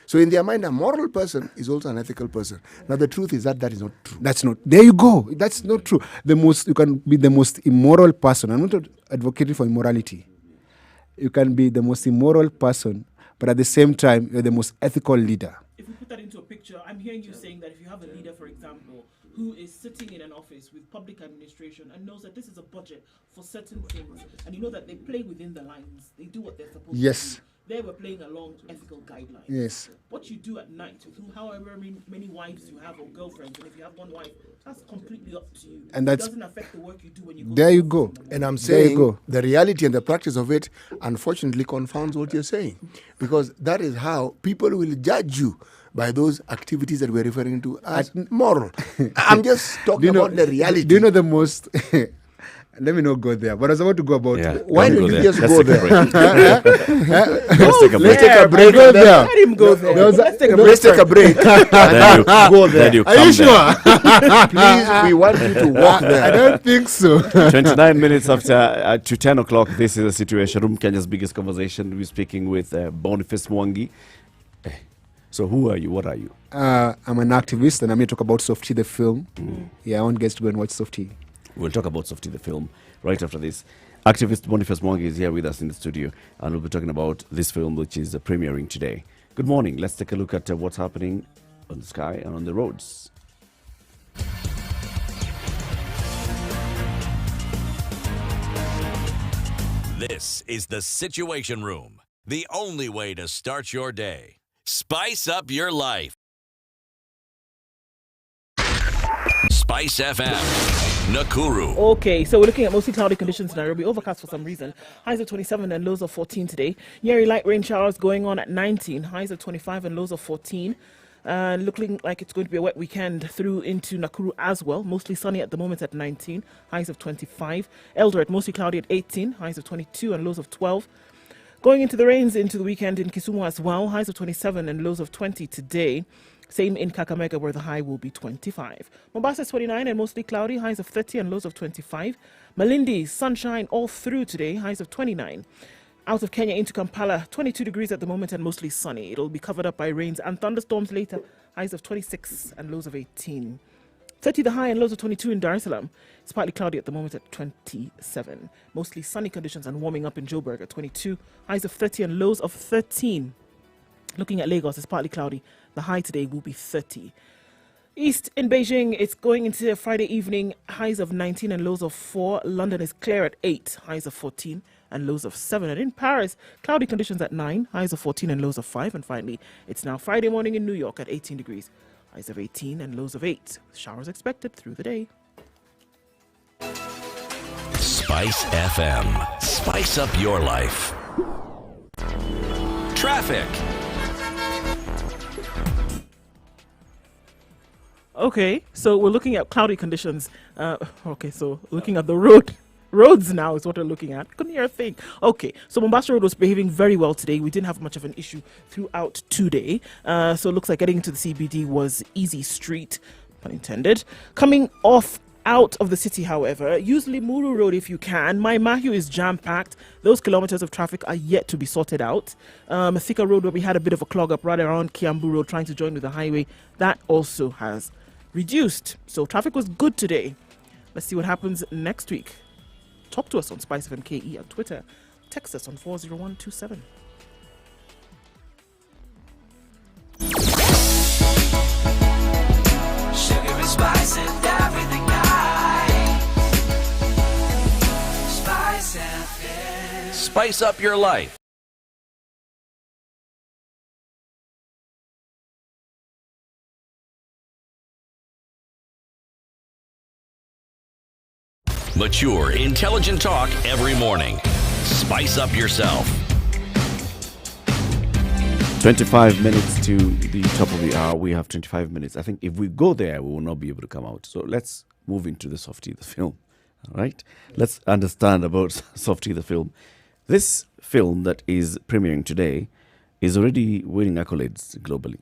[SPEAKER 1] So in their mind, a moral person is also an ethical person. Now, the truth is that is not true.
[SPEAKER 9] That's not. There you go. That's not true. You can be the most immoral person. I'm not advocating for immorality. You can be the most immoral person, but at the same time, you're the most ethical leader.
[SPEAKER 2] put that into a picture, I'm hearing you saying that if you have a leader, for example, who is sitting in an office with public administration and knows that this is a budget for certain things, and you know that they play within the lines, they do what they're supposed to do. They were playing along ethical guidelines.
[SPEAKER 9] Yes.
[SPEAKER 2] What you do at night, with however many wives you have or girlfriends, and if you have one wife, that's completely up to you.
[SPEAKER 9] And
[SPEAKER 2] it doesn't affect the work you do when you go.
[SPEAKER 9] There you go.
[SPEAKER 1] And I'm saying the reality and the practice of it, unfortunately, confounds what you're saying. Because that is how people will judge you by those activities that we're referring to as moral. I'm just talking about the reality.
[SPEAKER 9] Do you know the most... Let me not go there, but I was about to go about...
[SPEAKER 3] Yeah,
[SPEAKER 1] why don't you just go there?
[SPEAKER 3] Let's take a break.
[SPEAKER 1] Let's take a break.
[SPEAKER 9] Go there.
[SPEAKER 2] Let him go there.
[SPEAKER 1] Let's take a break.
[SPEAKER 3] Then you
[SPEAKER 1] Go there.
[SPEAKER 3] then you
[SPEAKER 9] Are
[SPEAKER 3] come
[SPEAKER 9] you sure?
[SPEAKER 1] Please, we want you to walk there.
[SPEAKER 9] I don't think so.
[SPEAKER 3] 29 minutes after to 10 o'clock, this is a Situation Room, Kenya's biggest conversation. We're speaking with Boniface Mwangi. So who are you? What are you?
[SPEAKER 9] I'm an activist, and I'm here to talk about Softy, the film. Yeah, I want guys to go and watch Softy.
[SPEAKER 3] We'll talk about Softy, the film, right after this. Activist Boniface Mwangi is here with us in the studio, and we'll be talking about this film, which is premiering today. Good morning. Let's take a look at what's happening on the sky and on the roads.
[SPEAKER 4] This is the Situation Room, the only way to start your day. Spice up your life. Spice FM. Nakuru.
[SPEAKER 2] Okay, so we're looking at mostly cloudy conditions in Nairobi, overcast for some reason. Highs of 27 and lows of 14 today. Nyeri light rain showers going on at 19, highs of 25 and lows of 14. Looking like it's going to be a wet weekend through into Nakuru as well. Mostly sunny at the moment at 19, highs of 25. Eldoret mostly cloudy at 18, highs of 22 and lows of 12. Going into the rains into the weekend in Kisumu as well, highs of 27 and lows of 20 today. Same in Kakamega, where the high will be 25. Mombasa is 29 and mostly cloudy, highs of 30 and lows of 25. Malindi, sunshine all through today, highs of 29. Out of Kenya into Kampala, 22 degrees at the moment and mostly sunny. It'll be covered up by rains and thunderstorms later, highs of 26 and lows of 18. 30 the high and lows of 22 in Dar es Salaam. It's partly cloudy at the moment at 27. Mostly sunny conditions and warming up in Joburg at 22. Highs of 30 and lows of 13. Looking at Lagos, it's partly cloudy. The high today will be 30. East in Beijing, it's going into Friday evening. Highs of 19 and lows of 4. London is clear at 8. Highs of 14 and lows of 7. And in Paris, cloudy conditions at 9. Highs of 14 and lows of 5. And finally, it's now Friday morning in New York at 18 degrees. Highs of 18 and lows of 8. Showers expected through the day.
[SPEAKER 4] Spice FM. Spice up your life. Traffic.
[SPEAKER 2] Okay, so we're looking at cloudy conditions. So looking at the roads now is what we're looking at. Couldn't hear a thing. Okay, so Mombasa Road was behaving very well today. We didn't have much of an issue throughout today. So it looks like getting into the CBD was easy street, pun intended. Coming off out of the city, however, use Limuru Road if you can. My Mahiu is jam-packed. Those kilometers of traffic are yet to be sorted out. Thika Road, where we had a bit of a clog up right around Kiambu Road trying to join with the highway, that also has reduced. So traffic was good today. Let's see what happens next week. Talk to us on Spice FM KE on Twitter. Text us on 40127.
[SPEAKER 10] Sugar and spice and everything nice. Spice FM.
[SPEAKER 4] Spice up your life. Mature, intelligent talk every morning. Spice up yourself.
[SPEAKER 3] 25 minutes to the top of the hour. We have 25 minutes. I think if we go there, we will not be able to come out. So let's move into the Softy, the film. All right? Let's understand about Softy, the film. This film that is premiering today is already winning accolades globally.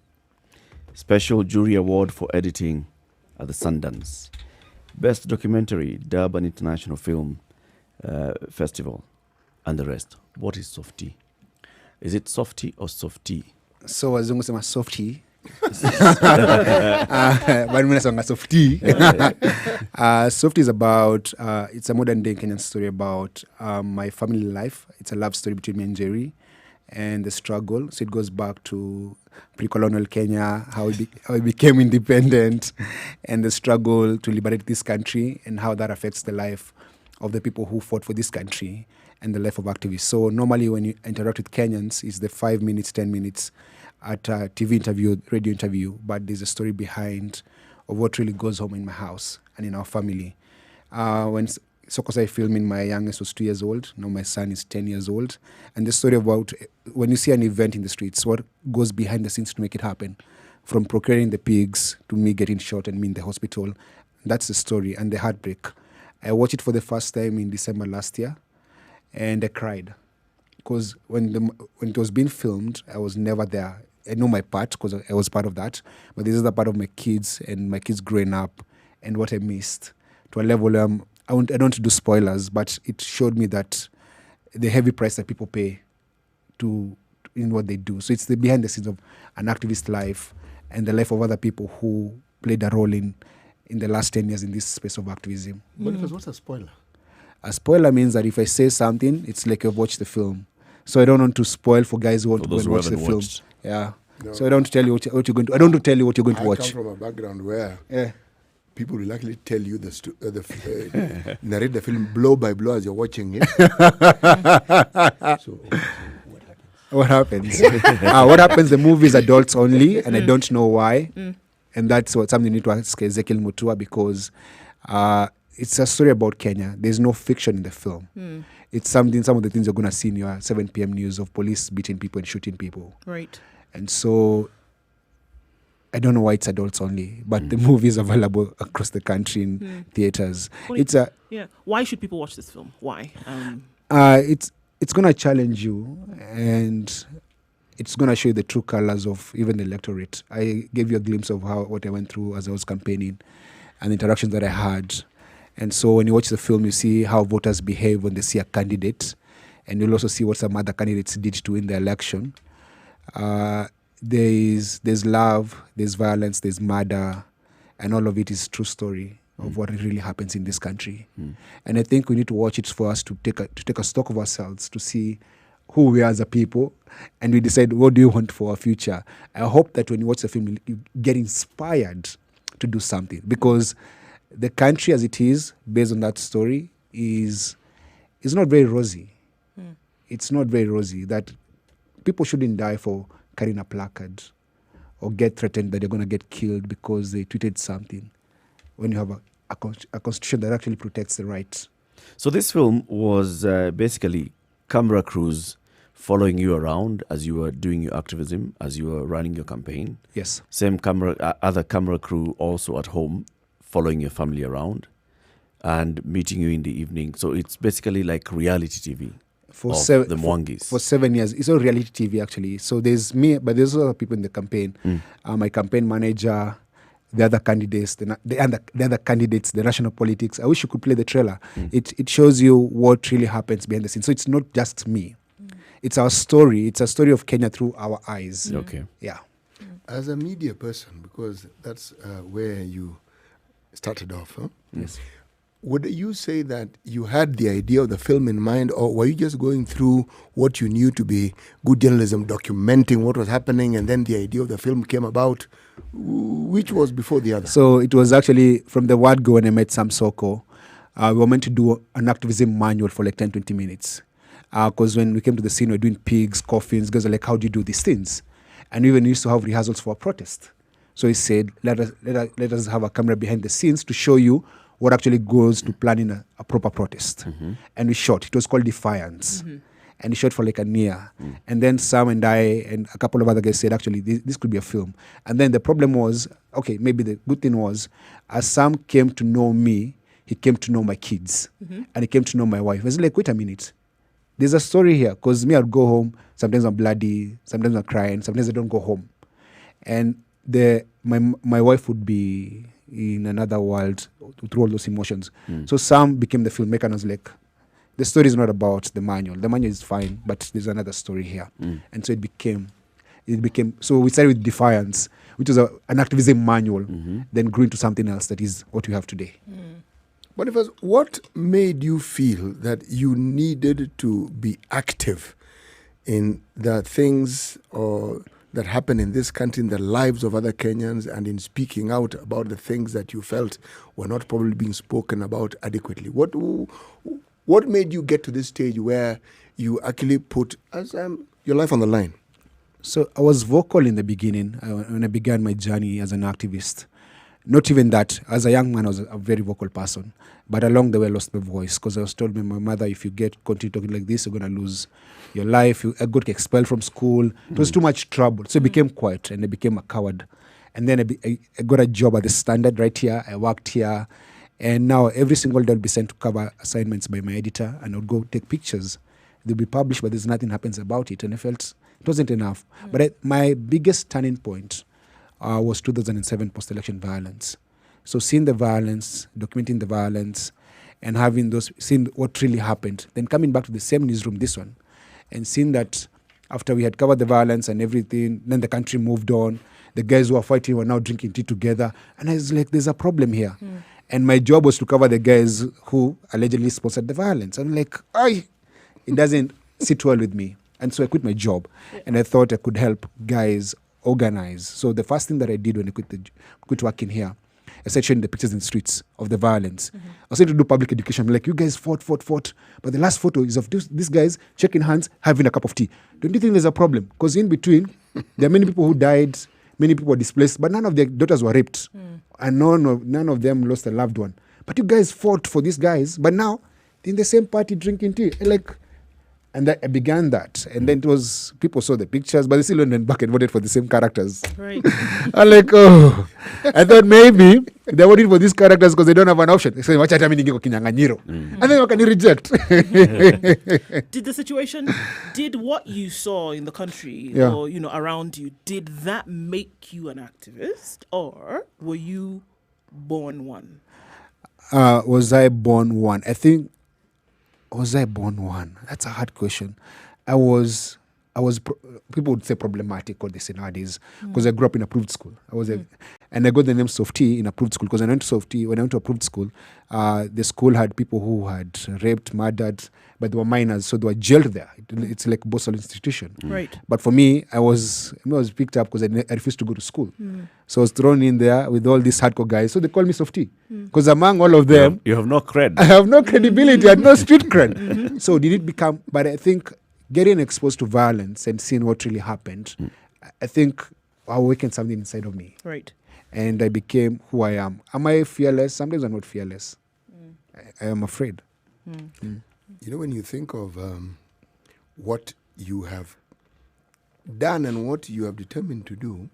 [SPEAKER 3] Special Jury Award for Editing at the Sundance. Best Documentary, Durban International Film Festival, and the rest. What is Softy? Is it Softy or Softy?
[SPEAKER 9] So wazungu sema Softy. But mimi nasema Softy. Softy is about it's a modern day Kenyan story about my family life. It's a love story between me and Jerry, and the struggle. So it goes back to pre-colonial Kenya, how it became independent, and the struggle to liberate this country, and how that affects the life of the people who fought for this country and the life of activists. So normally when you interact with Kenyans, it's the 5 minutes, 10 minutes at a TV interview, radio interview, but there's a story behind of what really goes home in my house and in our family. When Sokosai filming, my youngest was 2 years old. Now my son is 10 years old. And the story about when you see an event in the streets, what goes behind the scenes to make it happen, from procuring the pigs to me getting shot and me in the hospital. That's the story and the heartbreak. I watched it for the first time in December last year, and I cried because when it was being filmed, I was never there. I know my part because I was part of that, but this is the part of my kids and my kids growing up and what I missed to a level. I don't want to do spoilers, but it showed me that the heavy price that people pay in what they do. So it's the behind the scenes of an activist life and the life of other people who played a role in the last 10 years in this space of activism.
[SPEAKER 1] But what's a spoiler?
[SPEAKER 9] A spoiler means that if I say something, it's like I've watched the film. So I don't want to spoil for guys who want to go and watch the film. Yeah. No. So I don't want to tell you what you're going to. I don't want to tell you what you're going to watch.
[SPEAKER 1] I come from a background where people will actually tell you narrate the film blow by blow as you're watching it. So
[SPEAKER 9] what happens? What happens? The movie is adults only, and I don't know why. And that's something you need to ask Ezekiel Mutua, because it's a story about Kenya. There's no fiction in the film. It's some of the things you're going to see in your 7 p.m. news of police beating people and shooting people.
[SPEAKER 2] Right.
[SPEAKER 9] And so I don't know why it's adults only, but the movie is available across the country in theaters.
[SPEAKER 2] Well, why should people watch this film? Why?
[SPEAKER 9] It's going to challenge you, and it's going to show you the true colors of even the electorate. I gave you a glimpse of what I went through as I was campaigning and the interactions that I had. And so when you watch the film, you see how voters behave when they see a candidate, and you'll also see what some other candidates did to win the election. There's love, there's violence, there's murder, and all of it is true story of what really happens in this country. And I think we need to watch it for us to take a stock of ourselves, to see who we are as a people, and we decide what do you want for our future. I hope that when you watch the film, you get inspired to do something, because the country as it is, based on that story, is not very rosy. It's not very rosy. That people shouldn't die for carrying a placard or get threatened that they're going to get killed because they tweeted something, when you have a constitution that actually protects the rights.
[SPEAKER 3] So this film was basically camera crews following you around as you were doing your activism, as you were running your campaign.
[SPEAKER 9] Yes.
[SPEAKER 3] Same other camera crew also at home following your family around and meeting you in the evening. So it's basically like reality TV. The Mwangis. For 7 years. It's not reality TV, actually. So there's me, but there's other people in the campaign. My campaign manager, the other candidates, the other candidates, the national politics. I wish you could play the trailer. It shows you what really happens behind the scenes. So it's not just me. It's our story. It's a story of Kenya through our eyes. Okay.
[SPEAKER 9] Yeah.
[SPEAKER 1] As a media person, because that's where you started off, huh?
[SPEAKER 9] Yes.
[SPEAKER 1] Would you say that you had the idea of the film in mind, or were you just going through what you knew to be good journalism, documenting what was happening, and then the idea of the film came about? Which was before the other?
[SPEAKER 9] So it was actually from the word go when I met Sam Soko. We were meant to do an activism manual for like 10-20 minutes. Because when we came to the scene, we were doing pigs, coffins. Guys are like, how do you do these things? And we even used to have rehearsals for a protest. So he said, let us have a camera behind the scenes to show you what actually goes to planning a proper protest. And we shot. It was called Defiance. And we shot for like a year. And then Sam and I and a couple of other guys said, actually, this could be a film. And then the problem was, okay, maybe the good thing was, as Sam came to know me, he came to know my kids. And he came to know my wife. I was like, wait a minute. There's a story here. Because me, I'd go home. Sometimes I'm bloody. Sometimes I'm crying. Sometimes I don't go home. And my wife would be in another world through all those emotions. So Sam became the filmmaker, and I was like, the story is not about the manual. The manual is fine, but there's another story here. And so it became, so we started with Defiance, which was an activism manual, then grew into something else that is what we have today.
[SPEAKER 1] But what made you feel that you needed to be active in the things that happen in this country, in the lives of other Kenyans, and in speaking out about the things that you felt were not probably being spoken about adequately? What made you get to this stage where you actually put your life on the line?
[SPEAKER 9] So I was vocal in the beginning when I began my journey as an activist. Not even that. As a young man, I was a very vocal person. But along the way, I lost my voice because I was told by my mother, if you continue talking like this, you're going to lose your life. I got expelled from school. It was too much trouble. So I became quiet and I became a coward. And then I got a job at the Standard right here. I worked here. And now every single day I'll be sent to cover assignments by my editor, and I'll go take pictures. They'll be published, but there's nothing happens about it. And I felt it wasn't enough. But my biggest turning point was 2007 post-election violence. So seeing the violence, documenting the violence, and seeing what really happened, then coming back to the same newsroom, this one, and seeing that after we had covered the violence and everything, then the country moved on. The guys who were fighting were now drinking tea together. And I was like, there's a problem here. And my job was to cover the guys who allegedly sponsored the violence. I'm like, it doesn't sit well with me. And so I quit my job. And I thought I could help guys organize. So the first thing that I did when I quit working here, I started showing the pictures in the streets of the violence. I was trying to do public education. I'm like, you guys fought. But the last photo is of these guys shaking hands, having a cup of tea. Don't you think there's a problem? Because in between, there are many people who died, many people were displaced, but none of their daughters were raped. And none of them lost a loved one. But you guys fought for these guys, but now they're in the same party drinking tea. And I began that. And then it was, people saw the pictures, but they still went back and voted for the same characters.
[SPEAKER 2] Right.
[SPEAKER 9] I'm like, I thought maybe they're voting for these characters because they don't have an option. They say, and then can you reject?
[SPEAKER 2] Did what you saw in the country or, around you, did that make you an activist, or were you born one?
[SPEAKER 9] Was I born one? Was I born one? That's a hard question. I was people would say problematic, or they say nowadays, because I grew up in approved school. And I got the name Softy in approved school because when I went to approved school, the school had people who had raped, murdered, but they were minors, so they were jailed there. It's like a Boston institution.
[SPEAKER 2] Right.
[SPEAKER 9] But for me, I was picked up because I refused to go to school. So I was thrown in there with all these hardcore guys. So they called me Softy. Because among all of them,
[SPEAKER 3] you have no cred.
[SPEAKER 9] I have no credibility. I had no street cred. So did it become, but I think getting exposed to violence and seeing what really happened, I think awakened something inside of me.
[SPEAKER 2] Right.
[SPEAKER 9] And I became who I am. Am I fearless? Sometimes I'm not fearless. I am afraid.
[SPEAKER 1] When you think of what you have done and what you have determined to do,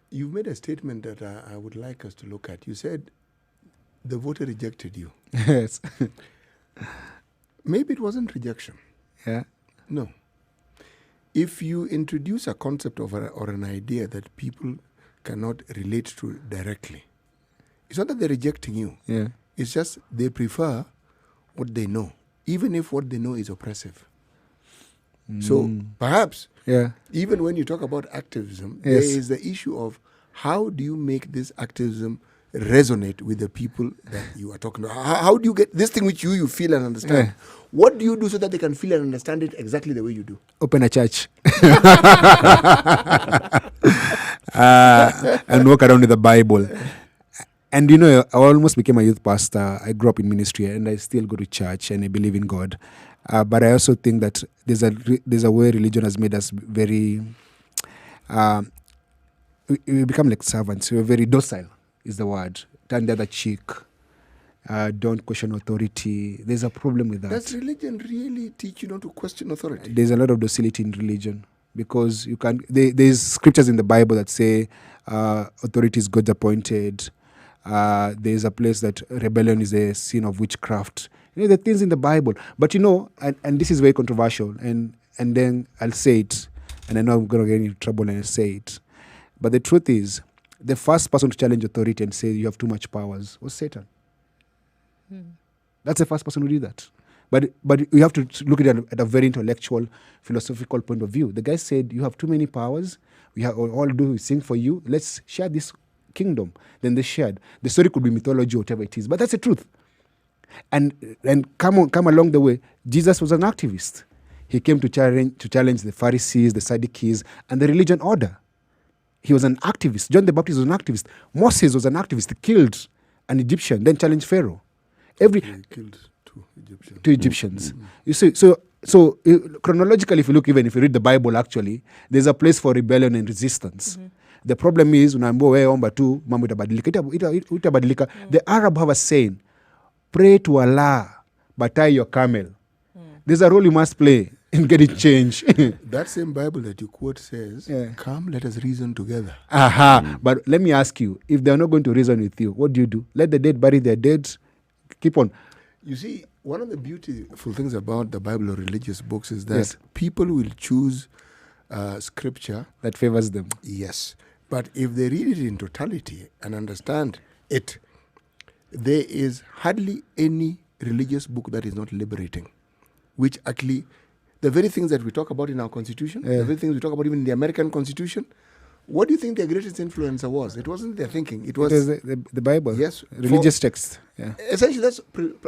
[SPEAKER 1] you've made a statement that I would like us to look at. You said the voter rejected you.
[SPEAKER 9] Yes.
[SPEAKER 1] Maybe it wasn't rejection.
[SPEAKER 9] Yeah.
[SPEAKER 1] No. If you introduce a concept of or an idea that people cannot relate to directly, it's not that they're rejecting you.
[SPEAKER 9] Yeah.
[SPEAKER 1] It's just they prefer what they know, even if what they know is oppressive. So perhaps, even when you talk about activism, there is the issue of how do you make this activism resonate with the people that you are talking to? How do you get this thing which you feel and understand? What do you do so that they can feel and understand it exactly the way you do?
[SPEAKER 9] Open a church. And walk around with the Bible. And I almost became a youth pastor. I grew up in ministry and I still go to church and I believe in God. But I also think that there's a way religion has made us very, we become like servants. We're very docile is the word. Turn the other cheek. Don't question authority. There's a problem with that.
[SPEAKER 1] Does religion really teach you not to question authority?
[SPEAKER 9] There's a lot of docility in religion because you can. There's scriptures in the Bible that say authority is God's appointed. There's a place that rebellion is a sin of witchcraft. The things in the Bible. But and this is very controversial. And then I'll say it, and I know I'm going to get into trouble and I say it. But the truth is, the first person to challenge authority and say you have too much powers was Satan. That's the first person who did that. But you have to look at it at a very intellectual, philosophical point of view. The guy said, you have too many powers. We have all do is sing for you. Let's share this kingdom. Then they shared. The story could be mythology or whatever it is, but that's the truth. And come along the way, Jesus was an activist. He came to challenge the Pharisees, the Sadducees, and the religion order. He was an activist. John the Baptist was an activist. Moses was an activist. He killed an Egyptian, then challenged Pharaoh.
[SPEAKER 1] He killed two Egyptians.
[SPEAKER 9] You see, so chronologically, if you read the Bible, actually, there's a place for rebellion and resistance. The problem is, unaambiwa wewe omba tu, mambo itabadilika. The Arab have a saying, pray to Allah, but tie your camel. There's a role you must play in getting change.
[SPEAKER 1] That same Bible that you quote says, come, let us reason together.
[SPEAKER 9] But let me ask you, if they're not going to reason with you, what do? Let the dead bury their dead? Keep on.
[SPEAKER 1] You see, one of the beautiful things about the Bible or religious books is that people will choose scripture
[SPEAKER 9] that favors them.
[SPEAKER 1] Yes. But if they read it in totality and understand it, there is hardly any religious book that is not liberating, which actually, the very things that we talk about in our Constitution, the very things we talk about even in the American Constitution, what do you think their greatest influencer was? It wasn't their thinking. It was
[SPEAKER 9] the Bible.
[SPEAKER 1] Yes.
[SPEAKER 9] Religious text. Yeah.
[SPEAKER 1] Essentially, that's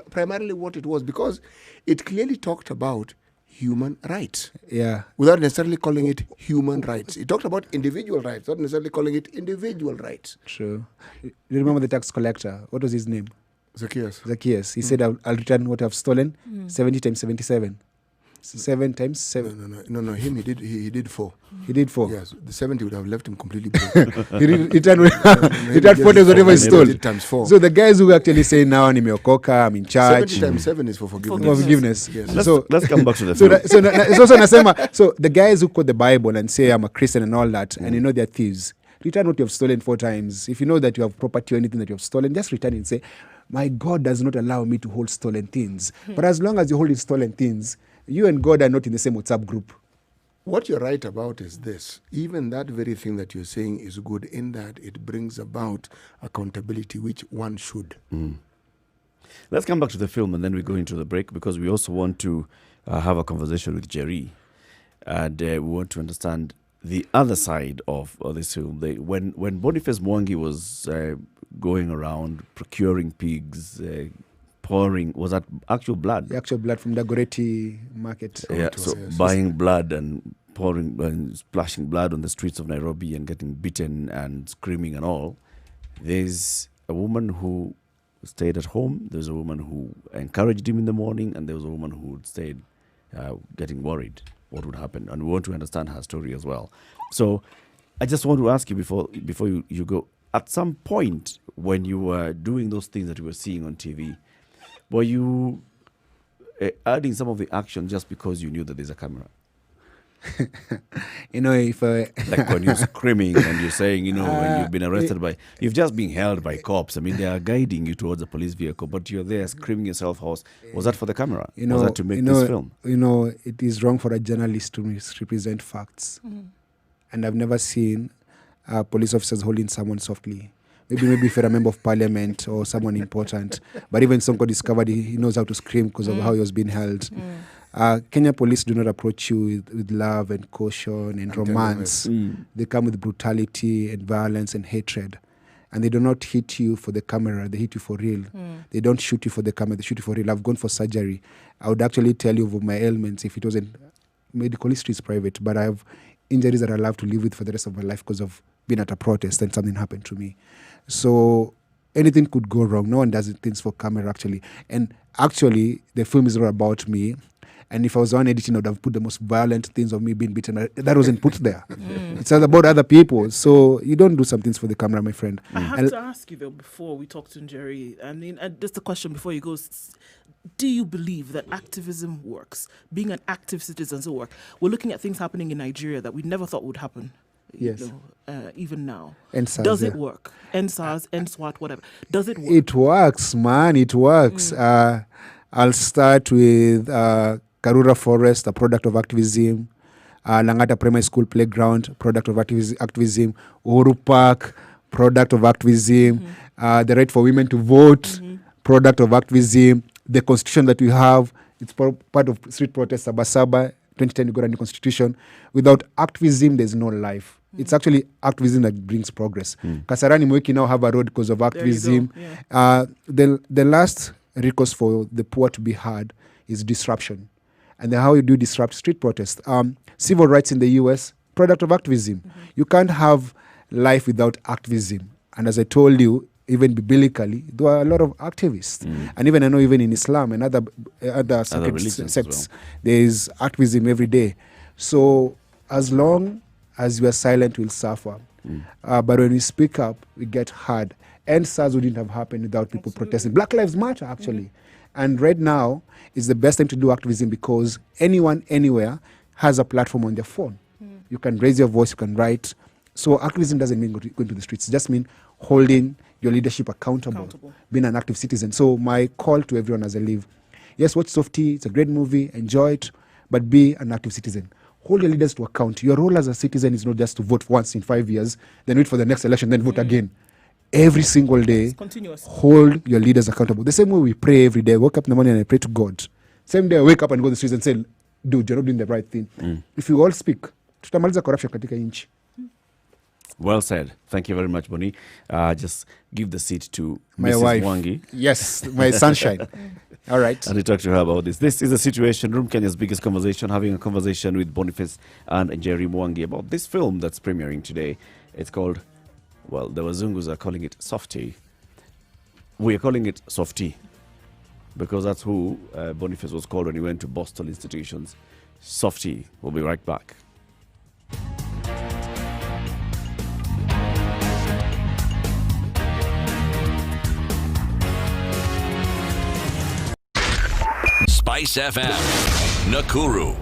[SPEAKER 1] primarily what it was, because it clearly talked about human rights.
[SPEAKER 9] Yeah.
[SPEAKER 1] Without necessarily calling it human rights. It talked about individual rights, not necessarily calling it individual rights.
[SPEAKER 9] True. You remember the tax collector? What was his name?
[SPEAKER 1] Zacchaeus.
[SPEAKER 9] He said, I'll return what I've stolen 70 times 77. 7 times 7.
[SPEAKER 1] No. Him, he did 4.
[SPEAKER 9] He did 4.
[SPEAKER 1] Yes, the 70 would have left him completely broke.
[SPEAKER 9] he returned 4 times whatever he stole.
[SPEAKER 1] Times 4.
[SPEAKER 9] So the guys who actually say now nimeokoka, I'm in charge.
[SPEAKER 1] 70 times 7 is for forgiveness.
[SPEAKER 9] For forgiveness.
[SPEAKER 1] Yes.
[SPEAKER 3] Let's come back to the film.
[SPEAKER 9] It's also nasema. So the guys who quote the Bible and say I'm a Christian and all that, and you know they're thieves, return what you have stolen 4 times. If you know that you have property or anything that you have stolen, just return and say, my God does not allow me to hold stolen things. But as long as you hold stolen things, you and God are not in the same WhatsApp group.
[SPEAKER 1] What you're right about is this. Even that very thing that you're saying is good in that it brings about accountability, which one should.
[SPEAKER 3] Let's come back to the film and then we go into the break, because we also want to have a conversation with Nyeri. And we want to understand the other side of this film. When Boniface Mwangi was going around procuring pigs, pouring, was that actual blood?
[SPEAKER 9] The actual blood from the Goreti market.
[SPEAKER 3] Yeah, so buying blood and pouring and splashing blood on the streets of Nairobi and getting beaten and screaming and all. There's a woman who stayed at home. There's a woman who encouraged him in the morning, and there was a woman who stayed getting worried what would happen. And we want to understand her story as well. So I just want to ask you before you go, at some point when you were doing those things that you were seeing on TV, were you adding some of the action just because you knew that there's a camera?
[SPEAKER 9] If
[SPEAKER 3] like when you're screaming and you're saying, when you've been arrested you've just been held by cops. I mean, they are guiding you towards a police vehicle, but you're there screaming yourself hoarse. Was that for the camera? Was that to make this film?
[SPEAKER 9] It is wrong for a journalist to misrepresent facts. And I've never seen police officers holding someone softly. Maybe if you're a member of parliament or someone important. But even Sonko discovered he knows how to scream because of how he was being held. Kenya police do not approach you with love and caution and romance. They come with brutality and violence and hatred. And they do not hit you for the camera, they hit you for real. They don't shoot you for the camera, they shoot you for real. I've gone for surgery. I would actually tell you of my ailments if it wasn't. Medical history is private, but I have injuries that I'll have to live with for the rest of my life because of being at a protest and something happened to me. So anything could go wrong. No one does things for camera, actually. And actually, the film is not about me. And if I was on editing, I would have put the most violent things of me being beaten. That wasn't put there. It's about other people. So you don't do some things for the camera, my friend.
[SPEAKER 2] I have to ask you, though, before we talk to Nyeri, I mean, just a question before you go. Do you believe that activism works? Being an active citizen will work? We're looking at things happening in Nigeria that we never thought would happen.
[SPEAKER 9] Yes.
[SPEAKER 2] Even now.
[SPEAKER 9] NSAS,
[SPEAKER 2] does it work? NSAS, NSWAT, whatever. Does it work?
[SPEAKER 9] It works, man. It works. I'll start with Karura Forest, a product of activism. Langata Primary School Playground, product of activism. Uhuru Park, product of activism. The right for women to vote, product of activism. The constitution that we have, it's part of street protest, Sabasaba, 2010 Uganda constitution. Without activism, there's no life. It's actually activism that brings progress. Kasarani Mwiki now have a road because of activism. The last recourse for the poor to be heard is disruption. And then how you do disrupt street protests. Civil rights in the US, product of activism. You can't have life without activism. And as I told you, even biblically, there are a lot of activists. And even I know even in Islam and other sects, there is activism every day. So as long as you are silent, we'll suffer. But when we speak up, we get heard. And SARS wouldn't have happened without people protesting. Black Lives Matter, actually. And right now is the best time to do activism because anyone, anywhere, has a platform on their phone. You can raise your voice, you can write. So activism doesn't mean going to the streets. It just means holding your leadership accountable, being an active citizen. So my call to everyone as I leave, yes, watch Softy. It's a great movie. Enjoy it. But be an active citizen. Hold your leaders to account. Your role as a citizen is not just to vote once in 5 years, then wait for the next election, then vote again. Every single day, hold your leaders accountable. The same way we pray every day. I wake up in the morning and I pray to God. Same day I wake up and go to the streets and say, dude, you're not doing the right thing. If you all speak, tutamaliza corruption katika nchi.
[SPEAKER 3] Well said. Thank you very much, Boni. Just give the seat to
[SPEAKER 9] My
[SPEAKER 3] Mrs.
[SPEAKER 9] wife.
[SPEAKER 3] Mwangi.
[SPEAKER 9] Yes, my sunshine. All right.
[SPEAKER 3] And we talk to her about this. This is the Situation Room, Kenya's biggest conversation, having a conversation with Boniface and Njeri Mwangi about this film that's premiering today. It's called, well, the Wazungus are calling it Softy. We are calling it Softy because that's who Boniface was called when he went to Boston institutions. Softy. We'll be right back.
[SPEAKER 4] Spice FM, Nakuru.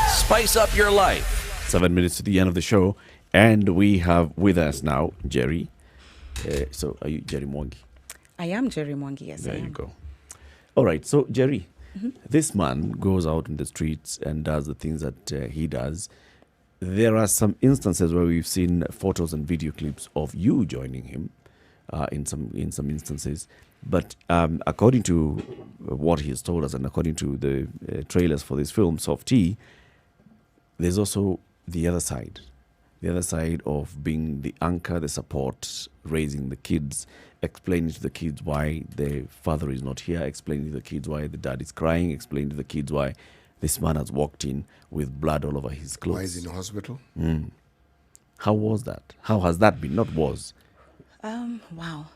[SPEAKER 4] Spice up your life.
[SPEAKER 3] 7 minutes to the end of the show, and we have with us now Jerry. So, are you Jerry Mwangi?
[SPEAKER 11] I am Jerry Mwangi, yes.
[SPEAKER 3] There you go. All right, so Jerry, this man goes out in the streets and does the things that he does. There are some instances where we've seen photos and video clips of you joining him in some instances. But according to what he has told us and according to the trailers for this film, Softy, there's also the other side of being the anchor, the support, raising the kids, explaining to the kids why the father is not here, explaining to the kids why the dad is crying, explaining to the kids why this man has walked in with blood all over his clothes.
[SPEAKER 1] Why is he in hospital?
[SPEAKER 3] How was that? How has that been? Not was.
[SPEAKER 11] Wow.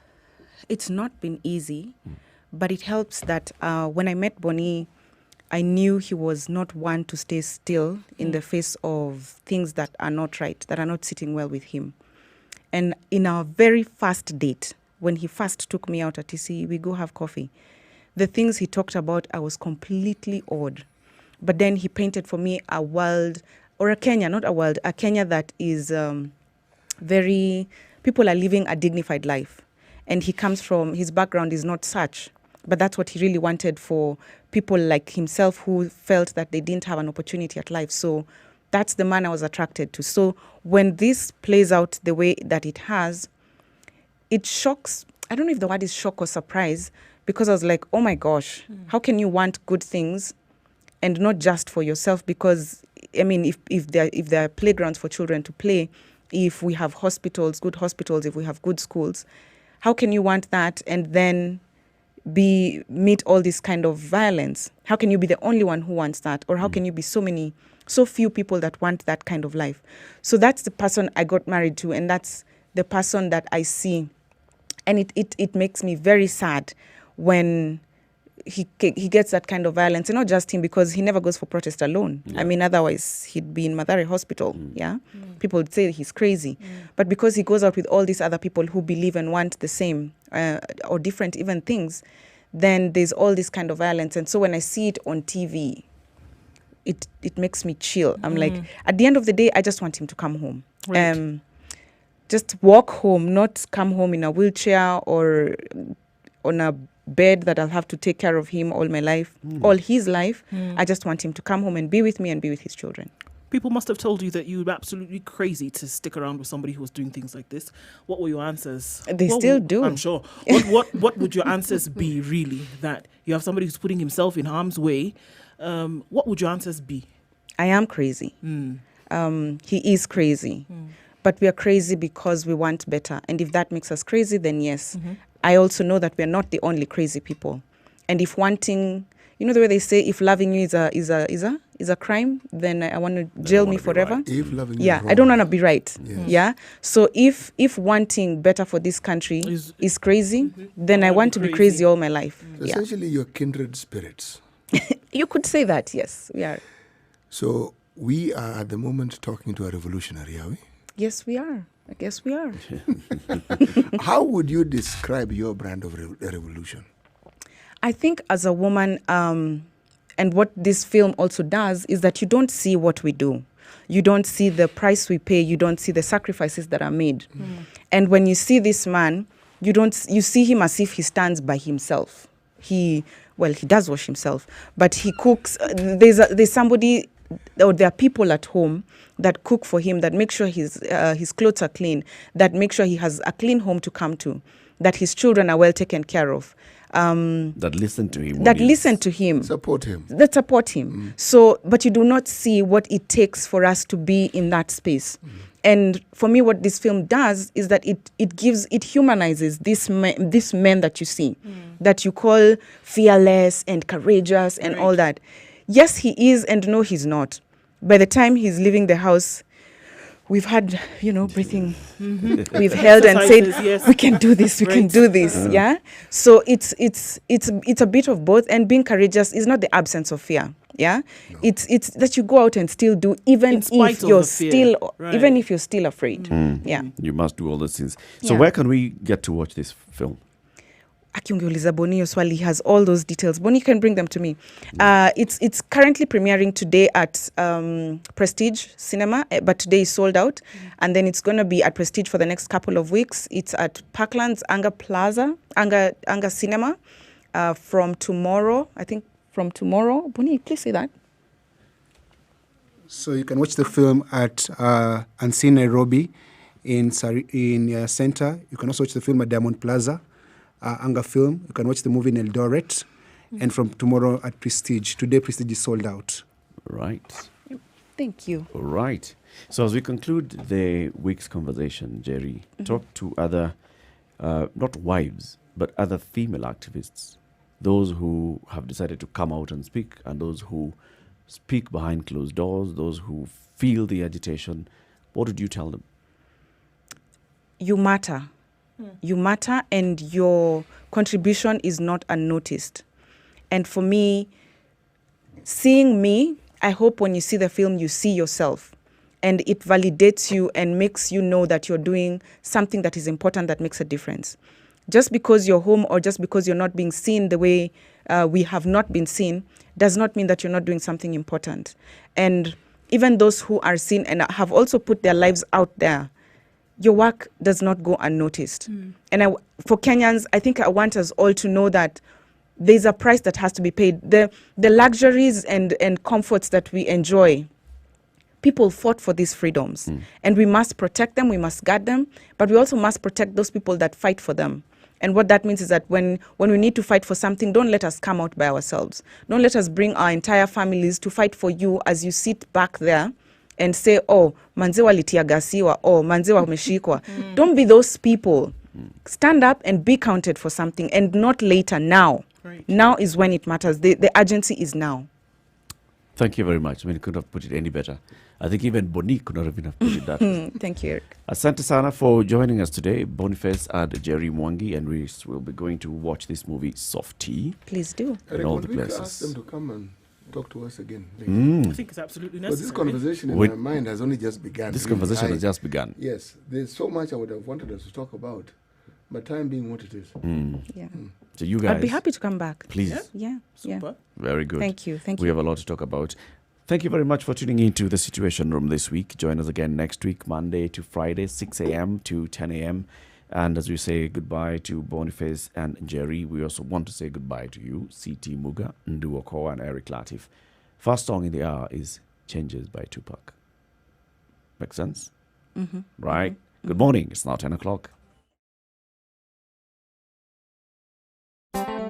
[SPEAKER 11] It's not been easy, but it helps that when I met Bonnie, I knew he was not one to stay still in the face of things that are not right, that are not sitting well with him. And in our very first date, when he first took me out at TC, we go have coffee. The things he talked about, I was completely awed. But then he painted for me a world, or a Kenya, not a world, a Kenya that is people are living a dignified life. And he comes from, his background is not such. But that's what he really wanted for people like himself who felt that they didn't have an opportunity at life. So that's the man I was attracted to. So when this plays out the way that it has, it shocks. I don't know if the word is shock or surprise, because I was like, oh my gosh, how can you want good things and not just for yourself? Because, I mean, if there are playgrounds for children to play, if we have hospitals, good hospitals, if we have good schools, how can you want that and then meet all this kind of violence? How can you be the only one who wants that? Or how can you be so few people that want that kind of life? So that's the person I got married to, and that's the person that I see. And it makes me very sad when he gets that kind of violence. And not just him, because he never goes for protest alone. Yeah. I mean, otherwise he'd be in Mathare Hospital. People would say he's crazy. But because he goes out with all these other people who believe and want the same or different even things, then there's all this kind of violence. And so when I see it on TV, it makes me chill. I'm like, at the end of the day, I just want him to come home. Right. Just walk home, not come home in a wheelchair or on a bed that I'll have to take care of him all my life, all his life. I just want him to come home and be with me and be with his children.
[SPEAKER 2] People must have told you that you were absolutely crazy to stick around with somebody who was doing things like this. What were your answers?
[SPEAKER 11] They still do.
[SPEAKER 2] I'm sure. What would your answers be, really? That you have somebody who's putting himself in harm's way. What would your answers be?
[SPEAKER 11] I am crazy. he is crazy. But we are crazy because we want better. And if that makes us crazy, then yes. I also know that we are not the only crazy people. And if wanting, you know the way they say, if loving you is a crime, then I want to jail me forever.
[SPEAKER 3] Right.
[SPEAKER 1] If loving you
[SPEAKER 11] Yeah,
[SPEAKER 1] is
[SPEAKER 11] I don't
[SPEAKER 1] wrong.
[SPEAKER 11] want to be right.
[SPEAKER 1] Yes.
[SPEAKER 11] Yeah. So if wanting better for this country is crazy, then I want to be crazy all my life.
[SPEAKER 1] So essentially, you're kindred spirits.
[SPEAKER 11] You could say that, yes. We are.
[SPEAKER 1] So we are at the moment talking to a revolutionary, are we?
[SPEAKER 11] Yes, we are. I guess we are.
[SPEAKER 1] How would you describe your brand of revolution?
[SPEAKER 11] I think as a woman, and what this film also does is that you don't see what we do. You don't see the price we pay. You don't see the sacrifices that are made. And when you see this man, you see him as if he stands by himself. He does wash himself, but he cooks. There's somebody, or there are people at home that cook for him, that make sure his clothes are clean, that make sure he has a clean home to come to, that his children are well taken care of.
[SPEAKER 3] That listen to him.
[SPEAKER 1] Support him.
[SPEAKER 11] That support him. So, but you do not see what it takes for us to be in that space. And for me, what this film does is that it humanizes this men that you see, that you call fearless and courageous and all that. Yes, he is, and no, he's not. By the time he's leaving the house, we've had, breathing. We've held and said, we can do this, we can do this. Yeah. So it's a bit of both. And being courageous is not the absence of fear. Yeah. No. It's that you go out and still do, even if you're still afraid. Yeah.
[SPEAKER 3] You must do all those things. So where can we get to watch this film?
[SPEAKER 11] Akiungeuliza Boni swali, has all those details. Boni, you can bring them to me. It's currently premiering today at Prestige Cinema, but today is sold out. And then it's going to be at Prestige for the next couple of weeks. It's at Parkland's Anga Cinema from tomorrow. I think from tomorrow. Boni, please say that.
[SPEAKER 9] So you can watch the film at Unseen Nairobi in Center. You can also watch the film at Diamond Plaza. Anga Film. You can watch the movie in Eldoret. And from tomorrow at Prestige. Today, Prestige is sold out.
[SPEAKER 3] Right.
[SPEAKER 11] Thank you.
[SPEAKER 3] All right. So as we conclude the week's conversation, Jerry, talk to other, not wives, but other female activists, those who have decided to come out and speak, and those who speak behind closed doors, those who feel the agitation. What did you tell them?
[SPEAKER 11] You matter. You matter, and your contribution is not unnoticed. And for me, seeing me, I hope when you see the film, you see yourself. And it validates you and makes you know that you're doing something that is important, that makes a difference. Just because you're home, or just because you're not being seen the way we have not been seen, does not mean that you're not doing something important. And even those who are seen and have also put their lives out there, your work does not go unnoticed. And for Kenyans, I think I want us all to know that there's a price that has to be paid. The luxuries and comforts that we enjoy, people fought for these freedoms. And we must protect them, we must guard them, but we also must protect those people that fight for them. And what that means is that when we need to fight for something, don't let us come out by ourselves. Don't let us bring our entire families to fight for you as you sit back there and say, oh, manze walitiagasiwa, oh, manze wameshikwa. Don't be those people. Stand up and be counted for something, and not later, now. Right. Now is when it matters. The urgency is now.
[SPEAKER 3] Thank you very much. I mean, couldn't have put it any better. I think even Boni could not have put it that way.
[SPEAKER 11] Thank you, Eric.
[SPEAKER 3] Asante sana for joining us today, Boniface and Jerry Mwangi, and we will be going to watch this movie, Softy.
[SPEAKER 11] Please do.
[SPEAKER 3] In all the places.
[SPEAKER 1] Ask them to come and talk to us again.
[SPEAKER 2] I think it's absolutely necessary.
[SPEAKER 1] But this conversation in my mind has only just begun.
[SPEAKER 3] This conversation has just begun.
[SPEAKER 1] Yes, there's so much I would have wanted us to talk about, but time being what it is.
[SPEAKER 11] Yeah.
[SPEAKER 3] So you guys,
[SPEAKER 11] I'd be happy to come back.
[SPEAKER 3] Please.
[SPEAKER 11] Yeah.
[SPEAKER 2] Super.
[SPEAKER 3] Very good.
[SPEAKER 11] Thank you.
[SPEAKER 3] We have a lot to talk about. Thank you very much for tuning into the Situation Room this week. Join us again next week, Monday to Friday, 6 a.m. to 10 a.m. And as we say goodbye to Boniface and Jerry, we also want to say goodbye to you, C.T. Muga, Ndu Okoa, and Eric Latif. First song in the hour is Changes by Tupac. Make sense? Right? Good morning. It's now 10 o'clock.